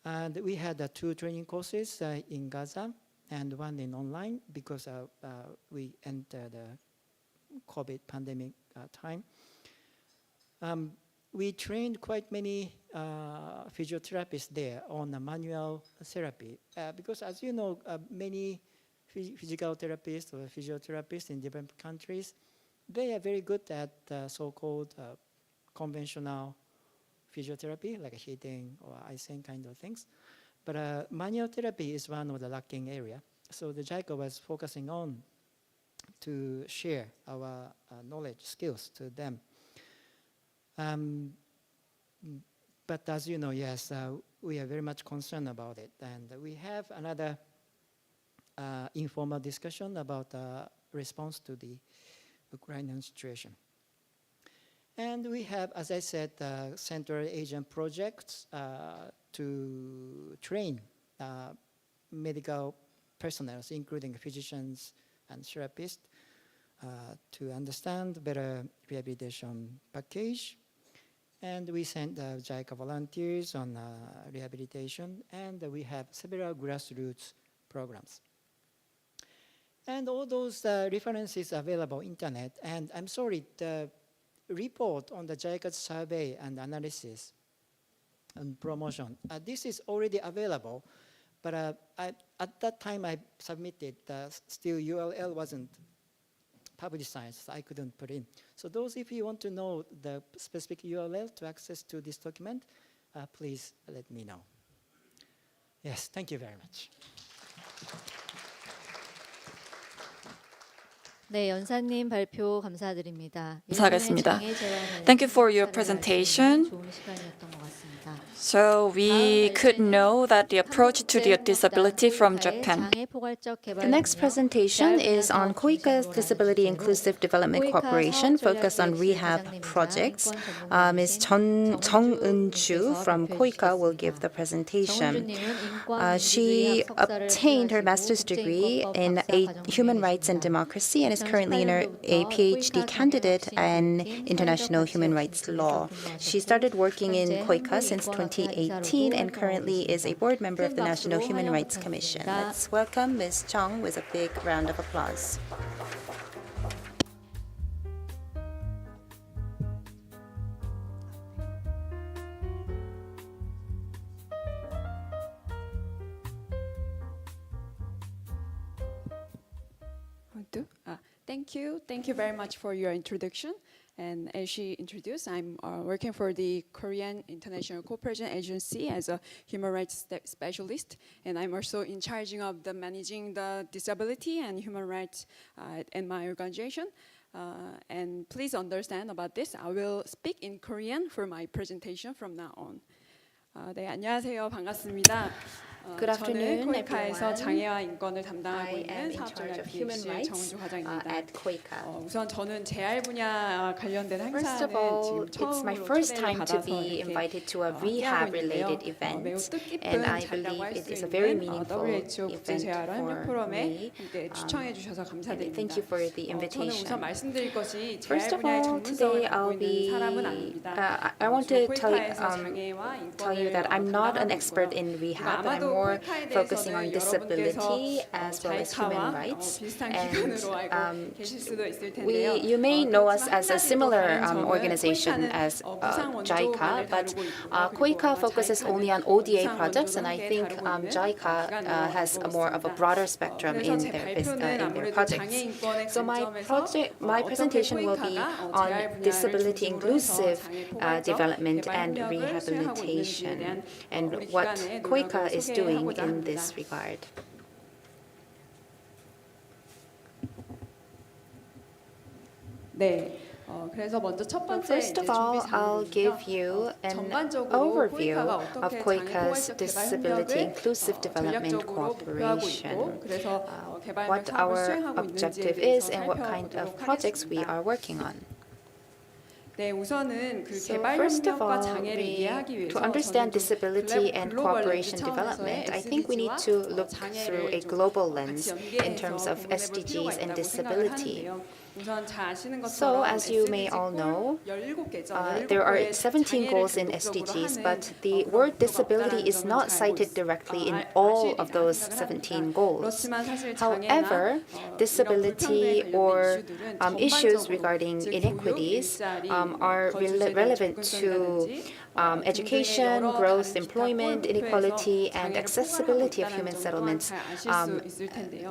And we had 2 training courses in Gaza and 1 in online because we entered the COVID pandemic time. We trained quite many physiotherapists there on manual therapy because, as you know, many physical therapists or physiotherapists in different countries, they are very good at so-called conventional physiotherapy, like heating or icing kind of things. But manual therapy is one of the lacking area. So the JICA was focusing on to share our knowledge, skills to them. But as you know, yes, we are very much concerned about it. And we have another informal discussion about response to the Ukrainian situation. And we have, as I said, Central Asian projects to train medical personnel, including physicians and therapists, to understand better rehabilitation package. And we sent JICA volunteers on rehabilitation, and we have several grassroots programs. And all those references are available internet. And I'm sorry, the report on the JICA survey and analysis and promotion, this is already available, but at that time I submitted, still URL wasn't publicized, so I couldn't put in. So those, if you want to know the specific URL to access to this document, please let me know. Yes, thank you very much. 네, 연사님 발표 감사드립니다. 감사하겠습니다. Thank you for your presentation. 좋은 시간이었던 것 같습니다. So we could know that the approach to the disability from Japan. The next presentation is on KOICA's Disability Inclusive Development Cooperation, focused on rehab projects. Ms. Jung Eun-ju from KOICA will give the presentation. She obtained her master's degree in human rights and democracy and is currently a PhD candidate in international human rights law. She started working in KOICA since 2018 and currently is a board member of the National Human Rights Commission. Let's welcome Ms. Chung with a big round of applause. Thank you very much for your introduction. And as she introduced, I'm working for the Korean International Cooperation Agency as a human rights specialist, and I'm also in charge of managing the disability and human rights in my organization. And please understand about this. I will speak in Korean for my presentation from now on. 네, 안녕하세요. 반갑습니다. Good afternoon, 저는 코이카에서 everyone. 장애와 인권을 담당하고 I am 있는 in charge 사업장의 of human BFC rights 정은주 과장입니다. at KOICA. 우선 저는 재활 분야 관련된 First of 행사는 all, 지금 it's my 처음으로 first 초대를 time to 받아서 be 이렇게 invited to a 함께하고 rehab-related 있는데요. event, 매우 and I 뜻깊은 자리라고 believe 할 it 수 is a very 있는 meaningful WHO event 국제재활원 for 협력 포럼에 me. 추천해 주셔서 And 감사드립니다. thank you for the 저는 우선 invitation. 말씀드릴 것이 재활 First of 분야의 all, 전문성을 today 갖고 I'll 있는 be. 사람은 아닙니다. I want to 주로 tell 코이카에서 장애와 you 인권을 that I'm not an 담당하고 expert 있고요. in rehab, but I'm 아마도 more 코이카에 focusing on 대해서는 disability 여러분께서 as well as human 자이카와 rights. 비슷한 And 기관으로 알고 계실 수도 있을 텐데요. you may know us 그렇지만 as a 한 가지 더 similar 다른 점은 organization 코이카는 as 부상 JICA, 원조만을 but 다루고 있고요. KOICA focuses only on ODA 부상 projects, and 원조도 I 함께 think 다루고 있는 JICA 기관으로 has 알고 more of a 있습니다. broader spectrum 그래서 in 제 their 발표는 아무래도 projects. 장애 인권의 So my 관점에서 presentation will be on disability inclusive development and rehabilitation and what KOICA is doing in this regard. 네. 그래서 먼저 첫 번째 First of all, I'll give you an overview of KOICA's Disability Inclusive Development Cooperation, what our objective is and what kind of projects we are working on. 네, 우선은 그 So 개발 first of 협력과 all, 장애를 이해하기 위해서 to understand 저는 좀 disability and 글로벌 cooperation 렌즈 development, 차원에서의 I think we need to SDG와 look through 장애를 a 좀 global 같이 lens in terms 연계해서 of 공유해 볼 필요가 SDGs and 있다고 생각을 disability. 하는데요. 우선 잘 아시는 So, 것처럼 as you may SDG all know, 17개죠. there are 17개의 17 goals in SDGs, but the word disability is not cited directly in all of those 17 goals. However, disability or issues regarding inequities are relevant to education, growth, employment, inequality, and accessibility of human settlements.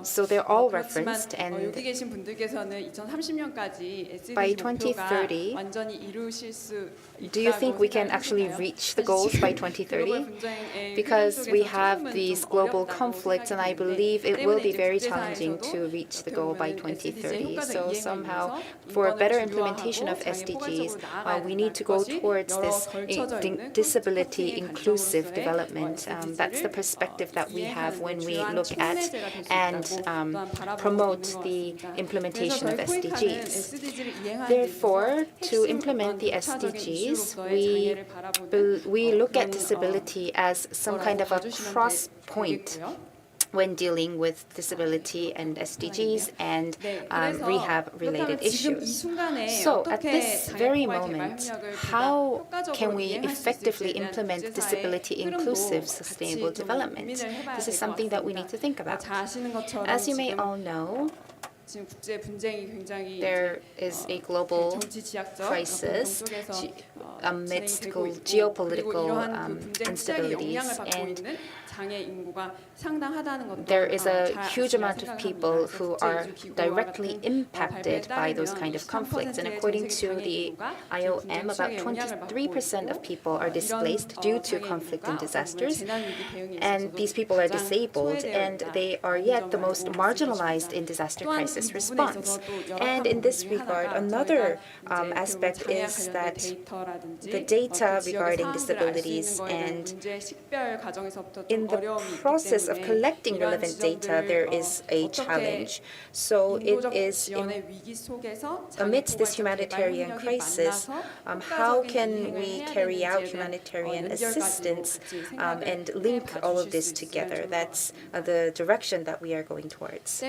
So they're all referenced, and 여기 계신 분들께서는 2030년까지 SDG by 목표가 2030, 완전히 이루실 수 do you think we can actually reach the goals by 2030? Because we have these global conflicts, and I believe it will be very challenging to reach the goal by 2030. So somehow, for a better implementation of SDGs, we need to go towards this disability inclusive development. That's the perspective that we have when we look at and promote the implementation of SDGs. Therefore, to implement the SDGs, we look at disability as some kind of a cross point when dealing with disability and SDGs and rehab-related issues. So, at this very moment, how can we effectively implement disability-inclusive sustainable development? This is something that we need to think about. As you may all know, there is a global crisis amidst geopolitical instabilities, and there is a huge amount of people who are directly impacted by those kind of conflicts. And according to the IOM, about 23% of people are displaced due to conflict and disasters. And these people are disabled, and they are yet the most marginalized in disaster crisis response. And in this regard, another aspect is that the data regarding disabilities, and in the process of collecting relevant data, there is a challenge. So it is amidst this humanitarian crisis, how can we carry out humanitarian assistance and link all of this together? That's the direction that we are going towards.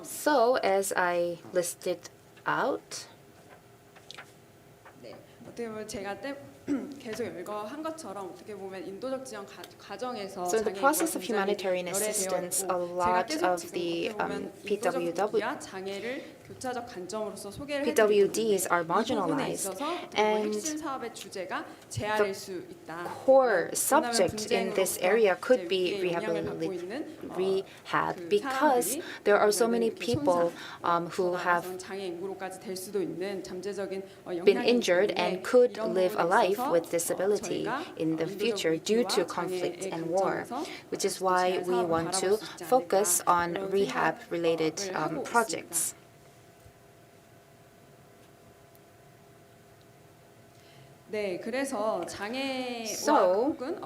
So, as I listed out, 계속 열거한 것처럼 어떻게 보면 인도적 지원 과정에서 so in the process of humanitarian assistance, a lot of the PWDs are marginalized, and the core subject in this area could be rehab, because there are so many people who have been injured and could live a life with disability in the future due to conflict and war, which is why we want to focus on rehab-related projects. 네, 그래서 장애와 혹은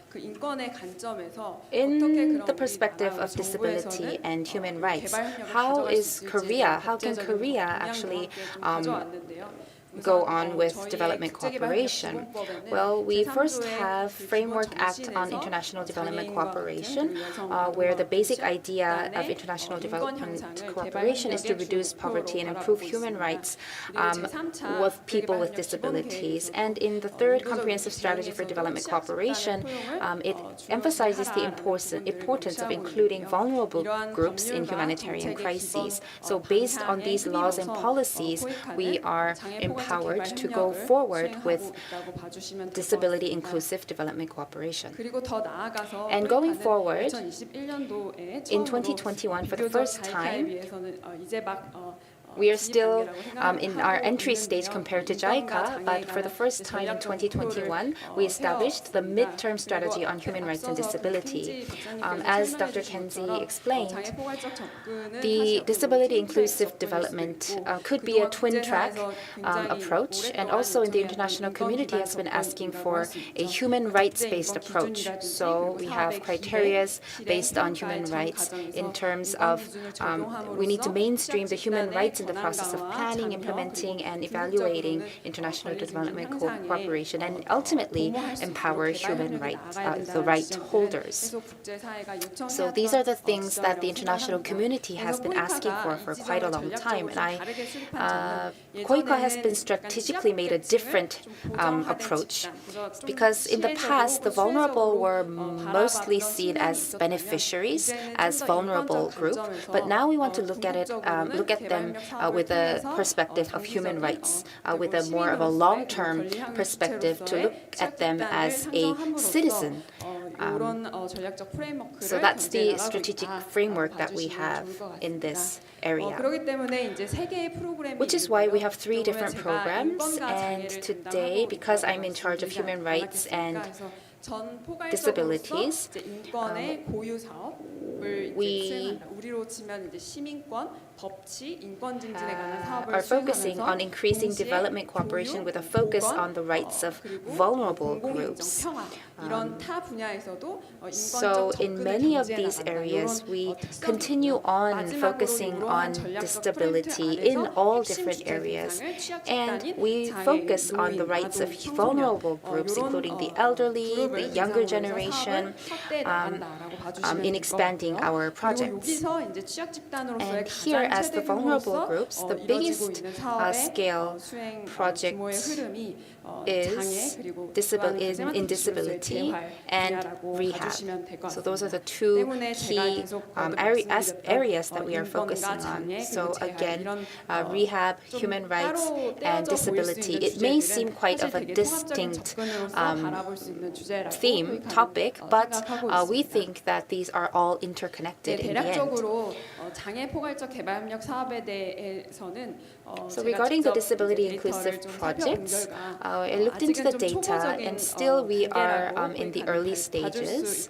그 인권의 관점에서 In 어떻게 the perspective of disability and human rights, how can Korea actually go on with development cooperation? Well, we first have Framework Act on International Development Cooperation, where the basic idea of international development cooperation is to reduce poverty and improve human rights with people with disabilities. And in the third comprehensive strategy for development cooperation, it emphasizes the importance of including vulnerable groups in humanitarian crises. So based on these laws and policies, we are empowered to go forward with disability inclusive development cooperation. And going forward, in 2021, for the first time, we are still in our entry stage compared to JICA, but for the first time in 2021, we established the midterm strategy on human rights and disability. As Dr. Kenzie explained, the disability inclusive development could be a twin track approach, and also in the international community has been asking for a human rights-based approach. So we have criteria based on human rights in terms of we need to mainstream the human rights in the process of planning, implementing, and evaluating international development cooperation, and ultimately empower human rights, the right holders. So these are the things that the international community has been asking for quite a long time, and KOICA has been strategically made a different approach, because in the past the vulnerable were mostly seen as beneficiaries, as vulnerable group, but now we want to look at them with a perspective of human rights, with a more of a long-term perspective, to look at them as a citizen. So that's the strategic framework that we have in this area. Which is why we have 3 different programs, and today, because I'm in charge of human rights and disabilities, we are focusing on increasing development cooperation with a focus on the rights of vulnerable groups. So in many of these areas, we continue on focusing on disability in all different areas, and we focus on the rights of vulnerable groups, including the elderly, the younger generation, in expanding our projects. And here, as the vulnerable groups, the biggest scale project is in disability and rehab. So those are the 2 key areas that we are focusing on. So again, rehab, human rights, and disability. It may seem quite of a distinct topic, but we think that these are all interconnected in the end. So regarding the disability inclusive projects, I looked into the data, and still we are in the early stages.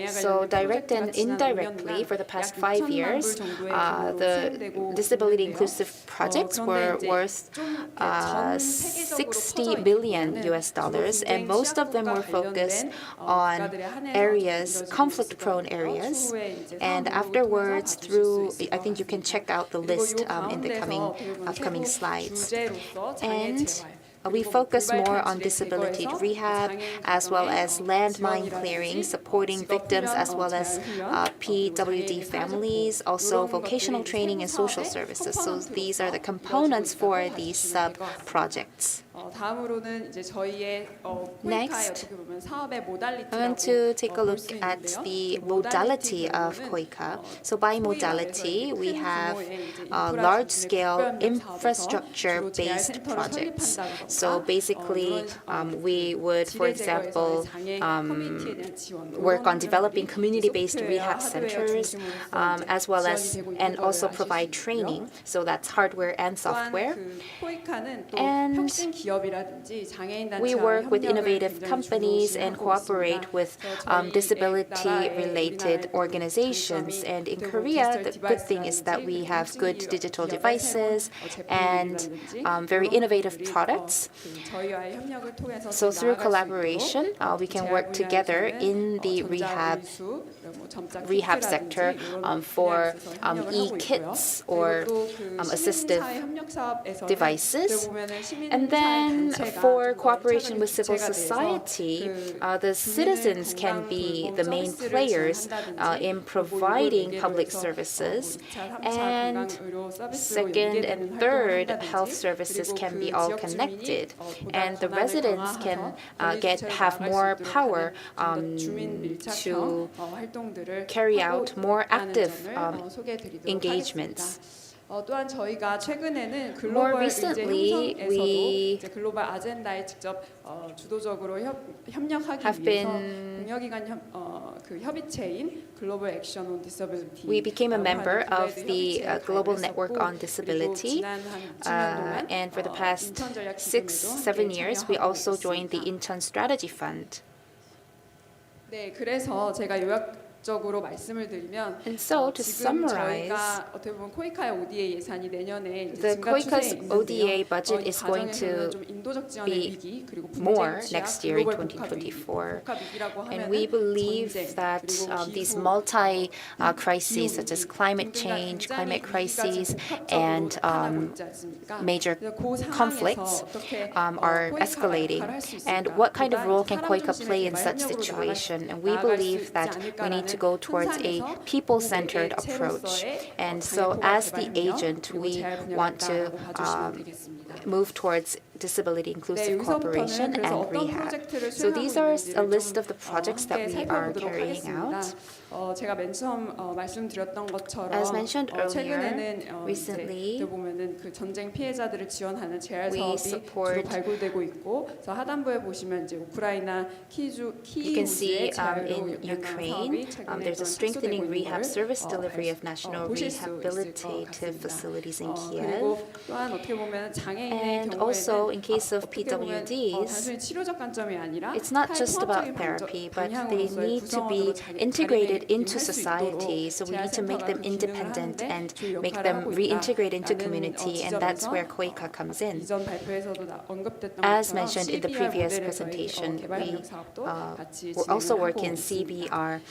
So direct and indirectly, for the past 5 years, the disability inclusive projects were worth $60 billion, and most of them were focused on areas, conflict-prone areas. And afterwards, I think you can check out the list in the upcoming slides. And we focus more on disability rehab, as well as landmine clearing, supporting victims, as well as PWD families, also vocational training and social services. So these are the components for these sub-projects. Next, I want to take a look at the modality of KOICA. So by modality, we have large-scale infrastructure-based projects. So basically, we would, for example, work on developing community-based rehab centers, as well as, and also provide training. So that's hardware and software. And we work with innovative companies and cooperate with disability-related organizations. And in Korea, the good thing is that we have good digital devices and very innovative products. So through collaboration, we can work together in the rehab sector for e-kits or assistive devices. And then for cooperation with civil society, the citizens can be the main players in providing public services. And second and third, health services can be all connected. And the residents can have more power to carry out more active engagements. More recently, we became a member of the Global Network on Disability, and for the past 6-7 years, we also joined the Incheon Strategy Fund. 적으로 말씀을 드리면 And so to 지금 summarize, 저희가 어떻게 보면 코이카의 ODA 예산이 내년에 이제 the 증가 추세에 COICA's 있는데요. ODA budget 이 is going 과정에서는 to 좀 인도적 지원의 be 위기 그리고 more 분쟁 취약, next year in 글로벌 복합 위기, 2024. 복합 위기라고 And we 하면은 believe 전쟁 that 그리고 these 기후, multi-crises such as climate change, climate crises, and major conflicts are escalating. And what kind of role can COICA play in such situation? And we believe that we need to go towards a people-centered approach. And so as the agent, we want to move towards disability inclusive cooperation and rehab. So these are a list of the projects that we are carrying out. 제가 맨 처음 말씀드렸던 것처럼 As mentioned earlier, 최근에는 recently 이제 보면은 그 전쟁 피해자들을 지원하는 재활 we 사업이 support- 주로 발굴되고 있고, 그래서 하단부에 보시면 이제 우크라이나 You can see 키이우주의 재활로 in 연관 Ukraine, 사업이 최근에 there's a strengthening rehab service delivery of national 보실 수 있을 것 rehabilitative 같습니다. facilities in 그리고 Kiev. 또한 어떻게 보면 장애인의 And 경우에는 also in case of 어떻게 보면 PWDs, 단순히 치료적 관점이 아니라 it's not just about 타협적인 therapy, but they 방향으로서의 need to be 구성원으로 integrated into 자리매김할 수 society. So we need to make them independent and make them reintegrate into community, and that's where COICA comes in. 이전 발표에서도 언급됐던 As 것처럼 mentioned in the CBR previous 모델을 저희 presentation, 개발 we 협력 사업도 같이 also 진행을 work 하고 in 있습니다. CBR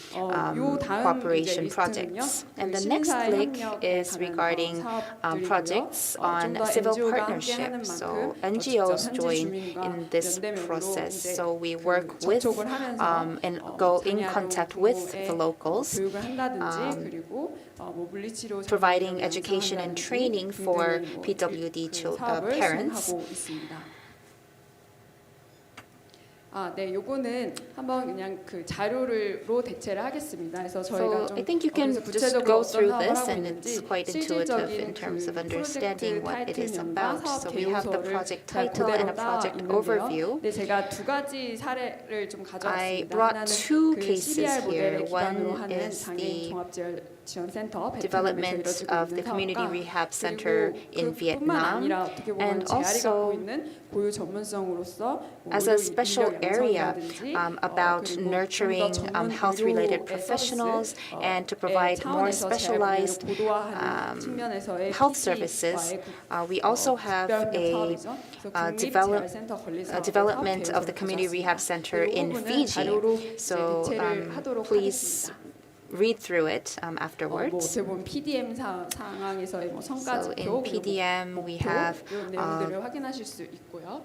요 다음 cooperation 이제 projects. 리스트는요, And the 그 next 시민사회 click 협력에 is 관한 regarding 사업들이고요. projects on 좀더 civil NGO가 함께 하는 partnerships. So 만큼 NGOs 직접 현지 join 주민과 in this 연대면으로 process. 이제 So we 그 work with 접촉을 하면서 and go in 장애아동 contact with the 부모의 locals, 교육을 한다든지 그리고 뭐 물리치료 providing education and training for PWD 사업을 parents. 수행하고 있습니다. 네, 요거는 한번 그냥 그 자료로 대체를 하겠습니다. 그래서 저희가 So 좀 I think you can 그래서 just 구체적으로 go 어떤 through 사업을 this, 하고 and 있는지 it's quite intuitive in 실질적인 terms of 그 understanding 프로젝트 what it is 타이틀명과 about. 사업 So we have the 개요서를 project 잘 title and 그대로 a 따 project 있는데요. overview. 네, 제가 두 가지 사례를 좀 I 가져왔습니다. brought 하나는 two 그 cases CBR 모델을 here. 기반으로 One 하는 is 장애인 the 종합지원센터 베트남에서 development 이뤄지고 of 있는 the community 사업과 rehab center in 그뿐만 아니라 Vietnam, 어떻게 보면 and 재활이 갖고 also 있는 고유 전문성으로서 as a special area about 그리고 nurturing 좀더 전문 health-related 의료의 professionals 서비스, and to provide more 차원에서 재활 specialized 분야를 보도화하는 측면에서의 health PD services. 와의 We also have a development of the community rehab center in Fiji. So please read through it afterwards. 어떻게 보면 PDM 상황에서의 뭐 So 성과지표 in PDM we have 이런 내용들을 확인하실 수 있고요.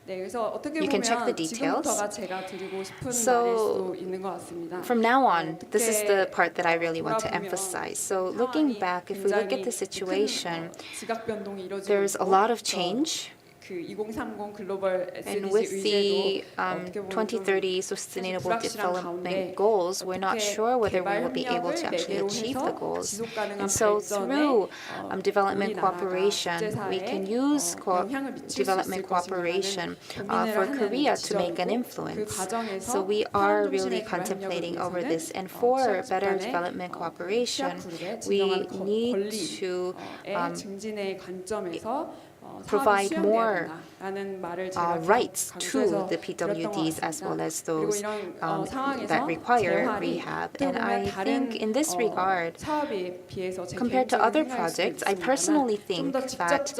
네, 그래서 어떻게 you can check the 보면 details. 지금부터가 제가 드리고 싶은 So, 말일 수도 있는 것 같습니다. From now on, this is the part that I really want to emphasize. So looking back, if we look at the situation, 지각 변동이 이루어지고 there's a lot of change. 그 2030 글로벌 And SDG with the 의제도 어떻게 보면 2030 Sustainable 불확실한 Development 가운데 goals, we're not 어떻게 sure whether we 개발 will be able to 협력을 actually 매개로 achieve 해서 the goals. 지속 가능한 And so 발전에 through development 우리나라가 cooperation, we can use 영향을 미칠 수 development 있을 cooperation 것인가라는 for 고민을 Korea 하는 to make an 지점이고, influence. 그 과정에서 So we are 사람 really 중심의 개발 contemplating 협력을 over 위해서는 this. And for better 집단의 development cooperation, 취약 그룹의 we 진정한 need to 권리의 증진의 관점에서 provide more rights rights to the PWDs as well as those that require rehab. And I think in this regard, compared to other projects, I personally think that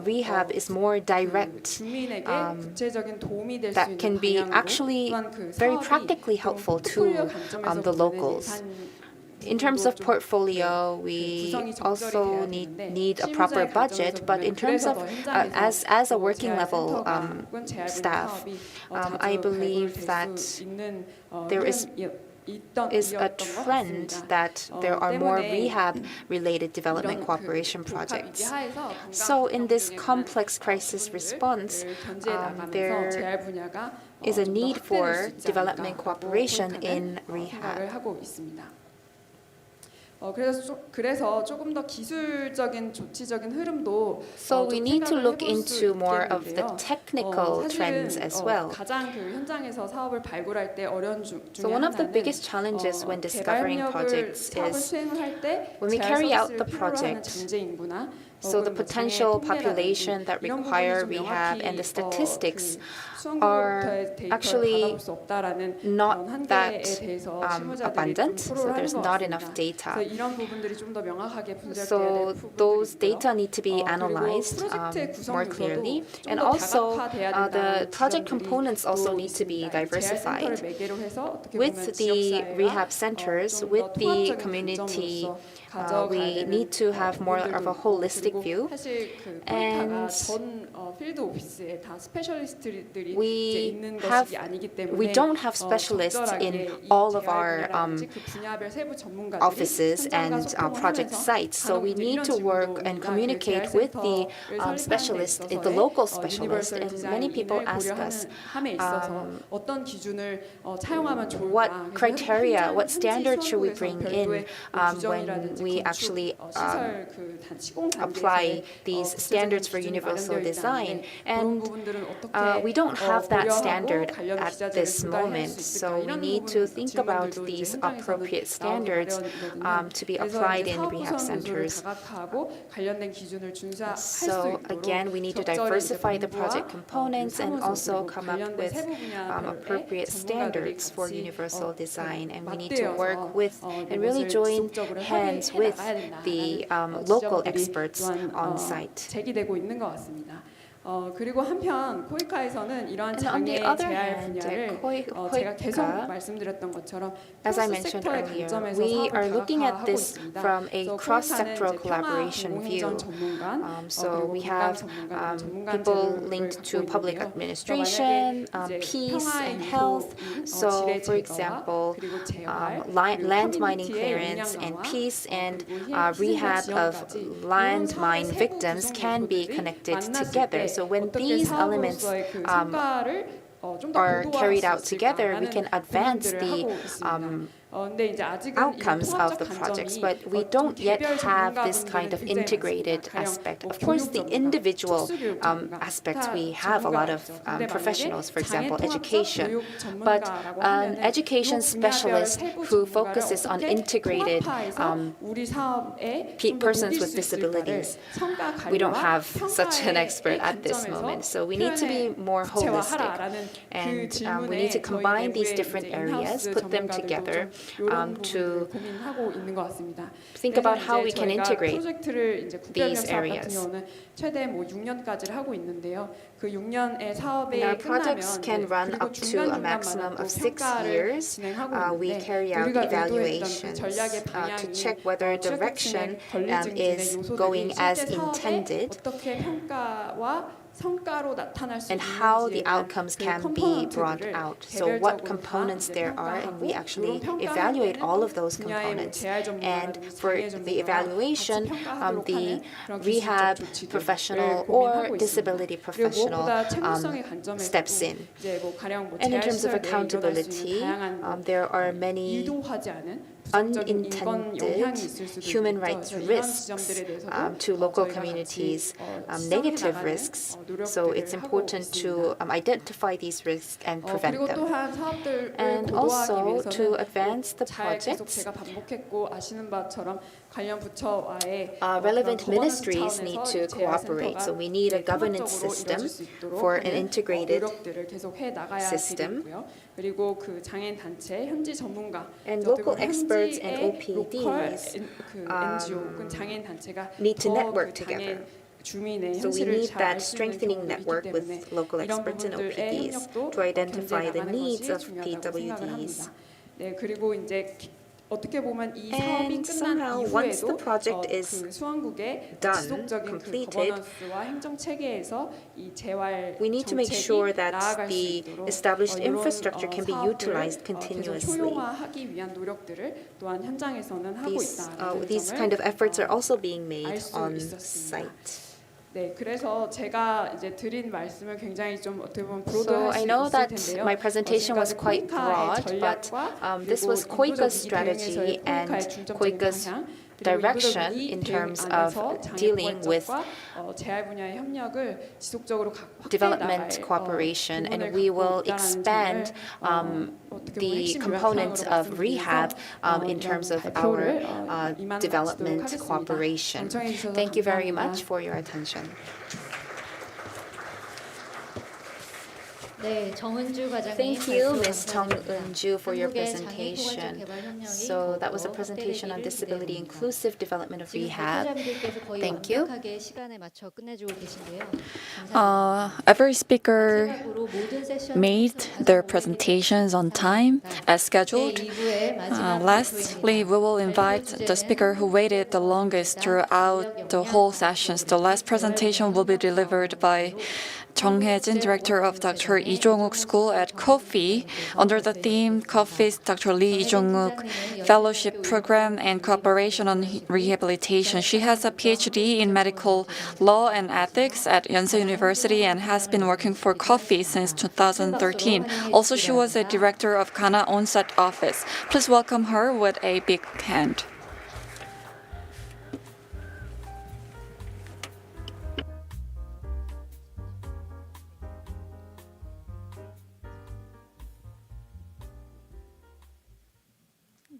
rehab is more direct, that can be actually very practically helpful to the locals. In terms of portfolio, we also need a proper budget, but in terms of as a working level staff, I believe that there is a trend that there are more rehab-related development cooperation projects. So in this complex crisis response, there is a need for development cooperation in rehab. 그래서 조금 더 기술적인 조치적인 흐름도 So we need to look into more of the technical trends as well. 가장 그 현장에서 사업을 발굴할 때 어려운 중에 So one of the 하나는 biggest challenges when discovering projects 사업을 is 수행을 할 때 when we carry out the project, 장제 인구나 So the potential population that require rehab and the statistics are actually not that abundant, so there's not enough data. So those data need to be analyzed more clearly, and also the project components also need to be diversified. With the rehab centers, with the community, we need to have more of a holistic view, and we don't have specialists in all of our offices and project sites, so we need to work and communicate with the specialists, the local specialists, and many people ask us what criteria, what standards should we bring in when we actually apply these standards for universal design, and we don't have that standard at this moment, so we need to think about these appropriate standards to be applied in rehab centers. So again, we need to diversify the project components and also come up with appropriate standards for universal design, and we need to work with and really join hands with the local experts on site. 그리고 한편 코이카에서는 이러한 장애 재활 분야를 제가 계속 말씀드렸던 것처럼 as I mentioned earlier, we are looking at this from a cross-sectoral collaboration view. So we have people linked to public administration, peace and health. So for example, land mining clearance and peace and rehab of landmine victims can be connected together. So when these elements are carried out together, we can advance the outcomes of the projects, but we don't yet have this kind of integrated aspect. Of course, the individual aspects, we have a lot of professionals, for example, education, but an education specialist who focuses on integrated persons with disabilities, we don't have such an expert at this moment, so we need to be more holistic, and we need to combine these different areas, put them together, to think about how we can integrate these areas. And our projects can run up to a maximum of 6 years. We carry out evaluations to check whether direction is going as intended, and how the outcomes can be brought out. So what components there are, and we actually evaluate all of those components. And for the evaluation, the rehab professional or disability professional steps in. And in terms of accountability, there are many unintended human rights risks to local communities, negative risks. So it's important to identify these risks and prevent them. And also to advance the projects, relevant ministries need to cooperate. So we need a governance system for an integrated system. And local experts and OPDs need to network together. So we need that strengthening network with local experts and OPDs to identify the needs of PWDs. And somehow, once the project is done, completed, we need to make sure that the established infrastructure can be utilized continuously. These kind of efforts are also being made on site. 그래서 제가 이제 드린 말씀을 굉장히 좀 어떻게 보면 So I know that my presentation was quite broad, but this was KOICA's strategy and KOICA's direction in terms of dealing with development cooperation, and we will expand the component of rehab in terms of our development cooperation. Thank you very much for your attention. Thank you, Ms. Jung Eun-ju, for your presentation. So that was a presentation on disability inclusive development of rehab. Thank you. Every speaker made their presentations on time as scheduled. Lastly, we will invite the speaker who waited the longest throughout the whole sessions. The last presentation will be delivered by Jung Hae-jin, director of Dr. Lee Jong-wook School at Kofi, under the theme Kofi's Dr. Lee Jong-wook Fellowship Program and Cooperation on Rehabilitation. She has a PhD in medical law and ethics at Yonsei University and has been working for Kofi since 2013. Also, she was a director of Ghana On-Site Office. Please welcome her with a big hand.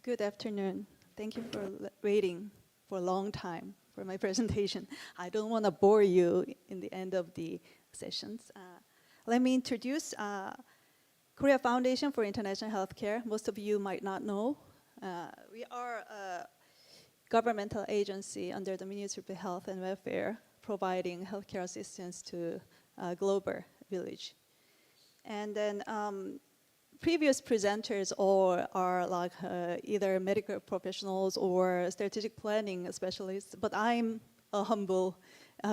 Good afternoon. Thank you for waiting for a long time for my presentation. I don't want to bore you in the end of the sessions. Let me introduce Korea Foundation for International Healthcare. Most of you might not know. We are a governmental agency under the Ministry of Health and Welfare, providing healthcare assistance to global village. And then previous presenters all are like either medical professionals or strategic planning specialists, but I'm a humble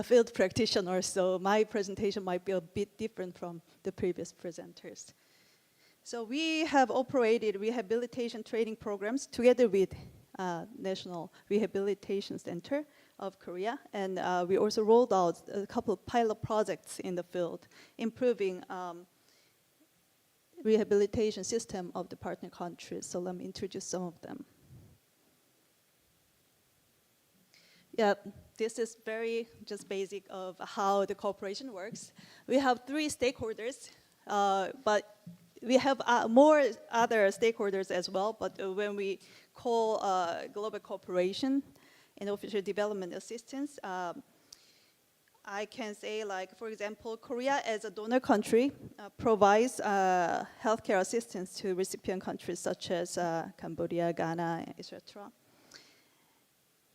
field practitioner, so my presentation might be a bit different from the previous presenters. So we have operated rehabilitation training programs together with National Rehabilitation Center of Korea, and we also rolled out a couple of pilot projects in the field, improving rehabilitation system of the partner countries. So let me introduce some of them. Yeah, this is very just basic of how the cooperation works. We have 3 stakeholders, but we have more other stakeholders as well, but when we call global cooperation and official development assistance, I can say, like, for example, Korea as a donor country provides healthcare assistance to recipient countries such as Cambodia, Ghana, etc.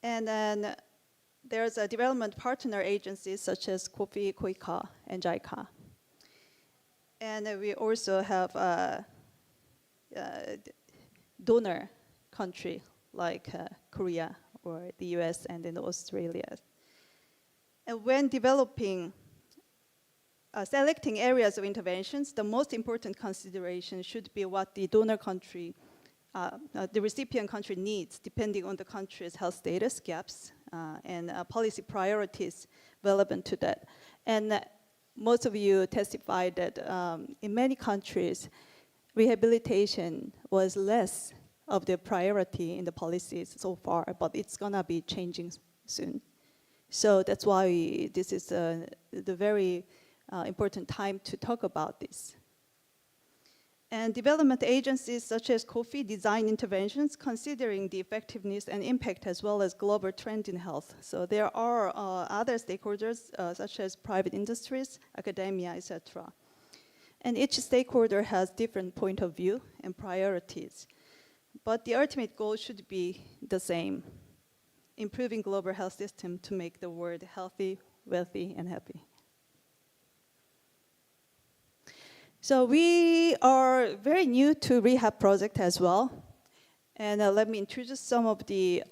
And then there's a development partner agencies such as Kofi, KOICA, and JICA. And we also have a donor country like Korea or the US and then Australia. And when developing, selecting areas of interventions, the most important consideration should be what the donor country, the recipient country needs, depending on the country's health status gaps and policy priorities relevant to that. And most of you testified that in many countries, rehabilitation was less of the priority in the policies so far, but it's gonna be changing soon. So that's why this is the very important time to talk about this. And development agencies such as Kofi design interventions considering the effectiveness and impact as well as global trend in health. So there are other stakeholders such as private industries, academia, etc. And each stakeholder has different point of view and priorities. But the ultimate goal should be the same: improving global health system to make the world healthy, wealthy, and happy. So we are very new to rehab project as well. And let me introduce some of the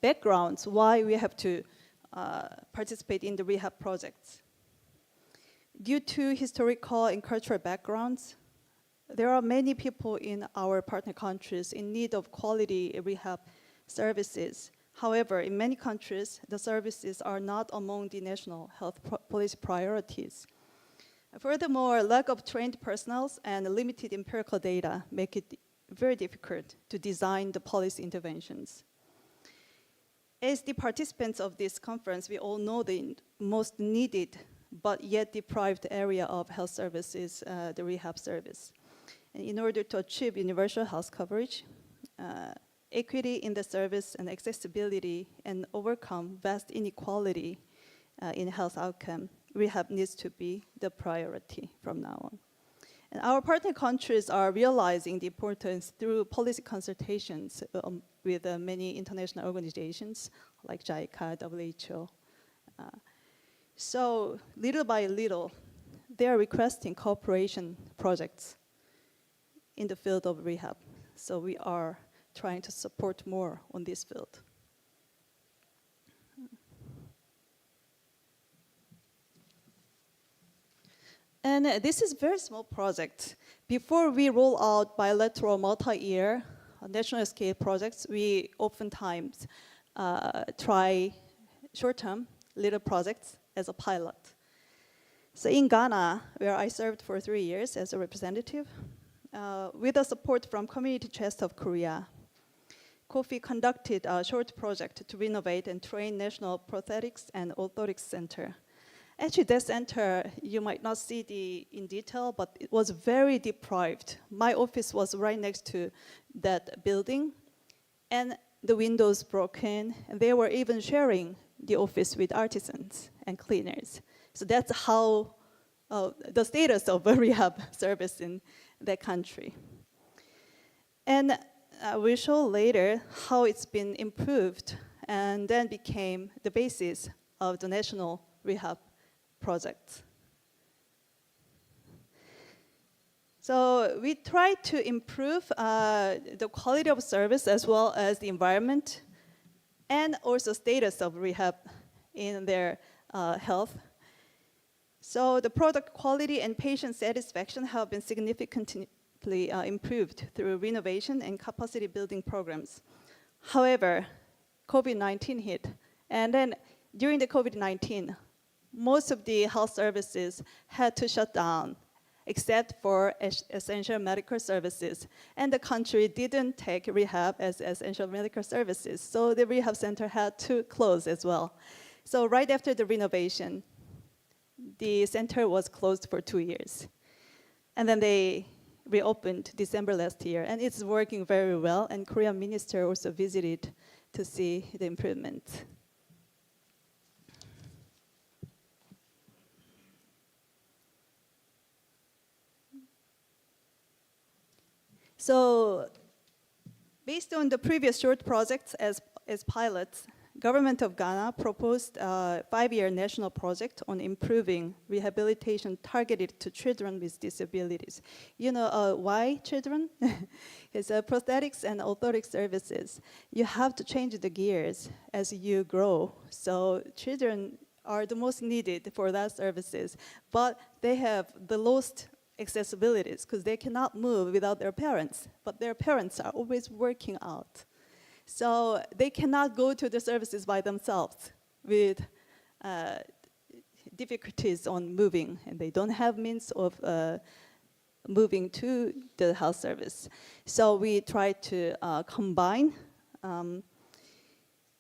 backgrounds why we have to participate in the rehab projects. Due to historical and cultural backgrounds, there are many people in our partner countries in need of quality rehab services. However, in many countries, the services are not among the national health policy priorities. Furthermore, lack of trained personnel and limited empirical data make it very difficult to design the policy interventions. As the participants of this conference, we all know the most needed but yet deprived area of health services, the rehab service. And in order to achieve universal health coverage, equity in the service and accessibility, and overcome vast inequality in health outcome, rehab needs to be the priority from now on. And our partner countries are realizing the importance through policy consultations with many international organizations like JICA, WHO. So little by little, they are requesting cooperation projects in the field of rehab. So we are trying to support more on this field. And this is a very small project. Before we roll out bilateral multi-year national scale projects, we oftentimes try short-term little projects as a pilot. So in Ghana, where I served for 3 years as a representative, with the support from Community Chest of Korea, Kofi conducted a short project to renovate and train National Prosthetics and Orthotics Center. Actually, that center, you might not see in detail, but it was very deprived. My office was right next to that building, and the windows broken, and they were even sharing the office with artisans and cleaners. So that's how the status of a rehab service in that country. And we'll show later how it's been improved and then became the basis of the national rehab project. So we try to improve the quality of service as well as the environment and also status of rehab in their health. So the product quality and patient satisfaction have been significantly improved through renovation and capacity building programs. However, COVID-19 hit, and then during the COVID-19, most of the health services had to shut down, except for essential medical services. And the country didn't take rehab as essential medical services, so the rehab center had to close as well. So right after the renovation, the center was closed for 2 years. And then they reopened December last year, and it's working very well, and Korean minister also visited to see the improvement. So based on the previous short projects as pilots, Government of Ghana proposed a 5-year national project on improving rehabilitation targeted to children with disabilities. You know why children? It's prosthetics and orthotic services. You have to change the gears as you grow. So children are the most needed for that services, but they have the lowest accessibilities because they cannot move without their parents, but their parents are always working out. So they cannot go to the services by themselves with difficulties on moving, and they don't have means of moving to the health service. So we try to combine.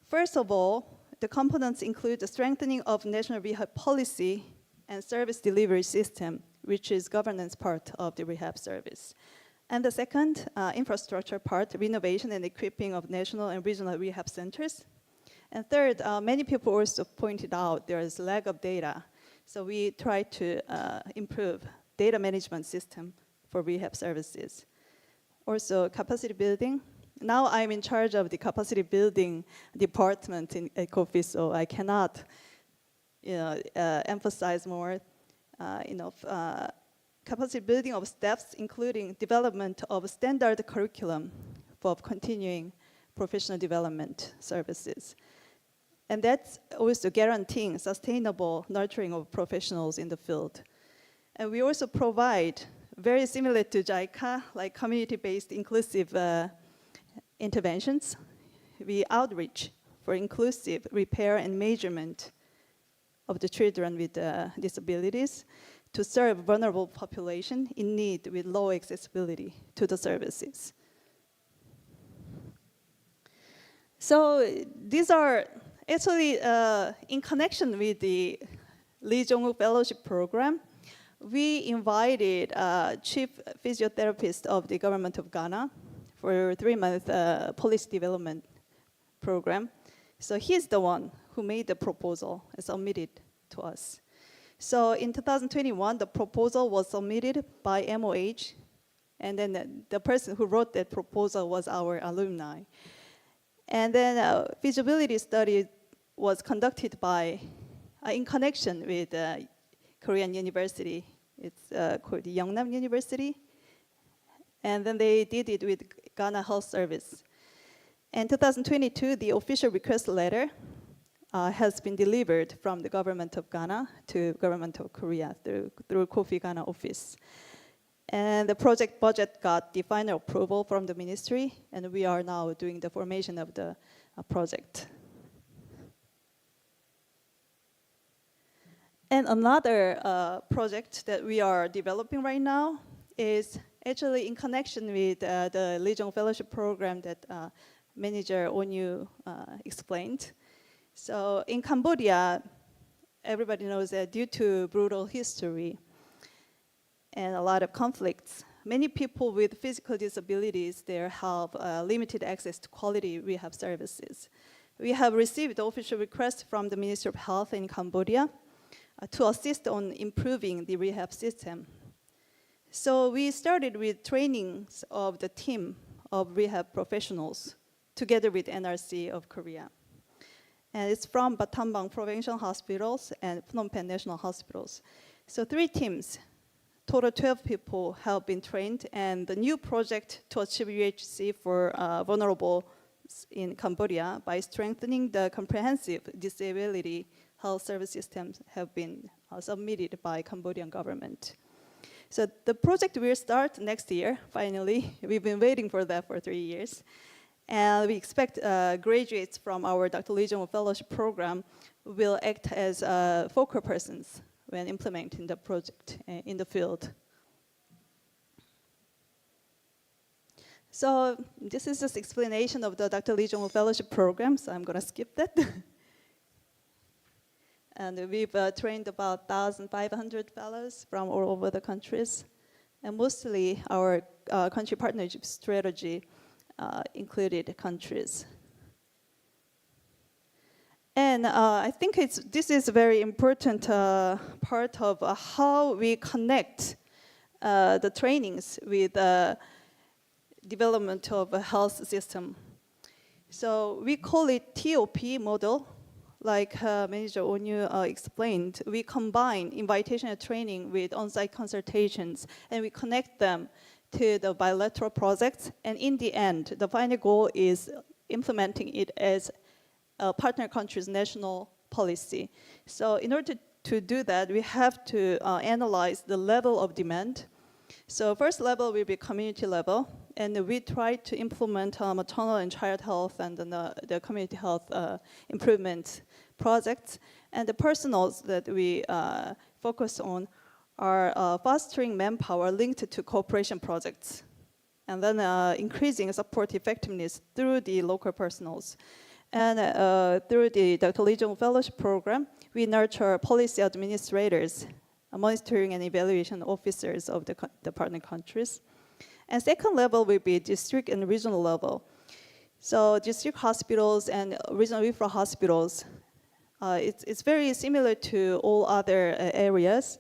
First of all, the components include the strengthening of national rehab policy and service delivery system, which is governance part of the rehab service. And the second, infrastructure part, renovation and equipping of national and regional rehab centers. And third, many people also pointed out there is lack of data. So we try to improve data management system for rehab services. Also, capacity building. Now I'm in charge of the capacity building department at COFI, so I cannot emphasize more capacity building of steps, including development of standard curriculum for continuing professional development services. And that's also guaranteeing sustainable nurturing of professionals in the field. And we also provide, very similar to JICA, like community-based inclusive interventions. We outreach for inclusive repair and measurement of the children with disabilities to serve vulnerable population in need with low accessibility to the services. So these are actually in connection with the Lee Jong-wook Fellowship Program. We invited chief physiotherapist of the government of Ghana for a 3-month policy development program. So he's the one who made the proposal and submitted to us. So in 2021, the proposal was submitted by MOH, and then the person who wrote that proposal was our alumni. And then a feasibility study was conducted by, in connection with Korean university. It's called Yeongnam University. And then they did it with Ghana Health Service. In 2022, the official request letter has been delivered from the government of Ghana to government of Korea through Kofi Ghana office. And the project budget got the final approval from the ministry, and we are now doing the formation of the project. And another project that we are developing right now is actually in connection with the Lee Jong Fellowship Program that Manager Onyu explained. So in Cambodia, everybody knows that due to brutal history and a lot of conflicts, many people with physical disabilities there have limited access to quality rehab services. We have received official requests from the Ministry of Health in Cambodia to assist on improving the rehab system. So we started with trainings of the team of rehab professionals together with NRC of Korea. And it's from Battambang Provincial Hospitals and Phnom Penh National Hospitals. So 3 teams, total 12 people have been trained, and the new project to achieve UHC for vulnerable in Cambodia by strengthening the comprehensive disability health service systems have been submitted by Cambodian government. So the project will start next year, finally. We've been waiting for that for 3 years. And we expect graduates from our Dr. Lee Jong Fellowship Program will act as focal persons when implementing the project in the field. So this is just explanation of the Dr. Lee Jong Fellowship Program, so I'm going to skip that. And we've trained about 1,500 fellows from all over the countries. And mostly our country partnership strategy included countries. And I think this is a very important part of how we connect the trainings with development of a health system. So we call it TOP model. Like Manager Onyu explained, we combine invitational training with on-site consultations, and we connect them to the bilateral projects. And in the end, the final goal is implementing it as a partner country's national policy. So in order to do that, we have to analyze the level of demand. So first level will be community level, and we try to implement maternal and child health and the community health improvement projects. And the personals that we focus on are fostering manpower linked to cooperation projects, and then increasing support effectiveness through the local personals. And through the Dr. Lee Jong Fellowship Program, we nurture policy administrators, monitoring and evaluation officers of the partner countries. And second level will be district and regional level. So district hospitals and regional referral hospitals, it's very similar to all other areas,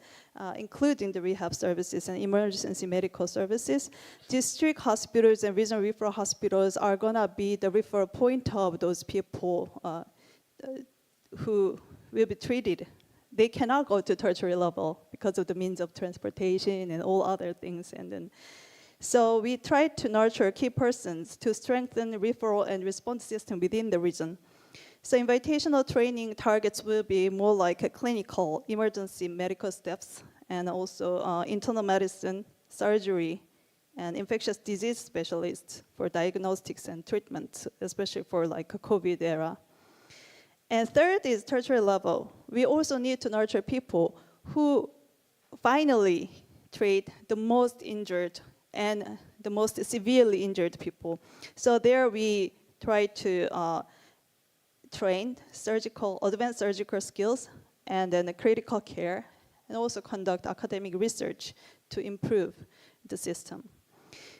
including the rehab services and emergency medical services. District hospitals and regional referral hospitals are gonna be the referral point of those people who will be treated. They cannot go to tertiary level because of the means of transportation and all other things. And then, so we try to nurture key persons to strengthen the referral and response system within the region. So invitational training targets will be more like a clinical emergency medical steps, and also internal medicine, surgery, and infectious disease specialists for diagnostics and treatment, especially for like a COVID era. And third is tertiary level. We also need to nurture people who finally treat the most injured and the most severely injured people. So there we try to train advanced surgical skills, and then critical care, and also conduct academic research to improve the system.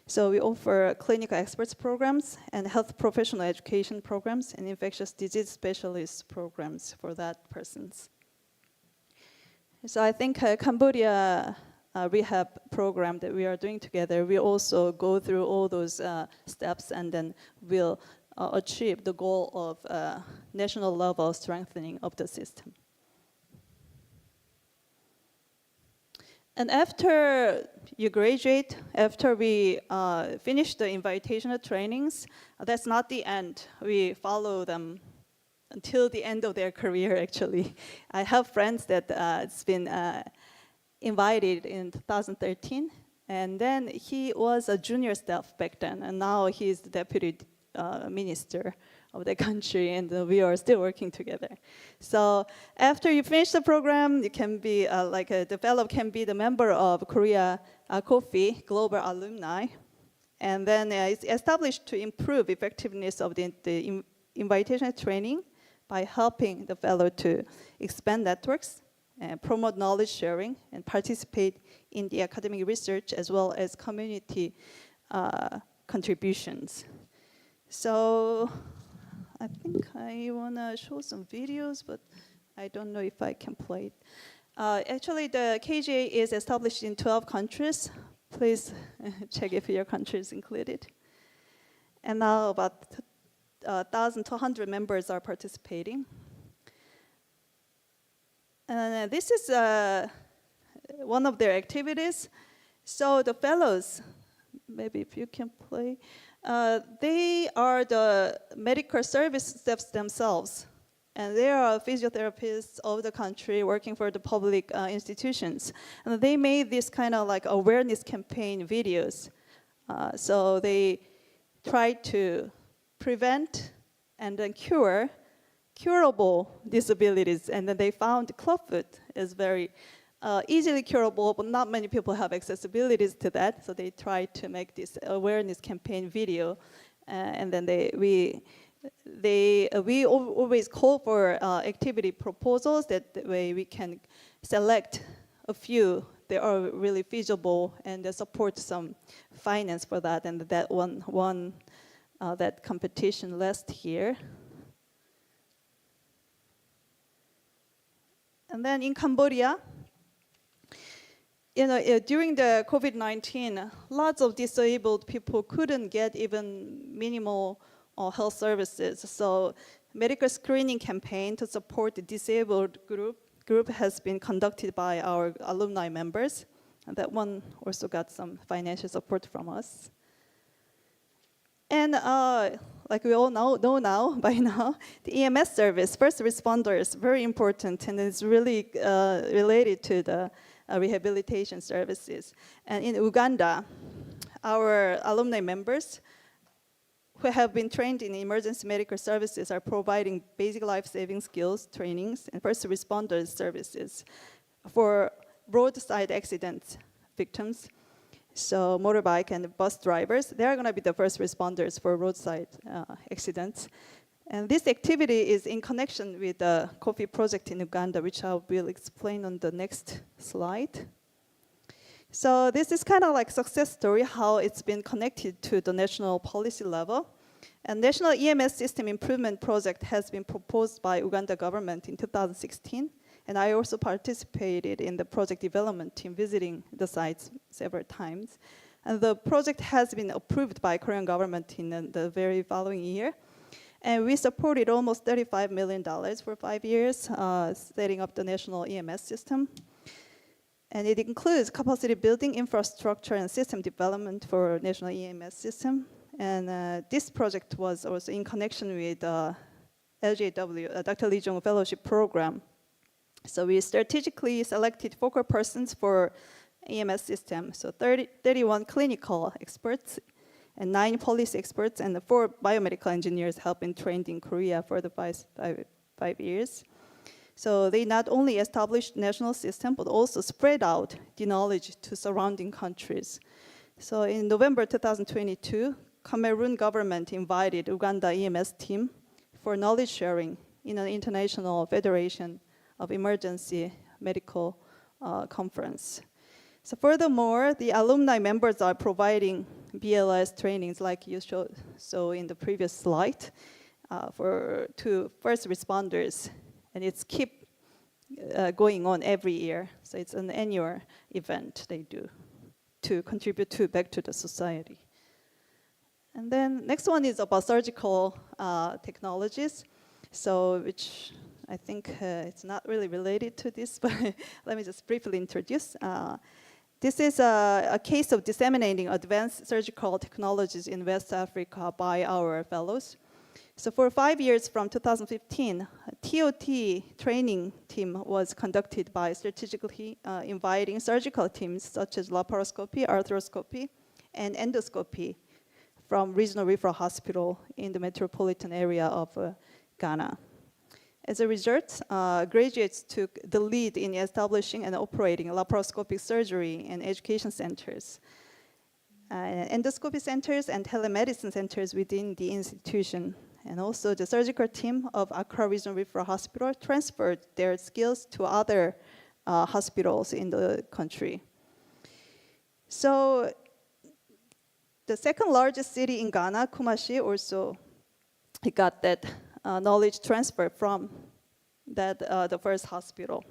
So we offer clinical experts programs and health professional education programs and infectious disease specialist programs for that persons. So I think Cambodia rehab program that we are doing together, we also go through all those steps and then we'll achieve the goal of national level strengthening of the system. And after you graduate, after we finish the invitational trainings, that's not the end. We follow them until the end of their career, actually. I have friends that it's been invited in 2013, and then he was a junior staff back then, and now he's the deputy minister of the country, and we are still working together. So after you finish the program, you can be the fellow can be the member of Korea COFI, Global Alumni, and then it's established to improve effectiveness of the invitation training by helping the fellow to expand networks, and promote knowledge sharing, and participate in the academic research as well as community contributions. So I think I want to show some videos, but I don't know if I can play it. Actually, the KGA is established in 12 countries. Please check if your country is included. And now about 1,200 members are participating. And this is one of their activities. So the fellows, maybe if you can play, they are the medical service staffs themselves. And they are physiotherapists of the country working for the public institutions. And they made this kind of like awareness campaign videos. So they try to prevent and then curable disabilities. And then they found clubfoot is very easily curable, but not many people have accessibilities to that. So they tried to make this awareness campaign video. And then we always call for activity proposals. That way we can select a few that are really feasible and support some finance for that. And that one that competition last year. And then in Cambodia, during the COVID-19, lots of disabled people couldn't get even minimal health services. So medical screening campaign to support the disabled group has been conducted by our alumni members. And that one also got some financial support from us. And like we all know now, by now, the EMS service, first responders, very important, and it's really related to the rehabilitation services. And in Uganda, our alumni members who have been trained in emergency medical services are providing basic life-saving skills, trainings, and first responders services for roadside accident victims. So motorbike and bus drivers, they are going to be the first responders for roadside accidents. And this activity is in connection with the COFI project in Uganda, which I will explain on the next slide. So this is kind of like success story, how it's been connected to the national policy level. And National EMS System Improvement Project has been proposed by Uganda government in 2016. And I also participated in the project development team, visiting the sites several times. And the project has been approved by Korean government in the very following year. And we supported almost $35 million for 5 years, setting up the national EMS system. And it includes capacity building, infrastructure, and system development for national EMS system. And this project was also in connection with LJW, Dr. Lee Jong Fellowship Program. So we strategically selected focal persons for EMS system. So 31 clinical experts and 9 policy experts and 4 biomedical engineers have been trained in Korea for the 5 years. So they not only established national system, but also spread out the knowledge to surrounding countries. So in November 2022, Cameroon government invited Uganda EMS team for knowledge sharing in an international federation of emergency medical conference. So furthermore, the alumni members are providing BLS trainings like you saw in the previous slide to first responders, and it's keep going on every year. So it's an annual event they do to contribute back to the society. And then next one is about surgical technologies, so which I think it's not really related to this, but let me just briefly introduce. This is a case of disseminating advanced surgical technologies in West Africa by our fellows. So for 5 years from 2015, a TOT training team was conducted by strategically inviting surgical teams such as laparoscopy, arthroscopy, and endoscopy from regional referral hospital in the metropolitan area of Ghana. As a result, graduates took the lead in establishing and operating laparoscopic surgery and education centers, endoscopy centers, and telemedicine centers within the institution. And also the surgical team of Accra Regional Referral Hospital transferred their skills to other hospitals in the country. So the second largest city in Ghana, Kumasi, also got that knowledge transfer from that the first hospital.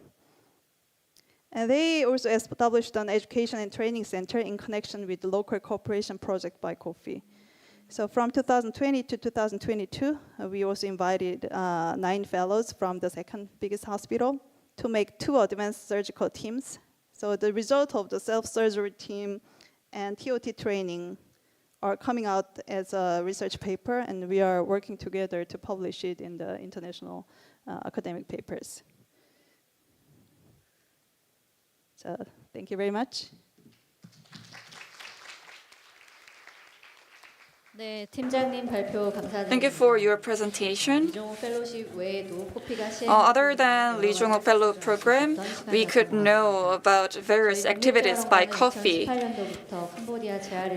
And they also established an education and training center in connection with the local cooperation project by Kofi. So from 2020 to 2022, we also invited 9 fellows from the second biggest hospital to make 2 advanced surgical teams. So the result of the self-surgery team and TOT training are coming out as a research paper, and we are working together to publish it in the international academic papers. So thank you very much. 네, 팀장님 발표 감사드립니다. Thank you for your presentation. 리종호 펠로십 외에도 코피가 Other than Lee Jung-ho Fellow Program, we could know about various activities by COFI.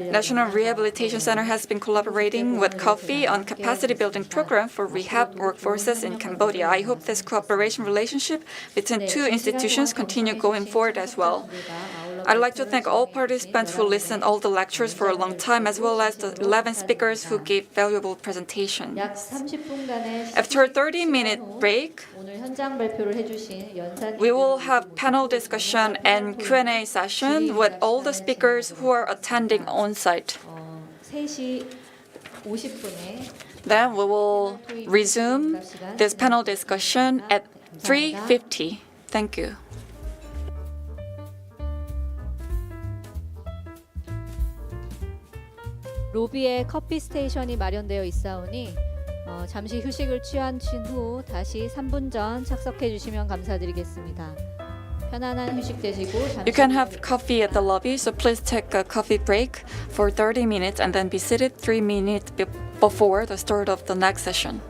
National Rehabilitation Center has been collaborating with COFI on capacity building program for rehab workforces in Cambodia. I hope this cooperation relationship between 2 institutions continue going forward as well. I'd like to thank all participants who listened all the lectures for a long time, as well as the 11 speakers who gave valuable presentations. After a 30-minute break, we will have panel discussion and Q&A session with all the speakers who are attending on-site. Then we will resume this panel discussion at 3:50. Thank you. 로비에 커피 스테이션이 마련되어 있사오니 잠시 휴식을 취하신 후 다시 3분 전 착석해 주시면 감사드리겠습니다. 편안한 휴식 되시고 You can have coffee at the lobby, so please take a coffee break for 30 minutes and then be seated 3 minutes before the start of the next session.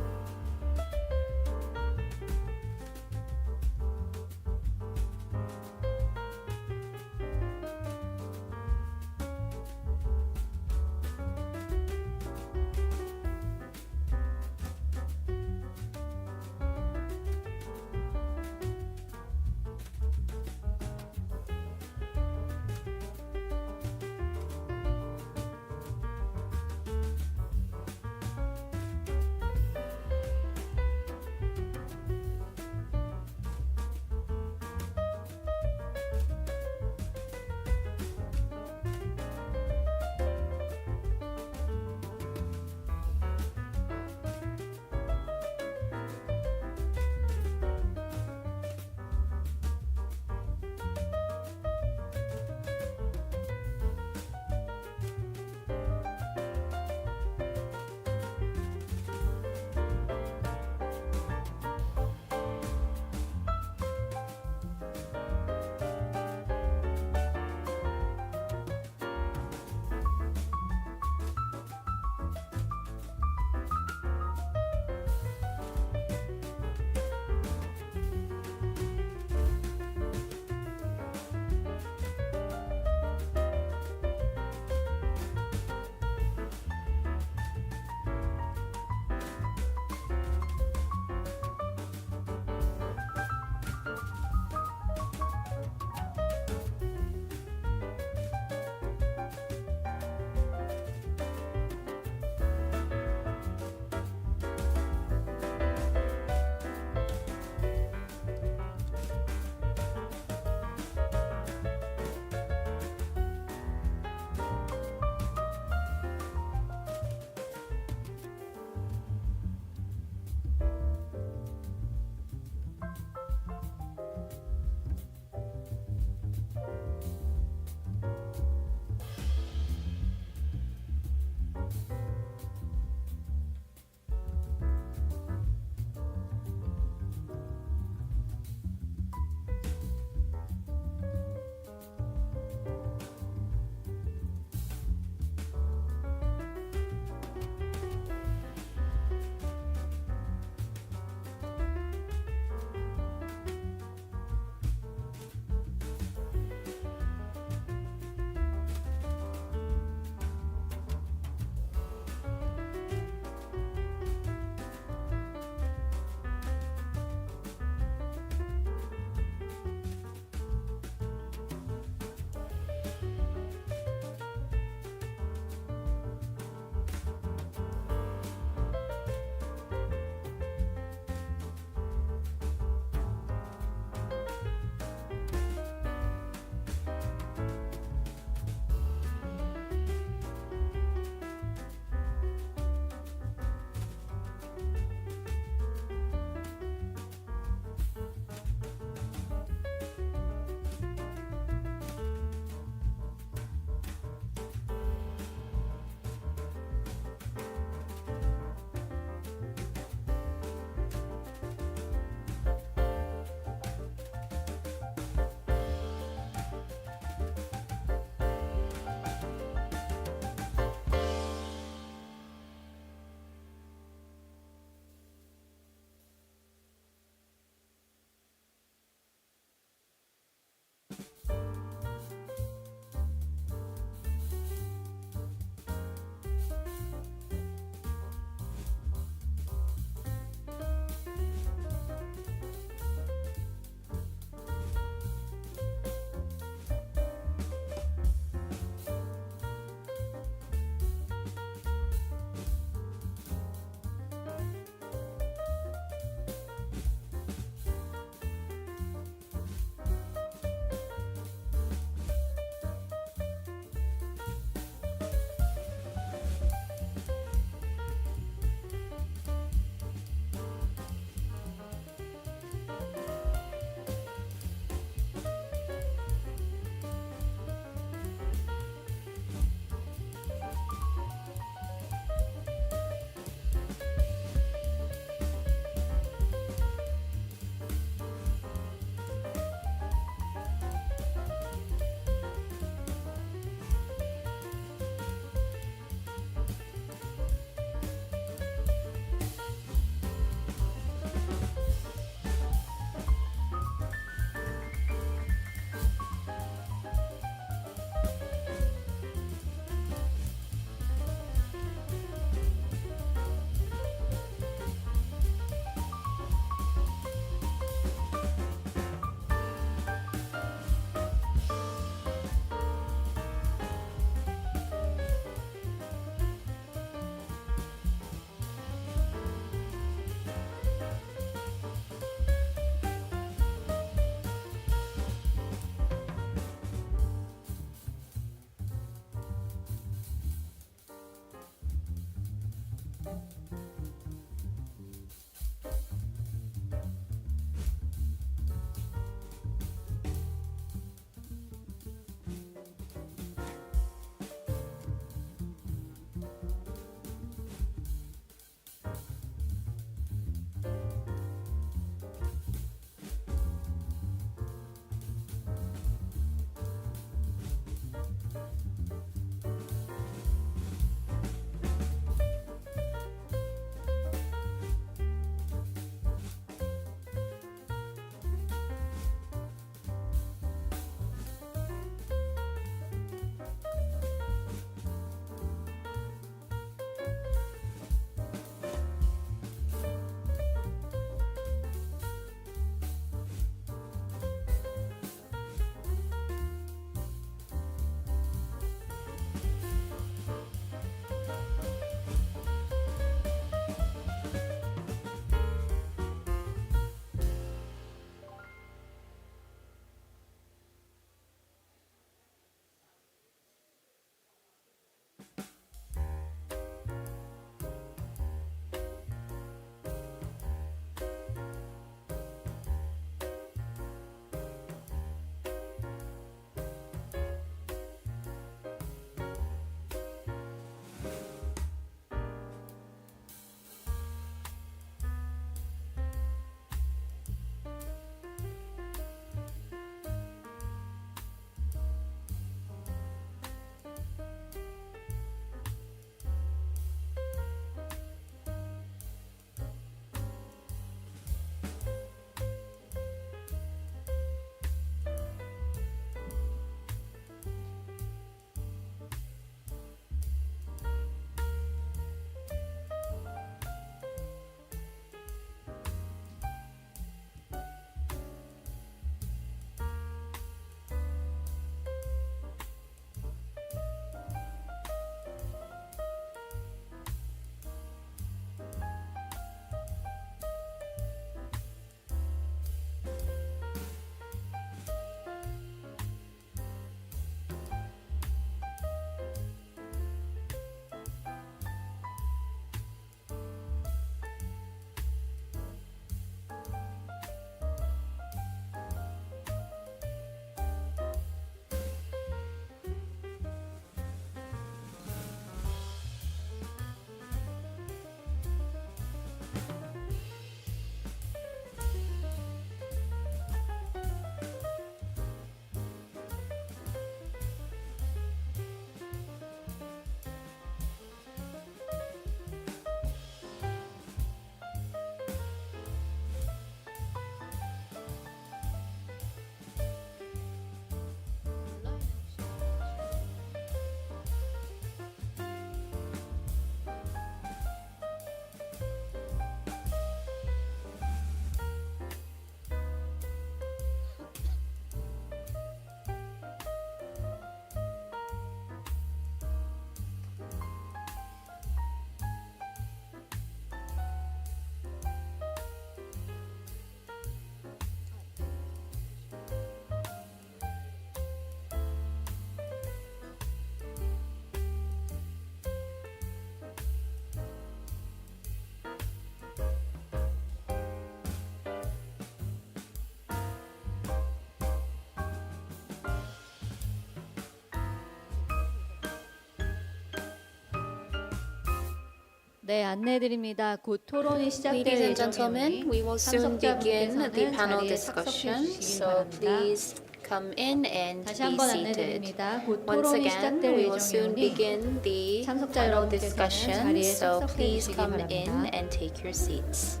네, 안내드립니다. 곧 토론이 시작될 Ladies and 예정이오니 gentlemen, we will soon begin the 참석자분께서는 panel 자리에 착석해 discussion, 주시기 so 바랍니다. please come in and 다시 be 한번 seated. 안내드립니다. 곧 Once 토론이 again, 시작될 we will soon 예정이오니 begin the 참석자 panel 여러분께서는 discussion, 자리에 so 착석해 please 주시기 come in 바랍니다. and take your seats.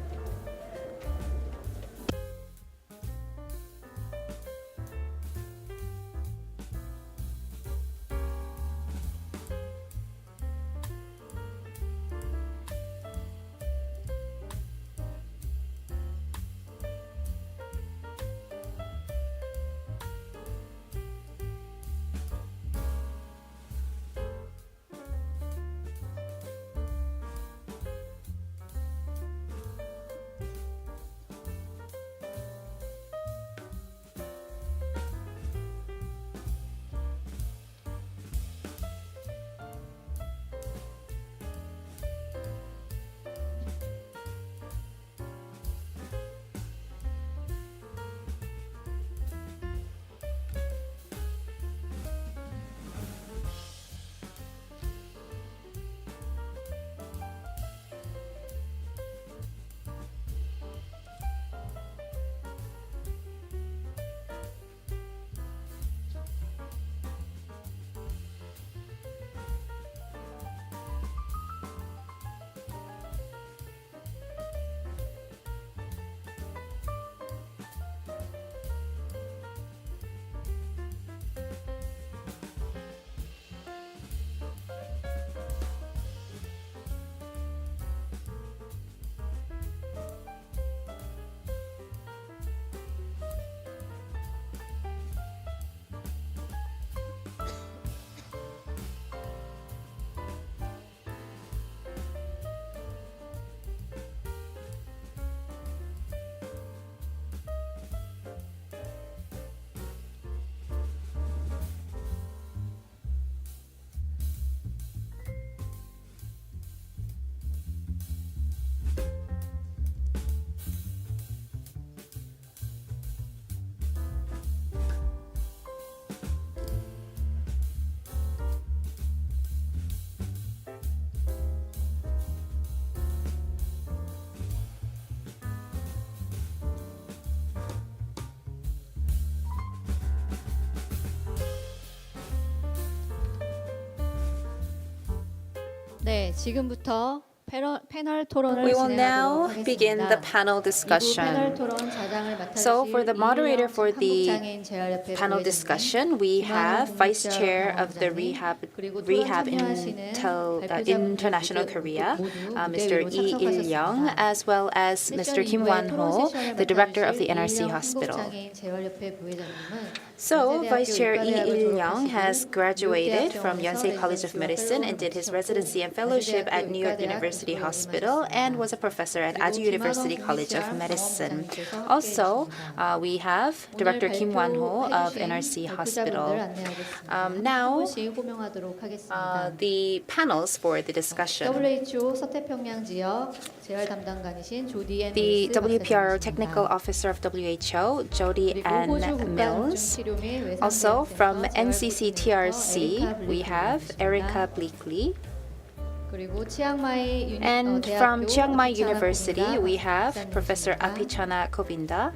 네, 지금부터 패널 토론을 We will now 진행하도록 begin the 하겠습니다. panel 이후 패널 discussion. 토론 자장을 So for the moderator for the 한국장애인재활협회 panel 부회장님, discussion, we have Vice Chair of the 그리고 Rehab 참여하시는 International Korea, Mr. Lee Il-young, as well as Mr. Kim Wan-ho, the Director of the NRC Hospital. 한국장애인재활협회 부회장님은 So, Vice Chair Lee Il-young has graduated from Yonsei College of Medicine and did his residency and fellowship at New York University Hospital and was a professor at Aju University College of Medicine. Also, we have Director Kim Wan-ho of NRC Hospital. Now, the panels for the discussion. WHO 서태평양 지역 재활 담당관이신 조디 앤 The 밀스 WPRO 박사님이십니다. Technical Officer of WHO, Jody Ann Mills. 치료 및 외상 Also from 재활 NCCTRC, we have Erica Bleakley. 그리고 치앙마이 And from Chiang Mai 아피차나 University, 고빈다 we have 박사님이십니다. Professor Apichana Kovinda.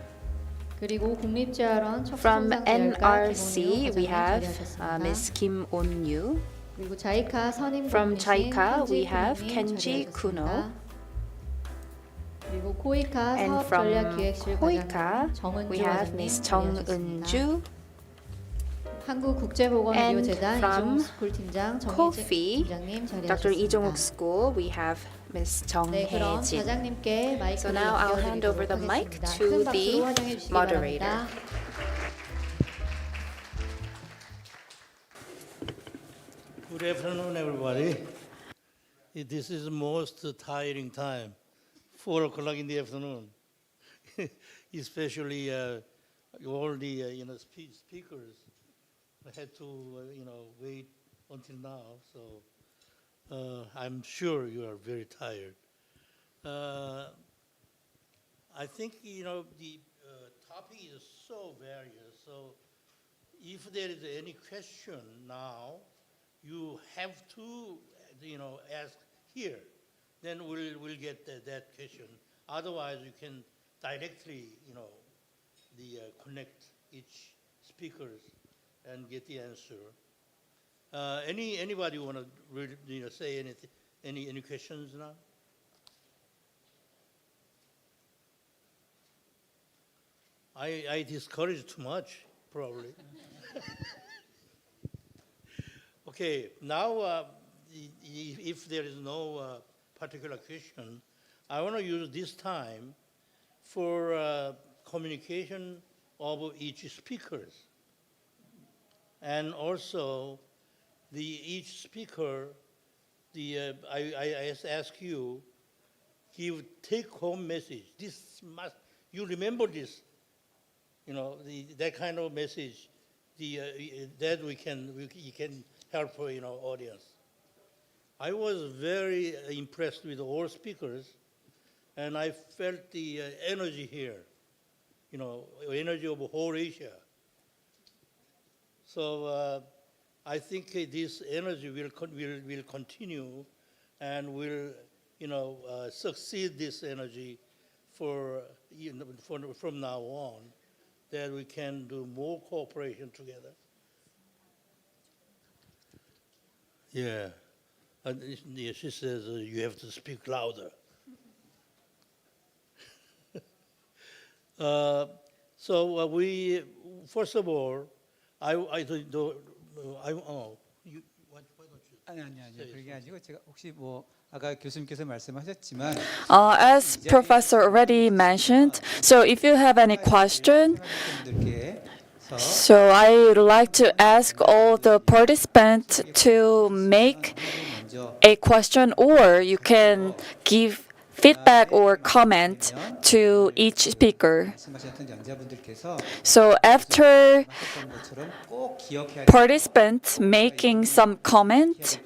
그리고 국립재활원 From 척수손상재활과 NRC, we 김온유 have 부장님 Ms. Kim On-yu. 그리고 자이카 선임 From 교수님 JICA, we 켄지 have 쿠노님 Kenji 자리하셨습니다. Kuno. 그리고 코이카 And from 사업전략기획실 KOICA, 과장님 we 정은주 have 과장님 Ms. 자리하셨습니다. 정은주. 한국국제보건의료 And 재단 from 이종욱 스쿨 팀장 정혜진 Kofi, 팀장님 Dr. Lee 자리하셨습니다. Jong-wook School, we have Ms. Jung 네, 그럼 Hae-jin. 자장님께 So 마이크를 now I'll hand over the 넘겨드리도록 mic 하겠습니다. to 큰 박수로 the 환영해 주시기 moderator. 바랍니다. Good afternoon, everybody. This is the most tiring time, 4 o'clock in the afternoon, especially all the speakers had to wait until now. So I'm sure you are very tired. I think the topic is so various. So if there is any question now, you have to ask here, then we'll get that question. Otherwise, you can directly, connect each speakers and get the answer. Anybody want to say anything? Any questions now? I discourage too much, probably. Okay, now if there is no particular question, I want to use this time for communication of each speakers. And also, each speaker, I ask you, give take-home message. You remember this, that kind of message, that you can help audience. I was very impressed with all speakers, and I felt the energy here, energy of whole Asia. So I think this energy will continue, and will succeed this energy from now on, that we can do more cooperation together. Yeah. She says you have to speak louder. So we, first of all, why don't you? 아니요. 그게 아니고 제가 혹시 아까 교수님께서 말씀하셨지만 As Professor already mentioned, so if you have any question, so I would like to ask all the participants to make a question, or you can give feedback or comment to each speaker. So after participants making some comment,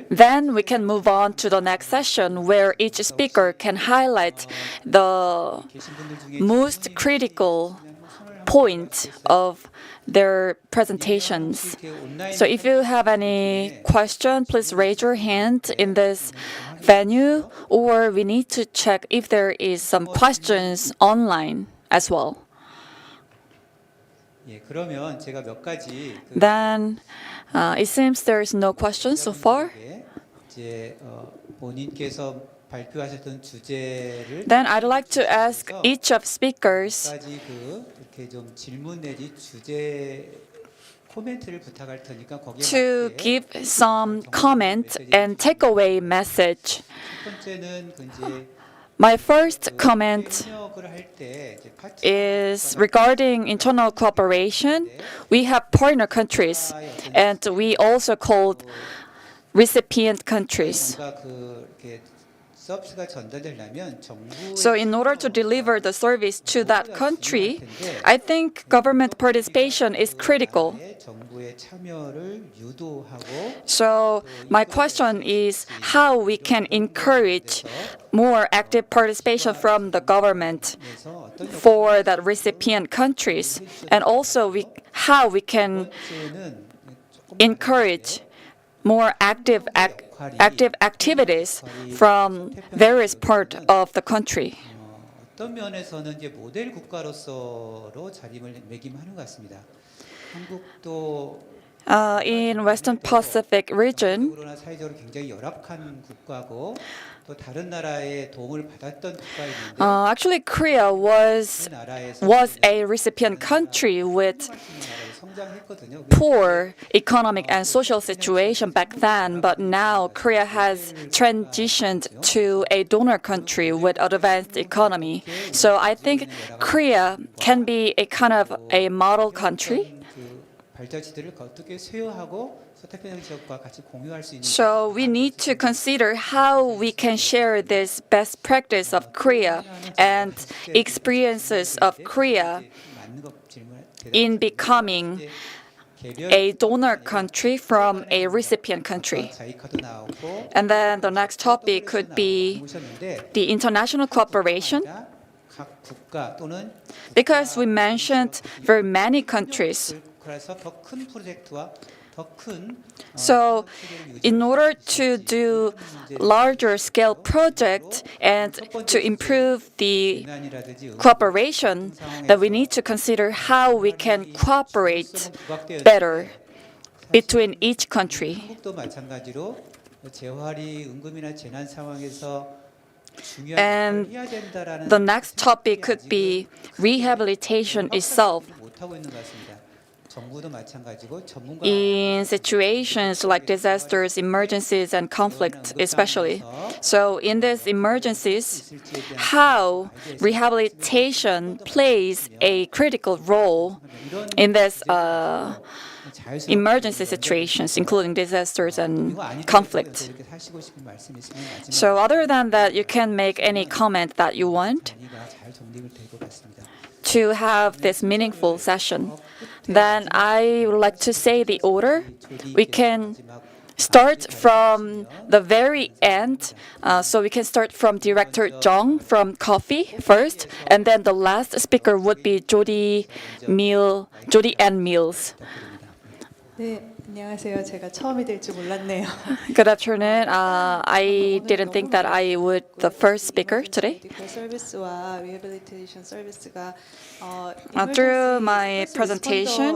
then we can move on to the next session, where each speaker can highlight the most critical point of their presentations. So if you have any question, please raise your hand in this venue, or we need to check if there is some questions online as well. 그러면 제가 몇 가지 Then it seems there is no question so far. 이제 본인께서 발표하셨던 주제를 Then I'd like to ask each of speakers 이렇게 좀 질문 내지 주제 코멘트를 부탁할 테니까 거기에 to give some comment and takeaway message. 첫 번째는 이제 My first comment is regarding internal cooperation. We have partner countries, and we also called recipient countries. So in order to deliver the service to that country, I think government participation is critical. So my question is how we can encourage more active participation from the government for the recipient countries, and also how we can encourage more active activities from various parts of the country. 어떤 면에서는 이제 모델 국가로서로 자리매김하는 것 같습니다. 한국도 in Western Pacific region, 사회적으로 굉장히 열악한 국가고 또 다른 나라의 도움을 받았던 국가인데 actually Korea was a recipient country with poor economic and social situation back then, but now Korea has transitioned to a donor country with advanced economy. So I think Korea can be a kind of a model country. So we need to consider how we can share this best practice of Korea and experiences of Korea in becoming a donor country from a recipient country. And then the next topic could be the international cooperation. Because we mentioned very many countries. So in order to do larger scale projects and to improve the cooperation, that we need to consider how we can cooperate better between each country. 한국도 마찬가지로 재활이 응급이나 재난 상황에서 And the next topic could be rehabilitation itself. In situations like disasters, emergencies, and conflict especially. So in these emergencies, how rehabilitation plays a critical role in this emergency situations, including disasters and conflict. So other than that, you can make any comment that you want to have this meaningful session. Then I would like to say the order. We can start from the very end. So we can start from Director Jung from Coffee first, and then the last speaker would be Jody Ann Mills. 네, 안녕하세요. 제가 처음이 될 줄 몰랐네요. Good afternoon. I didn't think that I would the first speaker today. 서비스와 리해빌리테이션 서비스가 Through my presentation,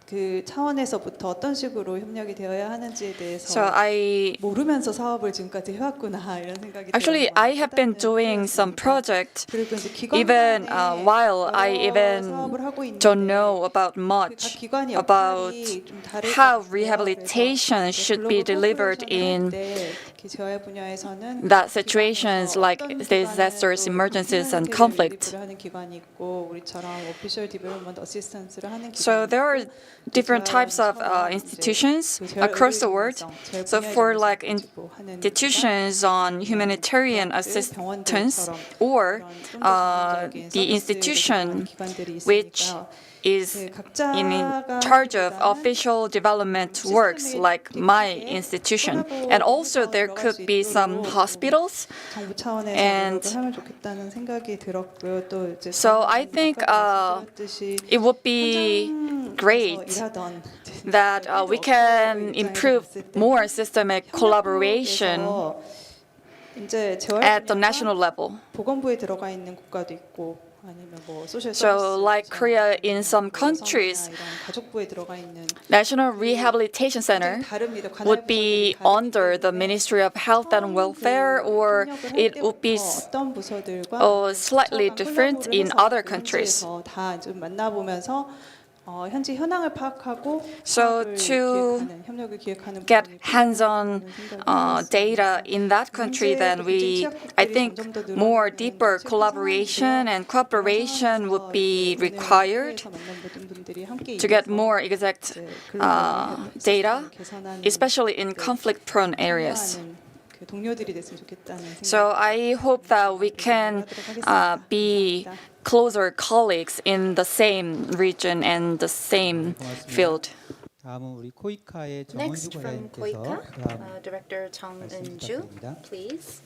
그 차원에서부터 어떤 식으로 협력이 되어야 하는지에 대해서 so 모르면서 사업을 지금까지 해왔구나 이런 생각이 actually 들어요. I have been doing some project even while I even don't know about much about how rehabilitation should be delivered in 재활 분야에서는 that situations like disasters, emergencies, and conflict. 하는 기관이 있고 우리처럼 오피셜 디벨롭먼트 어시스턴스를 하는 So there are different types of institutions across the world. So for like institutions on humanitarian assistance or the institution which is in charge of official development works like my institution. And also there could be some hospitals. And so I think it would be great that we can improve more systemic collaboration at the national level. 보건부에 들어가 있는 국가도 있고 So like Korea, in some countries, National Rehabilitation Center would be under the Ministry of Health and Welfare, or it would be slightly different in other countries. 현지 현황을 파악하고 So to get hands-on data in that country, then I think more deeper collaboration and cooperation would be required to get more exact data, especially in conflict-prone areas. So I hope that we can be closer colleagues in the same region and the same field. Next from KOICA, Director Chung Eun-ju, please.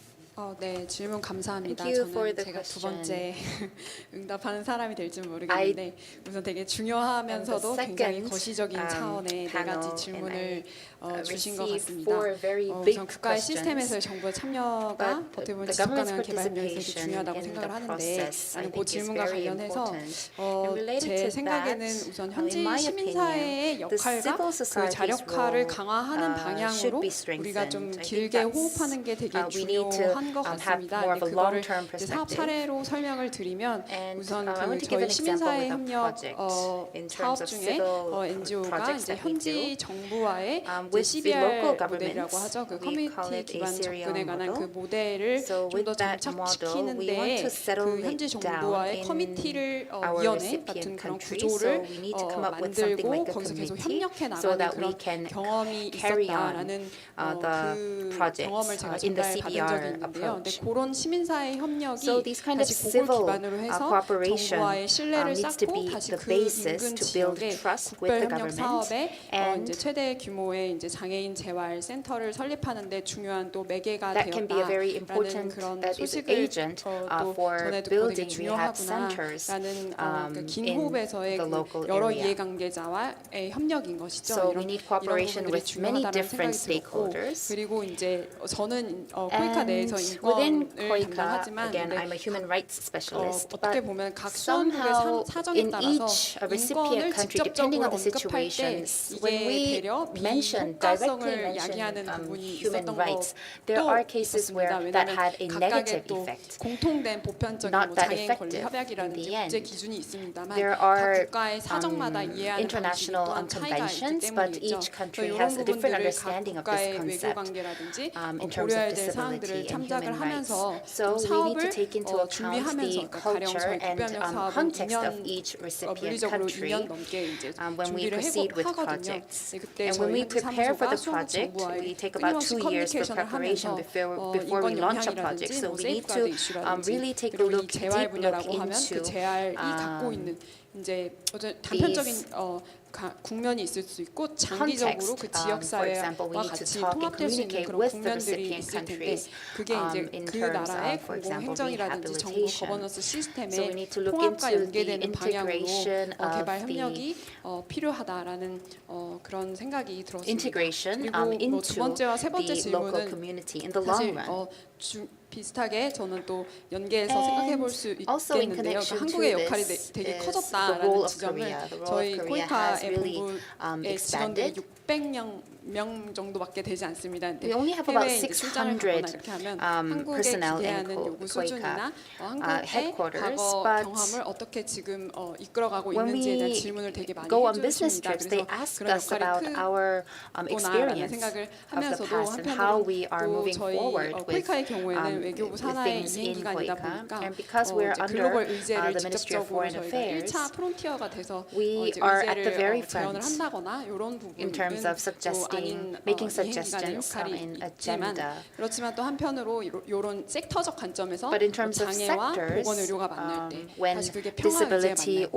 네, 질문 감사합니다. Thank you for 저는 the 제가 두 question. 번째 응답하는 사람이 될지 모르겠는데 우선 되게 중요하면서도 굉장히 거시적인 차원의 네 가지 질문을 주신 것 같습니다. 우선 국가의 시스템에서의 정부의 참여가 어떻게 보면 지속 가능한 개발 협력에서 되게 중요하다고 생각을 하는데 나는 그 질문과 관련해서 제 생각에는 우선 현지 시민사회의 역할과 그 자력화를 강화하는 방향으로 우리가 좀 길게 호흡하는 게 되게 중요한 것 같습니다. 그거를 사업 사례로 설명을 드리면 우선 그 저희 시민사회 협력 사업 중에 NGO가 이제 현지 정부와의 CBR 모델이라고 하죠. 그 커뮤니티 기반 접근에 관한 그 모델을 좀 더 정착시키는데 그 현지 정부와의 커뮤니티를 위원회 같은 그런 구조를 만들고 거기서 계속 협력해 나가는 그런 경험이 있었다라는 그 경험을 제가 전달받은 적이 있는데요. 있는데요. 근데 approach. 그런 시민사회 협력이 So these kind of 다시 그걸 civil 기반으로 해서 cooperation 정부와의 신뢰를 needs to 쌓고 be 다시 the 그 basis 인근 to build 지역에 trust with the 국별협력 government. 사업에 And 이제 최대 규모의 이제 장애인 재활 센터를 설립하는데 중요한 또 매개가 that can be a very 되었다라는 important 그런 that is 소식을 agent 또 for 전해 듣고 되게 building rehab centers 중요하구나라는 긴 in 호흡에서의 the 그 local 여러 area. 이해관계자와의 협력인 것이죠. So we need cooperation 부분들이 with many 중요하다는 different 생각이 들었고 stakeholders. 그리고 이제 저는 코이카 내에서 And within 인권을 COICA, 담당하지만 again, 근데 I'm a human rights specialist, 어떻게 but 보면 각 somehow 수원국의 사정에 in 따라서 each 인권을 recipient country, depending 직접적으로 on the 언급할 때 situations, when 이게 we 되려 directly 비효과성을 mention 야기하는 부분이 human 있었던 rights, there are 것도 cases 있었습니다. where that 왜냐하면 had a negative 각각의 또 effect. 공통된 보편적인 Not 뭐 that 장애인 권리 effective in 협약이라든지 the 국제 end. 기준이 있습니다만 There 각 are 국가의 사정마다 이해하는 방식이 international 또한 차이가 있기 conventions, but 때문이죠. each country 이런 has a different 부분들을 각 understanding of this 국가의 외교 concept 관계라든지 in terms of 고려해야 될 disability 사항들을 and 참작을 human rights. 하면서 So 또 we need to 사업을 take into account 준비하면서 the 그러니까 가령 culture 저희 and 국배협력 사업은 context of 2년 each recipient 물리적으로 2년 country 넘게 이제 when we 준비를 proceed with 하거든요. projects. 그때 And when 저희 we 현지 prepare for 사무소가 the 수원국 project, 정부와의 we take about 끊임없이 2 years for 커뮤니케이션을 preparation 하면서 before we 인권 launch a project. 영향이라든지 So 뭐 we need to 세이프가드이슈라든지 really take a 그리고 이 look, 재활 deep look 분야라고 하면 그 into 재활이 갖고 있는 이제 단편적인 국면이 있을 수 있고 장기적으로 그 지역 사회와 같이 통합될 수 있는 그런 국면들이 있을 텐데 그게 이제 그 나라의 공공 행정이라든지 정부 거버넌스 시스템의 통합과 연계되는 방향으로 개발 협력이 필요하다라는 그런 생각이 들었습니다. 그리고 뭐 두 번째와 세 번째 질문은 사실 비슷하게 저는 또 연계해서 생각해 볼 수 있겠는데요. 그러니까 한국의 역할이 되게 커졌다라는 지점을 저희 코이카의 본부의 직원들이 600명 정도밖에 되지 않습니다. 근데 해외에 이제 출장을 가거나 이렇게 하면 한국에 기대하는 요구 수준이나 한국의 과거 경험을 어떻게 지금 이끌어가고 있는지에 대한 질문을 되게 많이 해주십니다. 그래서 그런 역할이 크구나라는 생각을 하면서도 한편으로 또 저희 코이카의 경우에는 외교부 산하의 이행 기관이다 보니까 글로벌 의제를 직접적으로 저희가 1차 프론티어가 돼서 이제 의제를 제언을 한다거나 이런 부분은 또 아닌 이행 기관의 역할이 그렇지만 또 한편으로 이런 섹터적 관점에서 장애와 보건의료가 만날 때 다시 그게 평화 의제에 만날 때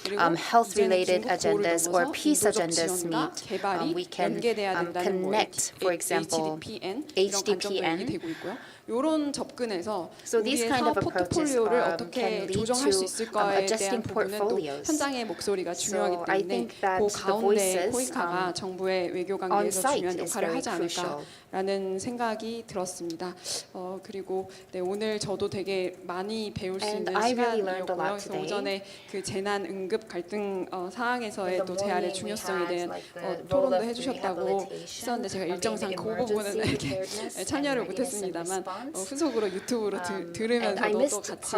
그리고 health-related 이제는 agendas or peace 인도적 agendas 지원과 meet, 개발이 we can 연계돼야 된다는 뭐 for example, HDPN 이런 관점도 얘기되고 있고요. 이런 접근에서 우리의 사업 포트폴리오를 어떻게 조정할 수 있을까에 대한 부분은 또 현장의 목소리가 중요하기 때문에 그 가운데 코이카가 정부의 외교 관계에서 중요한 역할을 하지 않을까라는 생각이 들었습니다. 그리고 네, 오늘 저도 되게 많이 배울 수 있는 시간이었고요. 그래서 오전에 그 재난 응급 갈등 상황에서의 또 재활의 중요성에 대한 토론도 해주셨다고 했었는데 제가 일정상 그 부분은 이렇게 참여를 못했습니다만 후속으로 유튜브로 들으면서도 또 같이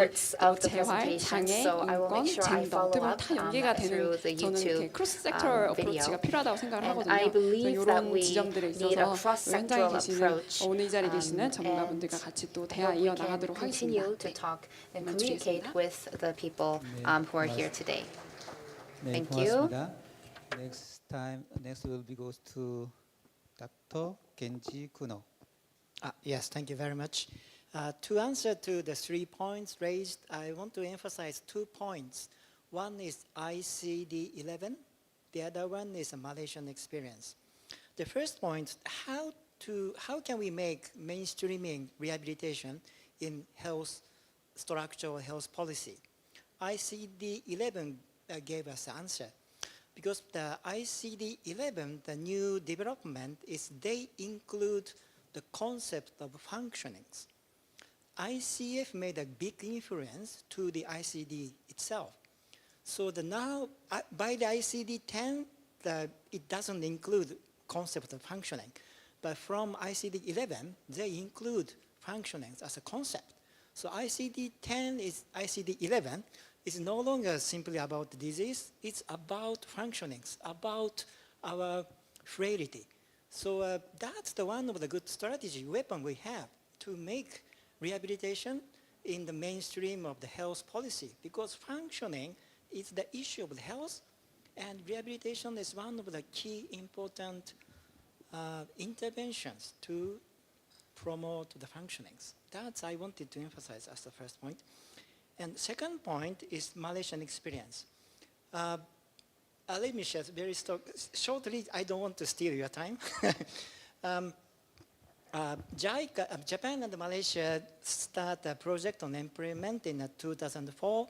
재활, 장애, 인권, 젠더 어떻게 보면 다 연계가 되는 저는 이렇게 크로스 섹터 어프로치가 필요하다고 생각을 하거든요. 그래서 이런 지점들에 있어서 현장에 계시는 오늘 이 자리에 계시는 전문가분들과 같이 또 대화 이어나가도록 하겠습니다. 네, 마치겠습니다. with the people who are here today. 네, Thank you. 고맙습니다. Next will be goes to Dr. Genji Kuno. Yes, thank you very much. To answer to the 3 points raised, I want to emphasize 2 points. One is ICD-11. The other one is a Malaysian experience. The first point, how can we make mainstreaming rehabilitation in health structural health policy? ICD-11 gave us the answer. Because the ICD-11, the new development is they include the concept of functionings. ICF made a big influence to the ICD itself. So now, by the ICD-10, it doesn't include concept of functioning. But from ICD-11, they include functionings as a concept. So ICD-11 is no longer simply about the disease, it's about functionings, about our frailty. So that's one of the good strategy weapon we have to make rehabilitation in the mainstream of the health policy, because functioning is the issue of the health, and rehabilitation is one of the key important interventions to promote the functionings. That's I wanted to emphasize as the first point. And second point is Malaysian experience. Let me share very shortly. I don't want to steal your time. Japan and Malaysia start a project on implement in 2004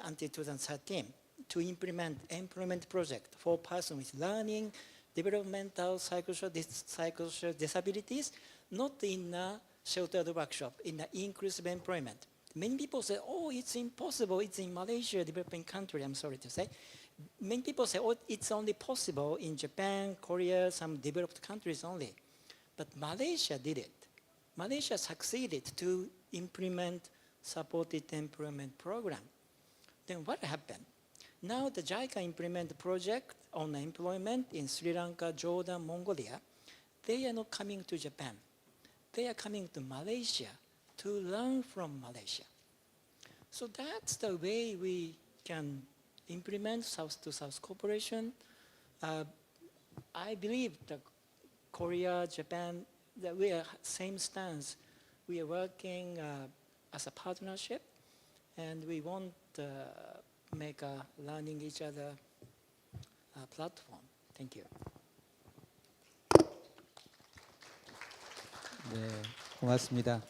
until 2013 to implement employment project for persons with learning, developmental, psychosocial disabilities, not in a sheltered workshop, in an inclusive employment. Many people say, oh, it's impossible, it's in Malaysia, developing country, I'm sorry to say. Many people say, oh, it's only possible in Japan, Korea, some developed countries only. But Malaysia did it. Malaysia succeeded to implement supported employment program. Then what happened? Now the JICA implement project on employment in Sri Lanka, Jordan, Mongolia. They are not coming to Japan. They are coming to Malaysia to learn from Malaysia. So that's the way we can implement South-to-South cooperation. I believe that Korea, Japan, that we are same stance. We are working as a partnership, and we want to make a learning each other platform. Thank you. 네, 고맙습니다.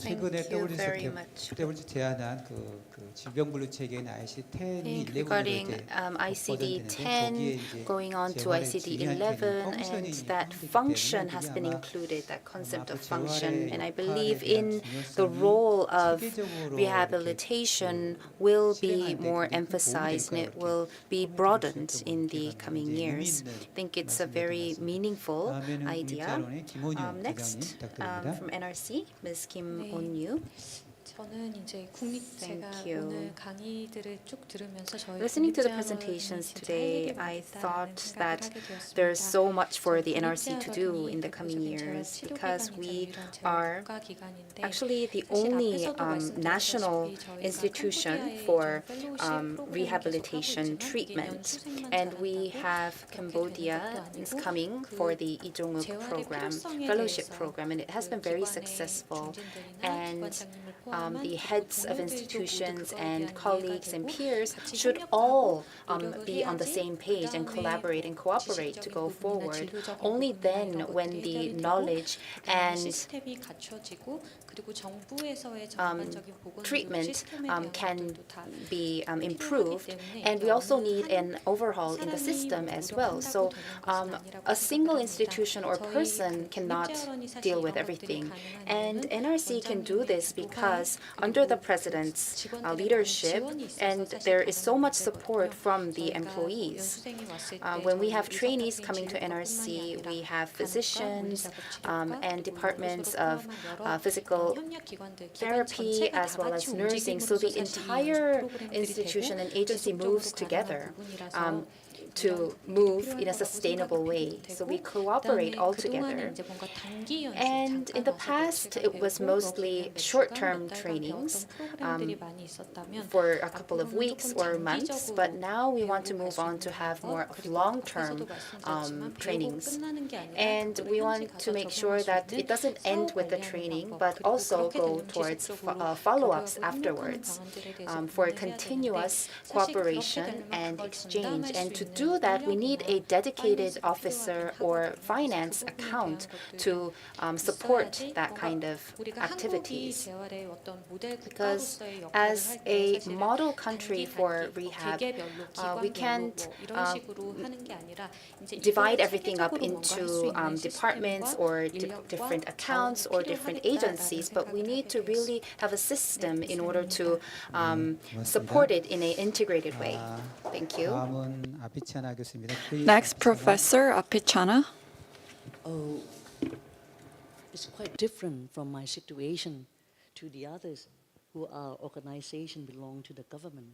최근에 WHO에서 제안한 그 질병분류 체계인 ICD-10이 regarding ICD-10 going on to ICD-11, and that function has been included, that concept of function. And I believe in the role of rehabilitation will be more emphasized and it will be broadened in the coming years. I think it's a very meaningful idea. Next, from NRC, Ms. Kim On-yu. 저는 이제 제가 오늘 강의들을 쭉 들으면서 저희 Listening to the presentations today, I thought that there's so much for the NRC to do in the coming years because we are actually the only national institution for rehabilitation treatment. And we have Cambodia is coming for the Lee Jong-uk program, fellowship program, and it has been very successful. And the heads of institutions and colleagues and peers should all be on the same page and collaborate and cooperate to go forward. Only then, when the knowledge and treatment can be improved, and we also need an overhaul in the system as well. So a single institution or person cannot deal with everything. And NRC can do this because under the President's leadership, and there is so much support from the employees. When we have trainees coming to NRC, we have physicians and departments of physical therapy as well as nursing. So the entire institution and agency moves together to move in a sustainable way. So we cooperate all together. And in the past, it was mostly short-term trainings for a couple of weeks or months, but now we want to move on to have more long-term trainings. And we want to make sure that it doesn't end with the training, but also go towards follow-ups afterwards for continuous cooperation and exchange. And to do that, we need a dedicated officer or finance account to support that kind of activities. Because as a model country for rehab, we can't divide everything up into departments or different accounts or different agencies, but we need to really have a system in order to support it in an integrated way. Thank you. Next, Professor Apichana. Oh, it's quite different from my situation to the others who are organization belong to the government,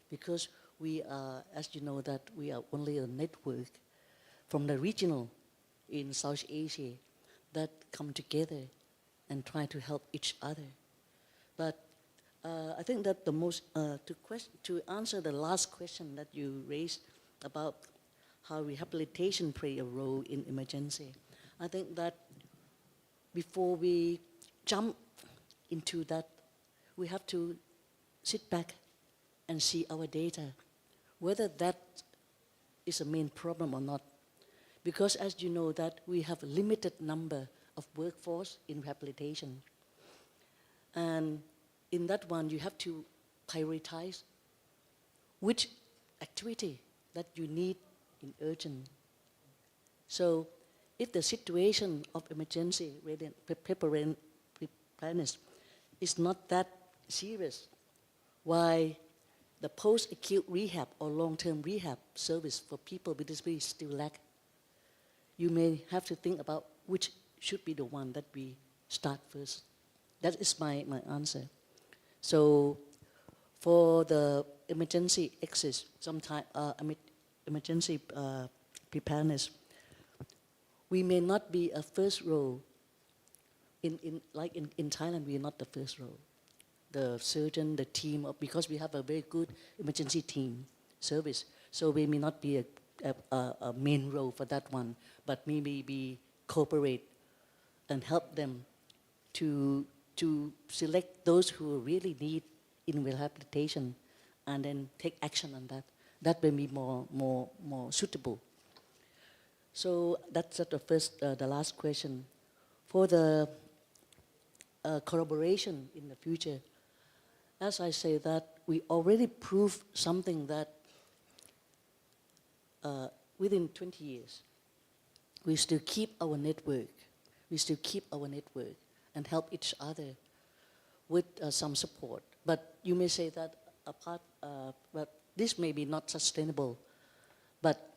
because we are, as you know, that we are only a network from the regional in South Asia that come together and try to help each other. But I think that the most to answer the last question that you raised about how rehabilitation play a role in emergency, I think that before we jump into that. We have to sit back and see our data, whether that is a main problem or not. Because as you know that we have a limited number of workforce in rehabilitation. And in that one, you have to prioritize which activity that you need in urgent. So if the situation of emergency preparedness is not that serious, why the post-acute rehab or long-term rehab service for people with disabilities still lack, you may have to think about which should be the one that we start first. That is my answer. So for the emergency exit, emergency preparedness, we may not be a first row. Like in Thailand, we are not the first row. The surgeon, the team, because we have a very good emergency team service, so we may not be a main role for that one, but maybe we cooperate and help them to select those who really need in rehabilitation and then take action on that. That may be more suitable. So that's the last question. For the collaboration in the future, as I say that we already proved something that within 20 years, we still keep our network. We still keep our network and help each other with some support. But you may say that but this may be not sustainable. But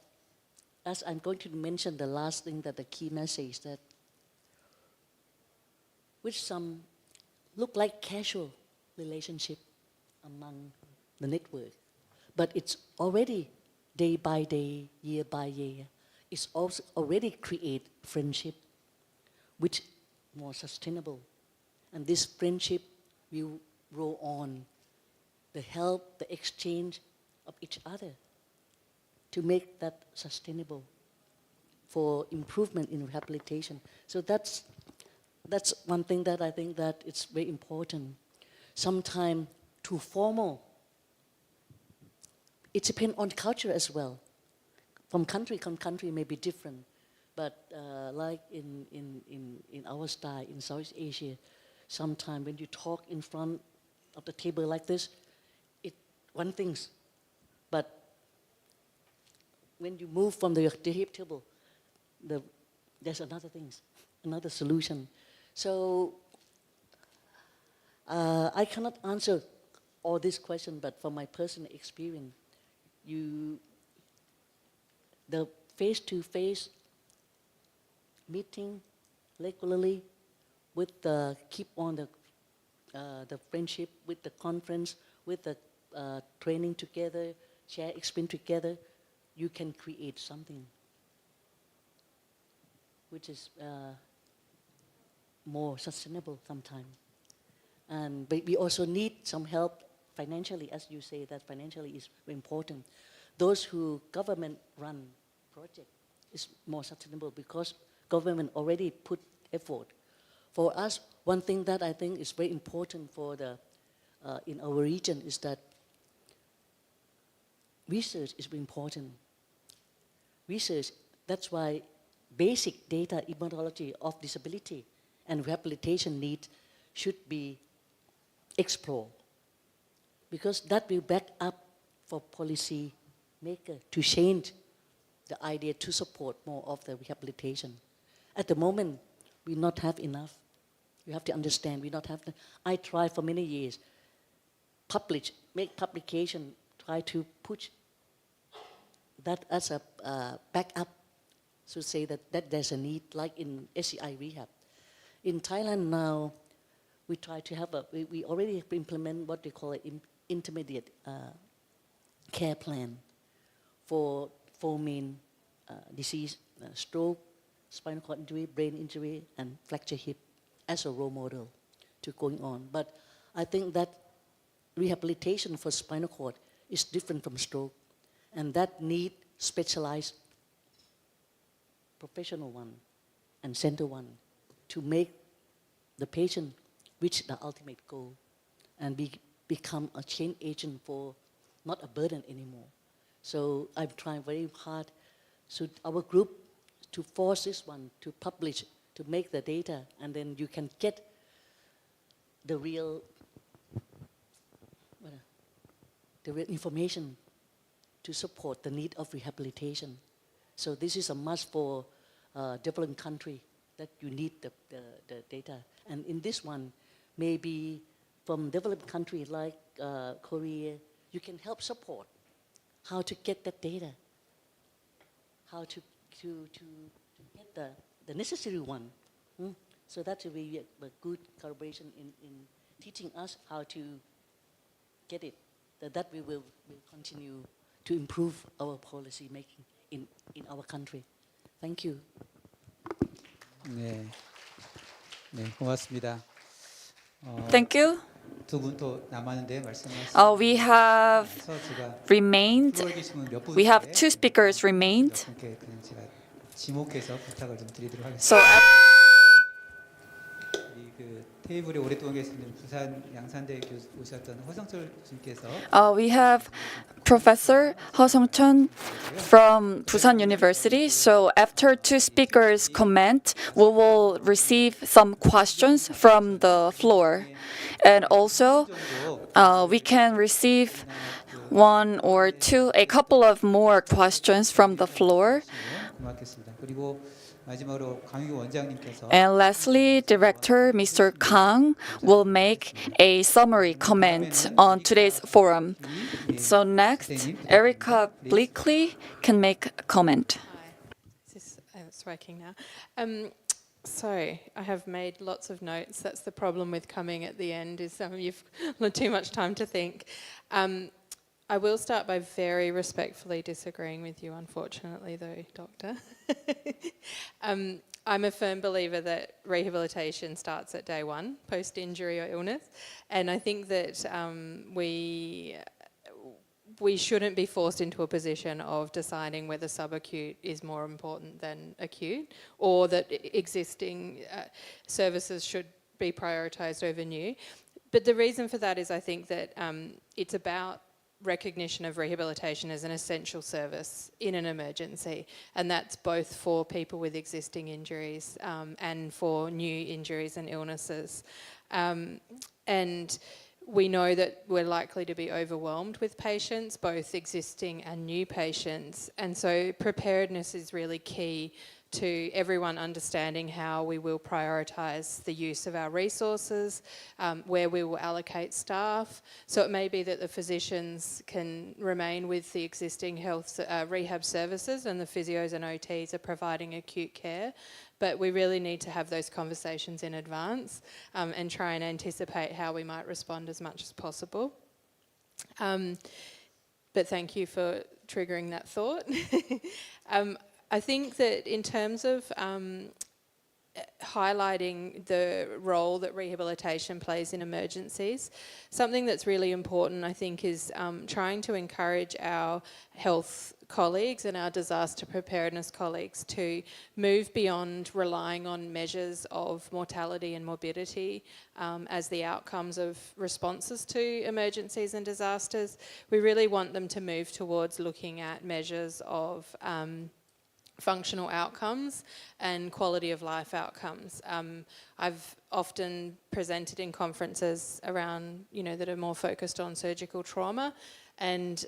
as I'm going to mention the last thing, that the key message that which some look like casual relationship among the network, but it's already day by day, year by year, it's also already create friendship, which more sustainable. And this friendship will grow on the help, the exchange of each other to make that sustainable for improvement in rehabilitation. So that's one thing that I think that it's very important. Sometimes too formal. It depends on culture as well. From country may be different, but like in our style in Southeast Asia, sometimes when you talk in front of the table like this, it one thing, but when you move from the table, there's another things, another solution. So I cannot answer all these questions, but from my personal experience, the face-to-face meeting regularly with the keep on the friendship, with the conference, with the training together, share experience together, you can create something which is more sustainable sometimes. But we also need some help financially, as you say, that financially is important. Those who government-run project is more sustainable because government already put effort. For us, one thing that I think is very important for in our region is that research is very important. Research, that's why basic data epidemiology of disability and rehabilitation needs should be explored, because that will back up for policy maker to change the idea to support more of the rehabilitation. At the moment, we not have enough. You have to understand, we not have. I tried for many years, make publication, try to push that as a backup, so say that there's a need, like in SCI rehab. In Thailand now, we try to have we already implement what they call an intermediate care plan for four main disease: stroke, spinal cord injury, brain injury, and fracture hip, as a role model to going on. But I think that rehabilitation for spinal cord is different from stroke, and that need specialized professional one and center one to make the patient reach the ultimate goal and become a change agent for not a burden anymore. So I'm trying very hard, so our group, to force this one to publish, to make the data, and then you can get the real information to support the need of rehabilitation. So this is a must for developing country, that you need the data. And in this one, maybe from developed country like Korea, you can help support how to get that data, how to get the necessary one. So that will be a good collaboration in teaching us how to get it. That we will continue to improve our policy making in our country. Thank you. 네, 고맙습니다. Thank you. 두 분 또 남았는데 말씀하시죠. We have remained. We have 2 speakers remained. 그냥 제가 지목해서 부탁을 좀 드리도록 하겠습니다. So 그 테이블에 오랫동안 계시는 부산 양산대 교수 오셨던 허성철 교수님께서 we have Professor Ho Sung-chun from Busan University. So after 2 speakers comment, we will receive some questions from the floor. And also, we can receive 1 or 2, a couple of more questions from the floor. 고맙겠습니다. 그리고 마지막으로 강유 원장님께서 And lastly, Director Mr. Kang will make a summary comment on today's forum. So next, Erica Bleakley can make a comment. It's working now. So I have made lots of notes. That's the problem with coming at the end, is you've not too much time to think. I will start by very respectfully disagreeing with you, unfortunately, though, Doctor. I'm a firm believer that rehabilitation starts at day 1, post-injury or illness, and I think that we shouldn't be forced into a position of deciding whether subacute is more important than acute, or that existing services should be prioritised over new. But the reason for that is I think that it's about recognition of rehabilitation as an essential service in an emergency, and that's both for people with existing injuries and for new injuries and illnesses. And we know that we're likely to be overwhelmed with patients, both existing and new patients, and so preparedness is really key to everyone understanding how we will prioritise the use of our resources, where we will allocate staff. So it may be that the physicians can remain with the existing health rehab services, and the physios and OTs are providing acute care, but we really need to have those conversations in advance and try and anticipate how we might respond as much as possible. But thank you for triggering that thought. I think that in terms of highlighting the role that rehabilitation plays in emergencies, something that's really important, I think, is trying to encourage our health colleagues and our disaster preparedness colleagues to move beyond relying on measures of mortality and morbidity as the outcomes of responses to emergencies and disasters. We really want them to move towards looking at measures of functional outcomes and quality of life outcomes. I've often presented in conferences around, that are more focused on surgical trauma, and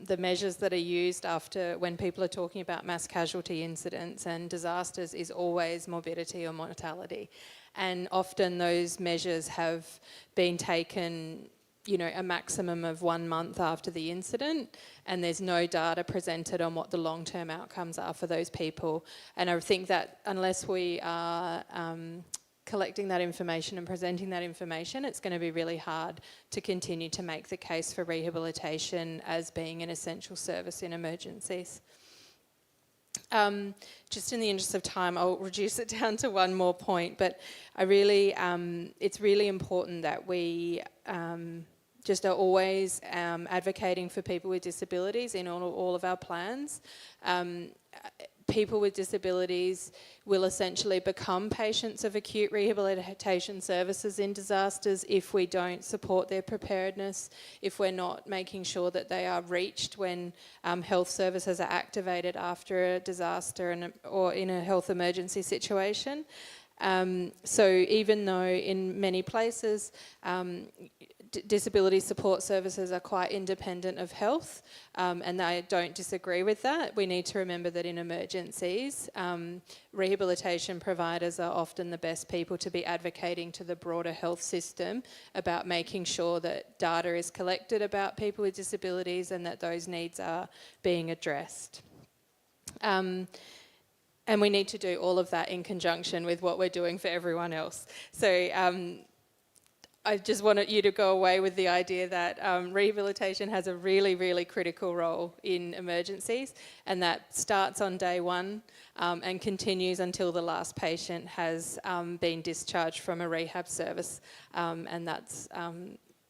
the measures that are used after when people are talking about mass casualty incidents and disasters is always morbidity or mortality. And often those measures have been taken a maximum of 1 month after the incident, and there's no data presented on what the long-term outcomes are for those people. And I think that unless we are collecting that information and presenting that information, it's going to be really hard to continue to make the case for rehabilitation as being an essential service in emergencies. Just in the interest of time, I'll reduce it down to 1 more point, but I really, it's really important that we just are always advocating for people with disabilities in all of our plans. people with disabilities will essentially become patients of acute rehabilitation services in disasters if we don't support their preparedness, if we're not making sure that they are reached when health services are activated after a disaster or in a health emergency situation. So even though in many places disability support services are quite independent of health, and I don't disagree with that, we need to remember that in emergencies, rehabilitation providers are often the best people to be advocating to the broader health system about making sure that data is collected about people with disabilities and that those needs are being addressed. And we need to do all of that in conjunction with what we're doing for everyone else. So I just wanted you to go away with the idea that rehabilitation has a really, really critical role in emergencies, and that starts on day one and continues until the last patient has been discharged from a rehab service. And that's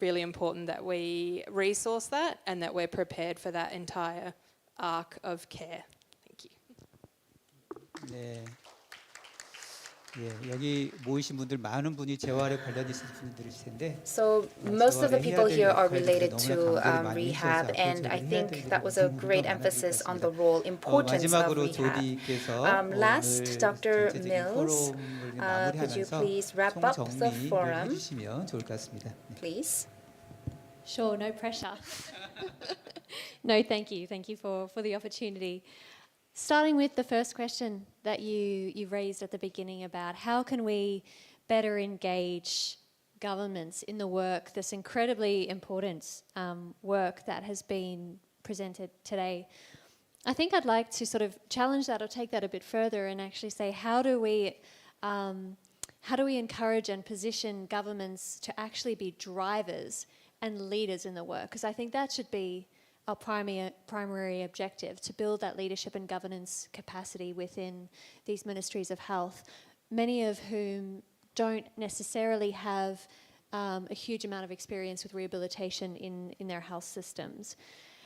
really important that we resource that and that we're prepared for that entire arc of care. 네. 예, 여기 모이신 분들 많은 분이 재활에 관련 있으신 분들일 텐데. So most of the people here are related to rehab, and I think that was a great emphasis on the role, importance of rehab. Last, Dr. Mills, could you please wrap up the forum? 좋을 것 같습니다. Please. Sure, no pressure. No, thank you. Thank you for the opportunity. Starting with the first question that you raised at the beginning about how can we better engage governments in the work, this incredibly important work that has been presented today. I think I'd like to sort of challenge that or take that a bit further and actually say how do we encourage and position governments to actually be drivers and leaders in the work? Because I think that should be our primary objective, to build that leadership and governance capacity within these ministries of health, many of whom don't necessarily have a huge amount of experience with rehabilitation in their health systems.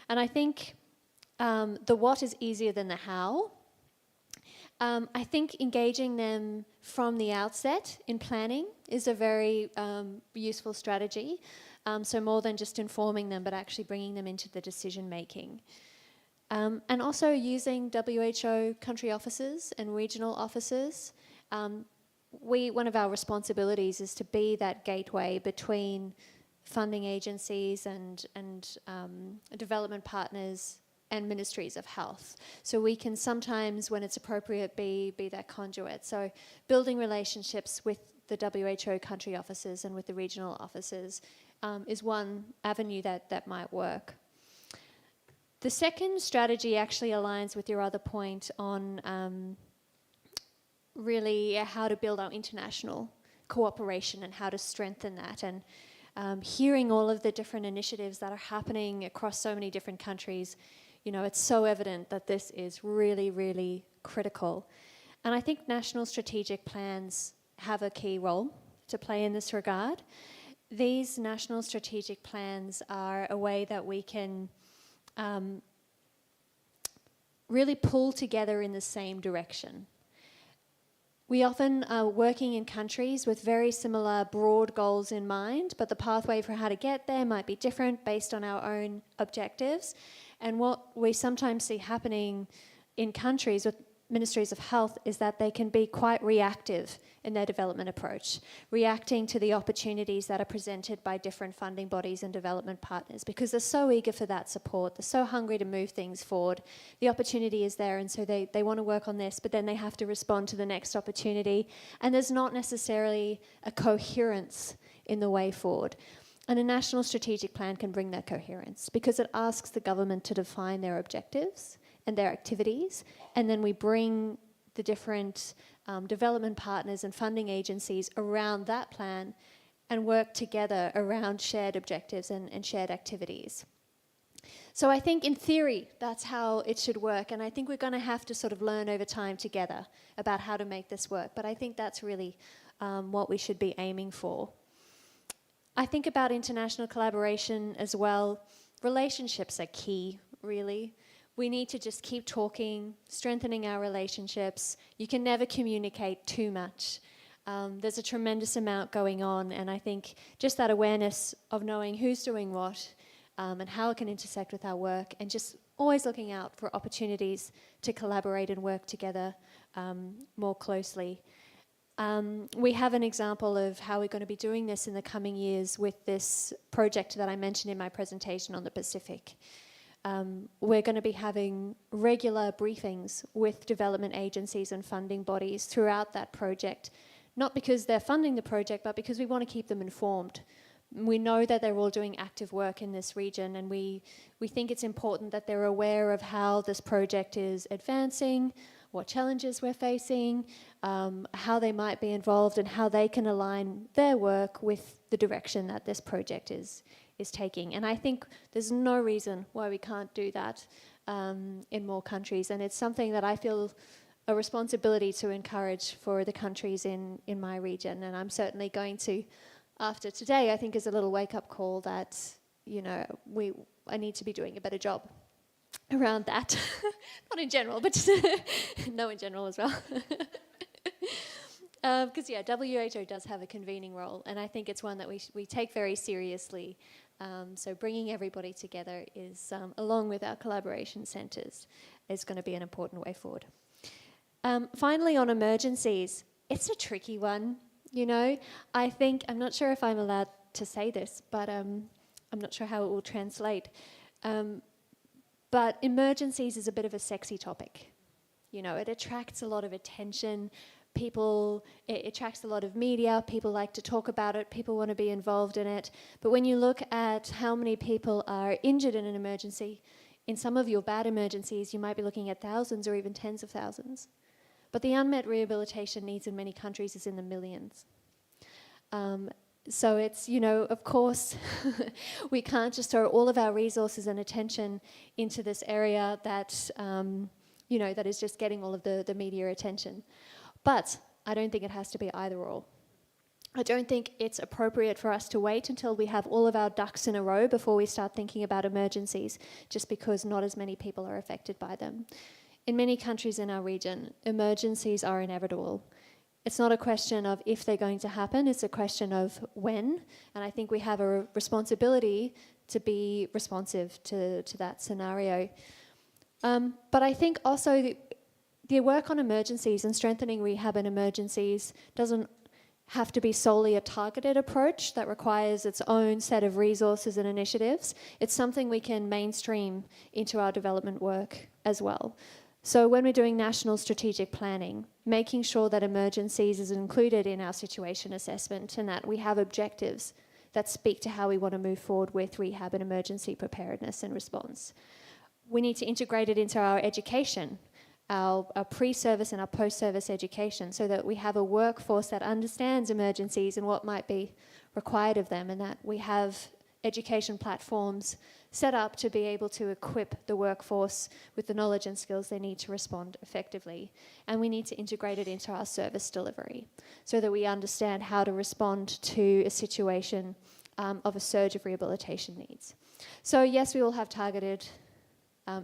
And I think the what is easier than the how. I think engaging them from the outset in planning is a very useful strategy. So more than just informing them, but actually bringing them into the decision making. And also using WHO country offices and regional offices. One of our responsibilities is to be that gateway between funding agencies and development partners and ministries of health. So we can sometimes, when it's appropriate, be that conduit. So building relationships with the WHO country offices and with the regional offices is one avenue that might work. The second strategy actually aligns with your other point on really how to build our international cooperation and how to strengthen that. And hearing all of the different initiatives that are happening across so many different countries, it's so evident that this is really, really critical. And I think national strategic plans have a key role to play in this regard. These national strategic plans are a way that we can really pull together in the same direction. We often are working in countries with very similar broad goals in mind, but the pathway for how to get there might be different based on our own objectives. And what we sometimes see happening in countries with ministries of health is that they can be quite reactive in their development approach, reacting to the opportunities that are presented by different funding bodies and development partners, because they're so eager for that support, they're so hungry to move things forward. The opportunity is there, and so they want to work on this, but then they have to respond to the next opportunity, and there's not necessarily a coherence in the way forward. And a national strategic plan can bring that coherence, because it asks the government to define their objectives and their activities, and then we bring the different development partners and funding agencies around that plan and work together around shared objectives and shared activities. So I think in theory that's how it should work, and I think we're going to have to sort of learn over time together about how to make this work, but I think that's really what we should be aiming for. I think about international collaboration as well. Relationships are key, really. We need to just keep talking, strengthening our relationships. You can never communicate too much. There's a tremendous amount going on, and I think just that awareness of knowing who's doing what and how it can intersect with our work, and just always looking out for opportunities to collaborate and work together more closely. We have an example of how we're going to be doing this in the coming years with this project that I mentioned in my presentation on the Pacific. We're going to be having regular briefings with development agencies and funding bodies throughout that project, not because they're funding the project, but because we want to keep them informed. We know that they're all doing active work in this region, and we think it's important that they're aware of how this project is advancing, what challenges we're facing, how they might be involved, and how they can align their work with the direction that this project is taking. And I think there's no reason why we can't do that in more countries, and it's something that I feel a responsibility to encourage for the countries in my region. And I'm certainly going to, after today, I think is a little wake-up call that, you know, I need to be doing a better job around that. Not in general, but no, in general as well. Because WHO does have a convening role, and I think it's one that we take very seriously. So bringing everybody together is, along with our collaboration centres, is going to be an important way forward. Finally, on emergencies, it's a tricky one. You know, I think, I'm not sure if I'm allowed to say this, but I'm not sure how it will translate. But emergencies is a bit of a sexy topic. You know, it attracts a lot of attention. It attracts a lot of media. People like to talk about it. People want to be involved in it. But when you look at how many people are injured in an emergency, in some of your bad emergencies, you might be looking at thousands or even tens of thousands. But the unmet rehabilitation needs in many countries is in the millions. So it's, you know, of course, we can't just throw all of our resources and attention into this area that, you know, that is just getting all of the media attention. But I don't think it has to be either or. I don't think it's appropriate for us to wait until we have all of our ducks in a row before we start thinking about emergencies, just because not as many people are affected by them. In many countries in our region, emergencies are inevitable. It's not a question of if they're going to happen, it's a question of when, and I think we have a responsibility to be responsive to that scenario. But I think also the work on emergencies and strengthening rehab in emergencies doesn't have to be solely a targeted approach that requires its own set of resources and initiatives. It's something we can mainstream into our development work as well. So when we're doing national strategic planning, making sure that emergencies is included in our situation assessment and that we have objectives that speak to how we want to move forward with rehab and emergency preparedness and response. We need to integrate it into our education, our pre-service and our post-service education, so that we have a workforce that understands emergencies and what might be required of them, and that we have education platforms set up to be able to equip the workforce with the knowledge and skills they need to respond effectively. And we need to integrate it into our service delivery so that we understand how to respond to a situation of a surge of rehabilitation needs. So yes, we will have targeted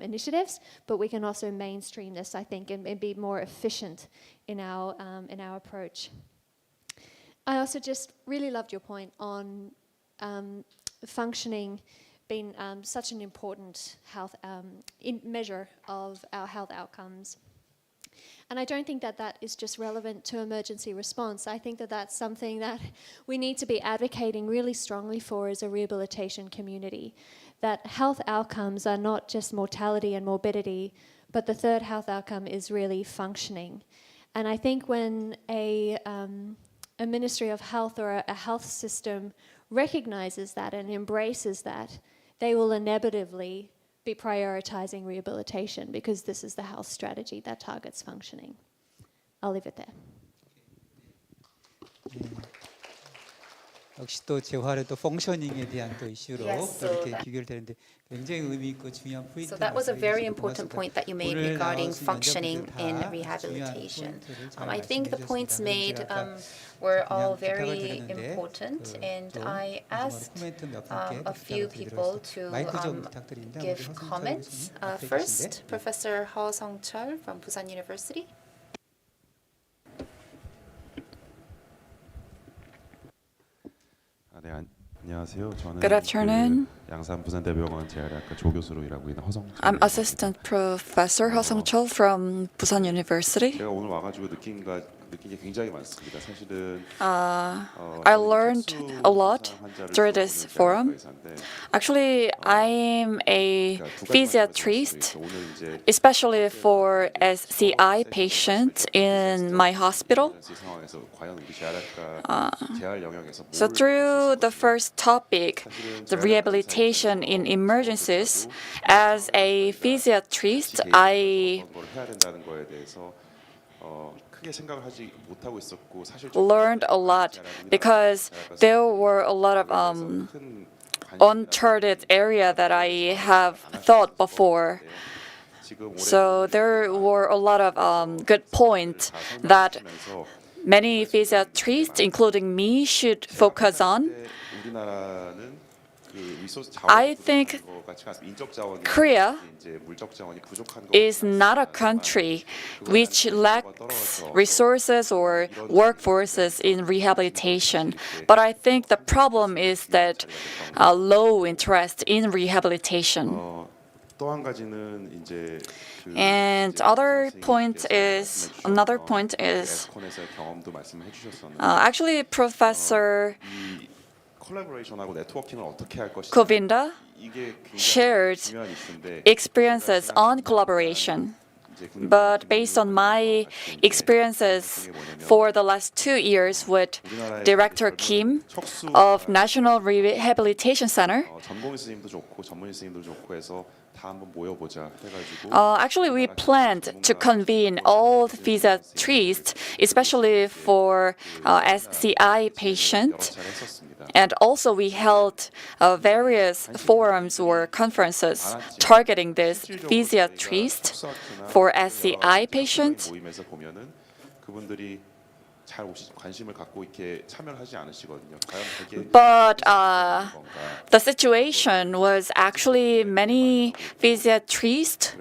initiatives, but we can also mainstream this, I think, and be more efficient in our approach. I also just really loved your point on functioning being such an important health measure of our health outcomes. And I don't think that that is just relevant to emergency response. I think that that's something that we need to be advocating really strongly for as a rehabilitation community, that health outcomes are not just mortality and morbidity, but the third health outcome is really functioning. And I think when a Ministry of Health or a health system recognizes that and embraces that, they will inevitably be prioritizing rehabilitation, because this is the health strategy that targets functioning. I'll leave it there. 역시 또 재활의 또 펑셔닝에 대한 또 이슈로 Yes, 또 so 이렇게 that- 귀결되는데 굉장히 의미 있고 중요한 포인트. So that was a very important point that you made regarding functioning in rehabilitation. I think the points made were all very important, and I asked a few people to give comments. First, Professor Ho Song-chul from Busan University. 네, 안녕하세요. 저는 Good afternoon. 양산 부산대병원 재활의학과 조교수로 일하고 있는 허성철. I'm Assistant Professor Ho Song-chul from Busan University. 제가 오늘 와가지고 느낀 게 굉장히 많습니다. 사실은 I learned a lot through this forum. Actually, I'm a physiatrist, especially for SCI patients in my hospital. So through the first topic, the rehabilitation in emergencies, as a physiatrist, I learned a lot because there were a lot of uncharted area that I have thought before. So there were a lot of good points that many physiatrists, including me, should focus on. I think Korea is not a country which lacks resources or workforces in rehabilitation. But I think the problem is that low interest in rehabilitation. And another point is actually Professor Govinda shared experiences on collaboration. But based on my experiences for the last 2 years with Director Kim of National Rehabilitation Center, actually, we planned to convene all physiatrists, especially for SCI patients. And also, we held various forums or conferences targeting this physiatrist for SCI patients. But the situation was actually many physiatrists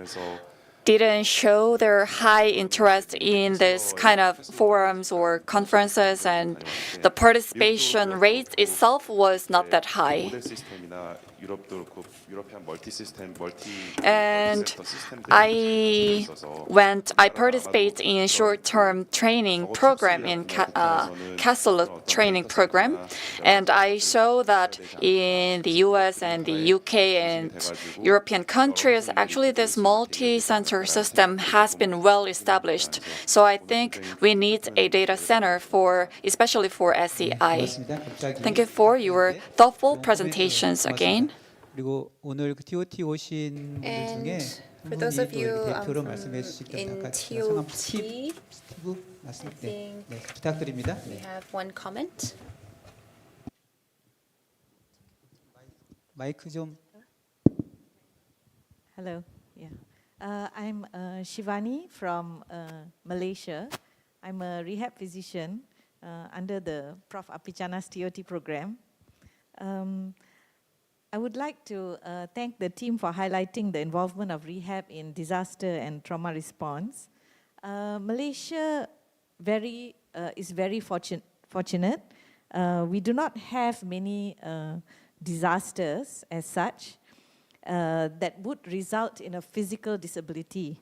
didn't show their high interest in this kind of forums or conferences, and the participation rate itself was not that high. And I participated in a short-term training program in Castle training program, and I saw that in the US and the UK and European countries, actually this multi-center system has been well established. So I think we need a data center especially for SCI. Thank you for your thoughtful presentations again. 그리고 오늘 TOT 오신 분들 중에 for those of you 대표로 말씀해 주실 때 in 아까 TOT, 스티브 맞습니다. 네, 부탁드립니다. we have one comment. 마이크 좀. Hello. Yeah. I'm Shivani from Malaysia. I'm a rehab physician under the Prof. Apichana's TOT program. I would like to thank the team for highlighting the involvement of rehab in disaster and trauma response. Malaysia is very fortunate. We do not have many disasters as such that would result in a physical disability.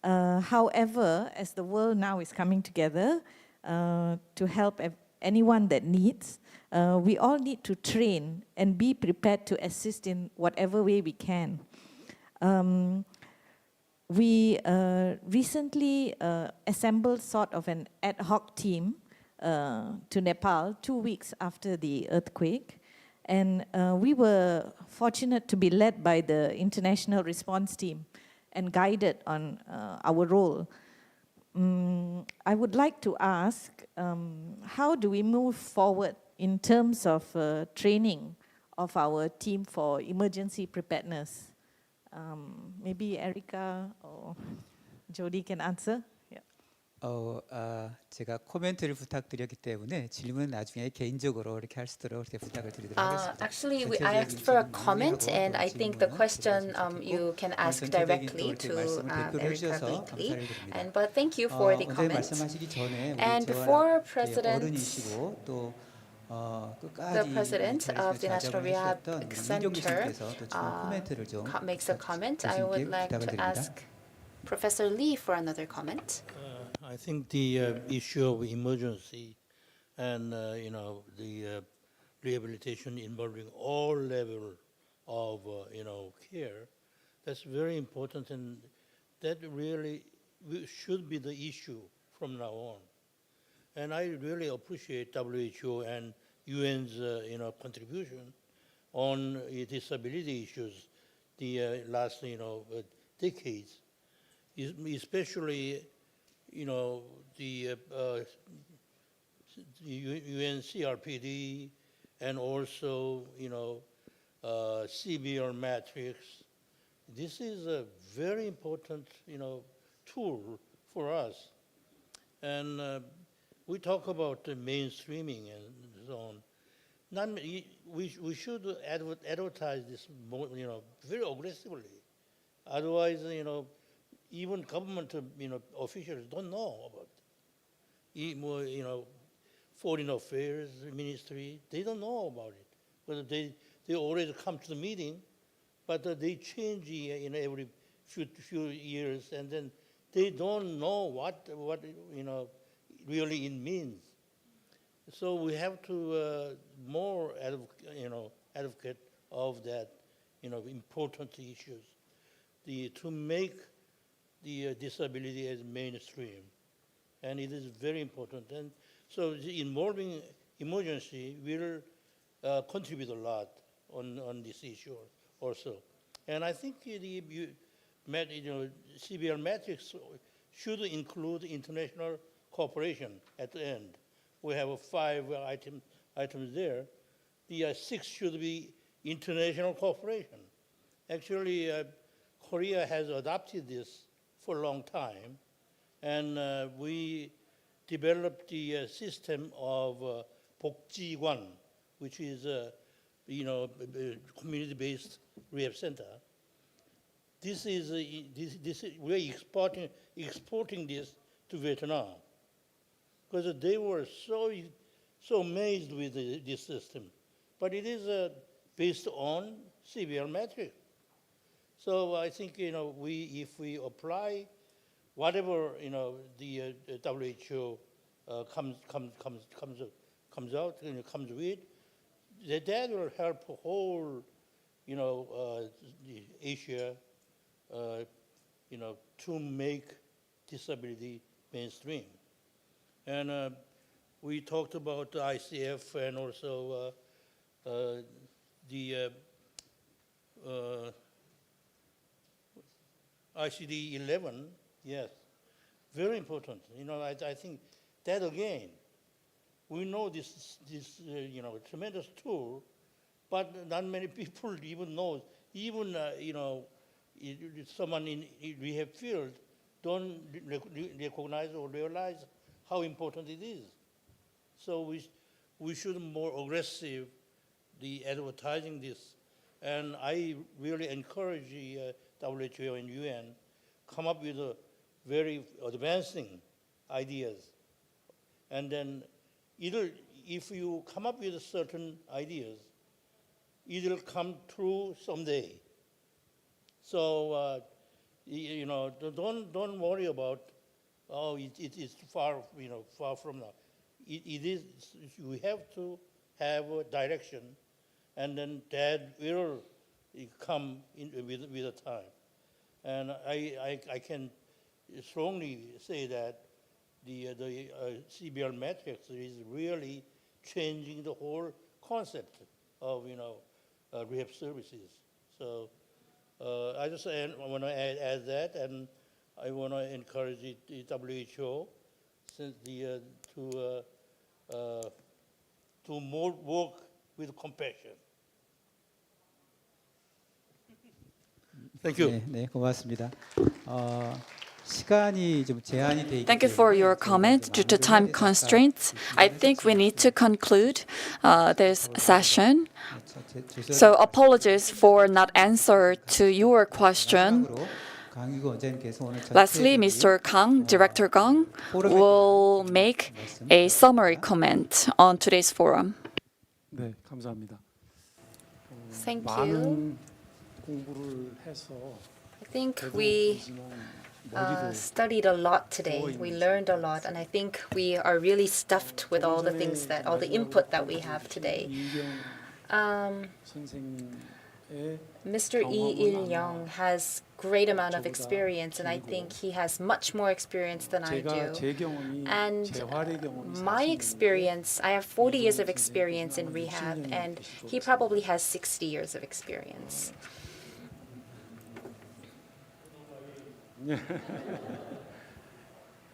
However, as the world now is coming together to help anyone that needs, we all need to train and be prepared to assist in whatever way we can. We recently assembled sort of an ad hoc team to Nepal 2 weeks after the earthquake. And we were fortunate to be led by the international response team and guided on our role. I would like to ask, how do we move forward in terms of training of our team for emergency preparedness? Maybe Erica or Jody can answer. 제가 코멘트를 부탁드렸기 때문에 질문 나중에 개인적으로 이렇게 할 수 있도록 이렇게 부탁을 드리도록 하겠습니다. Actually, I asked for a comment, and I think the question you can ask directly to Erica Glickly. But thank you for the comment. 말씀하시기 전에 And before 우리 President, 어른이시고 또 the President of the National Rehab Center makes a comment, I would like to ask Professor Lee for another comment. I think the issue of emergency and the rehabilitation involving all levels of care, that's very important, and that really should be the issue from now on. And I really appreciate WHO and UN's contribution on disability issues the last decades, especially the UN CRPD and also CBR matrix. This is a very important tool for us, and we talk about the mainstreaming and so on. We should advertise this more, very aggressively. Otherwise, even government officials don't know about it. Foreign Affairs Ministry, they don't know about it. But they always come to the meeting, but they change every few years, and then they don't know what really it means. So we have to more advocate of that important issues, to make the disability as mainstream, and it is very important. And so involving emergency will contribute a lot on this issue also. And I think the CBR matrix should include international cooperation at the end. We have 5 items there. The 6 should be international cooperation. Actually, Korea has adopted this for a long time, and we developed the system of 복지관, which is community-based rehab center. We're exporting this to Vietnam, because they were so amazed with this system. But it is based on CBR matrix. So I think if we apply whatever the WHO comes out and comes with, that will help the whole Asia to make disability mainstream. And we talked about the ICF and also the ICD-11, yes, very important. I think that again, we know this tremendous tool, but not many people even know. Even someone in rehab field don't recognize or realize how important it is. So we should more aggressive the advertising this, and I really encourage the WHO and UN come up with a very advancing ideas, and then either if you come up with certain ideas, it'll come true someday. So don't worry about it is far from now. It is, we have to have a direction, and then that will come in with a time. And I can strongly say that the CBR matrix is really changing the whole concept of rehab services. So I just want to add that, and I want to encourage the WHO since to to more work with compassion. Thank you. 네, 고맙습니다. 시간이 좀 제한이 돼 있기 Thank you for your comment. Due to time constraints, I think we need to conclude this session. So apologies for not answer to your question. Lastly, Mr. Kang, Director Kang, will make a summary comment on today's forum. 네, 감사합니다. Thank you. 많은 공부를 해서 I think we studied a lot today. We learned a lot, and I think we are really stuffed with all the things that, all the input that we have today. Mr. Lee Il-young has great amount of experience, and I think he has much more experience than I do. And my experience, I have 40 years of experience in rehab, and he probably has 60 years of experience.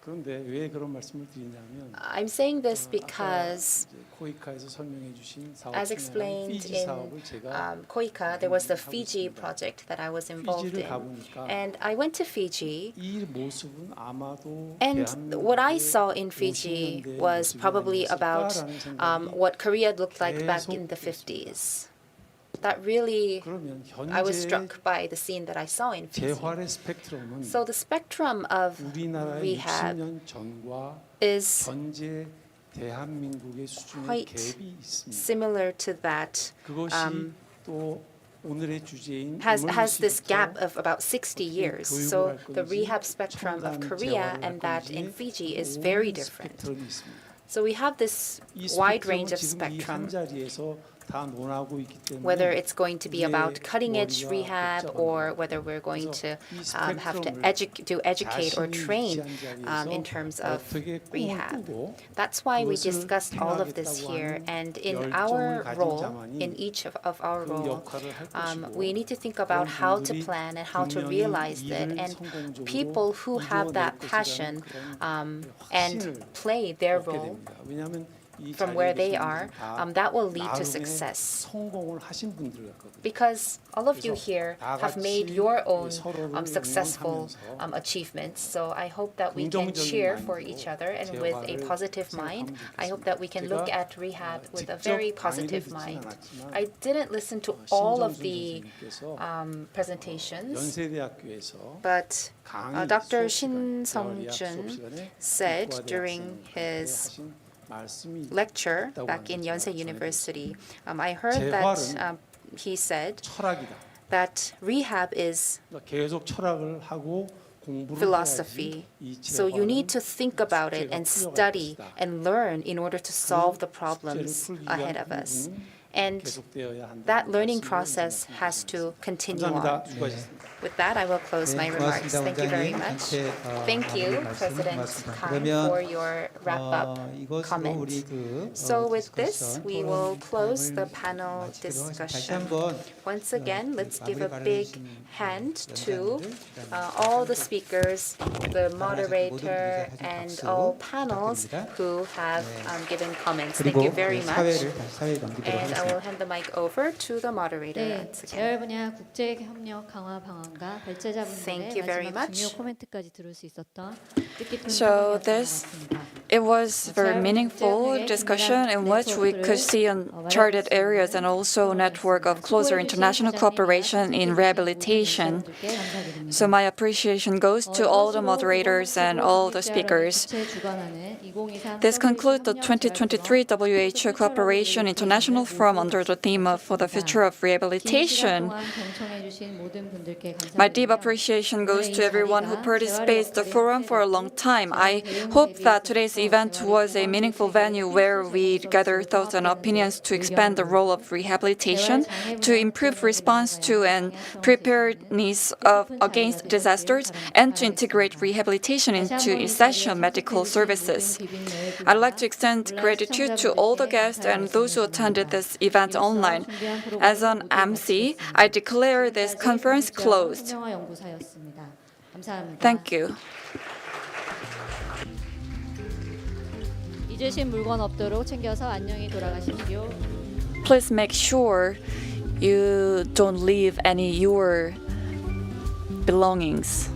그런데 왜 그런 말씀을 드리냐면 I'm saying this because, 코이카에서 설명해 주신 as explained in COICA, there was the Fiji project that I was involved in. And I went to Fiji, 이 모습은 아마도 and what I saw in Fiji was probably about what Korea looked like back in the 50s. That really, I was struck by the scene that I saw in Fiji. So the spectrum of rehab is quite similar to that, has this gap of about 60 years. So the rehab spectrum of Korea and that in Fiji is very different. So we have this wide range of spectrum, whether it's going to be about cutting-edge rehab or whether we're going to have to educate or train in terms of rehab. That's why we discussed all of this here, and in our role, in each of our role, we need to think about how to plan and how to realize that, and people who have that passion and play their role from where they are, that will lead to success. Because all of you here have made your own successful achievements. So I hope that we can cheer for each other, and with a positive mind, I hope that we can look at rehab with a very positive mind. I didn't listen to all of the presentations, but Dr. Shin Sung-jun said during his lecture back in Yonsei University, I heard that he said that rehab is philosophy. So you need to think about it and study and learn in order to solve the problems ahead of us. And that learning process has to continue on. With that, I will close my remarks. Thank you very much. Thank you, President Kang, for your wrap-up comment. So with this, we will close the panel discussion. Once again, let's give a big hand to all the speakers, the moderator, and all panels who have given comments. Thank you very much. And I will hand the mic over to the moderator. 네, 재활 분야 국제 협력 강화 방안과 발제자분들의 마지막 중요 코멘트까지 들을 수 있었던 뜻깊은 So it was very meaningful discussion in which we could see uncharted areas and also network of closer international cooperation in rehabilitation. So my appreciation goes to all the moderators and all the speakers. This concludes the 2023 WHO Cooperation International Forum under the theme of For the Future of Rehabilitation. My deep appreciation goes to everyone who participates in the forum for a long time. I hope that today's event was a meaningful venue where we gather thoughts and opinions to expand the role of rehabilitation, to improve response to and preparedness against disasters, and to integrate rehabilitation into essential medical services. I'd like to extend gratitude to all the guests and those who attended this event online. As an MC, I declare this conference closed. Thank you. 잊으신 물건 없도록 챙겨서 안녕히 돌아가십시오. Please make sure you don't leave any your belongings.